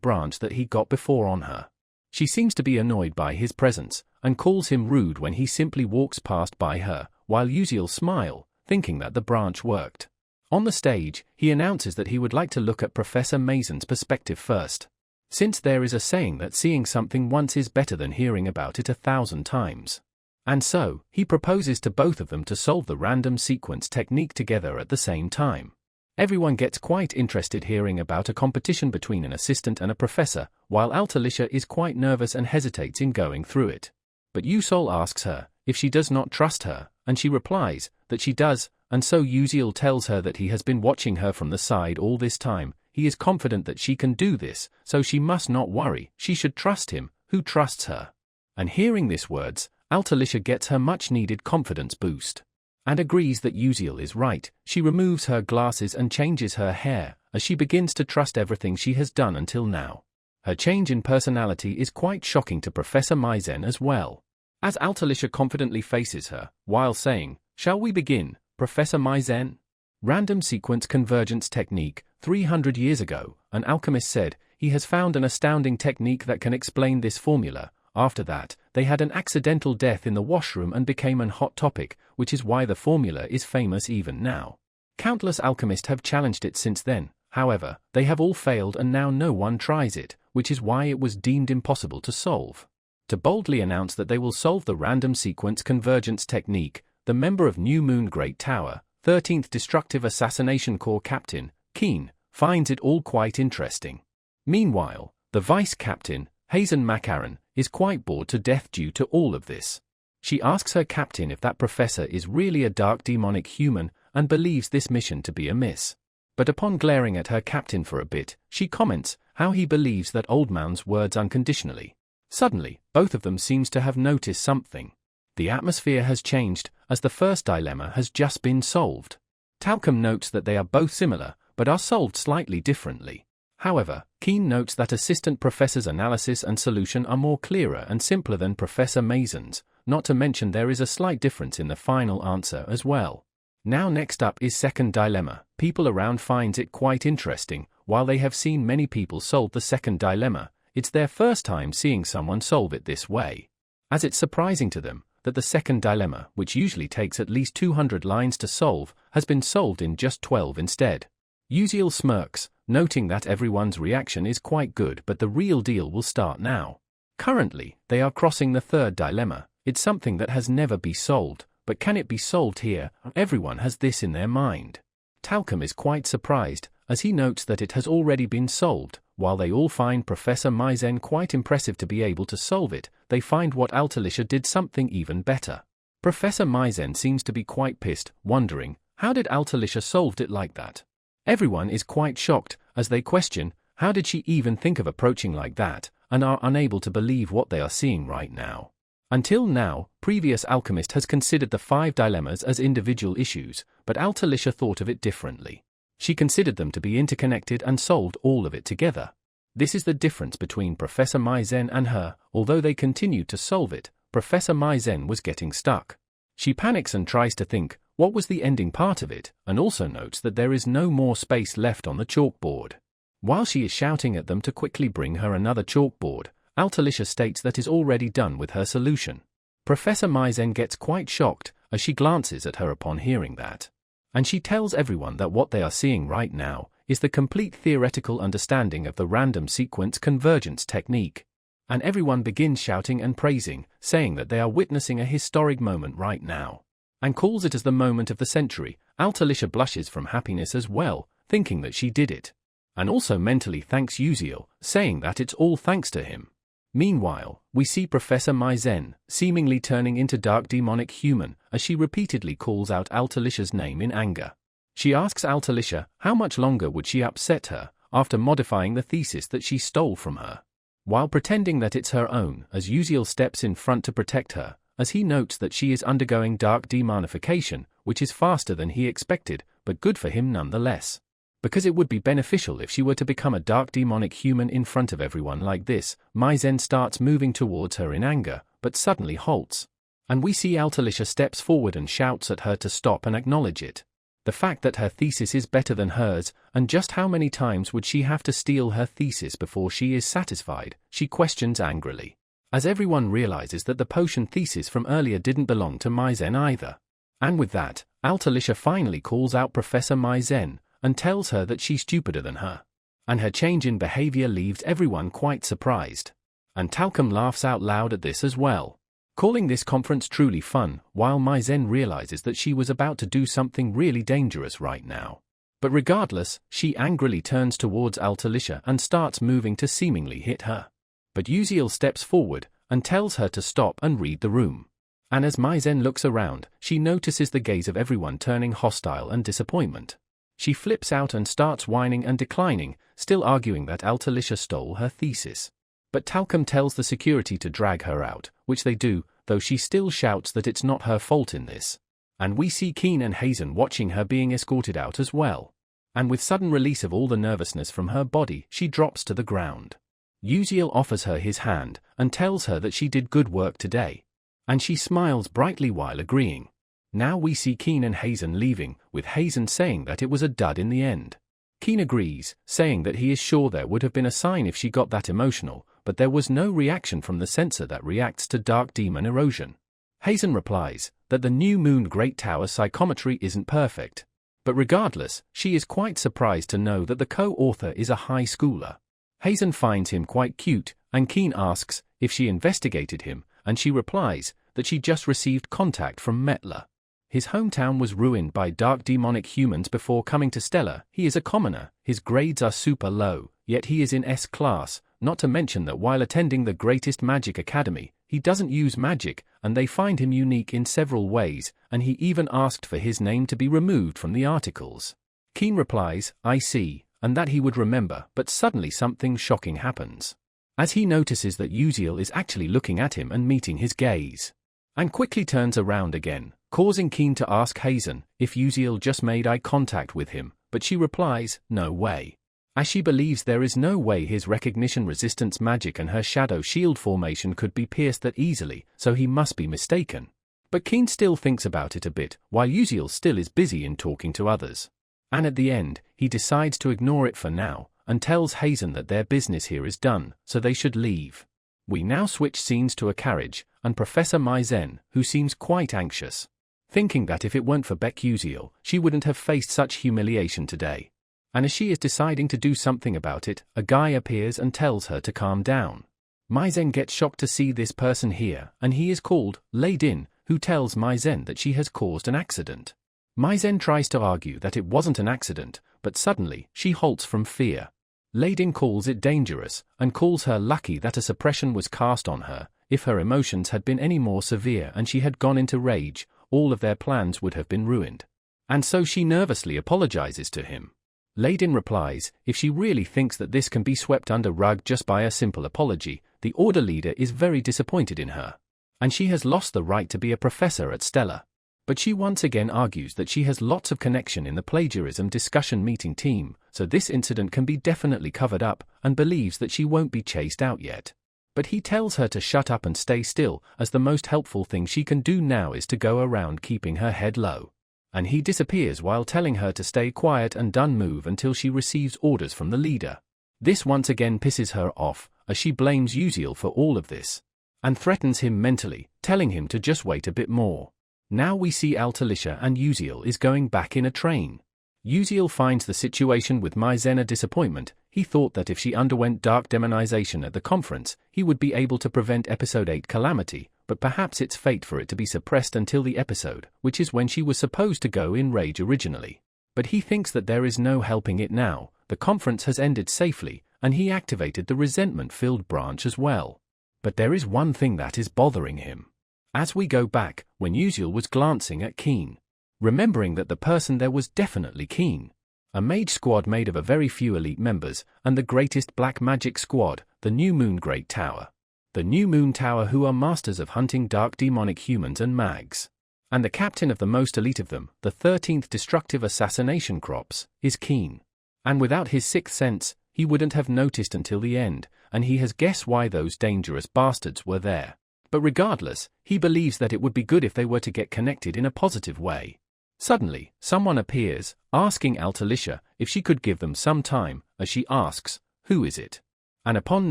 branch that he got before on her. She seems to be annoyed by his presence, and calls him rude when he simply walks past by her, while Uziel smiles, thinking that the branch worked. On the stage, he announces that he would like to look at Professor Maizen's perspective first. since there is a saying that seeing something once is better than hearing about it 1,000 times. And so, he proposes to both of them to solve the random sequence technique together at the same time. Everyone gets quite interested hearing about a competition between an assistant and a professor, while Altalicia is quite nervous and hesitates in going through it. But Yusol asks her if she does not trust her, and she replies that she does, and so Uziel tells her that he has been watching her from the side all this time. He is confident that she can do this, so she must not worry, she should trust him, who trusts her. And hearing these words, Altalicia gets her much-needed confidence boost. And agrees that Uziel is right. She removes her glasses and changes her hair, as she begins to trust everything she has done until now. Her change in personality is quite shocking to Professor Maizen as well. As Altalicia confidently faces her, while saying, "Shall we begin, Professor Maizen?" Random sequence convergence technique. 300 years ago, an alchemist said he has found an astounding technique that can explain this formula. After that, they had an accidental death in the washroom and became an hot topic, which is why the formula is famous even now. Countless alchemists have challenged it since then, however, they have all failed and now no one tries it, which is why it was deemed impossible to solve. To boldly announce that they will solve the random sequence convergence technique, the member of New Moon Great Tower, 13th Destructive Assassination Corps Captain, Keen, finds it all quite interesting. Meanwhile, the Vice Captain, Hazen Makaran, is quite bored to death due to all of this. She asks her captain if that professor is really a dark demonic human and believes this mission to be a miss. But upon glaring at her captain for a bit, she comments how he believes that old man's words unconditionally. Suddenly, both of them seems to have noticed something. The atmosphere has changed, as the first dilemma has just been solved. Talcum notes that they are both similar, but are solved slightly differently. However, Keen notes that Assistant Professor's analysis and solution are more clearer and simpler than Professor Maizen's, not to mention there is a slight difference in the final answer as well. Now next up is second dilemma. People around finds it quite interesting. While they have seen many people solve the second dilemma, it's their first time seeing someone solve it this way. As it's surprising to them that the second dilemma, which usually takes at least 200 lines to solve, has been solved in just 12 instead. Uziel smirks, noting that everyone's reaction is quite good, but the real deal will start now. Currently, they are crossing the third dilemma. It's something that has never been solved, but can it be solved here? Everyone has this in their mind. Talcum is quite surprised, as he notes that it has already been solved. While they all find Professor Maizen quite impressive to be able to solve it, they find what Altalicia did something even better. Professor Maizen seems to be quite pissed, wondering, how did Altalicia solved it like that? Everyone is quite shocked, as they question, how did she even think of approaching like that, and are unable to believe what they are seeing right now. Until now, previous alchemist has considered the 5 dilemmas as individual issues, but Altalicia thought of it differently. She considered them to be interconnected and solved all of it together. This is the difference between Professor Maizen and her. Although they continued to solve it, Professor Maizen was getting stuck. She panics and tries to think, what was the ending part of it, and also notes that there is no more space left on the chalkboard. While she is shouting at them to quickly bring her another chalkboard, Altalicia states that is already done with her solution. Professor Maizen gets quite shocked, as she glances at her upon hearing that. And she tells everyone that what they are seeing right now is the complete theoretical understanding of the random sequence convergence technique. And everyone begins shouting and praising, saying that they are witnessing a historic moment right now, and calls it as the moment of the century. Altalicia blushes from happiness as well, thinking that she did it. And also mentally thanks Uziel, saying that it's all thanks to him. Meanwhile, we see Professor Maizen, seemingly turning into dark demonic human, as she repeatedly calls out Altalicia's name in anger. She asks Altalicia how much longer would she upset her, after modifying the thesis that she stole from her. While pretending that it's her own, as Uziel steps in front to protect her, as he notes that she is undergoing dark demonification, which is faster than he expected, but good for him nonetheless. Because it would be beneficial if she were to become a dark demonic human in front of everyone like this. Maizen starts moving towards her in anger, but suddenly halts. And we see Altalicia steps forward and shouts at her to stop and acknowledge it. The fact that her thesis is better than hers, and just how many times would she have to steal her thesis before she is satisfied, she questions angrily. As everyone realizes that the potion thesis from earlier didn't belong to Maizen either. And with that, Altalicia finally calls out Professor Maizen, and tells her that she's stupider than her. and her change in behavior leaves everyone quite surprised. And Talcum laughs out loud at this as well, calling this conference truly fun, while Maizen realizes that she was about to do something really dangerous right now. But regardless, she angrily turns towards Altalicia and starts moving to seemingly hit her. But Uziel steps forward and tells her to stop and read the room. And as Maizen looks around, she notices the gaze of everyone turning hostile and disappointment. She flips out and starts whining and declining, still arguing that Altalicia stole her thesis. But Talcum tells the security to drag her out, which they do, though she still shouts that it's not her fault in this. And we see Keen and Hazen watching her being escorted out as well. And with sudden release of all the nervousness from her body, she drops to the ground. Uziel offers her his hand and tells her that she did good work today. And she smiles brightly while agreeing. Now we see Keen and Hazen leaving, with Hazen saying that it was a dud in the end. Keen agrees, saying that he is sure there would have been a sign if she got that emotional, but there was no reaction from the sensor that reacts to dark demon erosion. Hazen replies that the new Moon Great Tower psychometry isn't perfect. But regardless, she is quite surprised to know that the co-author is a high schooler. Hazen finds him quite cute, and Keen asks if she investigated him, and she replies that she just received contact from Metla. His hometown was ruined by dark demonic humans before coming to Stellar. He is a commoner, his grades are super low, yet he is in S class, not to mention that while attending the greatest magic academy, he doesn't use magic, and they find him unique in several ways, and he even asked for his name to be removed from the articles. Keen replies, I see, and that he would remember, but suddenly something shocking happens. As he notices that Uziel is actually looking at him and meeting his gaze. And quickly turns around again, causing Keen to ask Hazen if Uziel just made eye contact with him, but she replies, no way. As she believes there is no way his recognition resistance magic and her shadow shield formation could be pierced that easily, so he must be mistaken. But Keen still thinks about it a bit, while Uziel still is busy in talking to others. And at the end, he decides to ignore it for now, and tells Hazen that their business here is done, so they should leave. We now switch scenes to a carriage, and Professor Maizen, who seems quite anxious, thinking that if it weren't for Beck Uziel, she wouldn't have faced such humiliation today. And as she is deciding to do something about it, a guy appears and tells her to calm down. Maizen gets shocked to see this person here, and he is called Laidin, who tells Maizen that she has caused an accident. Maizen tries to argue that it wasn't an accident, but suddenly, she halts from fear. Laidin calls it dangerous, and calls her lucky that a suppression was cast on her. If her emotions had been any more severe and she had gone into rage, all of their plans would have been ruined. And so she nervously apologizes to him. Laidin replies, if she really thinks that this can be swept under rug just by a simple apology, the Order leader is very disappointed in her. And she has lost the right to be a professor at Stellar. But she once again argues that she has lots of connection in the plagiarism discussion meeting team, so this incident can be definitely covered up, and believes that she won't be chased out yet. But he tells her to shut up and stay still, as the most helpful thing she can do now is to go around keeping her head low. And he disappears while telling her to stay quiet and don't move until she receives orders from the leader. This once again pisses her off, as she blames Uziel for all of this, and threatens him mentally, telling him to just wait a bit more. Now we see Altalicia and Uziel is going back in a train. Uziel finds the situation with Maizen a disappointment. He thought that if she underwent dark demonization at the conference, he would be able to prevent Episode 8 calamity, but perhaps it's fate for it to be suppressed until the episode, which is when she was supposed to go in rage originally. But he thinks that there is no helping it now. The conference has ended safely, and he activated the resentment-filled branch as well. But there is one thing that is bothering him. As we go back, when Uziel was glancing at Keen, remembering that the person there was definitely Keen. A mage squad made of a very few elite members, and the greatest black magic squad, the New Moon Great Tower. The New Moon Tower, who are masters of hunting dark demonic humans and mags. And the captain of the most elite of them, the 13th destructive assassination crops, is Keen. And without his sixth sense, he wouldn't have noticed until the end, and he has guessed why those dangerous bastards were there. But regardless, he believes that it would be good if they were to get connected in a positive way. Suddenly, someone appears, asking Altalicia if she could give them some time, as she asks, who is it? And upon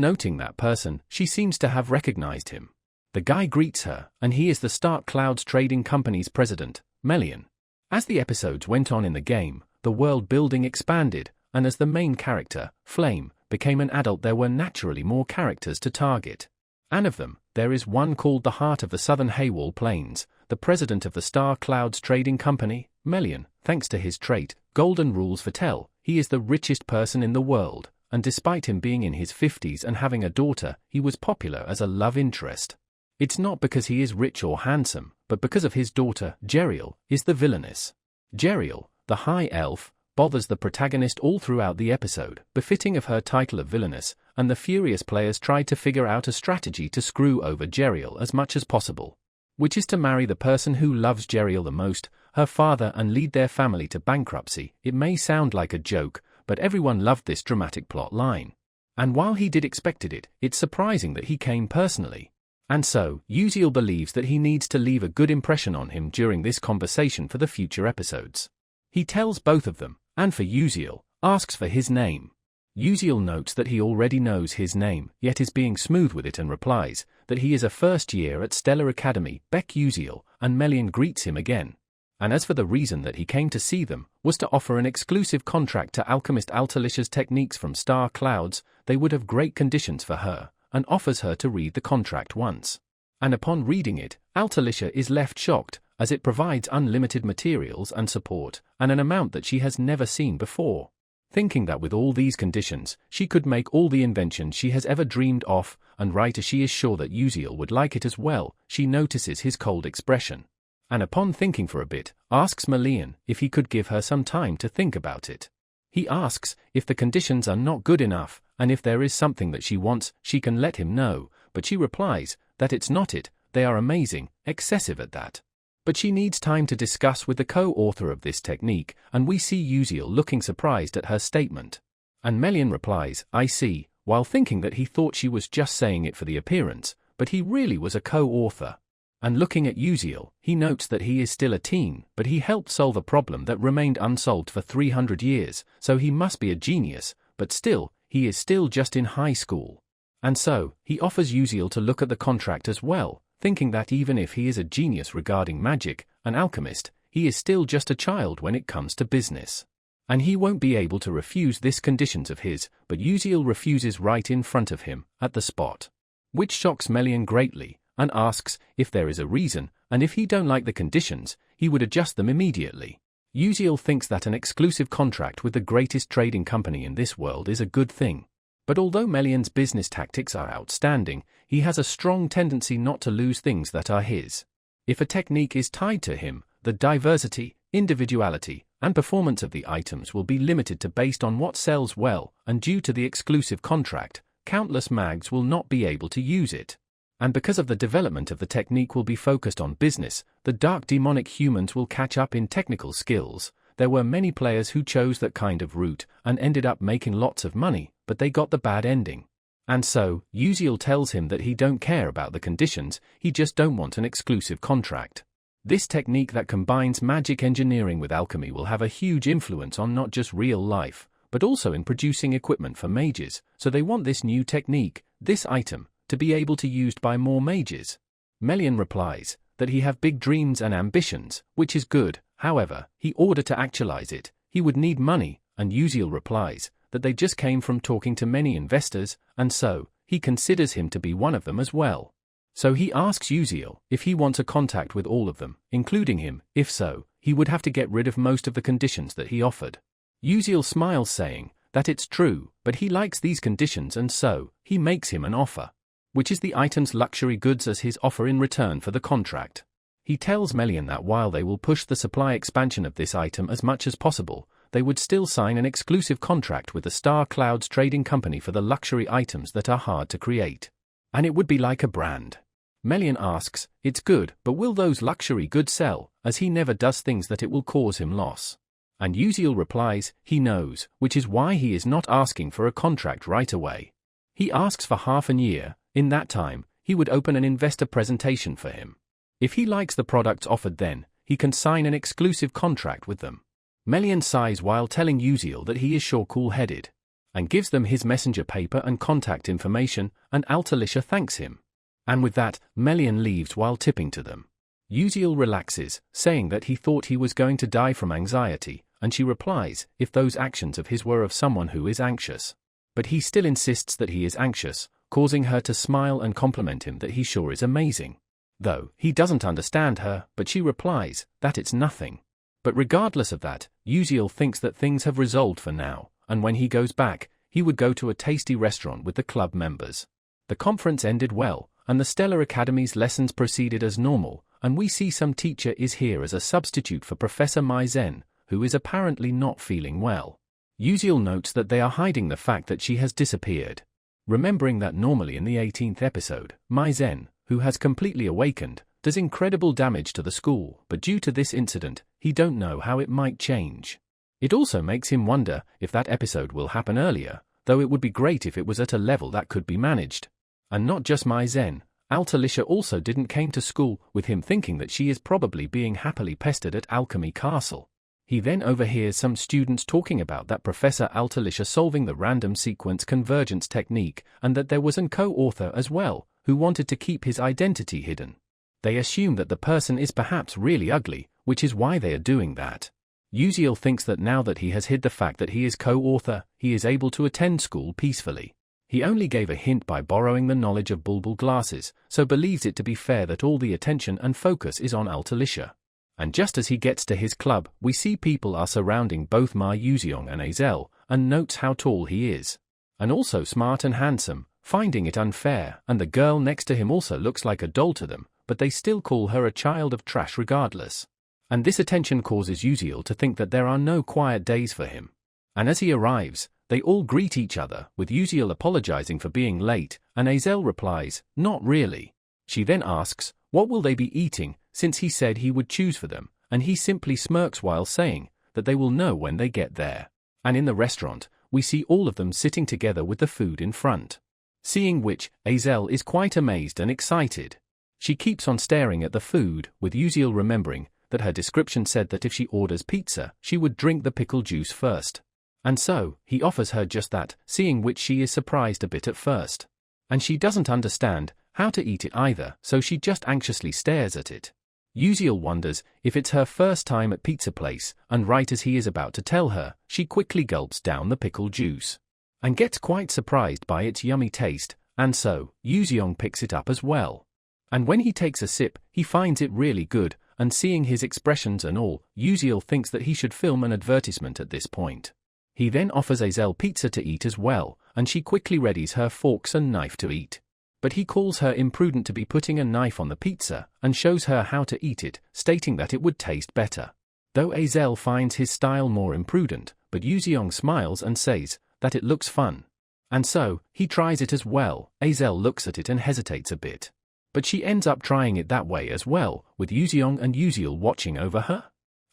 noting that person, she seems to have recognized him. The guy greets her, and he is the Stark Clouds Trading Company's president, Melian. As the episodes went on in the game, the world building expanded, and as the main character, Flame, became an adult, there were naturally more characters to target. And of them, there is one called the Heart of the Southern Haywall Plains, the president of the Star Clouds Trading Company, Melian. Thanks to his trait, Golden Rules Foretell, he is the richest person in the world, and despite him being in his 50s and having a daughter, he was popular as a love interest. It's not because he is rich or handsome, but because of his daughter, Jeriel, is the villainess. Jeriel, the High Elf, bothers the protagonist all throughout the episode, befitting of her title of villainess, and the furious players tried to figure out a strategy to screw over Jeriel as much as possible, which is to marry the person who loves Jeriel the most, her father, and lead their family to bankruptcy. It may sound like a joke, but everyone loved this dramatic plot line. And while he did expected it, it's surprising that he came personally. And so, Uziel believes that he needs to leave a good impression on him during this conversation for the future episodes. He tells both of them, and for Uziel, asks for his name. Uziel notes that he already knows his name, yet is being smooth with it and replies that he is a first year at Stellar Academy. Beck Uziel, and Melian greets him again. And as for the reason that he came to see them, was to offer an exclusive contract to alchemist Altalicia's techniques from Star Clouds. They would have great conditions for her, and offers her to read the contract once. And upon reading it, Altalicia is left shocked, as it provides unlimited materials and support, and an amount that she has never seen before. Thinking that with all these conditions, she could make all the inventions she has ever dreamed of, and right as she is sure that Uziel would like it as well, she notices his cold expression. And upon thinking for a bit, asks Melian if he could give her some time to think about it. He asks if the conditions are not good enough, and if there is something that she wants, she can let him know, but she replies that it's not it, they are amazing, excessive at that. But she needs time to discuss with the co-author of this technique, and we see Uziel looking surprised at her statement. And Melian replies, I see, while thinking that he thought she was just saying it for the appearance, but he really was a co-author. And looking at Uziel, he notes that he is still a teen, but he helped solve a problem that remained unsolved for 300 years, so he must be a genius, but still, he is still just in high school. And so, he offers Uziel to look at the contract as well, thinking that even if he is a genius regarding magic, an alchemist, he is still just a child when it comes to business. And he won't be able to refuse this conditions of his, but Uziel refuses right in front of him, at the spot. Which shocks Melian greatly, and asks if there is a reason, and if he don't like the conditions, he would adjust them immediately. Uziel thinks that an exclusive contract with the greatest trading company in this world is a good thing. But although Melian's business tactics are outstanding, he has a strong tendency not to lose things that are his. If a technique is tied to him, the diversity, individuality, and performance of the items will be limited to based on what sells well, and due to the exclusive contract, countless mags will not be able to use it. And because of the development of the technique will be focused on business, the dark demonic humans will catch up in technical skills. There were many players who chose that kind of route and ended up making lots of money, but they got the bad ending. And so, Uziel tells him that he don't care about the conditions, he just don't want an exclusive contract. This technique that combines magic engineering with alchemy will have a huge influence on not just real life, but also in producing equipment for mages, so they want this new technique, this item, to be able to used by more mages. Melian replies that he have big dreams and ambitions, which is good, however, in order to actualize it, he would need money, and Uziel replies that they just came from talking to many investors, and so, he considers him to be one of them as well. So he asks Uziel if he wants a contact with all of them, including him. If so, he would have to get rid of most of the conditions that he offered. Uziel smiles saying that it's true, but he likes these conditions and so, he makes him an offer, which is the item's luxury goods as his offer in return for the contract. He tells Melian that while they will push the supply expansion of this item as much as possible, they would still sign an exclusive contract with the Star Clouds Trading Company for the luxury items that are hard to create. And it would be like a brand. Melian asks, it's good, but will those luxury goods sell, as he never does things that it will cause him loss? And Uziel replies, he knows, which is why he is not asking for a contract right away. He asks for half a year. In that time, he would open an investor presentation for him. If he likes the products offered then, he can sign an exclusive contract with them. Melian sighs while telling Uziel that he is sure cool-headed, and gives them his messenger paper and contact information, and Altalicia thanks him. And with that, Melian leaves while tipping to them. Uziel relaxes, saying that he thought he was going to die from anxiety, and she replies, if those actions of his were of someone who is anxious. But he still insists that he is anxious, causing her to smile and compliment him that he sure is amazing. Though, he doesn't understand her, but she replies, that it's nothing. But regardless of that, Uziel thinks that things have resolved for now, and when he goes back, he would go to a tasty restaurant with the club members. The conference ended well, and the Stellar Academy's lessons proceeded as normal, and we see some teacher is here as a substitute for Professor Mai Zhen, who is apparently not feeling well. Uziel notes that they are hiding the fact that she has disappeared. Remembering that normally in the 18th episode, Mai Zhen, who has completely awakened, does incredible damage to the school, but due to this incident, he don't know how it might change. It also makes him wonder if that episode will happen earlier, though it would be great if it was at a level that could be managed. And not just Mai Zhen, Altalicia also didn't came to school, with him thinking that she is probably being happily pestered at Alchemy Castle. He then overhears some students talking about that Professor Altalicia solving the random sequence convergence technique, and that there was an co-author as well, who wanted to keep his identity hidden. They assume that the person is perhaps really ugly, which is why they are doing that. Uziel thinks that now that he has hid the fact that he is co-author, he is able to attend school peacefully. He only gave a hint by borrowing the knowledge of bulbul glasses, so believes it to be fair that all the attention and focus is on Altalicia. And just as he gets to his club, we see people are surrounding both Ma Yuziong and Azel, and notes how tall he is. And also smart and handsome, finding it unfair, and the girl next to him also looks like a doll to them, but they still call her a child of trash regardless. And this attention causes Uziel to think that there are no quiet days for him. And as he arrives, they all greet each other, with Uziel apologizing for being late, and Azel replies, not really. She then asks, what will they be eating, since he said he would choose for them, and he simply smirks while saying that they will know when they get there. And in the restaurant, we see all of them sitting together with the food in front. Seeing which, Azel is quite amazed and excited. She keeps on staring at the food, with Uziel remembering that her description said that if she orders pizza, she would drink the pickle juice first. And so, he offers her just that, seeing which she is surprised a bit at first. And she doesn't understand how to eat it either, so she just anxiously stares at it. Uziel wonders if it's her first time at pizza place, and right as he is about to tell her, she quickly gulps down the pickle juice. And gets quite surprised by its yummy taste, and so, Yuziong picks it up as well. And when he takes a sip, he finds it really good, and seeing his expressions and all, Uziel thinks that he should film an advertisement at this point. He then offers Azel pizza to eat as well, and she quickly readies her forks and knife to eat. But he calls her imprudent to be putting a knife on the pizza, and shows her how to eat it, stating that it would taste better. Though Azel finds his style more imprudent, but Yuziong smiles and says that it looks fun. And so, he tries it as well. Azel looks at it and hesitates a bit. But she ends up trying it that way as well, with Yuziong and Uziel watching over her.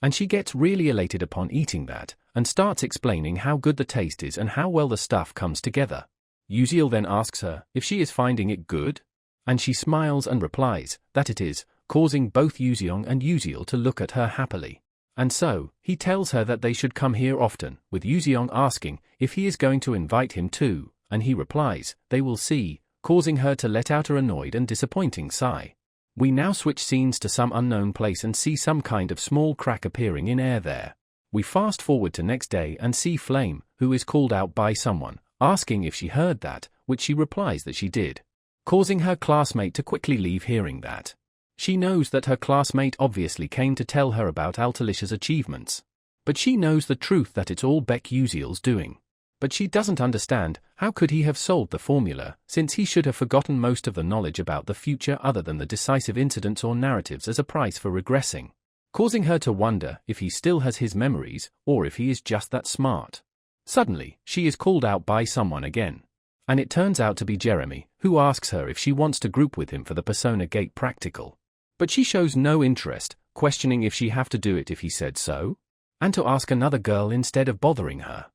And she gets really elated upon eating that, and starts explaining how good the taste is and how well the stuff comes together. Uziel then asks her if she is finding it good, and she smiles and replies that it is, causing both Yuziong and Uziel to look at her happily. And so, he tells her that they should come here often, with Yuziong asking if he is going to invite him too, and he replies, they will see, causing her to let out an annoyed and disappointing sigh. We now switch scenes to some unknown place and see some kind of small crack appearing in air there. We fast forward to next day and see Flame, who is called out by someone, asking if she heard that, which she replies that she did, causing her classmate to quickly leave hearing that. She knows that her classmate obviously came to tell her about Altalicia's achievements. But she knows the truth that it's all Beck Uziel's doing. But she doesn't understand how could he have solved the formula, since he should have forgotten most of the knowledge about the future other than the decisive incidents or narratives as a price for regressing, causing her to wonder if he still has his memories, or if he is just that smart. Suddenly, she is called out by someone again. And it turns out to be Jeremy, who asks her if she wants to group with him for the Persona Gate practical. But she shows no interest, questioning if she have to do it if he said so, and to ask another girl instead of bothering her.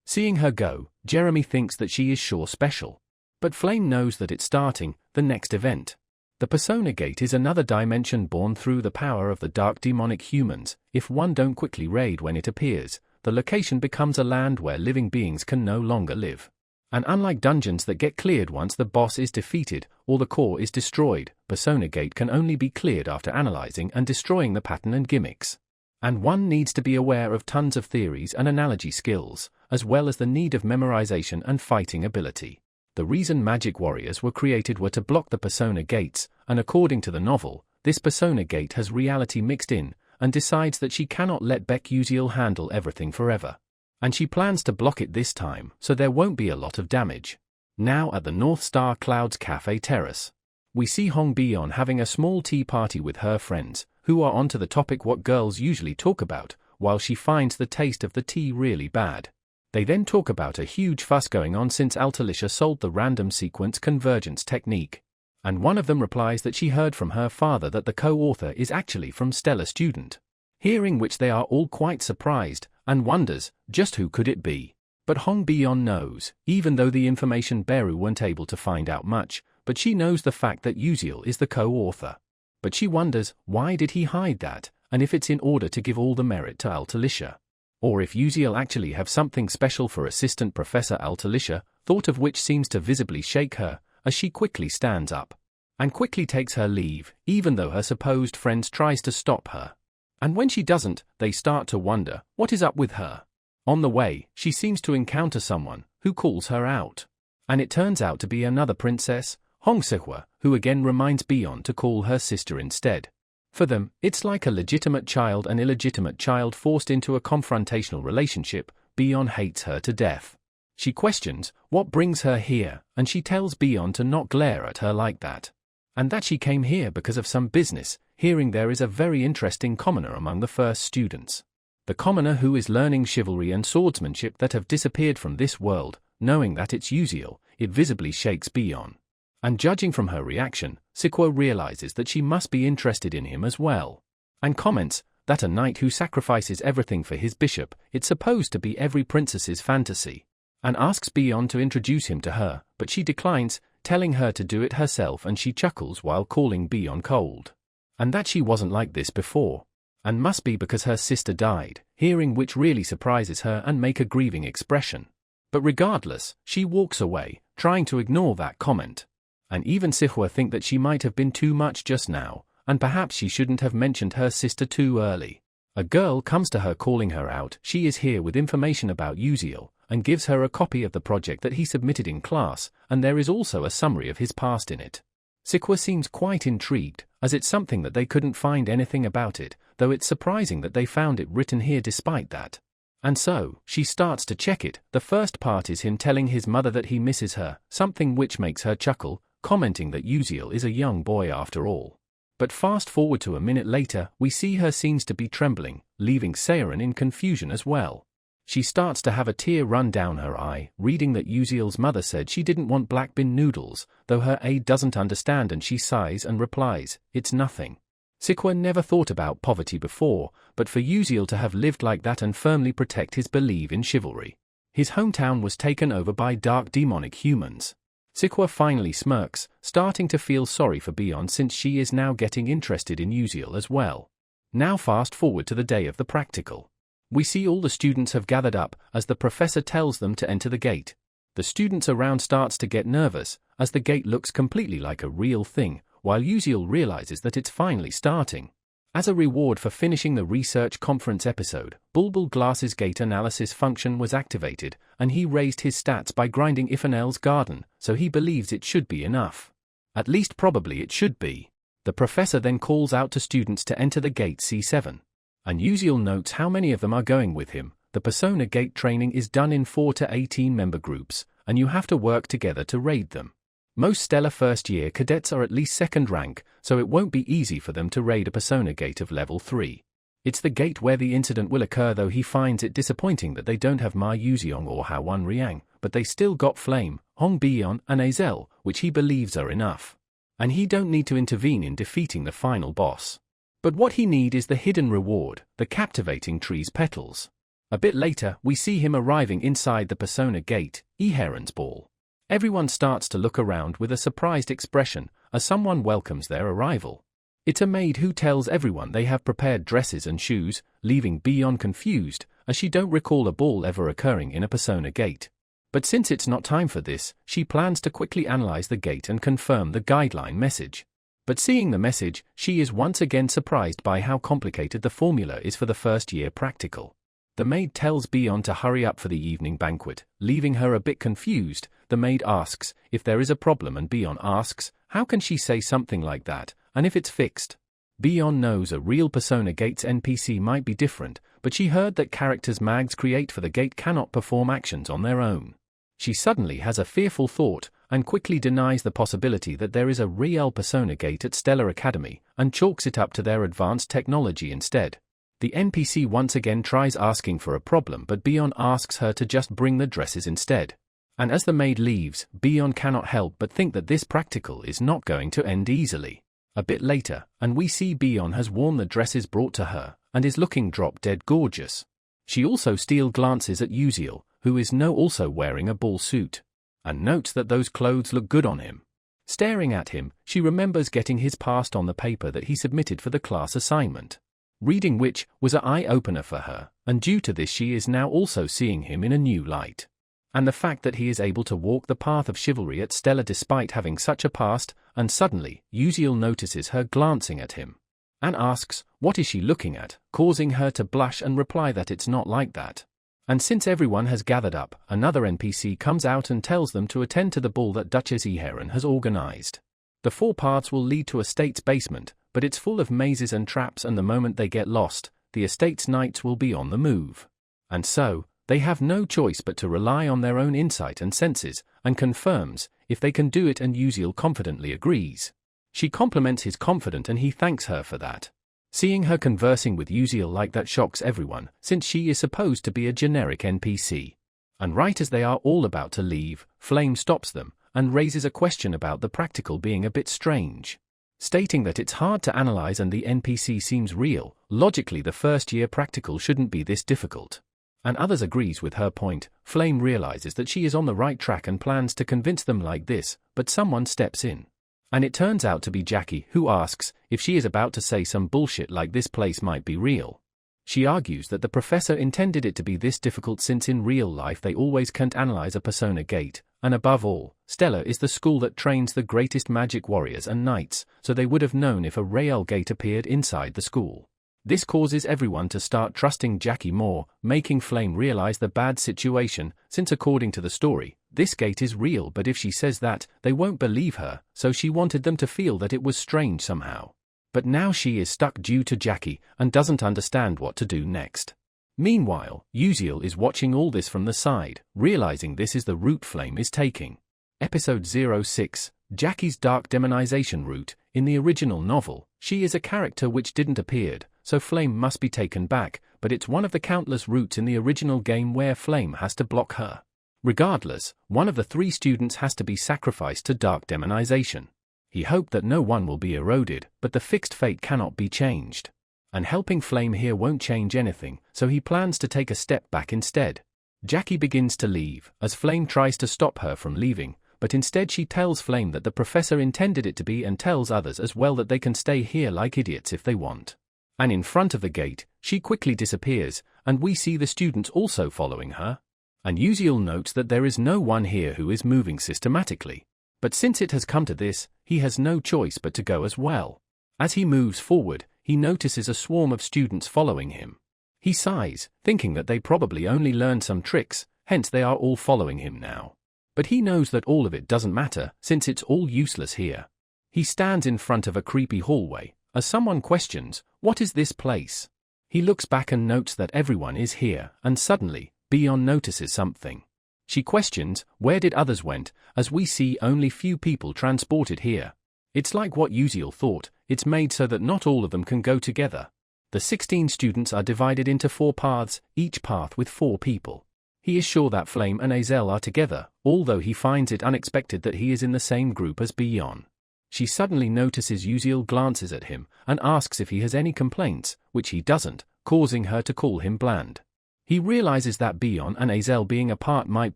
Seeing her go, Jeremy thinks that she is sure special. But Flame knows that it's starting the next event. The Persona Gate is another dimension born through the power of the dark demonic humans. If one don't quickly raid when it appears, the location becomes a land where living beings can no longer live. And unlike dungeons that get cleared once the boss is defeated or the core is destroyed, Persona Gate can only be cleared after analyzing and destroying the pattern and gimmicks. And one needs to be aware of tons of theories and analogy skills, as well as the need of memorization and fighting ability. The reason magic warriors were created were to block the persona gates, and according to the novel, this persona gate has reality mixed in, and decides that she cannot let Baek Uziel handle everything forever. And she plans to block it this time, so there won't be a lot of damage. Now at the North Star Clouds Cafe Terrace, we see Hong Bi-yeon having a small tea party with her friends, who are onto the topic what girls usually talk about, while she finds the taste of the tea really bad. They then talk about a huge fuss going on since Altalicia sold the random sequence convergence technique. And one of them replies that she heard from her father that the co-author is actually from Stellar Student. Hearing which they are all quite surprised, and wonders, just who could it be? But Hong Bi-yeon knows, even though the information Beru weren't able to find out much, but she knows the fact that Uziel is the co-author. But she wonders, why did he hide that, and if it's in order to give all the merit to Altalicia? Or if Uziel actually have something special for Assistant Professor Altalicia, thought of which seems to visibly shake her, as she quickly stands up. And quickly takes her leave, even though her supposed friend tries to stop her. And when she doesn't, they start to wonder, what is up with her? On the way, she seems to encounter someone, who calls her out. And it turns out to be another princess, Hong Se-hwa, who again reminds Bi-yeon to call her sister instead. For them, it's like a legitimate child and illegitimate child forced into a confrontational relationship. Bi-yeon hates her to death. She questions what brings her here, and she tells Bi-yeon to not glare at her like that. And that she came here because of some business, hearing there is a very interesting commoner among the first students. The commoner who is learning chivalry and swordsmanship that have disappeared from this world. Knowing that it's Uziel, it visibly shakes Bi-yeon. And judging from her reaction, Se-hwa realizes that she must be interested in him as well. And comments that a knight who sacrifices everything for his bishop, it's supposed to be every princess's fantasy. And asks Bi-yeon to introduce him to her, but she declines, telling her to do it herself, and she chuckles while calling Bi-yeon cold. And that she wasn't like this before. And must be because her sister died, hearing which really surprises her and make a grieving expression. But regardless, she walks away, trying to ignore that comment. And even Se-hwa think that she might have been too much just now, and perhaps she shouldn't have mentioned her sister too early. A girl comes to her calling her out. She is here with information about Uziel, and gives her a copy of the project that he submitted in class, and there is also a summary of his past in it. Se-hwa seems quite intrigued, as it's something that they couldn't find anything about it, though it's surprising that they found it written here despite that. And so, she starts to check it. The first part is him telling his mother that he misses her, something which makes her chuckle, commenting that Uziel is a young boy after all. But fast forward to a minute later, we see her seems to be trembling, leaving Seorin in confusion as well. She starts to have a tear run down her eye, reading that Uziel's mother said she didn't want black bean noodles, though her aide doesn't understand, and she sighs and replies, "It's nothing." Se-hwa never thought about poverty before, but for Uziel to have lived like that and firmly protect his belief in chivalry. His hometown was taken over by dark demonic humans. Se-hwa finally smirks, starting to feel sorry for Bi-yeon since she is now getting interested in Uziel as well. Now fast forward to the day of the practical. We see all the students have gathered up, as the professor tells them to enter the gate. The students around starts to get nervous, as the gate looks completely like a real thing, while Uziel realizes that it's finally starting. As a reward for finishing the research conference episode, Bulbul Glass's gate analysis function was activated, and he raised his stats by grinding Ifanel's garden, so he believes it should be enough. At least probably it should be. The professor then calls out to students to enter the gate C7. And Uziel notes how many of them are going with him. The persona gate training is done in 4 to 18 member groups, and you have to work together to raid them. Most stellar first-year cadets are at least second rank, so it won't be easy for them to raid a persona gate of level 3. It's the gate where the incident will occur, though he finds it disappointing that they don't have Ma Yuzeong or Ha-won Riang, but they still got Flame, Hong Bi-yeon and Azel, which he believes are enough. And he don't need to intervene in defeating the final boss. But what he need is the hidden reward, the captivating tree's petals. A bit later, we see him arriving inside the persona gate, Heron's ball. Everyone starts to look around with a surprised expression, as someone welcomes their arrival. It's a maid who tells everyone they have prepared dresses and shoes, leaving Bi-yeon confused, as she don't recall a ball ever occurring in a persona gate. But since it's not time for this, she plans to quickly analyze the gate and confirm the guideline message. But seeing the message, she is once again surprised by how complicated the formula is for the first-year practical. The maid tells Beyond to hurry up for the evening banquet, leaving her a bit confused. The maid asks if there is a problem and Beyond asks, how can she say something like that, and if it's fixed? Beyond knows a real Persona Gate's NPC might be different, but she heard that characters mags create for the gate cannot perform actions on their own. She suddenly has a fearful thought, and quickly denies the possibility that there is a real Persona Gate at Stellar Academy, and chalks it up to their advanced technology instead. The NPC once again tries asking for a problem, but Beyond asks her to just bring the dresses instead. And as the maid leaves, Beyond cannot help but think that this practical is not going to end easily. A bit later, and we see Beyond has worn the dresses brought to her, and is looking drop-dead gorgeous. She also steals glances at Uziel, who is now also wearing a ball suit, and notes that those clothes look good on him. Staring at him, she remembers getting his past on the paper that he submitted for the class assignment. Reading which was an eye-opener for her, and due to this she is now also seeing him in a new light. And the fact that he is able to walk the path of chivalry at Stella despite having such a past, and suddenly, Uziel notices her glancing at him, and asks, what is she looking at, causing her to blush and reply that it's not like that. And since everyone has gathered up, another NPC comes out and tells them to attend to the ball that Duchess Eheron has organized. The 4 paths will lead to estate's basement, but it's full of mazes and traps, and the moment they get lost, the estate's knights will be on the move. And so, they have no choice but to rely on their own insight and senses, and confirms if they can do it, and Uziel confidently agrees. She compliments his confidence and he thanks her for that. Seeing her conversing with Uziel like that shocks everyone, since she is supposed to be a generic NPC. And right as they are all about to leave, Flame stops them, and raises a question about the practical being a bit strange. Stating that it's hard to analyze and the NPC seems real, logically the first-year practical shouldn't be this difficult. And others agrees with her point. Flame realizes that she is on the right track and plans to convince them like this, but someone steps in. And it turns out to be Jackie, who asks if she is about to say some bullshit like this place might be real. She argues that the professor intended it to be this difficult since in real life they always can't analyze a Persona Gate, and above all, Stella is the school that trains the greatest magic warriors and knights, so they would have known if a real gate appeared inside the school. This causes everyone to start trusting Jackie more, making Flame realize the bad situation, since according to the story, this gate is real, but if she says that, they won't believe her, so she wanted them to feel that it was strange somehow. But now she is stuck due to Jackie, and doesn't understand what to do next. Meanwhile, Uziel is watching all this from the side, realizing this is the route Flame is taking. Episode 06, Jackie's Dark Demonization Route. In the original novel, she is a character which didn't appear, so Flame must be taken back, but it's one of the countless routes in the original game where Flame has to block her. Regardless, one of the 3 students has to be sacrificed to dark demonization. He hoped that no one will be eroded, but the fixed fate cannot be changed. And helping Flame here won't change anything, so he plans to take a step back instead. Jackie begins to leave, as Flame tries to stop her from leaving, but instead she tells Flame that the professor intended it to be and tells others as well that they can stay here like idiots if they want. And in front of the gate, she quickly disappears, and we see the students also following her. And Uziel notes that there is no one here who is moving systematically. But since it has come to this, he has no choice but to go as well. As he moves forward, he notices a swarm of students following him. He sighs, thinking that they probably only learned some tricks, hence they are all following him now. But he knows that all of it doesn't matter, since it's all useless here. He stands in front of a creepy hallway, as someone questions, "What is this place?" He looks back and notes that everyone is here, and suddenly, Beyond notices something. She questions, where did others went, as we see only few people transported here. It's like what Uziel thought, it's made so that not all of them can go together. The 16 students are divided into 4 paths, each path with 4 people. He is sure that Flame and Azel are together, although he finds it unexpected that he is in the same group as Beyond. She suddenly notices Uziel glances at him, and asks if he has any complaints, which he doesn't, causing her to call him bland. He realizes that Beyond and Azel being apart might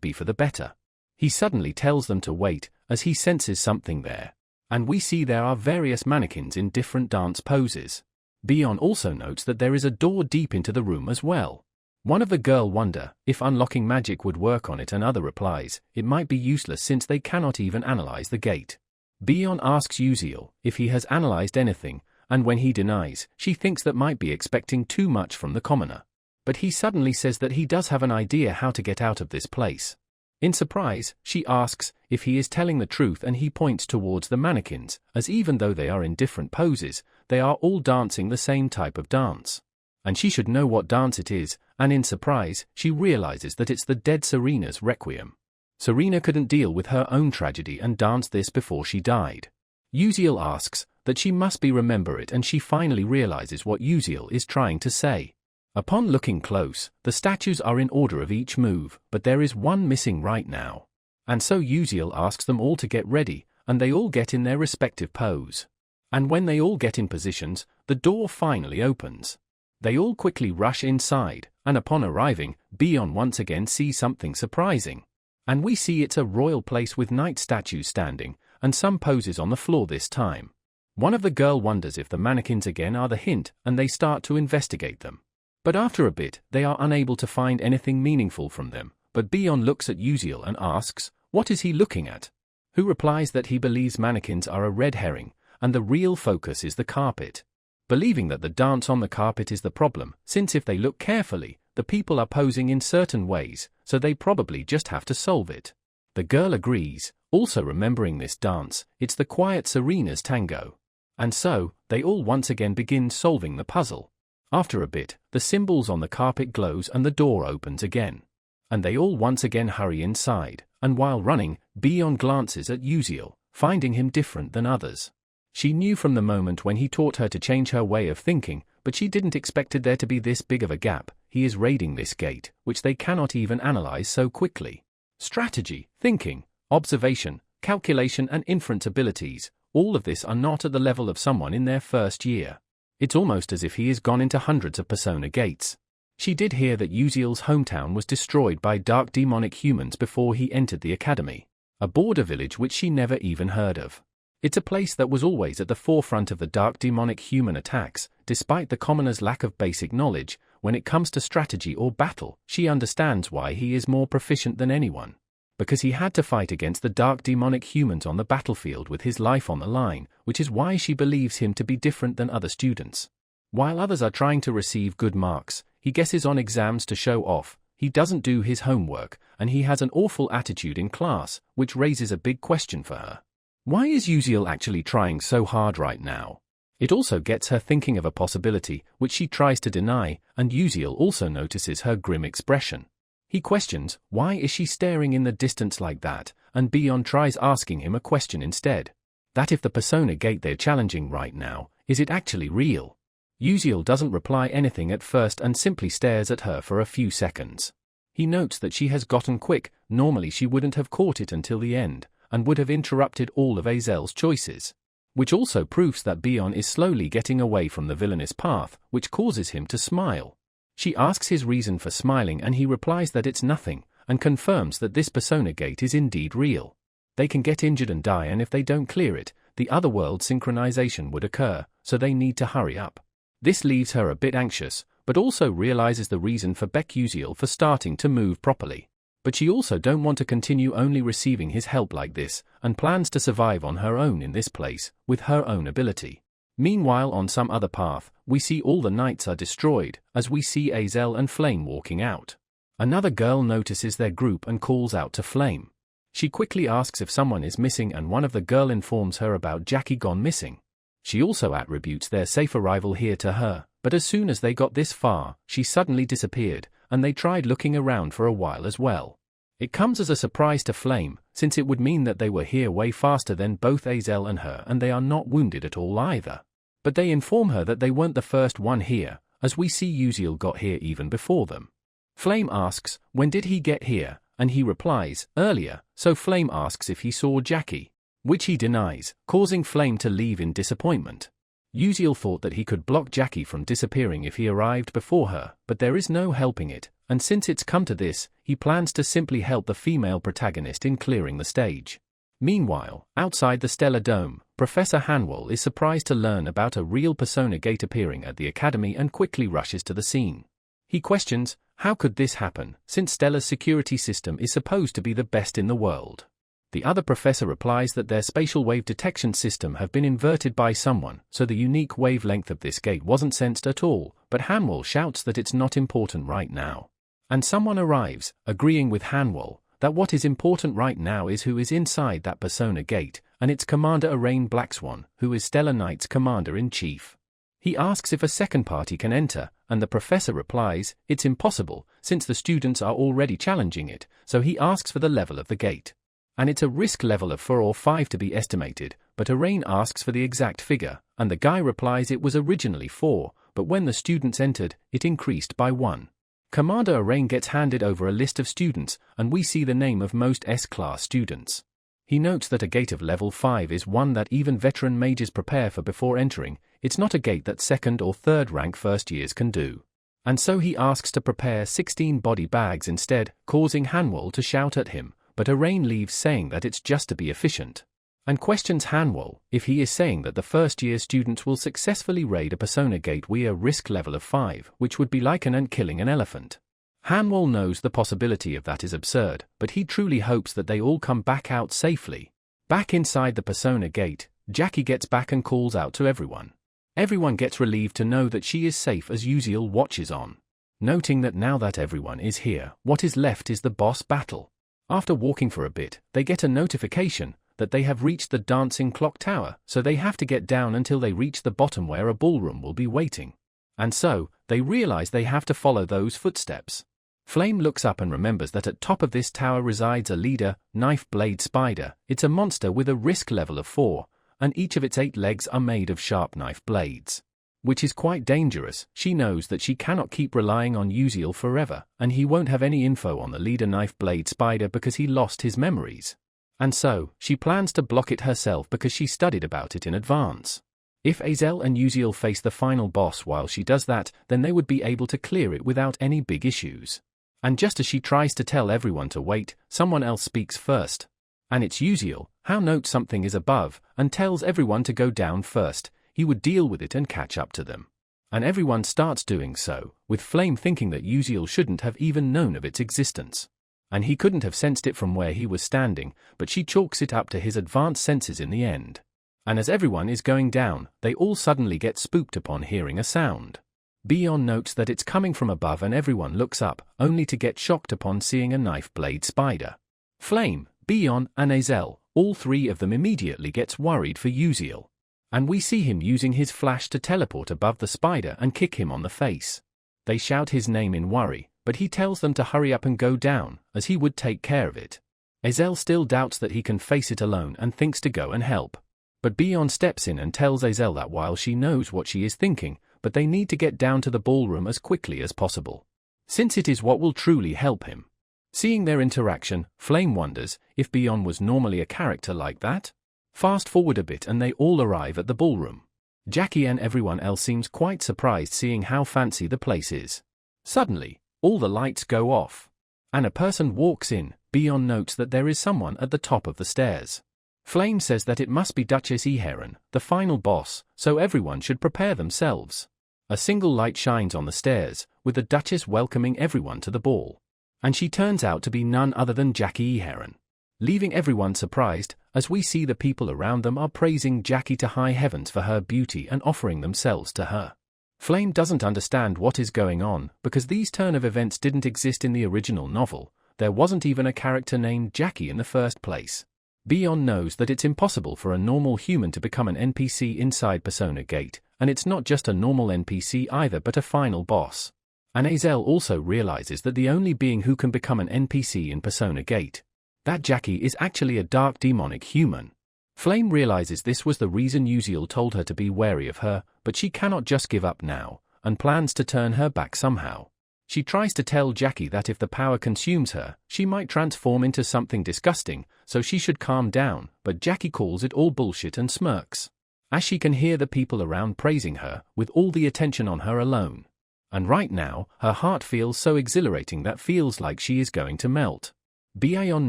be for the better. He suddenly tells them to wait, as he senses something there. And we see there are various mannequins in different dance poses. Beyond also notes that there is a door deep into the room as well. One of the girls wonder if unlocking magic would work on it, and other replies, it might be useless since they cannot even analyze the gate. Byeon asks Uziel if he has analyzed anything, and when he denies, she thinks that might be expecting too much from the commoner. But he suddenly says that he does have an idea how to get out of this place. In surprise, she asks if he is telling the truth, and he points towards the mannequins, as even though they are in different poses, they are all dancing the same type of dance. And she should know what dance it is, and in surprise, she realizes that it's the dead Serena's requiem. Serena couldn't deal with her own tragedy and danced this before she died. Uziel asks that she must remember it, and she finally realizes what Uziel is trying to say. Upon looking close, the statues are in order of each move, but there is one missing right now. And so Uziel asks them all to get ready, and they all get in their respective pose. And when they all get in positions, the door finally opens. They all quickly rush inside, and upon arriving, Byeon once again sees something surprising. And we see it's a royal place with knight statues standing, and some poses on the floor this time. One of the girl wonders if the mannequins again are the hint, and they start to investigate them. But after a bit, they are unable to find anything meaningful from them, but Byeon looks at Uziel and asks, what is he looking at? Who replies that he believes mannequins are a red herring, and the real focus is the carpet. Believing that the dance on the carpet is the problem, since if they look carefully, the people are posing in certain ways, so they probably just have to solve it. The girl agrees, also remembering this dance, it's the quiet Serena's tango. And so, they all once again begin solving the puzzle. After a bit, the symbols on the carpet glows and the door opens again. And they all once again hurry inside, and while running, Byeon glances at Uziel, finding him different than others. She knew from the moment when he taught her to change her way of thinking, but she didn't expect there to be this big of a gap. He is raiding this gate, which they cannot even analyze so quickly. Strategy, thinking, observation, calculation and inference abilities, all of this are not at the level of someone in their first year. It's almost as if he has gone into hundreds of persona gates. She did hear that Uziel's hometown was destroyed by dark demonic humans before he entered the academy, a border village which she never even heard of. It's a place that was always at the forefront of the dark demonic human attacks. Despite the commoner's lack of basic knowledge, when it comes to strategy or battle, she understands why he is more proficient than anyone. Because he had to fight against the dark demonic humans on the battlefield with his life on the line, which is why she believes him to be different than other students. While others are trying to receive good marks, he guesses on exams to show off, he doesn't do his homework, and he has an awful attitude in class, which raises a big question for her. Why is Uziel actually trying so hard right now? It also gets her thinking of a possibility, which she tries to deny, and Uziel also notices her grim expression. He questions, why is she staring in the distance like that, and Byeon tries asking him a question instead. That if the persona gate they're challenging right now, is it actually real? Uziel doesn't reply anything at first and simply stares at her for a few seconds. He notes that she has gotten quick, normally she wouldn't have caught it until the end, and would have interrupted all of Azel's choices. Which also proves that Byeon is slowly getting away from the villainous path, which causes him to smile. She asks his reason for smiling and he replies that it's nothing, and confirms that this persona gate is indeed real. They can get injured and die, and if they don't clear it, the otherworld synchronization would occur, so they need to hurry up. This leaves her a bit anxious, but also realizes the reason for Uziel for starting to move properly. But she also don't want to continue only receiving his help like this, and plans to survive on her own in this place, with her own ability. Meanwhile, on some other path, we see all the knights are destroyed, as we see Azel and Flame walking out. Another girl notices their group and calls out to Flame. She quickly asks if someone is missing, and one of the girl informs her about Jackie gone missing. She also attributes their safe arrival here to her, but as soon as they got this far, she suddenly disappeared, and they tried looking around for a while as well. It comes as a surprise to Flame, since it would mean that they were here way faster than both Azel and her, and they are not wounded at all either. But they inform her that they weren't the first one here, as we see Uziel got here even before them. Flame asks, when did he get here, and he replies, earlier, so Flame asks if he saw Jackie, which he denies, causing Flame to leave in disappointment. Uziel thought that he could block Jackie from disappearing if he arrived before her, but there is no helping it, and since it's come to this, he plans to simply help the female protagonist in clearing the stage. Meanwhile, outside the Stellar Dome, Professor Hanwol is surprised to learn about a real persona gate appearing at the academy and quickly rushes to the scene. He questions, how could this happen, since Stella's security system is supposed to be the best in the world? The other professor replies that their spatial wave detection system have been inverted by someone, so the unique wavelength of this gate wasn't sensed at all, but Hanwol shouts that it's not important right now. And someone arrives, agreeing with Hanwol, that what is important right now is who is inside that persona gate, and it's Commander Arain Blackswan, who is Stellar Knight's commander-in-chief. He asks if a second party can enter, and the professor replies, it's impossible, since the students are already challenging it, so he asks for the level of the gate. And it's a risk level of 4 or 5 to be estimated, but Arain asks for the exact figure, and the guy replies it was originally 4, but when the students entered, it increased by 1. Commander Arain gets handed over a list of students, and we see the name of most S-class students. He notes that a gate of level 5 is one that even veteran mages prepare for before entering. It's not a gate that 2nd or 3rd rank first years can do. And so he asks to prepare 16 body bags instead, causing Hanwol to shout at him, but Arain leaves saying that it's just to be efficient. And questions Hanwol if he is saying that the first-year students will successfully raid a persona gate via risk level of 5, which would be like an ant killing an elephant. Hanwol knows the possibility of that is absurd, but he truly hopes that they all come back out safely. Back inside the persona gate, Jackie gets back and calls out to everyone. Everyone gets relieved to know that she is safe as Uziel watches on. Noting that now that everyone is here, what is left is the boss battle. After walking for a bit, they get a notification that they have reached the dancing clock tower, so they have to get down until they reach the bottom where a ballroom will be waiting. And so, they realize they have to follow those footsteps. Flame looks up and remembers that at top of this tower resides a leader, Knife Blade Spider. It's a monster with a risk level of 4, and each of its 8 legs are made of sharp knife blades. Which is quite dangerous. She knows that she cannot keep relying on Uziel forever, and he won't have any info on the leader Knife Blade Spider because he lost his memories. And so, she plans to block it herself because she studied about it in advance. If Azel and Uziel face the final boss while she does that, then they would be able to clear it without any big issues. And just as she tries to tell everyone to wait, someone else speaks first. And it's Uziel, who notes something is above, and tells everyone to go down first. He would deal with it and catch up to them. And everyone starts doing so, with Flame thinking that Uziel shouldn't have even known of its existence. And he couldn't have sensed it from where he was standing, but she chalks it up to his advanced senses in the end. And as everyone is going down, they all suddenly get spooked upon hearing a sound. Bion notes that it's coming from above and everyone looks up, only to get shocked upon seeing a knife blade spider. Flame, Bion, and Azel, all 3 of them immediately gets worried for Uziel. And we see him using his flash to teleport above the spider and kick him on the face. They shout his name in worry, but he tells them to hurry up and go down, as he would take care of it. Azel still doubts that he can face it alone and thinks to go and help. But Bion steps in and tells Azel that while she knows what she is thinking, but they need to get down to the ballroom as quickly as possible, since it is what will truly help him. Seeing their interaction, Flame wonders if Bion was normally a character like that. Fast forward a bit and they all arrive at the ballroom. Jackie and everyone else seems quite surprised seeing how fancy the place is. Suddenly, all the lights go off. And a person walks in. Bion notes that there is someone at the top of the stairs. Flame says that it must be Duchess Eheron, the final boss, so everyone should prepare themselves. A single light shines on the stairs, with the Duchess welcoming everyone to the ball. And she turns out to be none other than Jackie Eheron. Leaving everyone surprised, as we see the people around them are praising Jackie to high heavens for her beauty and offering themselves to her. Flame doesn't understand what is going on, because these turn of events didn't exist in the original novel. There wasn't even a character named Jackie in the first place. Bion knows that it's impossible for a normal human to become an NPC inside Persona Gate, and it's not just a normal NPC either but a final boss. And Azel also realizes that the only being who can become an NPC in Persona Gate, that Jackie is actually a dark demonic human. Flame realizes this was the reason Uziel told her to be wary of her, but she cannot just give up now, and plans to turn her back somehow. She tries to tell Jackie that if the power consumes her, she might transform into something disgusting, so she should calm down, but Jackie calls it all bullshit and smirks, as she can hear the people around praising her, with all the attention on her alone. And right now, her heart feels so exhilarating that feels like she is going to melt. Bion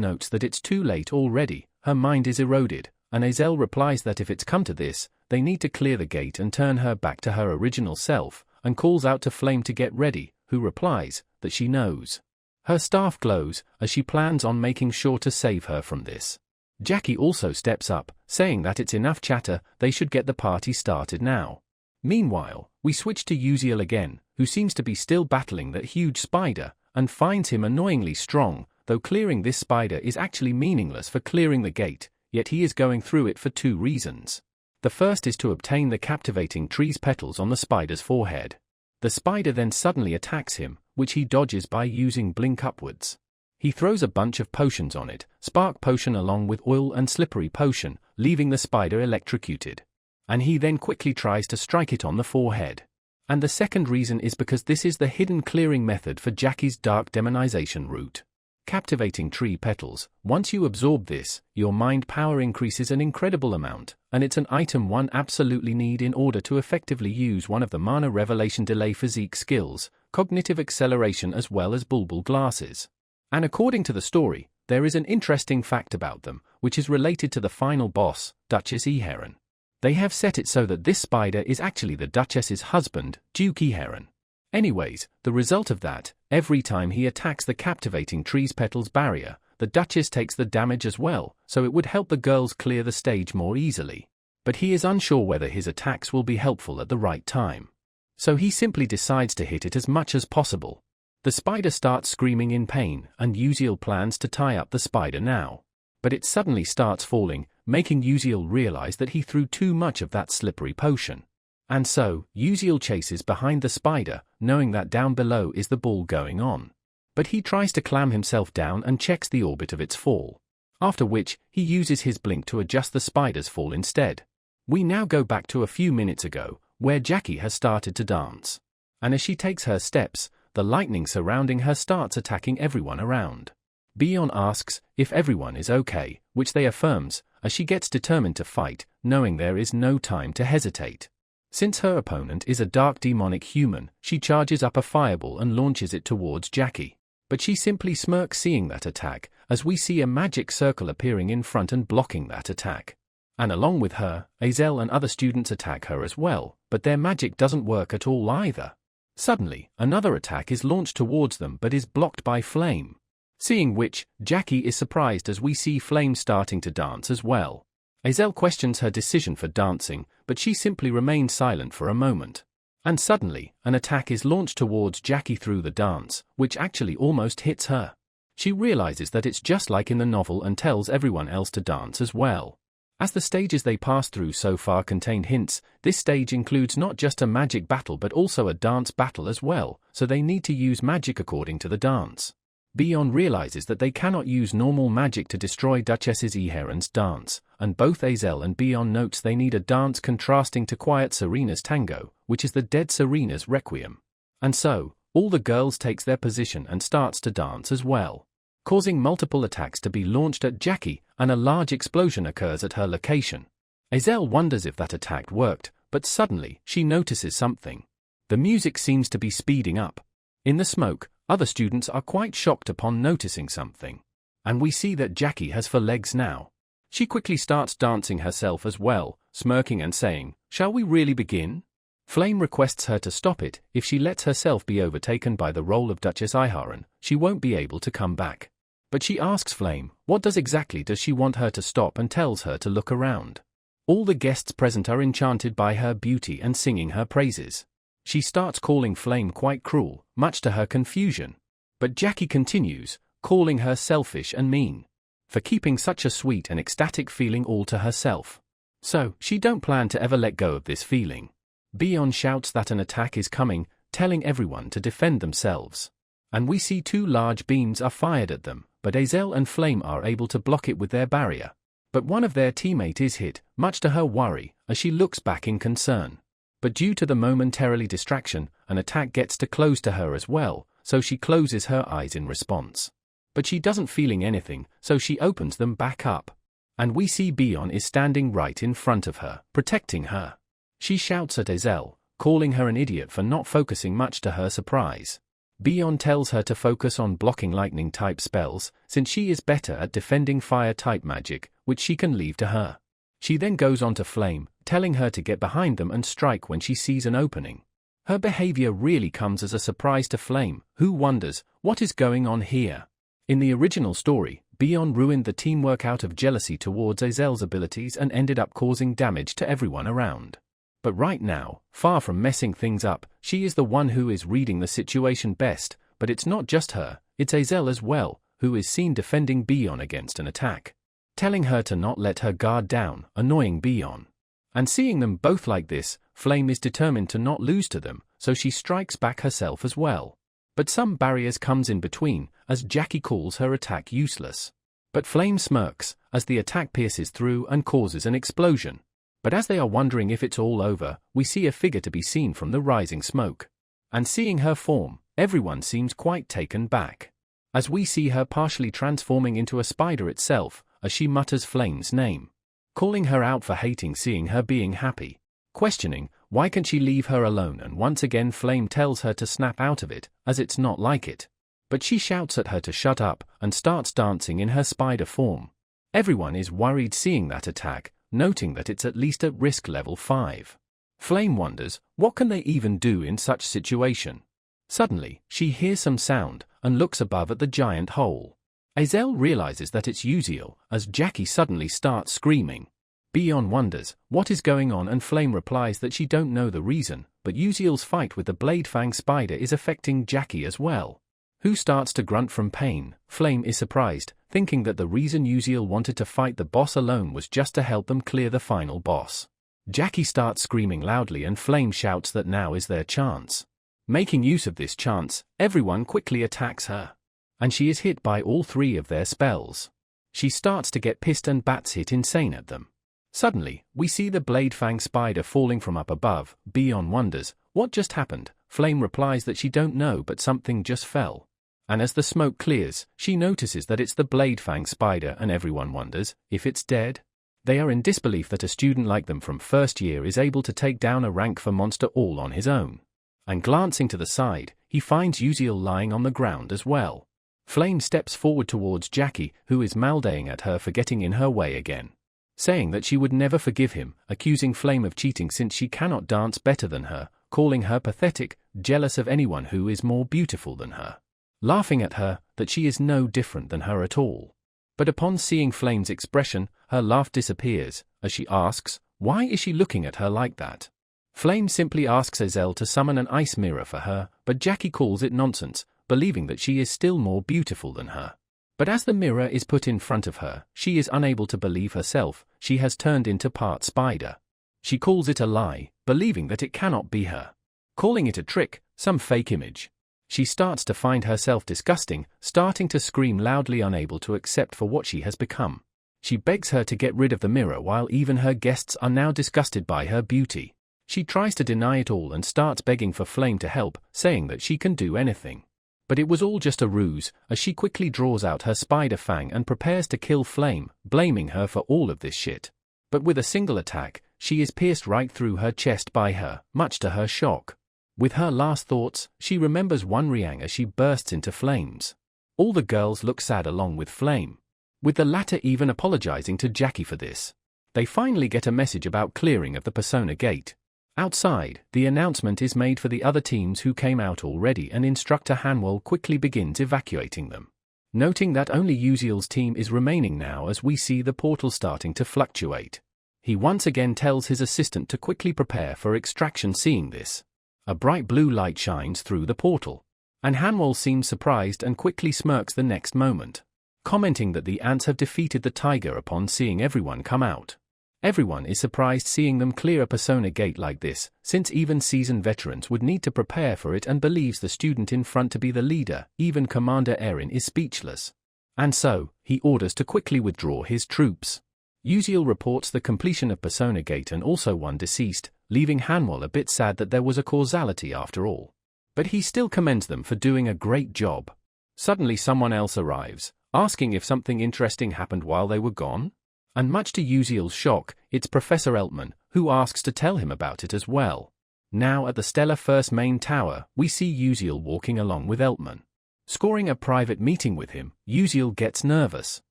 notes that it's too late already, her mind is eroded, and Azel replies that if it's come to this, they need to clear the gate and turn her back to her original self, and calls out to Flame to get ready, who replies that she knows. Her staff glows, as she plans on making sure to save her from this. Jackie also steps up, saying that it's enough chatter, they should get the party started now. Meanwhile, we switch to Uziel again, who seems to be still battling that huge spider, and finds him annoyingly strong, though clearing this spider is actually meaningless for clearing the gate, yet he is going through it for 2 reasons. The first is to obtain the captivating tree's petals on the spider's forehead. The spider then suddenly attacks him, which he dodges by using blink upwards. He throws a bunch of potions on it, spark potion along with oil and slippery potion, leaving the spider electrocuted. And he then quickly tries to strike it on the forehead. And the second reason is because this is the hidden clearing method for Jackie's dark demonization route. Captivating tree petals, once you absorb this, your mind power increases an incredible amount, and it's an item one absolutely need in order to effectively use one of the mana revelation delay physique skills, cognitive acceleration as well as bulbul glasses. And according to the story, there is an interesting fact about them, which is related to the final boss, Duchess Eheron. They have set it so that this spider is actually the Duchess's husband, Duke Eheron. Anyways, the result of that, every time he attacks the captivating tree's petals barrier, the Duchess takes the damage as well, so it would help the girls clear the stage more easily. But he is unsure whether his attacks will be helpful at the right time. So he simply decides to hit it as much as possible. The spider starts screaming in pain, and Uziel plans to tie up the spider now. But it suddenly starts falling, making Uziel realize that he threw too much of that slippery potion. And so, Uziel chases behind the spider, knowing that down below is the ball going on. But he tries to clam himself down and checks the orbit of its fall. After which, he uses his blink to adjust the spider's fall instead. We now go back to a few minutes ago, where Jackie has started to dance. And as she takes her steps, the lightning surrounding her starts attacking everyone around. Bion asks if everyone is okay, which they affirms, as she gets determined to fight, knowing there is no time to hesitate. Since her opponent is a dark demonic human, she charges up a fireball and launches it towards Jackie. But she simply smirks seeing that attack, as we see a magic circle appearing in front and blocking that attack. And along with her, Azel and other students attack her as well, but their magic doesn't work at all either. Suddenly, another attack is launched towards them but is blocked by Flame. Seeing which, Jackie is surprised as we see Flame starting to dance as well. Azel questions her decision for dancing, but she simply remains silent for a moment. And suddenly, an attack is launched towards Jackie through the dance, which actually almost hits her. She realizes that it's just like in the novel and tells everyone else to dance as well. As the stages they pass through so far contain hints, this stage includes not just a magic battle but also a dance battle as well, so they need to use magic according to the dance. Bion realizes that they cannot use normal magic to destroy Duchess Eheron's dance, and both Azel and Bion notes they need a dance contrasting to Quiet Serena's tango, which is the dead Serena's requiem. And so, all the girls takes their position and starts to dance as well, causing multiple attacks to be launched at Jackie, and a large explosion occurs at her location. Azel wonders if that attack worked, but suddenly, she notices something. The music seems to be speeding up. In the smoke, other students are quite shocked upon noticing something. And we see that Jackie has 4 legs now. She quickly starts dancing herself as well, smirking and saying, "Shall we really begin?" Flame requests her to stop it. If she lets herself be overtaken by the role of Duchess Eheron, she won't be able to come back. But she asks Flame, what exactly does she want her to stop, and tells her to look around. All the guests present are enchanted by her beauty and singing her praises. She starts calling Flame quite cruel, much to her confusion. But Jackie continues, calling her selfish and mean, for keeping such a sweet and ecstatic feeling all to herself. So, she don't plan to ever let go of this feeling. Bion shouts that an attack is coming, telling everyone to defend themselves. And we see 2 large beams are fired at them, but Azel and Flame are able to block it with their barrier. But one of their teammates is hit, much to her worry, as she looks back in concern. But due to the momentary distraction, an attack gets too close to her as well, so she closes her eyes in response. But she doesn't feeling anything, so she opens them back up. And we see Bion is standing right in front of her, protecting her. She shouts at Azel, calling her an idiot for not focusing, much to her surprise. Bion tells her to focus on blocking lightning-type spells, since she is better at defending fire-type magic, which she can leave to her. She then goes on to Flame, telling her to get behind them and strike when she sees an opening. Her behavior really comes as a surprise to Flame, who wonders, what is going on here? In the original story, Beyond ruined the teamwork out of jealousy towards Azel's abilities and ended up causing damage to everyone around. But right now, far from messing things up, she is the one who is reading the situation best, but it's not just her, it's Azel as well, who is seen defending Beyond against an attack. Telling her to not let her guard down, annoying Beyond. And seeing them both like this, Flame is determined to not lose to them, so she strikes back herself as well. But some barriers comes in between, as Jackie calls her attack useless. But Flame smirks, as the attack pierces through and causes an explosion. But as they are wondering if it's all over, we see a figure to be seen from the rising smoke. And seeing her form, everyone seems quite taken back. As we see her partially transforming into a spider itself, as she mutters Flame's name. Calling her out for hating seeing her being happy. Questioning, why can't she leave her alone, and once again Flame tells her to snap out of it, as it's not like it. But she shouts at her to shut up, and starts dancing in her spider form. Everyone is worried seeing that attack, noting that it's at least at risk level 5. Flame wonders, what can they even do in such situation? Suddenly, she hears some sound, and looks above at the giant hole. Azel realizes that it's Uziel, as Jackie suddenly starts screaming. Beyond wonders, what is going on, and Flame replies that she don't know the reason, but Uziel's fight with the Blade Fang spider is affecting Jackie as well. Who starts to grunt from pain. Flame is surprised, thinking that the reason Uziel wanted to fight the boss alone was just to help them clear the final boss. Jackie starts screaming loudly and Flame shouts that now is their chance. Making use of this chance, everyone quickly attacks her. And she is hit by all 3 of their spells. She starts to get pissed and bats hit insane at them. Suddenly, we see the Blade Fang spider falling from up above. Beyond wonders, what just happened? Flame replies that she don't know, but something just fell. And as the smoke clears, she notices that it's the Blade Fang spider, and everyone wonders if it's dead. They are in disbelief that a student like them from first year is able to take down a rank 4 monster all on his own. And glancing to the side, he finds Uziel lying on the ground as well. Flame steps forward towards Jackie, who is maldaying at her for getting in her way again. Saying that she would never forgive him, accusing Flame of cheating since she cannot dance better than her, calling her pathetic, jealous of anyone who is more beautiful than her. Laughing at her, that she is no different than her at all. But upon seeing Flame's expression, her laugh disappears, as she asks, why is she looking at her like that? Flame simply asks Azel to summon an ice mirror for her, but Jackie calls it nonsense, believing that she is still more beautiful than her. But as the mirror is put in front of her, she is unable to believe herself. She has turned into part spider. She calls it a lie, believing that it cannot be her. Calling it a trick, some fake image. She starts to find herself disgusting, starting to scream loudly, unable to accept for what she has become. She begs her to get rid of the mirror, while even her guests are now disgusted by her beauty. She tries to deny it all and starts begging for Flame to help, saying that she can do anything. But it was all just a ruse, as she quickly draws out her spider fang and prepares to kill Flame, blaming her for all of this shit. But with a single attack, she is pierced right through her chest by her, much to her shock. With her last thoughts, she remembers One Riang as she bursts into flames. All the girls look sad along with Flame, with the latter even apologizing to Jackie for this. They finally get a message about clearing of the Persona Gate. Outside, the announcement is made for the other teams who came out already, and Instructor Hanwell quickly begins evacuating them. Noting that only Uziel's team is remaining now, as we see the portal starting to fluctuate. He once again tells his assistant to quickly prepare for extraction. Seeing this, a bright blue light shines through the portal. And Hanwell seems surprised and quickly smirks the next moment, commenting that the ants have defeated the tiger upon seeing everyone come out. Everyone is surprised seeing them clear a Persona Gate like this, since even seasoned veterans would need to prepare for it, and believes the student in front to be the leader. Even Commander Erin is speechless. And so, he orders to quickly withdraw his troops. Uziel reports the completion of Persona Gate and also one deceased, leaving Hanwell a bit sad that there was a causality after all. But he still commends them for doing a great job. Suddenly someone else arrives, asking if something interesting happened while they were gone. And much to Uziel's shock, it's Professor Eltman, who asks to tell him about it as well. Now at the Stellar First main tower, we see Uziel walking along with Eltman. Scoring a private meeting with him, Uziel gets nervous.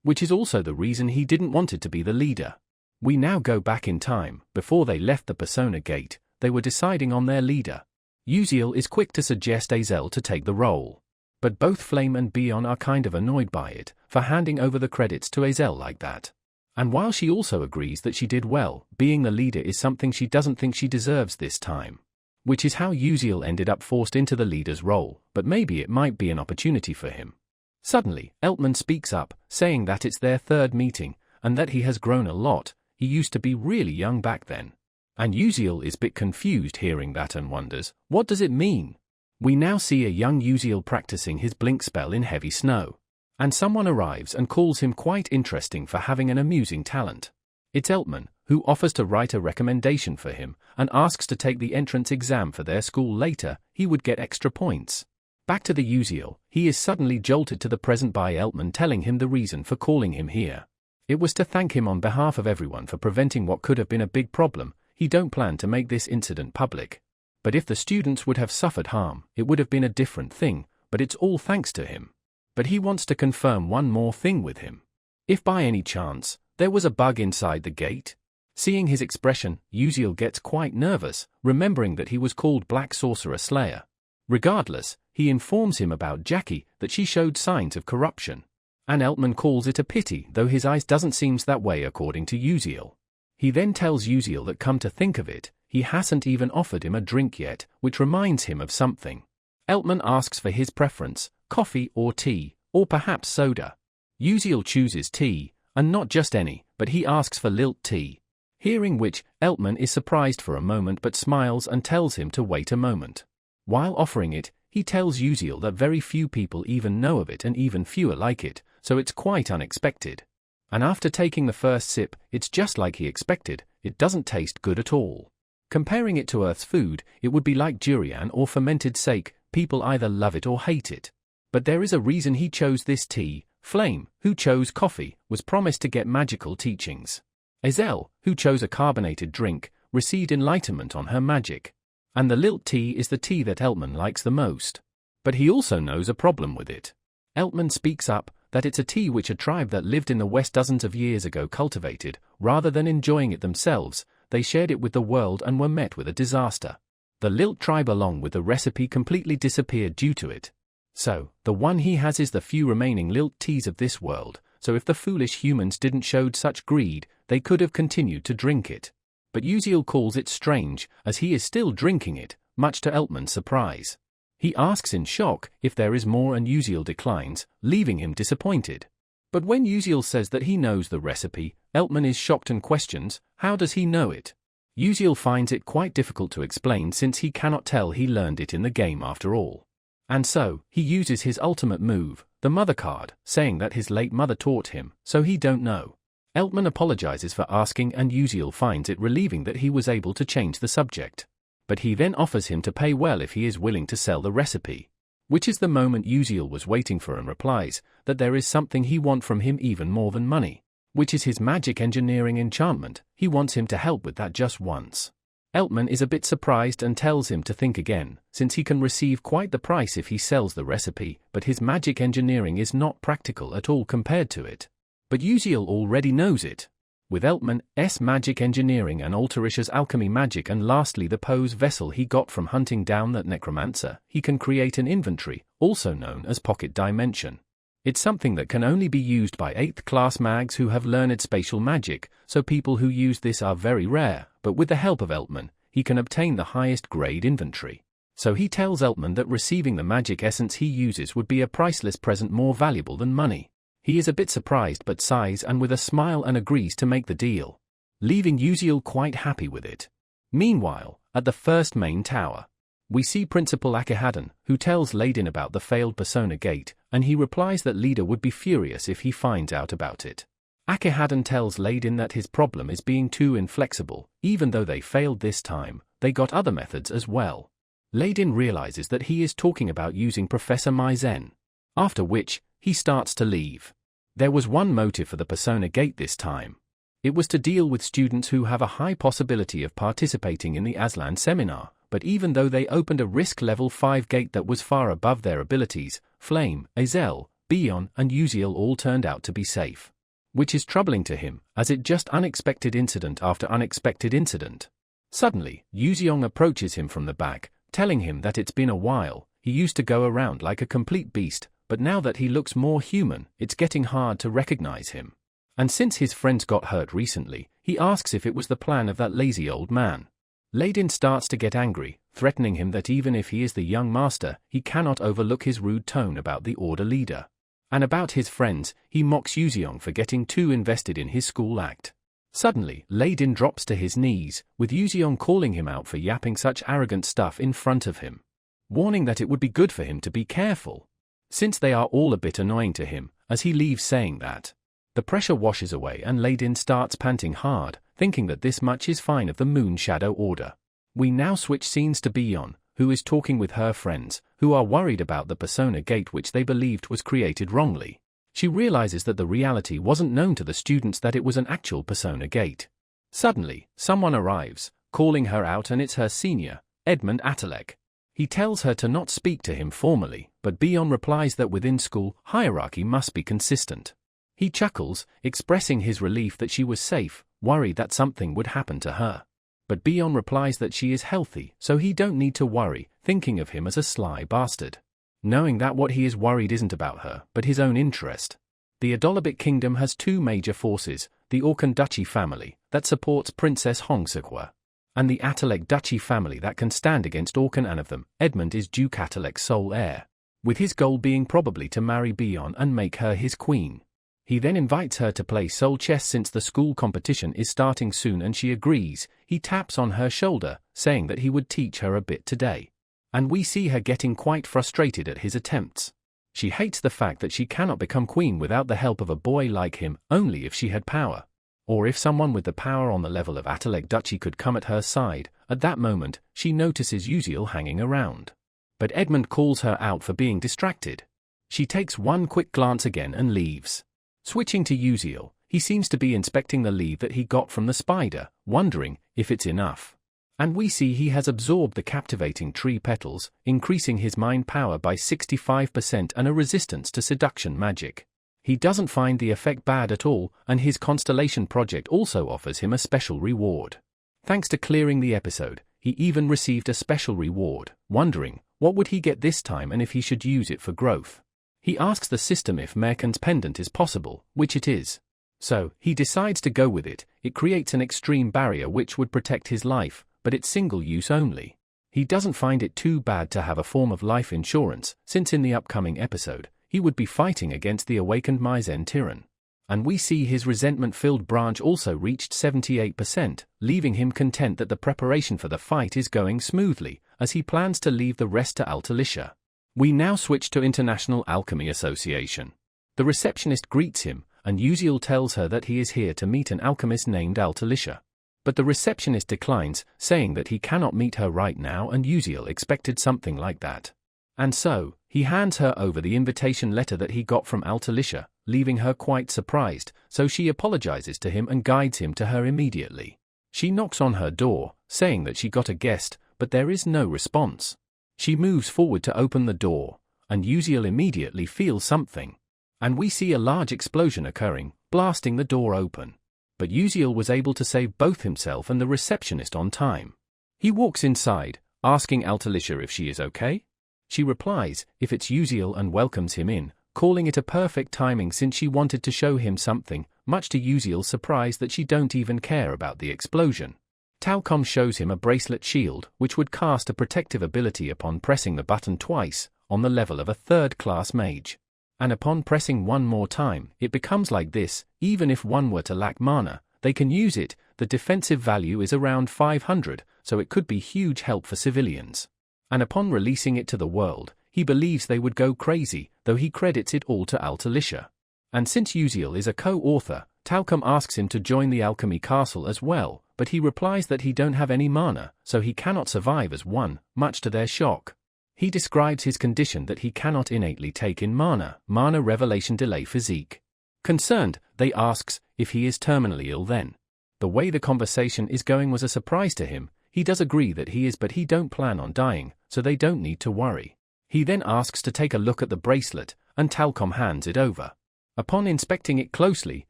Which is also the reason he didn't want it to be the leader. We now go back in time. Before they left the Persona Gate, they were deciding on their leader. Uziel is quick to suggest Azel to take the role. But both Flame and Bion are kind of annoyed by it, for handing over the credits to Azel like that. And while she also agrees that she did well, being the leader is something she doesn't think she deserves this time. Which is how Uziel ended up forced into the leader's role, but maybe it might be an opportunity for him. Suddenly, Eltman speaks up, saying that it's their third meeting, and that he has grown a lot. He used to be really young back then. And Uziel is a bit confused hearing that and wonders, what does it mean? We now see a young Uziel practicing his blink spell in heavy snow. And someone arrives and calls him quite interesting for having an amusing talent. It's Eltman, who offers to write a recommendation for him, and asks to take the entrance exam for their school later. He would get extra points. Back to the Uziel, he is suddenly jolted to the present by Eltman telling him the reason for calling him here. It was to thank him on behalf of everyone for preventing what could have been a big problem. He don't plan to make this incident public. But if the students would have suffered harm, it would have been a different thing, but it's all thanks to him. But he wants to confirm one more thing with him. If by any chance, there was a bug inside the gate. Seeing his expression, Uziel gets quite nervous, remembering that he was called Black Sorcerer Slayer. Regardless, he informs him about Jackie, that she showed signs of corruption. And Eltman calls it a pity, though his eyes doesn't seem that way according to Uziel. He then tells Uziel that come to think of it, he hasn't even offered him a drink yet, which reminds him of something. Eltman asks for his preference, coffee or tea, or perhaps soda. Uziel chooses tea, and not just any, but he asks for lilt tea. Hearing which, Eltman is surprised for a moment but smiles and tells him to wait a moment. While offering it, he tells Uziel that very few people even know of it and even fewer like it, so it's quite unexpected. And after taking the first sip, it's just like he expected, it doesn't taste good at all. Comparing it to Earth's food, it would be like durian or fermented sake, people either love it or hate it. But there is a reason he chose this tea. Flame, who chose coffee, was promised to get magical teachings. Azel, who chose a carbonated drink, received enlightenment on her magic. And the lilt tea is the tea that Eltman likes the most. But he also knows a problem with it. Eltman speaks up, that it's a tea which a tribe that lived in the West dozens of years ago cultivated. Rather than enjoying it themselves, they shared it with the world and were met with a disaster. The lilt tribe along with the recipe completely disappeared due to it. So, the one he has is the few remaining lilt teas of this world, so if the foolish humans didn't show such greed, they could have continued to drink it. But Uziel calls it strange, as he is still drinking it, much to Eltman's surprise. He asks in shock if there is more and Uziel declines, leaving him disappointed. But when Uziel says that he knows the recipe, Eltman is shocked and questions, how does he know it? Uziel finds it quite difficult to explain since he cannot tell he learned it in the game after all. And so, he uses his ultimate move, the mother card, saying that his late mother taught him, so he don't know. Eltman apologizes for asking and Uziel finds it relieving that he was able to change the subject. But he then offers him to pay well if he is willing to sell the recipe. Which is the moment Uziel was waiting for and replies that there is something he wants from him even more than money. Which is his magic engineering enchantment. He wants him to help with that just once. Eltman is a bit surprised and tells him to think again, since he can receive quite the price if he sells the recipe, but his magic engineering is not practical at all compared to it. But Uziel already knows it. With Eltman's magic engineering and Alterisha's alchemy magic and lastly the pose vessel he got from hunting down that necromancer, he can create an inventory, also known as pocket dimension. It's something that can only be used by 8th class mags who have learned spatial magic, so people who use this are very rare, but with the help of Eltman, he can obtain the highest grade inventory. So he tells Eltman that receiving the magic essence he uses would be a priceless present more valuable than money. He is a bit surprised but sighs and with a smile and agrees to make the deal, leaving Uziel quite happy with it. Meanwhile, at the first main tower, we see Principal Akhehaddon, who tells Ladin about the failed Persona Gate, and he replies that Leader would be furious if he finds out about it. Akhehaddon tells Ladin that his problem is being too inflexible. Even though they failed this time, they got other methods as well. Ladin realizes that he is talking about using Professor Maizen. After which, he starts to leave. There was one motive for the Persona Gate this time. It was to deal with students who have a high possibility of participating in the Aslan seminar, but even though they opened a risk level 5 gate that was far above their abilities, Flame, Azel, Bion and Uziel all turned out to be safe. Which is troubling to him, as it just unexpected incident after unexpected incident. Suddenly, Yuziong approaches him from the back, telling him that it's been a while. He used to go around like a complete beast, but now that he looks more human, it's getting hard to recognize him. And since his friends got hurt recently, he asks if it was the plan of that lazy old man. Ladin starts to get angry, threatening him that even if he is the young master, he cannot overlook his rude tone about the order leader. And about his friends, he mocks Yuzeong for getting too invested in his school act. Suddenly, Ladin drops to his knees, with Yuzeong calling him out for yapping such arrogant stuff in front of him, warning that it would be good for him to be careful, since they are all a bit annoying to him, as he leaves saying that. The pressure washes away and Ladin starts panting hard, thinking that this much is fine of the Moon Shadow Order. We now switch scenes to Byeon, who is talking with her friends, who are worried about the Persona Gate which they believed was created wrongly. She realizes that the reality wasn't known to the students, that it was an actual Persona Gate. Suddenly, someone arrives, calling her out, and it's her senior, Edmund Attalek. He tells her to not speak to him formally, but Byeon replies that within school, hierarchy must be consistent. He chuckles, expressing his relief that she was safe, worried that something would happen to her. But Byeon replies that she is healthy, so he don't need to worry, thinking of him as a sly bastard. Knowing that what he is worried isn't about her, but his own interest. The Adolabik Kingdom has two major forces, the Orkan Duchy family, that supports Princess Hongseokwa, and the Attalek Duchy family that can stand against Orkan, and of them, Edmund is Duke Attalek's sole heir, with his goal being probably to marry Byeon and make her his queen. He then invites her to play soul chess since the school competition is starting soon, and she agrees. He taps on her shoulder, saying that he would teach her a bit today. And we see her getting quite frustrated at his attempts. She hates the fact that she cannot become queen without the help of a boy like him, only if she had power. Or if someone with the power on the level of Attalek Duchy could come at her side. At that moment, she notices Uziel hanging around. But Edmund calls her out for being distracted. She takes one quick glance again and leaves. Switching to Uziel, he seems to be inspecting the leave that he got from the spider, wondering if it's enough. And we see he has absorbed the captivating tree petals, increasing his mind power by 65% and a resistance to seduction magic. He doesn't find the effect bad at all, and his constellation project also offers him a special reward. Thanks to clearing the episode, he even received a special reward, wondering what would he get this time and if he should use it for growth. He asks the system if Merkin's pendant is possible, which it is. So, he decides to go with it. It creates an extreme barrier which would protect his life, but it's single use only. He doesn't find it too bad to have a form of life insurance, since in the upcoming episode, he would be fighting against the awakened Maizen Tyrann. And we see his resentment-filled branch also reached 78%, leaving him content that the preparation for the fight is going smoothly, as he plans to leave the rest to Altalicia. We now switch to International Alchemy Association. The receptionist greets him, and Uziel tells her that he is here to meet an alchemist named Altalicia. But the receptionist declines, saying that he cannot meet her right now, and Uziel expected something like that. And so, he hands her over the invitation letter that he got from Altalicia, leaving her quite surprised, so she apologizes to him and guides him to her immediately. She knocks on her door, saying that she got a guest, but there is no response. She moves forward to open the door, and Uziel immediately feels something. And we see a large explosion occurring, blasting the door open. But Uziel was able to save both himself and the receptionist on time. He walks inside, asking Altalicia if she is okay. She replies, if it's Uziel, and welcomes him in, calling it a perfect timing since she wanted to show him something, much to Uziel's surprise that she don't even care about the explosion. Talcom shows him a bracelet shield, which would cast a protective ability upon pressing the button twice, on the level of a third-class mage. And upon pressing one more time, it becomes like this. Even if one were to lack mana, they can use it. The defensive value is around 500, so it could be huge help for civilians. And upon releasing it to the world, he believes they would go crazy, though he credits it all to Altalicia. And since Uziel is a co-author, Talcom asks him to join the alchemy castle as well, but he replies that he don't have any mana, so he cannot survive as one, much to their shock. He describes his condition that he cannot innately take in mana revelation delay physique. Concerned, they asks if he is terminally ill then. The way the conversation is going was a surprise to him. He does agree that he is, but he don't plan on dying, so they don't need to worry. He then asks to take a look at the bracelet, and Talcom hands it over. Upon inspecting it closely,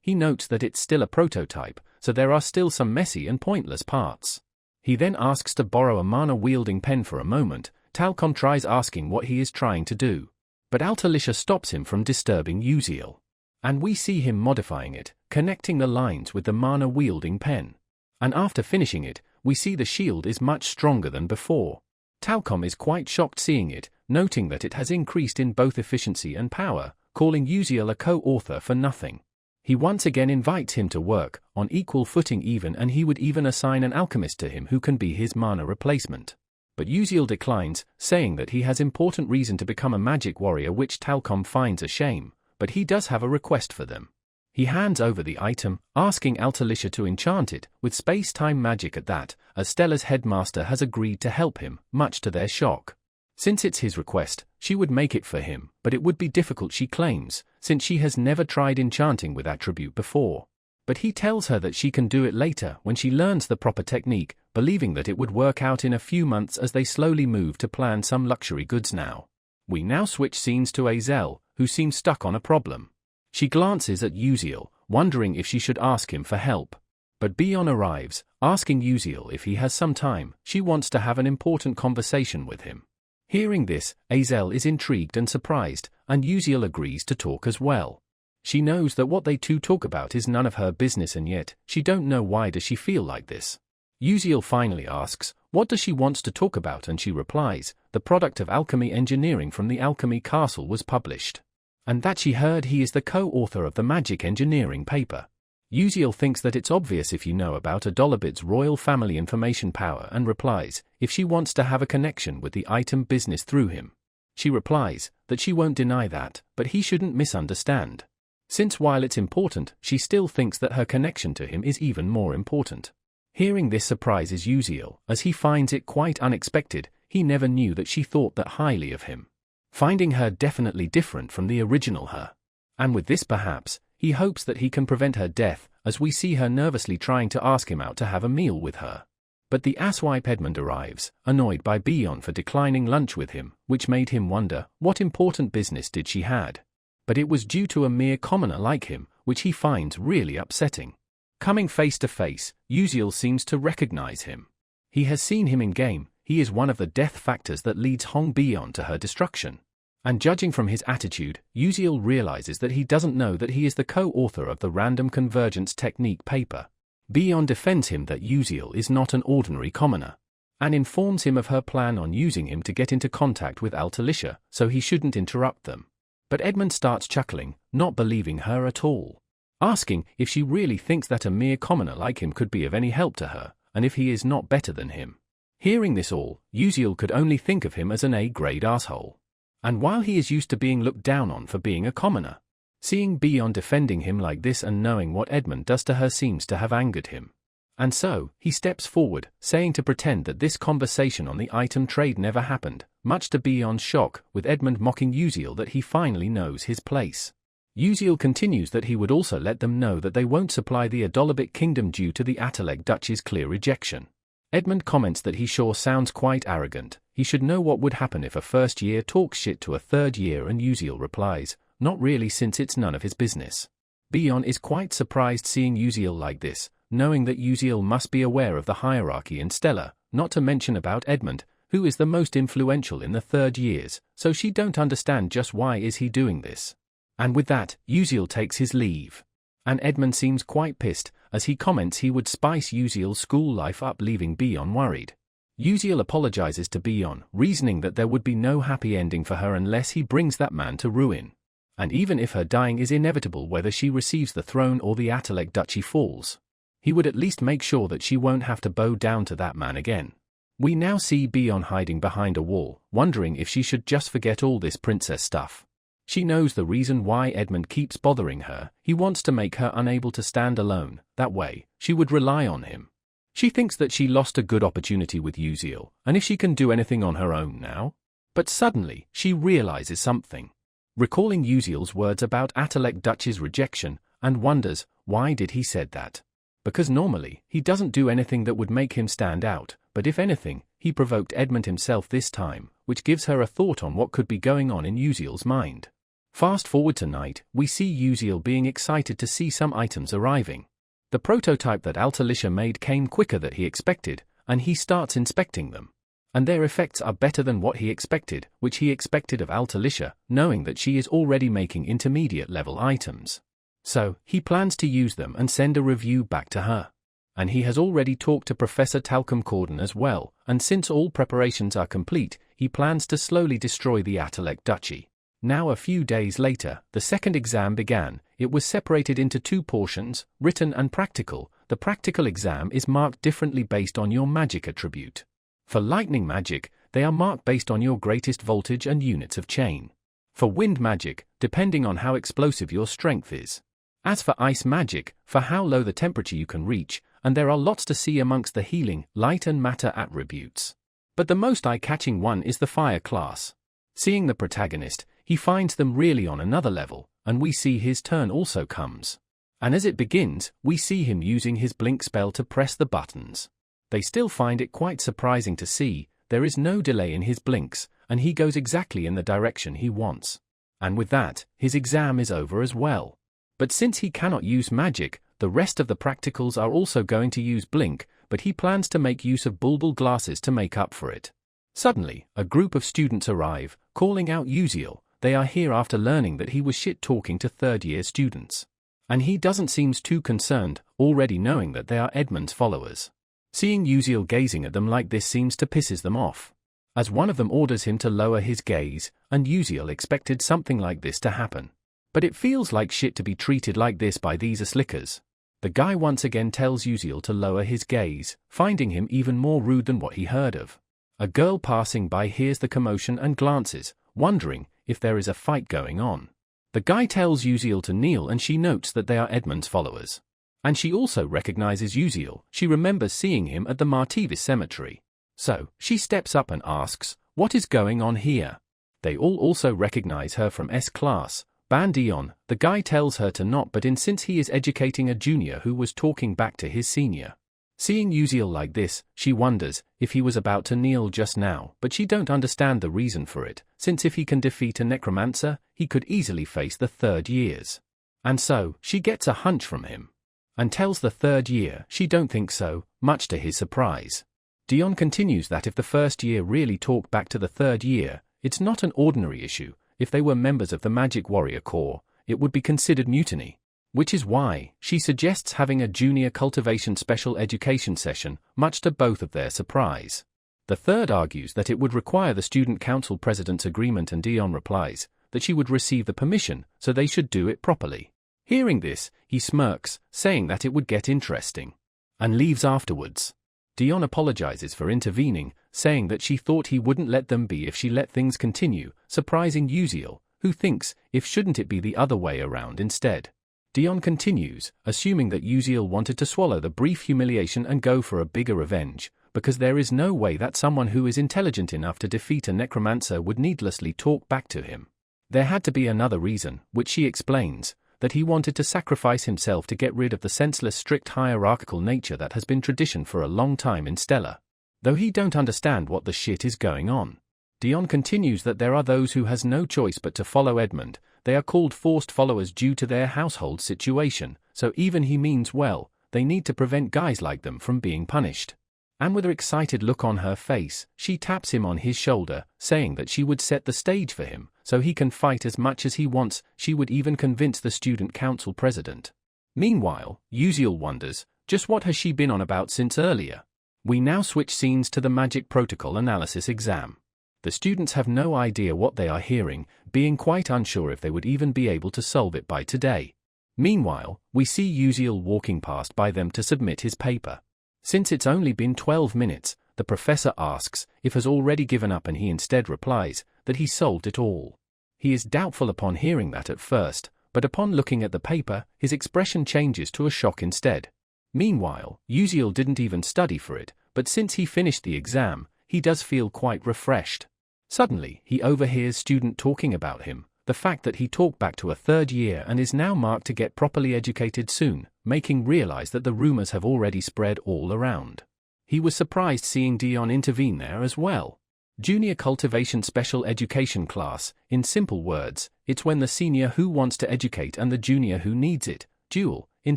he notes that it's still a prototype, so there are still some messy and pointless parts. He then asks to borrow a mana-wielding pen for a moment, Talcom tries asking what he is trying to do. But Altalicia stops him from disturbing Uziel. And we see him modifying it, connecting the lines with the mana-wielding pen. And after finishing it, we see the shield is much stronger than before. Talcom is quite shocked seeing it, noting that it has increased in both efficiency and power, calling Uziel a co-author for nothing. He once again invites him to work, on equal footing even, and he would even assign an alchemist to him who can be his mana replacement. But Uziel declines, saying that he has important reason to become a magic warrior, which Talcom finds a shame, but he does have a request for them. He hands over the item, asking Altalicia to enchant it with space-time magic at that, as Stella's headmaster has agreed to help him, much to their shock. Since it's his request, she would make it for him, but it would be difficult, she claims, since she has never tried enchanting with attribute before. But he tells her that she can do it later when she learns the proper technique, believing that it would work out in a few months as they slowly move to plan some luxury goods now. We now switch scenes to Azel, who seems stuck on a problem. She glances at Uziel, wondering if she should ask him for help. But Bion arrives, asking Uziel if he has some time. She wants to have an important conversation with him. Hearing this, Azel is intrigued and surprised, and Uziel agrees to talk as well. She knows that what they two talk about is none of her business, and yet, she don't know why does she feel like this. Uziel finally asks, what does she wants to talk about, and she replies, the product of alchemy engineering from the Alchemy Castle was published. And that she heard he is the co-author of the magic engineering paper. Uziel thinks that it's obvious if you know about Adolabid's royal family information power, and replies, if she wants to have a connection with the item business through him. She replies, that she won't deny that, but he shouldn't misunderstand. Since while it's important, she still thinks that her connection to him is even more important. Hearing this surprises Uziel, as he finds it quite unexpected. He never knew that she thought that highly of him, finding her definitely different from the original her. And with this perhaps, he hopes that he can prevent her death, as we see her nervously trying to ask him out to have a meal with her. But the asswipe Edmund arrives, annoyed by Bion for declining lunch with him, which made him wonder, what important business did she had? But it was due to a mere commoner like him, which he finds really upsetting. Coming face to face, Uziel seems to recognize him. He has seen him in game. He is one of the death factors that leads Hong Bion to her destruction. And judging from his attitude, Uziel realizes that he doesn't know that he is the co-author of the random convergence technique paper. Bion defends him that Uziel is not an ordinary commoner, and informs him of her plan on using him to get into contact with Altalicia, so he shouldn't interrupt them. But Edmund starts chuckling, not believing her at all, asking if she really thinks that a mere commoner like him could be of any help to her, and if he is not better than him. Hearing this all, Uziel could only think of him as an A-grade asshole. And while he is used to being looked down on for being a commoner, seeing Bion defending him like this and knowing what Edmund does to her seems to have angered him. And so, he steps forward, saying to pretend that this conversation on the item trade never happened, much to Bion's shock, with Edmund mocking Uziel that he finally knows his place. Uziel continues that he would also let them know that they won't supply the Adolabit kingdom due to the Ataleg Duchy's clear rejection. Edmund comments that he sure sounds quite arrogant. He should know what would happen if a first year talks shit to a third year, and Uziel replies, not really, since it's none of his business. Bion is quite surprised seeing Uziel like this, knowing that Uziel must be aware of the hierarchy in Stella, not to mention about Edmund, who is the most influential in the third years, so she don't understand just why is he doing this. And with that, Uziel takes his leave. And Edmund seems quite pissed, as he comments he would spice Uziel's school life up, leaving Bion worried. Uziel apologizes to Bion, reasoning that there would be no happy ending for her unless he brings that man to ruin. And even if her dying is inevitable, whether she receives the throne or the Ataleg Duchy falls, he would at least make sure that she won't have to bow down to that man again. We now see Bion hiding behind a wall, wondering if she should just forget all this princess stuff. She knows the reason why Edmund keeps bothering her. He wants to make her unable to stand alone, that way, she would rely on him. She thinks that she lost a good opportunity with Uziel, and if she can do anything on her own now. But suddenly, she realizes something, recalling Uziel's words about Ataleg Duchy's rejection, and wonders, why did he said that? Because normally, he doesn't do anything that would make him stand out, but if anything, he provoked Edmund himself this time, which gives her a thought on what could be going on in Uziel's mind. Fast forward to night, we see Uziel being excited to see some items arriving. The prototype that Altalicia made came quicker than he expected, and he starts inspecting them. And their effects are better than what he expected, which he expected of Altalicia, knowing that she is already making intermediate-level items. So, he plans to use them and send a review back to her. And he has already talked to Professor Talcum Corden as well, and since all preparations are complete, he plans to slowly destroy the Atalek Duchy. Now a few days later, the second exam began. It was separated into two portions, written and practical. The practical exam is marked differently based on your magic attribute. For lightning magic, they are marked based on your greatest voltage and units of chain. For wind magic, depending on how explosive your strength is. As for ice magic, for how low the temperature you can reach, and there are lots to see amongst the healing, light and matter attributes. But the most eye-catching one is the fire class. Seeing the protagonist, he finds them really on another level, and we see his turn also comes. And as it begins, we see him using his blink spell to press the buttons. They still find it quite surprising to see, there is no delay in his blinks, and he goes exactly in the direction he wants. And with that, his exam is over as well. But since he cannot use magic, the rest of the practicals are also going to use blink, but he plans to make use of bulbul glasses to make up for it. Suddenly, a group of students arrive, calling out Uziel. They are here after learning that he was shit-talking to third-year students. And he doesn't seem too concerned, already knowing that they are Edmund's followers. Seeing Uziel gazing at them like this seems to pisses them off. As one of them orders him to lower his gaze, and Uziel expected something like this to happen. But it feels like shit to be treated like this by these slickers. The guy once again tells Uziel to lower his gaze, finding him even more rude than what he heard of. A girl passing by hears the commotion and glances, wondering if there is a fight going on. The guy tells Uziel to kneel and she notes that they are Edmund's followers. And she also recognizes Uziel. She remembers seeing him at the Martivis cemetery. So, she steps up and asks, "What is going on here?" They all also recognize her from S-Class. Ban Dion. The guy tells her to not, but since he is educating a junior who was talking back to his senior. Seeing Uziel like this, she wonders if he was about to kneel just now, but she don't understand the reason for it, since if he can defeat a necromancer, he could easily face the third years. And so, she gets a hunch from him. And tells the third year she don't think so, much to his surprise. Dion continues that if the first year really talk back to the third year, it's not an ordinary issue. If they were members of the Magic Warrior Corps, it would be considered mutiny. Which is why she suggests having a junior cultivation special education session, much to both of their surprise. The third argues that it would require the student council president's agreement, and Dion replies that she would receive the permission, so they should do it properly. Hearing this, he smirks, saying that it would get interesting, and leaves afterwards. Dion apologizes for intervening, saying that she thought he wouldn't let them be if she let things continue, surprising Uziel, who thinks, if shouldn't it be the other way around instead. Dion continues, assuming that Uziel wanted to swallow the brief humiliation and go for a bigger revenge, because there is no way that someone who is intelligent enough to defeat a necromancer would needlessly talk back to him. There had to be another reason, which she explains, that he wanted to sacrifice himself to get rid of the senseless strict hierarchical nature that has been tradition for a long time in Stellar. Though he don't understand what the shit is going on. Dion continues that there are those who has no choice but to follow Edmund. They are called forced followers due to their household situation, so even he means well, they need to prevent guys like them from being punished. And with an excited look on her face, she taps him on his shoulder, saying that she would set the stage for him, so he can fight as much as he wants. She would even convince the student council president. Meanwhile, Uziel wonders, just what has she been on about since earlier? We now switch scenes to the magic protocol analysis exam. The students have no idea what they are hearing, being quite unsure if they would even be able to solve it by today. Meanwhile, we see Uziel walking past by them to submit his paper. Since it's only been 12 minutes, the professor asks if has already given up, and he instead replies that he solved it all. He is doubtful upon hearing that at first, but upon looking at the paper, his expression changes to a shock instead. Meanwhile, Uziel didn't even study for it, but since he finished the exam, he does feel quite refreshed. Suddenly, he overhears student talking about him, the fact that he talked back to a third year and is now marked to get properly educated soon, making realize that the rumors have already spread all around. He was surprised seeing Dion intervene there as well. Junior Cultivation Special Education class, in simple words, it's when the senior who wants to educate and the junior who needs it. Duel. In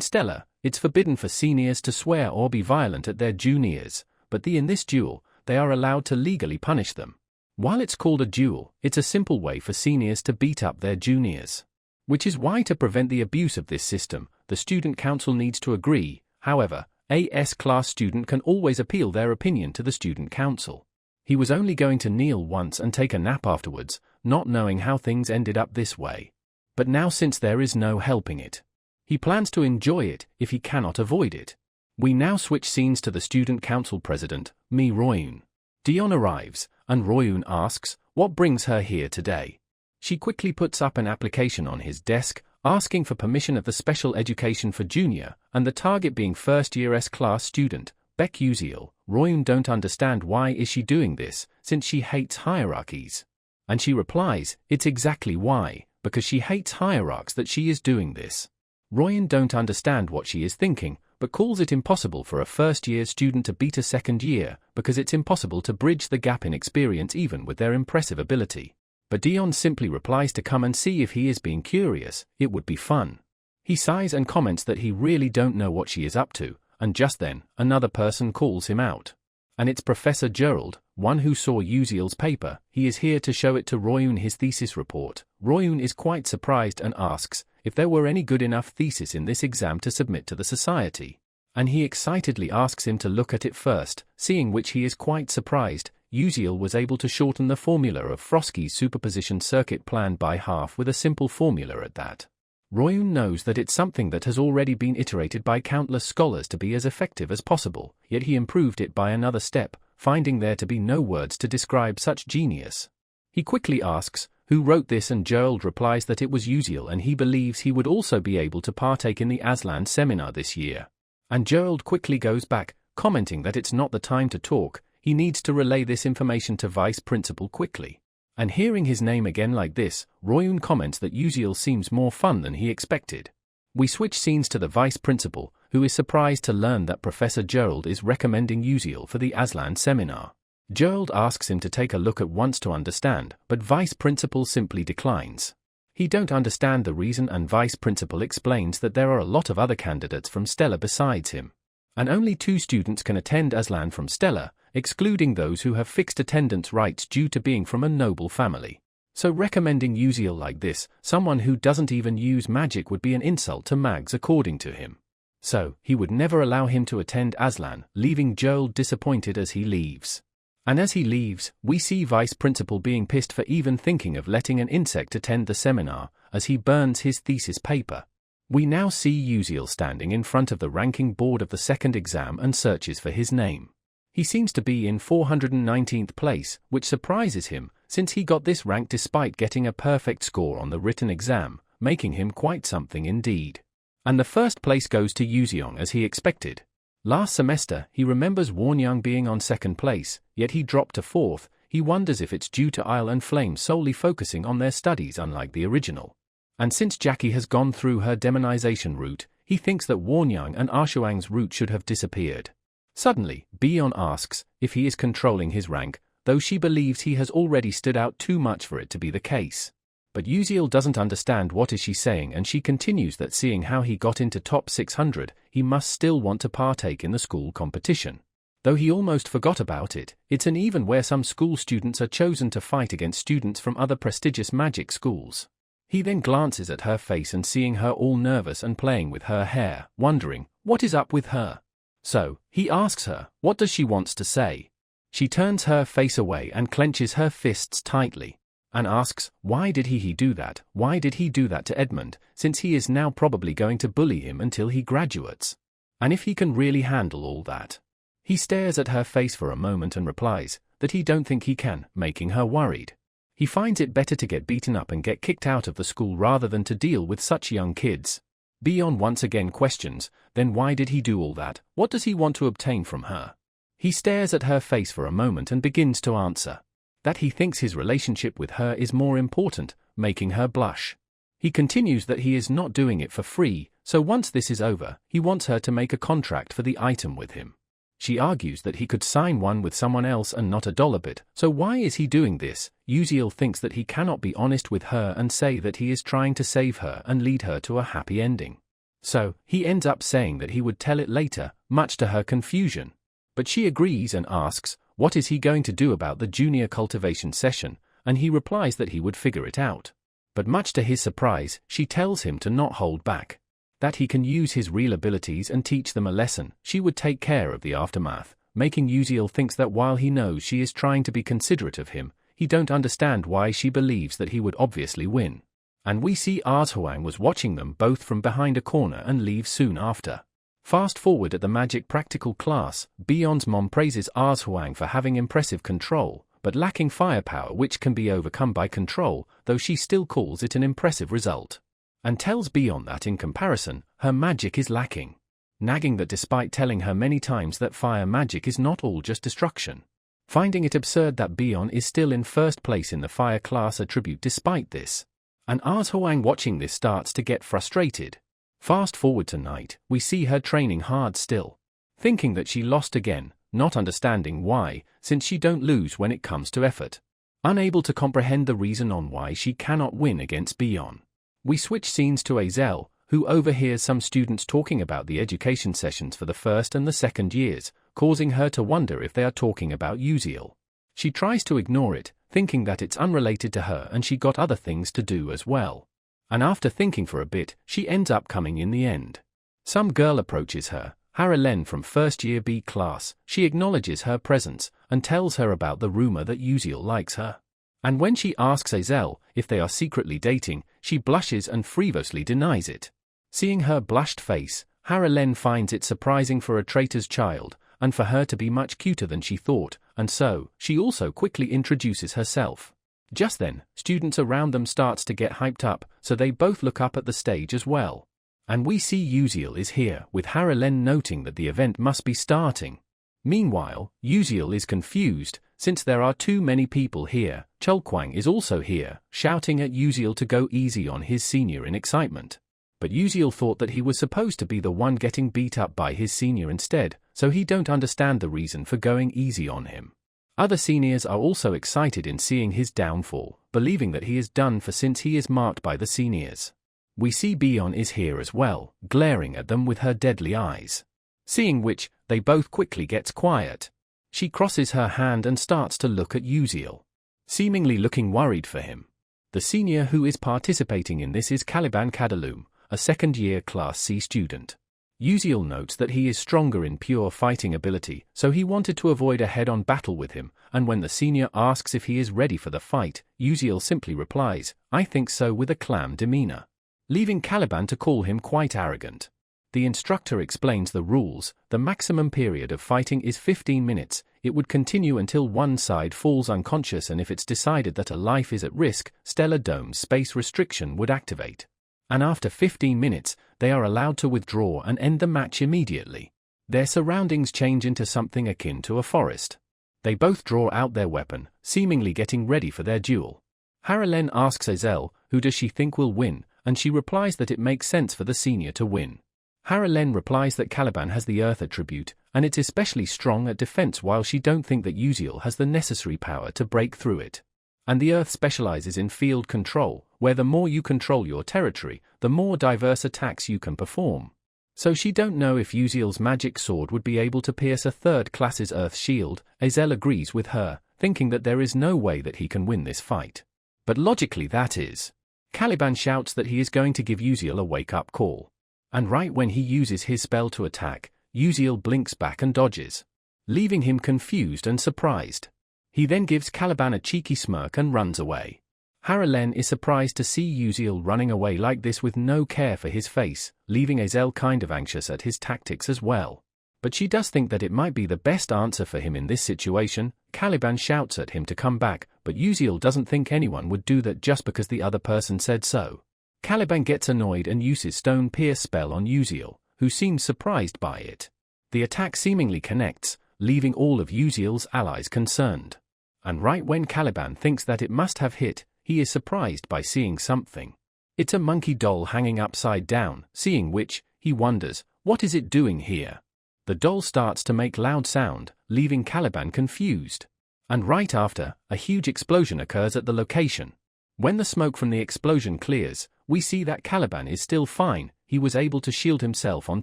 Stellar, it's forbidden for seniors to swear or be violent at their juniors, but in this duel, they are allowed to legally punish them. While it's called a duel, it's a simple way for seniors to beat up their juniors. Which is why, to prevent the abuse of this system, the student council needs to agree. However, a S-class student can always appeal their opinion to the student council. He was only going to kneel once and take a nap afterwards, not knowing how things ended up this way. But now, since there is no helping it, he plans to enjoy it if he cannot avoid it. We now switch scenes to the student council president, Mi Royoon. Dion arrives, and Royoon asks what brings her here today. She quickly puts up an application on his desk, asking for permission of the special education for junior, and the target being first-year S-class student, Baek Uziel. Royoon don't understand why is she doing this, since she hates hierarchies. And she replies, it's exactly why, because she hates hierarchs that she is doing this. Royoon don't understand what she is thinking, but calls it impossible for a first-year student to beat a second-year, because it's impossible to bridge the gap in experience even with their impressive ability. But Dion simply replies to come and see if he is being curious, it would be fun. He sighs and comments that he really don't know what she is up to, and just then, another person calls him out. And it's Professor Gerald, one who saw Uziel's paper. He is here to show it to Royoon his thesis report. Royoon is quite surprised and asks if there were any good enough thesis in this exam to submit to the society. And he excitedly asks him to look at it first, seeing which he is quite surprised. Uziel was able to shorten the formula of Frosky's superposition circuit plan by half with a simple formula at that. Royoon knows that it's something that has already been iterated by countless scholars to be as effective as possible, yet he improved it by another step, finding there to be no words to describe such genius. He quickly asks who wrote this, and Gerald replies that it was Uziel, and he believes he would also be able to partake in the Aslan seminar this year. And Gerald quickly goes back, commenting that it's not the time to talk. He needs to relay this information to Vice Principal quickly. And hearing his name again like this, Royoon comments that Uziel seems more fun than he expected. We switch scenes to the Vice Principal, who is surprised to learn that Professor Gerald is recommending Uziel for the Aslan seminar. Gerald asks him to take a look at once to understand, but Vice Principal simply declines. He don't understand the reason, and Vice Principal explains that there are a lot of other candidates from Stella besides him. And only 2 students can attend Aslan from Stella, excluding those who have fixed attendance rights due to being from a noble family. So recommending Uziel like this, someone who doesn't even use magic, would be an insult to Mags according to him. So, he would never allow him to attend Aslan, leaving Gerald disappointed as he leaves. And as he leaves, we see Vice Principal being pissed for even thinking of letting an insect attend the seminar, as he burns his thesis paper. We now see Uziel standing in front of the ranking board of the second exam and searches for his name. He seems to be in 419th place, which surprises him, since he got this rank despite getting a perfect score on the written exam, making him quite something indeed. And the first place goes to Uziel as he expected. Last semester, he remembers Warnyang being on second place, yet he dropped to fourth. He wonders if it's due to Isle and Flame solely focusing on their studies unlike the original. And since Jackie has gone through her demonization route, he thinks that Warnyang and Arshuang's route should have disappeared. Suddenly, Bion asks if he is controlling his rank, though she believes he has already stood out too much for it to be the case. But Uziel doesn't understand what is she saying, and she continues that seeing how he got into top 600, he must still want to partake in the school competition. Though he almost forgot about it, it's an even where some school students are chosen to fight against students from other prestigious magic schools. He then glances at her face and seeing her all nervous and playing with her hair, wondering what is up with her. So, he asks her, what does she wants to say? She turns her face away and clenches her fists tightly, and asks, why did he do that? Why did he do that to Edmund, since he is now probably going to bully him until he graduates? And if he can really handle all that? He stares at her face for a moment and replies that he don't think he can, making her worried. He finds it better to get beaten up and get kicked out of the school rather than to deal with such young kids. Bion once again questions, then why did he do all that? What does he want to obtain from her? He stares at her face for a moment and begins to answer that he thinks his relationship with her is more important, making her blush. He continues that he is not doing it for free, so once this is over, he wants her to make a contract for the item with him. She argues that he could sign one with someone else and not a dollar bit, so why is he doing this? Uziel thinks that he cannot be honest with her and say that he is trying to save her and lead her to a happy ending. So, he ends up saying that he would tell it later, much to her confusion. But she agrees and asks, what is he going to do about the junior cultivation session, and he replies that he would figure it out. But much to his surprise, she tells him to not hold back, that he can use his real abilities and teach them a lesson. She would take care of the aftermath, making Uziel thinks that while he knows she is trying to be considerate of him, he don't understand why she believes that he would obviously win. And we see Arzhuang was watching them both from behind a corner and leaves soon after. Fast forward at the magic practical class, Bion's mom praises Arzhuang for having impressive control, but lacking firepower which can be overcome by control, though she still calls it an impressive result. And tells Bion that in comparison, her magic is lacking. Nagging that despite telling her many times that fire magic is not all just destruction. Finding it absurd that Bion is still in first place in the fire class attribute despite this. And Arzhuang watching this starts to get frustrated. Fast forward to night, we see her training hard still. Thinking that she lost again, not understanding why, since she don't lose when it comes to effort. Unable to comprehend the reason on why she cannot win against Bion. We switch scenes to Azel, who overhears some students talking about the education sessions for the first and the second years, causing her to wonder if they are talking about Uziel. She tries to ignore it, thinking that it's unrelated to her and she got other things to do as well. And after thinking for a bit, she ends up coming in the end. Some girl approaches her, Haralen from first year B class. She acknowledges her presence and tells her about the rumor that Uziel likes her. And when she asks Azel if they are secretly dating, she blushes and frivolously denies it. Seeing her blushed face, Haralen finds it surprising for a traitor's child, and for her to be much cuter than she thought, and so, she also quickly introduces herself. Just then, students around them starts to get hyped up, so they both look up at the stage as well. And we see Uziel is here, with Haralen noting that the event must be starting. Meanwhile, Uziel is confused, since there are too many people here. Chulkwang is also here, shouting at Uziel to go easy on his senior in excitement. But Uziel thought that he was supposed to be the one getting beat up by his senior instead, so he don't understand the reason for going easy on him. Other seniors are also excited in seeing his downfall, believing that he is done for since he is marked by the seniors. We see Bion is here as well, glaring at them with her deadly eyes. Seeing which, they both quickly gets quiet. She crosses her hand and starts to look at Uziel, seemingly looking worried for him. The senior who is participating in this is Caliban Cadalum, a second-year Class C student. Uziel notes that he is stronger in pure fighting ability, so he wanted to avoid a head-on battle with him, and when the senior asks if he is ready for the fight, Uziel simply replies, "I think so," with a calm demeanor, leaving Caliban to call him quite arrogant. The instructor explains the rules. The maximum period of fighting is 15 minutes. It would continue until one side falls unconscious, and if it's decided that a life is at risk, Stellar Dome's space restriction would activate. And after 15 minutes, they are allowed to withdraw and end the match immediately. Their surroundings change into something akin to a forest. They both draw out their weapon, seemingly getting ready for their duel. Haralen asks Azel, who does she think will win, and she replies that it makes sense for the senior to win. Haralen replies that Caliban has the earth attribute, and it's especially strong at defense, while she don't think that Uziel has the necessary power to break through it. And the earth specializes in field control, where the more you control your territory, the more diverse attacks you can perform. So she don't know if Uziel's magic sword would be able to pierce a third class's earth shield. Azel agrees with her, thinking that there is no way that he can win this fight. But logically that is. Caliban shouts that he is going to give Uziel a wake-up call. And right when he uses his spell to attack, Uziel blinks back and dodges, leaving him confused and surprised. He then gives Caliban a cheeky smirk and runs away. Haralen is surprised to see Uziel running away like this with no care for his face, leaving Azel kind of anxious at his tactics as well. But she does think that it might be the best answer for him in this situation. Caliban shouts at him to come back, but Uziel doesn't think anyone would do that just because the other person said so. Caliban gets annoyed and uses Stone Pierce spell on Uziel, who seems surprised by it. The attack seemingly connects, leaving all of Uziel's allies concerned. And right when Caliban thinks that it must have hit, he is surprised by seeing something. It's a monkey doll hanging upside down, seeing which, he wonders, what is it doing here? The doll starts to make loud sound, leaving Caliban confused. And right after, a huge explosion occurs at the location. When the smoke from the explosion clears, we see that Caliban is still fine. He was able to shield himself on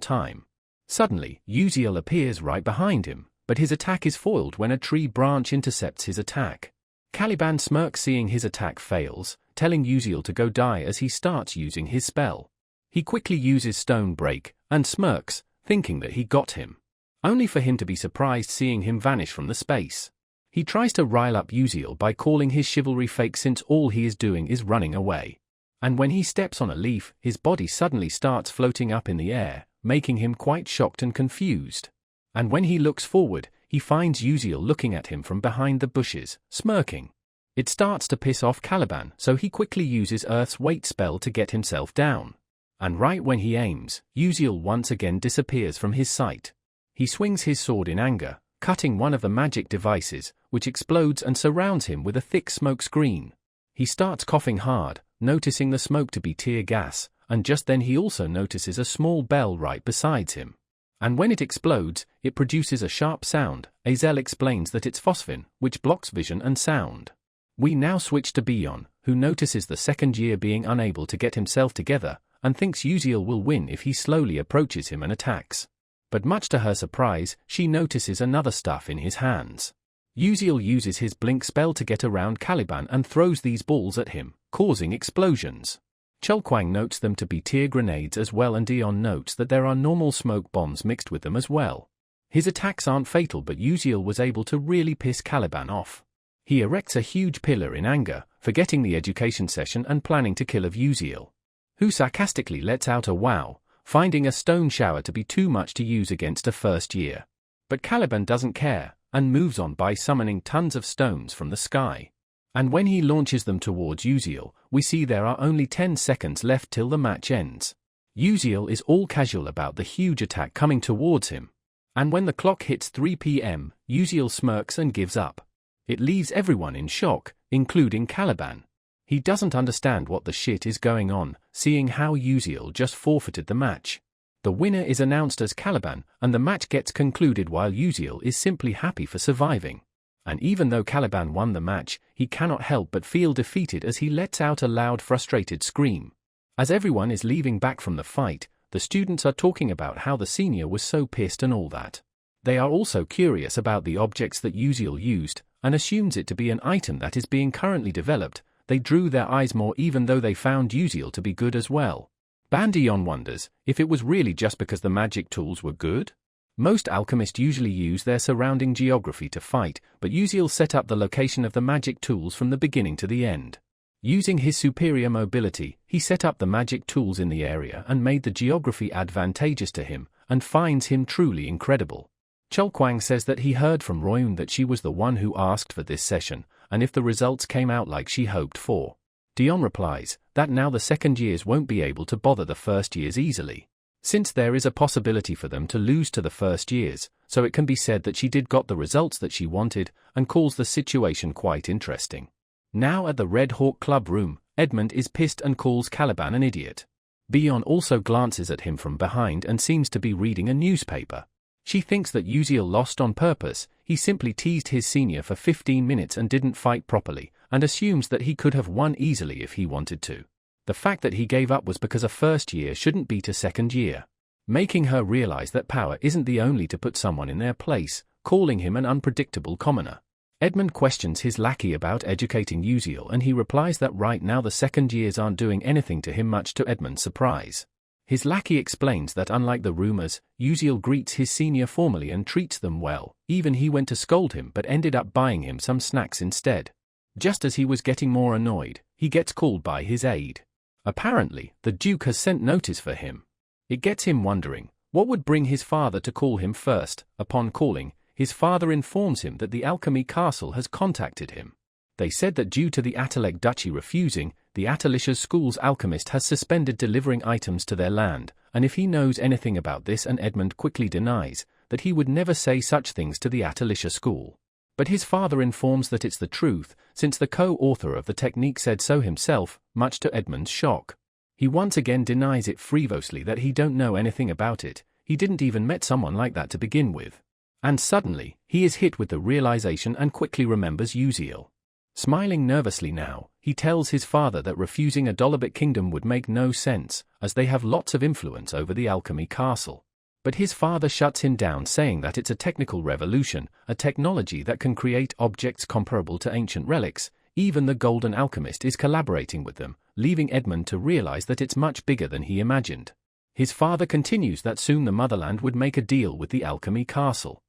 time. Suddenly, Uziel appears right behind him, but his attack is foiled when a tree branch intercepts his attack. Caliban smirks seeing his attack fails, telling Uziel to go die as he starts using his spell. He quickly uses Stone Break, and smirks, thinking that he got him. Only for him to be surprised seeing him vanish from the space. He tries to rile up Uziel by calling his chivalry fake since all he is doing is running away. And when he steps on a leaf, his body suddenly starts floating up in the air, making him quite shocked and confused. And when he looks forward, he finds Uziel looking at him from behind the bushes, smirking. It starts to piss off Caliban, so he quickly uses Earth's weight spell to get himself down. And right when he aims, Uziel once again disappears from his sight. He swings his sword in anger, cutting one of the magic devices, which explodes and surrounds him with a thick smoke screen. He starts coughing hard, noticing the smoke to be tear gas, and just then he also notices a small bell right beside him. And when it explodes, it produces a sharp sound. Azel explains that it's phosphine, which blocks vision and sound. We now switch to Bion, who notices the second year being unable to get himself together, and thinks Uziel will win if he slowly approaches him and attacks. But much to her surprise, she notices another stuff in his hands. Uziel uses his blink spell to get around Caliban and throws these balls at him, causing explosions. Cholquang notes them to be tear grenades as well, and Dion notes that there are normal smoke bombs mixed with them as well. His attacks aren't fatal, but Uziel was able to really piss Caliban off. He erects a huge pillar in anger, forgetting the education session and planning to kill Uziel, who sarcastically lets out a wow, finding a stone shower to be too much to use against a first year. But Caliban doesn't care, and moves on by summoning tons of stones from the sky. And when he launches them towards Uziel, we see there are only 10 seconds left till the match ends. Uziel is all casual about the huge attack coming towards him. And when the clock hits 3 p.m., Uziel smirks and gives up. It leaves everyone in shock, including Caliban. He doesn't understand what the shit is going on, seeing how Uziel just forfeited the match. The winner is announced as Caliban, and the match gets concluded while Uziel is simply happy for surviving. And even though Caliban won the match, he cannot help but feel defeated as he lets out a loud frustrated scream. As everyone is leaving back from the fight, the students are talking about how the senior was so pissed and all that. They are also curious about the objects that Uziel used, and assumes it to be an item that is being currently developed. They drew their eyes more even though they found Uziel to be good as well. Bandion wonders if it was really just because the magic tools were good? Most alchemists usually use their surrounding geography to fight, but Uziel set up the location of the magic tools from the beginning to the end. Using his superior mobility, he set up the magic tools in the area and made the geography advantageous to him, and finds him truly incredible. Cholquang says that he heard from Royun that she was the one who asked for this session, and if the results came out like she hoped for. Dion replies that now the second years won't be able to bother the first years easily, since there is a possibility for them to lose to the first years, so it can be said that she did got the results that she wanted, and calls the situation quite interesting. Now at the Red Hawk Club room, Edmund is pissed and calls Caliban an idiot. Bion also glances at him from behind and seems to be reading a newspaper. She thinks that Uziel lost on purpose. He simply teased his senior for 15 minutes and didn't fight properly, and assumes that he could have won easily if he wanted to. The fact that he gave up was because a first year shouldn't beat a second year, making her realize that power isn't the only to put someone in their place, calling him an unpredictable commoner. Edmund questions his lackey about educating Uziel, and he replies that right now the second years aren't doing anything to him, much to Edmund's surprise. His lackey explains that unlike the rumors, Uziel greets his senior formally and treats them well. Even he went to scold him but ended up buying him some snacks instead. Just as he was getting more annoyed, he gets called by his aide. Apparently, the Duke has sent notice for him. It gets him wondering, what would bring his father to call him first? Upon calling, his father informs him that the Alchemy Castle has contacted him. They said that due to the Attalek Duchy refusing, the Atalisha School's alchemist has suspended delivering items to their land, and if he knows anything about this, and Edmund quickly denies that he would never say such things to the Atalisha School. But his father informs that it's the truth, since the co-author of the technique said so himself, much to Edmund's shock. He once again denies it frivolously that he don't know anything about it, he didn't even met someone like that to begin with. And suddenly, he is hit with the realization and quickly remembers Uziel. Smiling nervously now, he tells his father that refusing a Dolobit kingdom would make no sense, as they have lots of influence over the Alchemy Castle. But his father shuts him down, saying that it's a technical revolution, a technology that can create objects comparable to ancient relics. Even the Golden Alchemist is collaborating with them, leaving Edmund to realize that it's much bigger than he imagined. His father continues that soon the motherland would make a deal with the alchemy castle.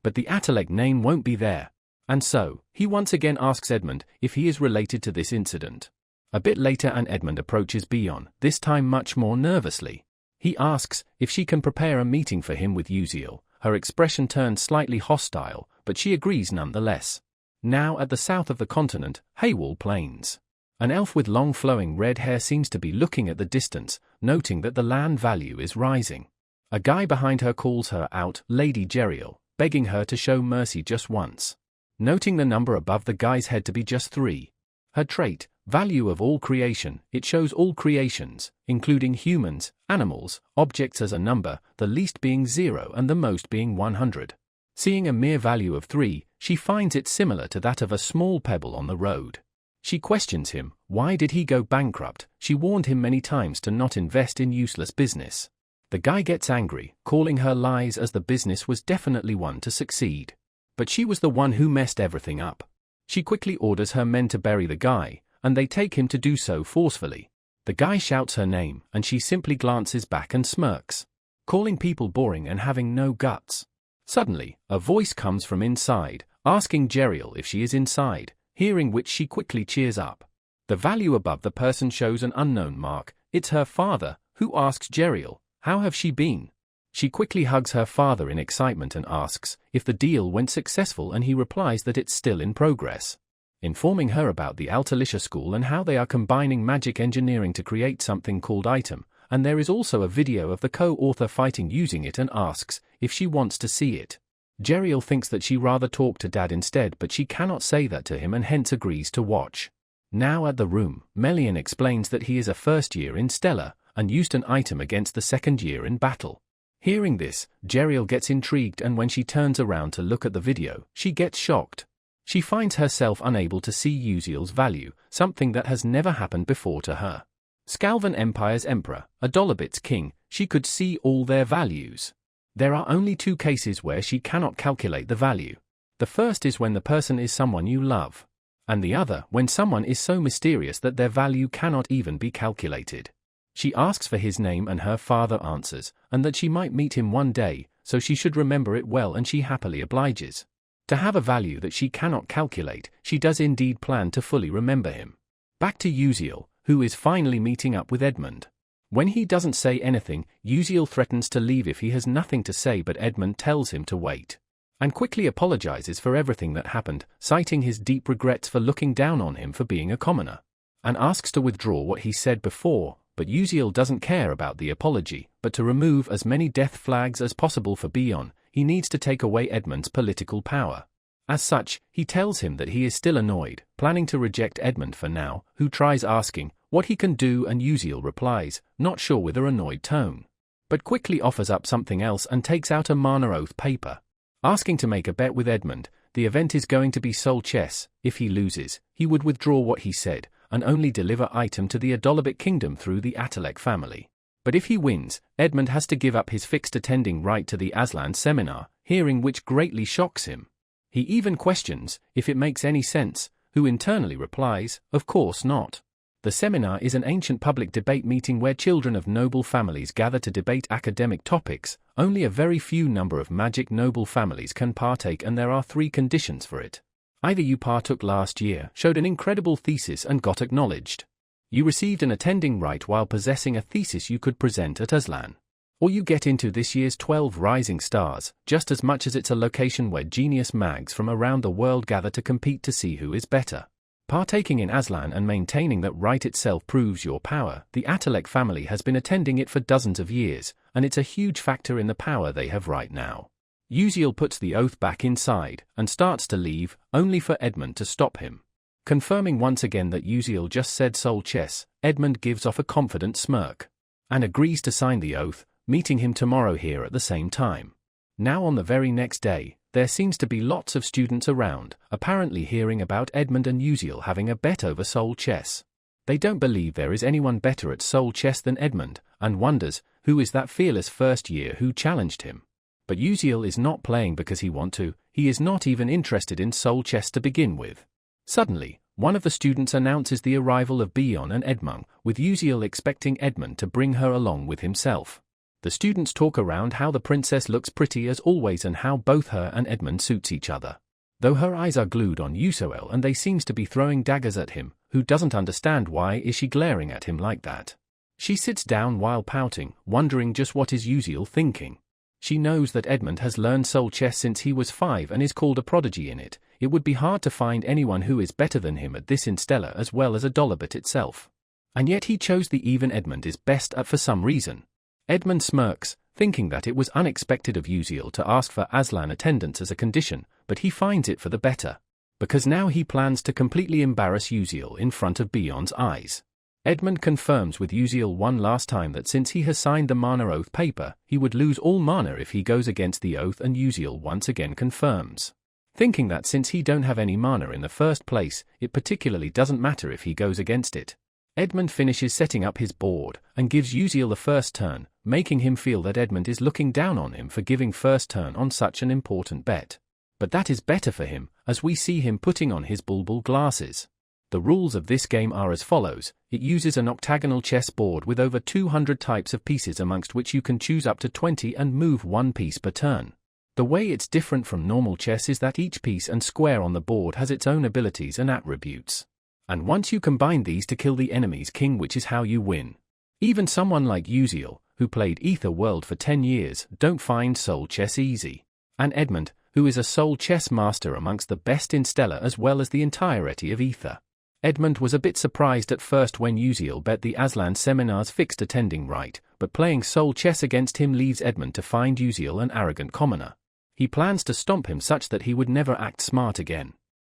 But the Attalek name won't be there. And so, he once again asks Edmund if he is related to this incident. A bit later Edmund approaches Bion, this time much more nervously. He asks if she can prepare a meeting for him with Uziel. Her expression turns slightly hostile, but she agrees nonetheless. Now at the south of the continent, Haywall Plains. An elf with long flowing red hair seems to be looking at the distance, noting that the land value is rising. A guy behind her calls her out, Lady Jeriel, begging her to show mercy just once. Noting the number above the guy's head to be just 3. Her trait, value of all creation, it shows all creations, including humans, animals, objects as a number, the least being 0 and the most being 100. Seeing a mere value of 3, she finds it similar to that of a small pebble on the road. She questions him, why did he go bankrupt? She warned him many times to not invest in useless business. The guy gets angry, calling her lies as the business was definitely one to succeed. But she was the one who messed everything up. She quickly orders her men to bury the guy, and they take him to do so forcefully. The guy shouts her name, and she simply glances back and smirks, calling people boring and having no guts. Suddenly, a voice comes from inside, asking Jeriel if she is inside, hearing which she quickly cheers up. The value above the person shows an unknown mark. It's her father, who asks Jeriel, how have she been? She quickly hugs her father in excitement and asks if the deal went successful, and he replies that it's still in progress. Informing her about the Altalicia school and how they are combining magic engineering to create something called item, and there is also a video of the co-author fighting using it, and asks if she wants to see it. Jeriel thinks that she rather talk to Dad instead, but she cannot say that to him and hence agrees to watch. Now at the room, Melian explains that he is a first year in Stellar, and used an item against the second year in battle. Hearing this, Jeriel gets intrigued, and when she turns around to look at the video, she gets shocked. She finds herself unable to see Uziel's value, something that has never happened before to her. Scalvan Empire's Emperor, Adolabit's king, she could see all their values. There are only 2 cases where she cannot calculate the value. The first is when the person is someone you love, and the other when someone is so mysterious that their value cannot even be calculated. She asks for his name and her father answers, and that she might meet him one day, so she should remember it well, and she happily obliges. To have a value that she cannot calculate, she does indeed plan to fully remember him. Back to Uziel, who is finally meeting up with Edmund. When he doesn't say anything, Uziel threatens to leave if he has nothing to say, but Edmund tells him to wait, and quickly apologizes for everything that happened, citing his deep regrets for looking down on him for being a commoner, and asks to withdraw what he said before. But Uziel doesn't care about the apology, but to remove as many death flags as possible for Bion, he needs to take away Edmund's political power. As such, he tells him that he is still annoyed, planning to reject Edmund for now, who tries asking what he can do, and Uziel replies, not sure, with an annoyed tone, but quickly offers up something else and takes out a mana oath paper, asking to make a bet with Edmund. The event is going to be soul chess. If he loses, he would withdraw what he said, and only deliver item to the Adolabit kingdom through the Attalek family. But if he wins, Edmund has to give up his fixed attending right to the Aslan seminar, hearing which greatly shocks him. He even questions if it makes any sense, who internally replies, of course not. The seminar is an ancient public debate meeting where children of noble families gather to debate academic topics. Only a very few number of magic noble families can partake, and there are 3 conditions for it. Either you partook last year, showed an incredible thesis and got acknowledged. You received an attending right while possessing a thesis you could present at Aslan. Or you get into this year's 12 Rising Stars, just as much as it's a location where genius mags from around the world gather to compete to see who is better. Partaking in Aslan and maintaining that right itself proves your power. The Attalek family has been attending it for dozens of years, and it's a huge factor in the power they have right now. Uziel puts the oath back inside and starts to leave, only for Edmund to stop him. Confirming once again that Uziel just said soul chess, Edmund gives off a confident smirk and agrees to sign the oath, meeting him tomorrow here at the same time. Now on the very next day, there seems to be lots of students around, apparently hearing about Edmund and Uziel having a bet over soul chess. They don't believe there is anyone better at soul chess than Edmund, and wonders who is that fearless first year who challenged him. But Uziel is not playing because he wants to, he is not even interested in soul chess to begin with. Suddenly, one of the students announces the arrival of Bion and Edmund, with Uziel expecting Edmund to bring her along with himself. The students talk around how the princess looks pretty as always and how both her and Edmund suits each other. Though her eyes are glued on Uziel and they seems to be throwing daggers at him, who doesn't understand why is she glaring at him like that. She sits down while pouting, wondering just what is Uziel thinking. She knows that Edmund has learned soul chess since he was 5 and is called a prodigy in it. It would be hard to find anyone who is better than him at this in Stella as well as a Dolobit itself. And yet he chose the even Edmund is best at for some reason. Edmund smirks, thinking that it was unexpected of Uziel to ask for Aslan attendance as a condition, but he finds it for the better. Because now he plans to completely embarrass Uziel in front of Bion's eyes. Edmund confirms with Uziel one last time that since he has signed the mana oath paper, he would lose all mana if he goes against the oath, and Uziel once again confirms. Thinking that since he don't have any mana in the first place, it particularly doesn't matter if he goes against it. Edmund finishes setting up his board, and gives Uziel the first turn, making him feel that Edmund is looking down on him for giving first turn on such an important bet. But that is better for him, as we see him putting on his bulbul glasses. The rules of this game are as follows. It uses an octagonal chess board with over 200 types of pieces amongst which you can choose up to 20 and move one piece per turn. The way it's different from normal chess is that each piece and square on the board has its own abilities and attributes. And once you combine these to kill the enemy's king, which is how you win. Even someone like Uziel, who played Ether World for 10 years, don't find soul chess easy. And Edmund, who is a soul chess master amongst the best in Stella as well as the entirety of Ether. Edmund was a bit surprised at first when Uziel bet the Aslan seminar's fixed attending right, but playing soul chess against him leaves Edmund to find Uziel an arrogant commoner. He plans to stomp him such that he would never act smart again.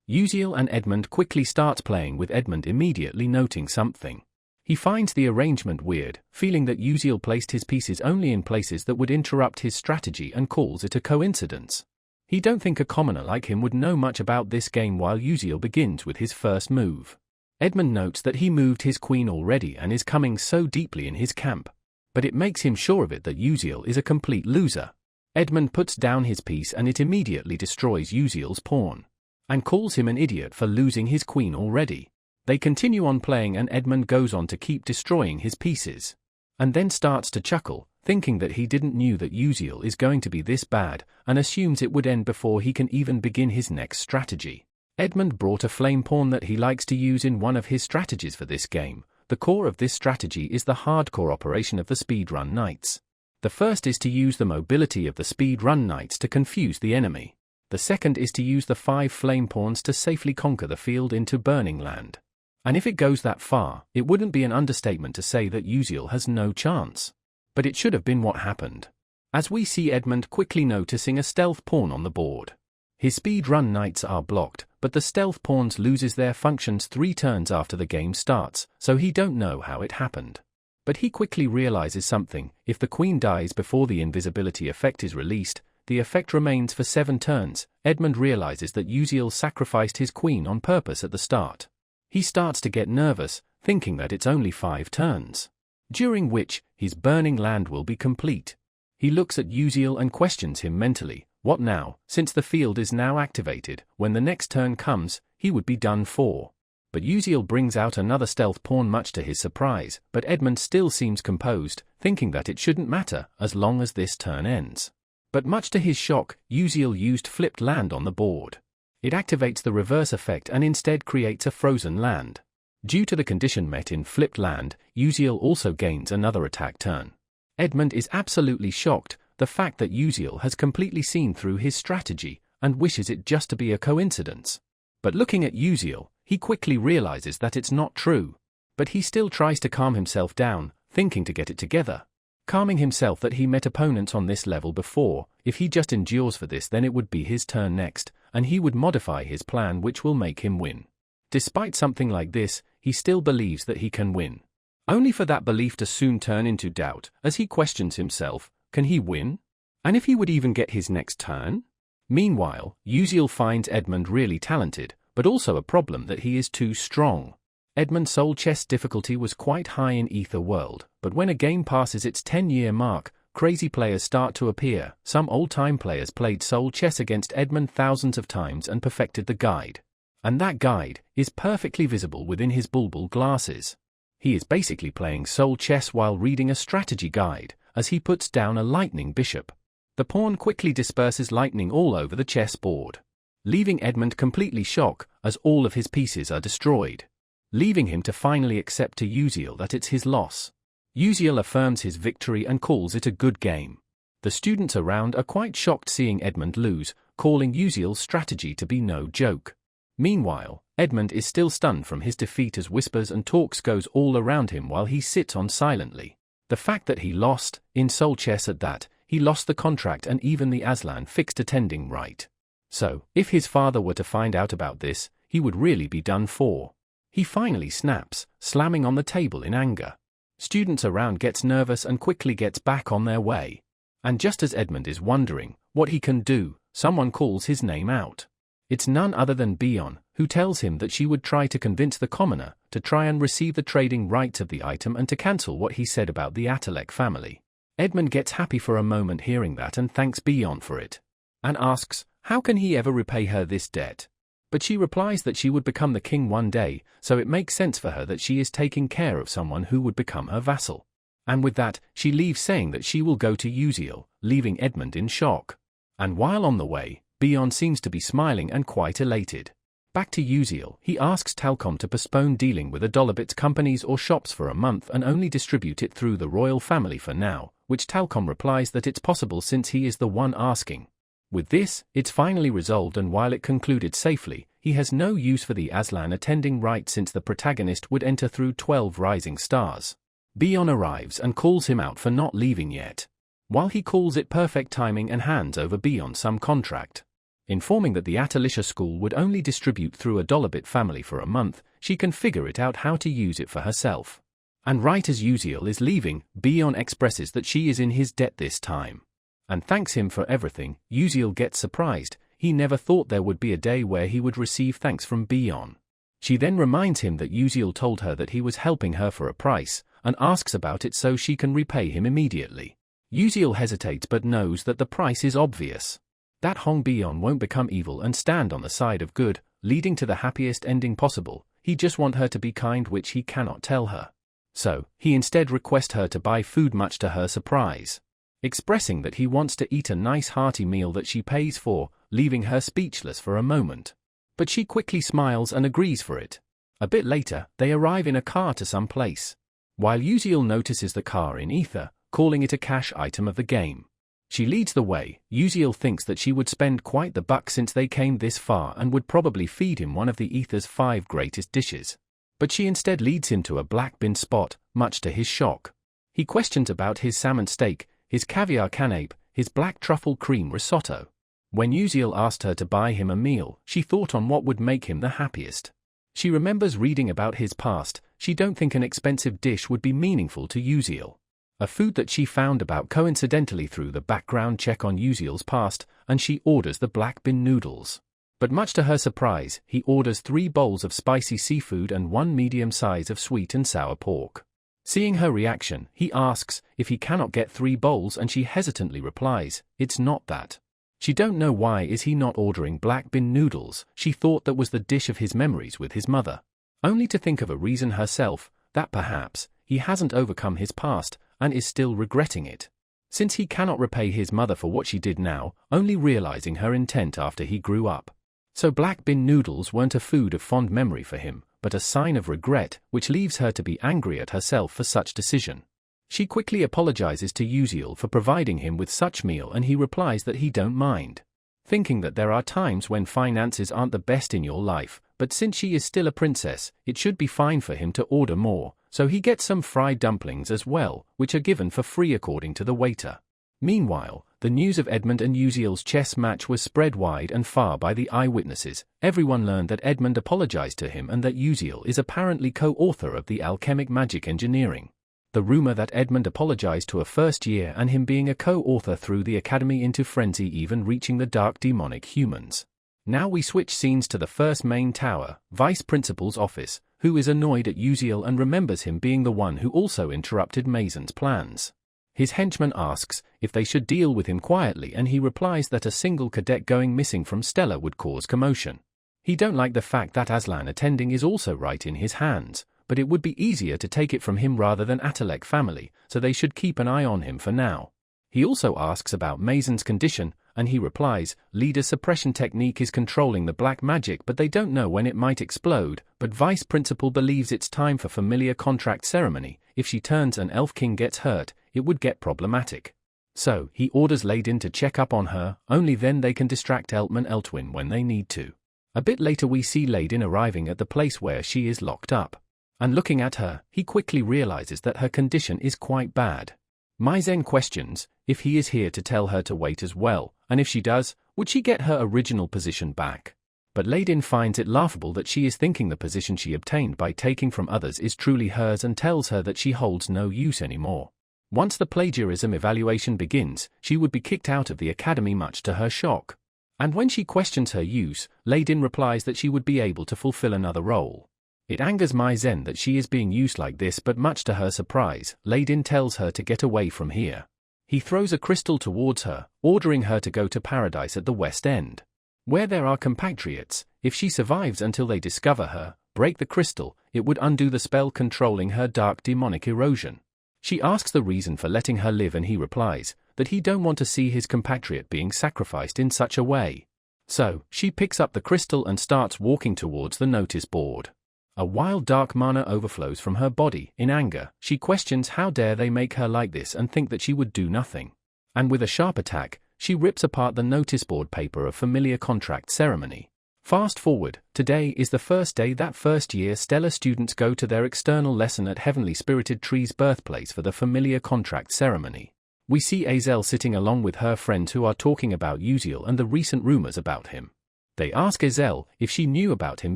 Uziel and Edmund quickly start playing, with Edmund immediately noting something. He finds the arrangement weird, feeling that Uziel placed his pieces only in places that would interrupt his strategy and calls it a coincidence. He don't think a commoner like him would know much about this game while Uziel begins with his first move. Edmund notes that he moved his queen already and is coming so deeply in his camp. But it makes him sure of it that Uziel is a complete loser. Edmund puts down his piece and it immediately destroys Uziel's pawn. And calls him an idiot for losing his queen already. They continue on playing and Edmund goes on to keep destroying his pieces. And then starts to chuckle, thinking that he didn't knew that Uziel is going to be this bad, and assumes it would end before he can even begin his next strategy. Edmund brought a flame pawn that he likes to use in one of his strategies for this game. The core of this strategy is the hardcore operation of the speedrun knights. The first is to use the mobility of the speedrun knights to confuse the enemy. The second is to use the 5 flame pawns to safely conquer the field into Burning Land. And if it goes that far, it wouldn't be an understatement to say that Uziel has no chance. But it should have been what happened. As we see Edmund quickly noticing a stealth pawn on the board. His speedrun knights are blocked, but the stealth pawns loses their functions 3 turns after the game starts, so he don't know how it happened. But he quickly realizes something. If the queen dies before the invisibility effect is released, the effect remains for 7 turns. Edmund realizes that Uziel sacrificed his queen on purpose at the start. He starts to get nervous, thinking that it's only 5 turns. During which, his Burning Land will be complete. He looks at Uziel and questions him mentally. What now? Since the field is now activated, when the next turn comes, he would be done for. But Uziel brings out another stealth pawn much to his surprise, but Edmund still seems composed, thinking that it shouldn't matter, as long as this turn ends. But much to his shock, Uziel used flipped land on the board. It activates the reverse effect and instead creates a frozen land. Due to the condition met in flipped land, Uziel also gains another attack turn. Edmund is absolutely shocked, the fact that Uziel has completely seen through his strategy, and wishes it just to be a coincidence. But looking at Uziel, he quickly realizes that it's not true. But he still tries to calm himself down, thinking to get it together. Calming himself that he met opponents on this level before. If he just endures for this, then it would be his turn next, and he would modify his plan which will make him win. Despite something like this, he still believes that he can win. Only for that belief to soon turn into doubt, as he questions himself, can he win? And if he would even get his next turn? Meanwhile, Uziel finds Edmund really talented, but also a problem that he is too strong. Edmund's Soul Chess difficulty was quite high in Ether World, but when a game passes its 10-year mark, crazy players start to appear. Some old-time players played Soul Chess against Edmund thousands of times and perfected the guide. And that guide is perfectly visible within his bulbul glasses. He is basically playing Soul Chess while reading a strategy guide, as he puts down a lightning bishop. The pawn quickly disperses lightning all over the chessboard, leaving Edmund completely shocked as all of his pieces are destroyed, leaving him to finally accept to Uziel that it's his loss. Uziel affirms his victory and calls it a good game. The students around are quite shocked seeing Edmund lose, calling Uziel's strategy to be no joke. Meanwhile, Edmund is still stunned from his defeat as whispers and talks goes all around him while he sits on silently. The fact that he lost, in Soul Chess at that, he lost the contract and even the Aslan fixed attending right. So, if his father were to find out about this, he would really be done for. He finally snaps, slamming on the table in anger. Students around gets nervous and quickly gets back on their way. And just as Edmund is wondering what he can do, someone calls his name out. It's none other than Bion, who tells him that she would try to convince the commoner to try and receive the trading rights of the item and to cancel what he said about the Atalek family. Edmund gets happy for a moment hearing that and thanks Bion for it, and asks, how can he ever repay her this debt? But she replies that she would become the king one day, so it makes sense for her that she is taking care of someone who would become her vassal. And with that, she leaves saying that she will go to Uziel, leaving Edmund in shock. And while on the way, Bion seems to be smiling and quite elated. Back to Uziel, he asks Talcom to postpone dealing with Adolabit's companies or shops for a month and only distribute it through the royal family for now, which Talcom replies that it's possible since he is the one asking. With this, it's finally resolved, and while it concluded safely, he has no use for the Aslan attending right since the protagonist would enter through 12 rising stars. Bion arrives and calls him out for not leaving yet, while he calls it perfect timing and hands over Bion some contract. Informing that the Atalisha school would only distribute through a Dolabit family for a month, she can figure it out how to use it for herself. And right as Uziel is leaving, Bion expresses that she is in his debt this time, and thanks him for everything. Uziel gets surprised. He never thought there would be a day where he would receive thanks from Bion. She then reminds him that Uziel told her that he was helping her for a price, and asks about it so she can repay him immediately. Uziel hesitates but knows that the price is obvious. That Hong Bion won't become evil and stand on the side of good, leading to the happiest ending possible. He just wants her to be kind, which he cannot tell her. So, he instead requests her to buy food, much to her surprise, expressing that he wants to eat a nice hearty meal that she pays for, leaving her speechless for a moment. But she quickly smiles and agrees for it. A bit later, they arrive in a car to some place, while Uziel notices the car in Ether, calling it a cash item of the game. She leads the way. Uziel thinks that she would spend quite the buck since they came this far and would probably feed him one of the Ether's 5 greatest dishes. But she instead leads him to a black bin spot, much to his shock. He questions about his salmon steak, his caviar canape, his black truffle cream risotto. When Uziel asked her to buy him a meal, she thought on what would make him the happiest. She remembers reading about his past. She don't think an expensive dish would be meaningful to Uziel. A food that she found about coincidentally through the background check on Uziel's past, and she orders the black bin noodles. But much to her surprise, he orders 3 bowls of spicy seafood and 1 medium size of sweet and sour pork. Seeing her reaction, he asks if he cannot get 3 bowls and she hesitantly replies, it's not that. She don't know why is he not ordering black bin noodles. She thought that was the dish of his memories with his mother. Only to think of a reason herself, that perhaps he hasn't overcome his past and is still regretting it, since he cannot repay his mother for what she did now, only realizing her intent after he grew up. So black bin noodles weren't a food of fond memory for him, but a sign of regret, which leaves her to be angry at herself for such decision. She quickly apologizes to Uziel for providing him with such meal, and he replies that he don't mind, thinking that there are times when finances aren't the best in your life, but since she is still a princess, it should be fine for him to order more. So he gets some fried dumplings as well, which are given for free according to the waiter. Meanwhile, the news of Edmund and Uziel's chess match was spread wide and far by the eyewitnesses. Everyone learned that Edmund apologized to him and that Uziel is apparently co-author of the Alchemic Magic Engineering. The rumor that Edmund apologized to a first year and him being a co-author threw the academy into frenzy, even reaching the dark demonic humans. Now we switch scenes to the first main tower, Vice Principal's office. who is annoyed at Uziel and remembers him being the one who also interrupted Maison's plans. His henchman asks if they should deal with him quietly, and he replies that a single cadet going missing from Stella would cause commotion. He don't like the fact that Aslan attending is also right in his hands, but it would be easier to take it from him rather than Atalek family, so they should keep an eye on him for now. He also asks about Maison's condition, and he replies, leader suppression technique is controlling the black magic, but they don't know when it might explode, but vice principal believes it's time for familiar contract ceremony. If she turns and Elf King gets hurt, it would get problematic. So, he orders Ladin to check up on her, only then they can distract Eltman Eltwin when they need to. A bit later we see Ladin arriving at the place where she is locked up. And looking at her, he quickly realizes that her condition is quite bad. Maizen questions if he is here to tell her to wait as well, and if she does, would she get her original position back? But Ladin finds it laughable that she is thinking the position she obtained by taking from others is truly hers and tells her that she holds no use anymore. Once the plagiarism evaluation begins, she would be kicked out of the academy much to her shock. And when she questions her use, Ladin replies that she would be able to fulfill another role. It angers Maizen that she is being used like this, but much to her surprise, Ladin tells her to get away from here. He throws a crystal towards her, ordering her to go to paradise at the West End, where there are compatriots. If she survives until they discover her, break the crystal, it would undo the spell controlling her dark demonic erosion. She asks the reason for letting her live, and he replies that he don't want to see his compatriot being sacrificed in such a way. So, she picks up the crystal and starts walking towards the notice board. A wild dark mana overflows from her body. In anger, she questions how dare they make her like this and think that she would do nothing. And with a sharp attack, she rips apart the notice board paper of familiar contract ceremony. Fast forward, today is the first day that first year Stellar students go to their external lesson at Heavenly Spirited Tree's birthplace for the familiar contract ceremony. We see Azel sitting along with her friends who are talking about Uziel and the recent rumors about him. They ask Azel if she knew about him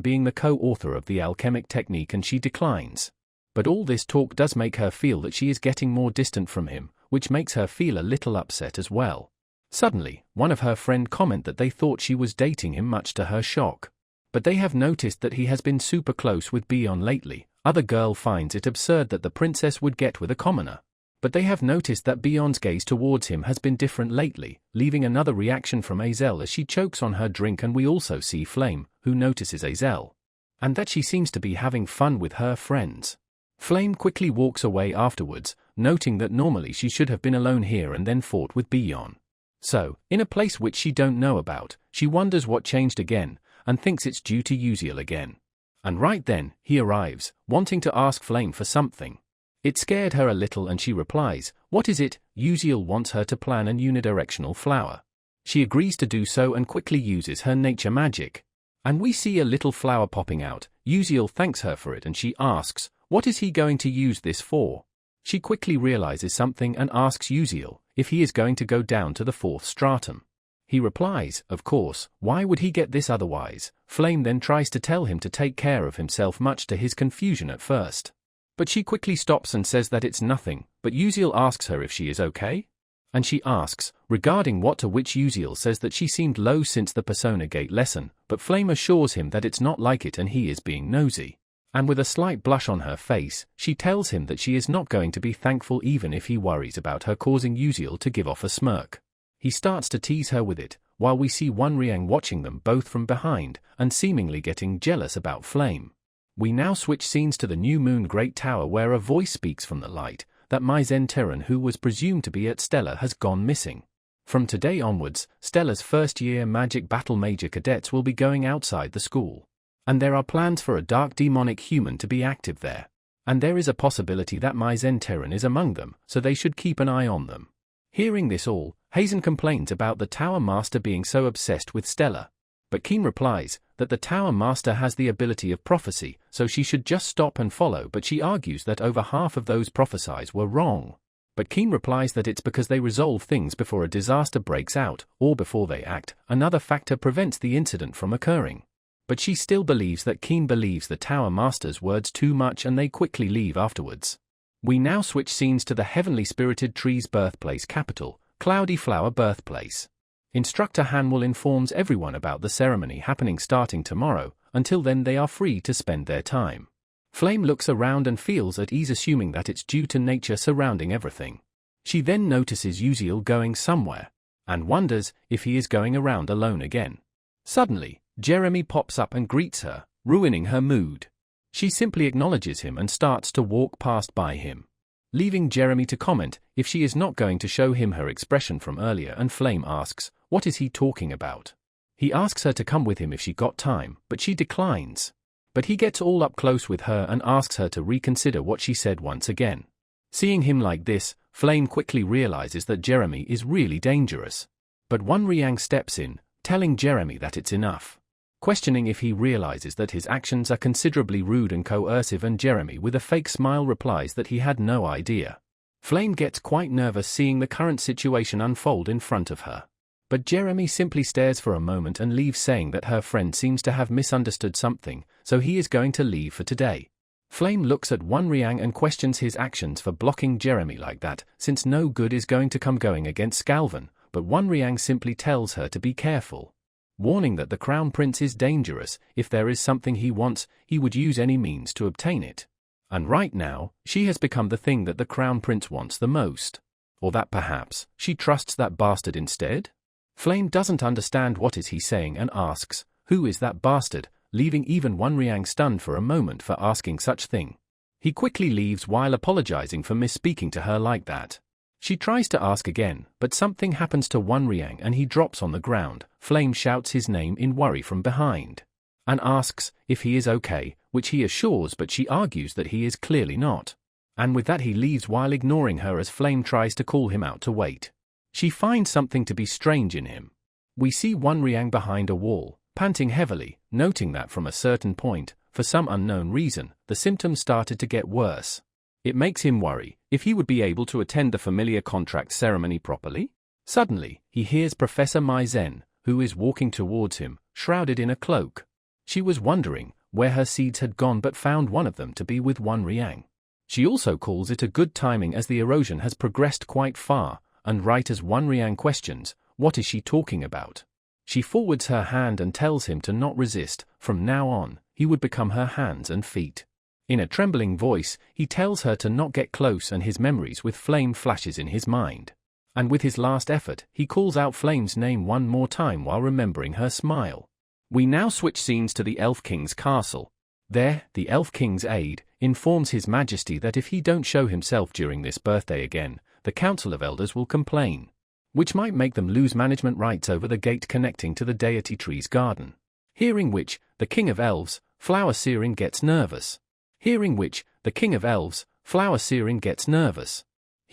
being the co-author of the alchemic technique, and she declines. But all this talk does make her feel that she is getting more distant from him, which makes her feel a little upset as well. Suddenly, one of her friends comment that they thought she was dating him, much to her shock. But they have noticed that he has been super close with Bion lately. Other girl finds it absurd that the princess would get with a commoner. But they have noticed that Bion's gaze towards him has been different lately, leaving another reaction from Azel as she chokes on her drink, and we also see Flame, who notices Azel, and that she seems to be having fun with her friends. Flame quickly walks away afterwards, noting that normally she should have been alone here and then fought with Bion. So, in a place which she don't know about, she wonders what changed again, and thinks it's due to Uziel again. And right then, he arrives, wanting to ask Flame for something. It scared her a little and she replies, "What is it?" Uziel wants her to plan an unidirectional flower. She agrees to do so and quickly uses her nature magic. And we see a little flower popping out. Uziel thanks her for it and she asks, what is he going to use this for? She quickly realizes something and asks Uziel if he is going to go down to the 4th stratum. He replies, of course, why would he get this otherwise? Flame then tries to tell him to take care of himself, much to his confusion at first. But she quickly stops and says that it's nothing, but Uziel asks her if she is okay? And she asks, regarding what, to which Uziel says that she seemed low since the Persona Gate lesson, but Flame assures him that it's not like it and he is being nosy. And with a slight blush on her face, she tells him that she is not going to be thankful even if he worries about her, causing Uziel to give off a smirk. He starts to tease her with it, while we see Wonriang watching them both from behind, and seemingly getting jealous about Flame. We now switch scenes to the New Moon Great Tower, where a voice speaks from the light that Maizen Terran, who was presumed to be at Stella, has gone missing. From today onwards, Stella's first-year magic battle major cadets will be going outside the school. And there are plans for a dark demonic human to be active there. And there is a possibility that Maizen Terran is among them, so they should keep an eye on them. Hearing this all, Hazen complains about the Tower Master being so obsessed with Stella. But Keen replies that the Tower Master has the ability of prophecy, so she should just stop and follow, but she argues that over half of those prophesies were wrong. But Keen replies that it's because they resolve things before a disaster breaks out, or before they act. Another factor prevents the incident from occurring. But she still believes that Keen believes the Tower Master's words too much, and they quickly leave afterwards. We now switch scenes to the Heavenly Spirited Tree's birthplace capital, Cloudy Flower Birthplace. Instructor Hanwell informs everyone about the ceremony happening starting tomorrow. Until then they are free to spend their time. Flame looks around and feels at ease, assuming that it's due to nature surrounding everything. She then notices Uziel going somewhere, and wonders if he is going around alone again. Suddenly, Jeremy pops up and greets her, ruining her mood. She simply acknowledges him and starts to walk past by him, leaving Jeremy to comment if she is not going to show him her expression from earlier, and Flame asks, what is he talking about? He asks her to come with him if she got time, but she declines. But he gets all up close with her and asks her to reconsider what she said once again. Seeing him like this, Flame quickly realizes that Jeremy is really dangerous. But Won Riang steps in, telling Jeremy that it's enough. Questioning if he realizes that his actions are considerably rude and coercive, and Jeremy with a fake smile replies that he had no idea. Flame gets quite nervous seeing the current situation unfold in front of her. But Jeremy simply stares for a moment and leaves, saying that her friend seems to have misunderstood something, so he is going to leave for today. Flame looks at Won Riang and questions his actions for blocking Jeremy like that, since no good is going to come going against Scalvan, but Won Riang simply tells her to be careful, warning that the Crown Prince is dangerous. If there is something he wants, he would use any means to obtain it. And right now, she has become the thing that the Crown Prince wants the most. Or that perhaps, she trusts that bastard instead? Flame doesn't understand what is he saying and asks, who is that bastard, leaving even Won Riang stunned for a moment for asking such thing. He quickly leaves while apologizing for misspeaking to her like that. She tries to ask again, but something happens to Won Riang and he drops on the ground. Flame shouts his name in worry from behind, and asks if he is okay, which he assures, but she argues that he is clearly not. And with that he leaves while ignoring her as Flame tries to call him out to wait. She finds something to be strange in him. We see Won Riang behind a wall, panting heavily, noting that from a certain point, for some unknown reason, the symptoms started to get worse. It makes him worry if he would be able to attend the familiar contract ceremony properly. Suddenly, he hears Professor Mai Zhen, who is walking towards him, shrouded in a cloak. She was wondering where her seeds had gone, but found one of them to be with Won Riang. She also calls it a good timing as the erosion has progressed quite far, and right as Won Riang questions, what is she talking about? She forwards her hand and tells him to not resist. From now on, he would become her hands and feet. In a trembling voice, he tells her to not get close, and his memories with Flame flashes in his mind. And with his last effort, he calls out Flame's name one more time while remembering her smile. We now switch scenes to the Elf King's castle. There, the Elf King's aide informs His Majesty that if he don't show himself during this birthday again, the Council of Elders will complain, which might make them lose management rights over the gate connecting to the deity tree's garden. Hearing which, the King of Elves, Flower Searing, gets nervous. He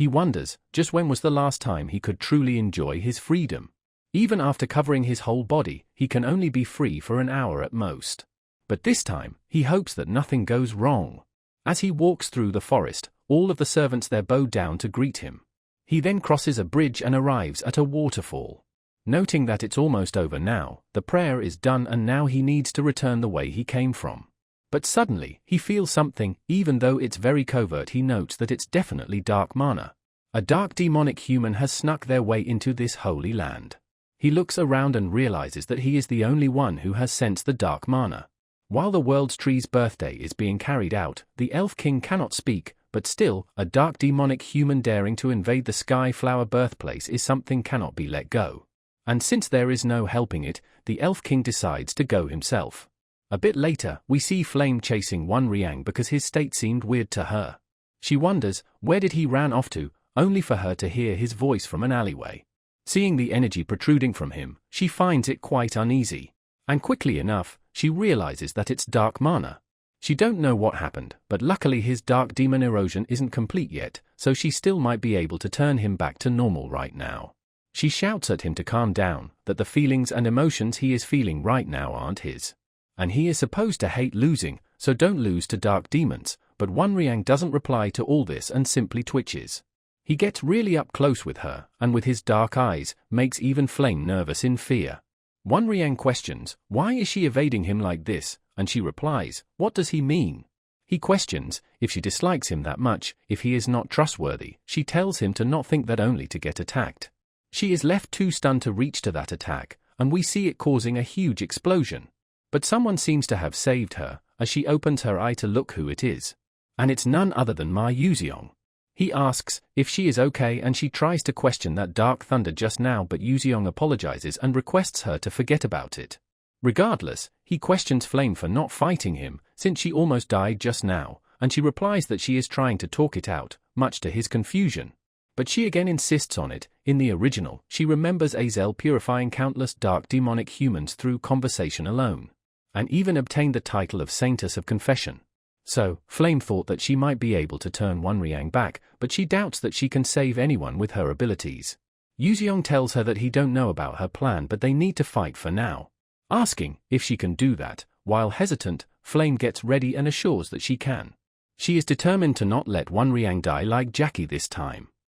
wonders just when was the last time he could truly enjoy his freedom. Even after covering his whole body, he can only be free for an hour at most. But this time, he hopes that nothing goes wrong. As he walks through the forest, all of the servants there bow down to greet him. He then crosses a bridge and arrives at a waterfall. Noting that it's almost over now, the prayer is done and now he needs to return the way he came from. But suddenly, he feels something. Even though it's very covert, he notes that it's definitely dark mana. A dark demonic human has snuck their way into this holy land. He looks around and realizes that he is the only one who has sensed the dark mana. While the world's tree's birthday is being carried out, the Elf King cannot speak, but still, a dark demonic human daring to invade the Sky Flower birthplace is something cannot be let go. And since there is no helping it, the Elf King decides to go himself. A bit later, we see Flame chasing Won Riang because his state seemed weird to her. She wonders, where did he ran off to, only for her to hear his voice from an alleyway. Seeing the energy protruding from him, she finds it quite uneasy. And quickly enough, she realizes that it's dark mana. She don't know what happened, but luckily his dark demon erosion isn't complete yet, so she still might be able to turn him back to normal right now. She shouts at him to calm down, that the feelings and emotions he is feeling right now aren't his. And he is supposed to hate losing, so don't lose to dark demons, but Won Riang doesn't reply to all this and simply twitches. He gets really up close with her, and with his dark eyes, makes even Flame nervous in fear. Won Riang questions, why is she evading him like this, and she replies, what does he mean? He questions if she dislikes him that much. If he is not trustworthy, she tells him to not think that only to get attacked. She is left too stunned to reach to that attack, and we see it causing a huge explosion. But someone seems to have saved her, as she opens her eye to look who it is. And it's none other than Ma Yuziong. He asks if she is okay and she tries to question that dark thunder just now, but Yuziong apologizes and requests her to forget about it. Regardless, he questions Flame for not fighting him, since she almost died just now, and she replies that she is trying to talk it out, much to his confusion. But she again insists on it. In the original, she remembers Azel purifying countless dark demonic humans through conversation alone, and even obtained the title of Saintess of Confession. So, Flame thought that she might be able to turn Wonriang back, but she doubts that she can save anyone with her abilities. Yuziong tells her that he don't know about her plan, but they need to fight for now. Asking if she can do that, while hesitant, Flame gets ready and assures that she can. She is determined to not let Wonriang die like Jackie this time.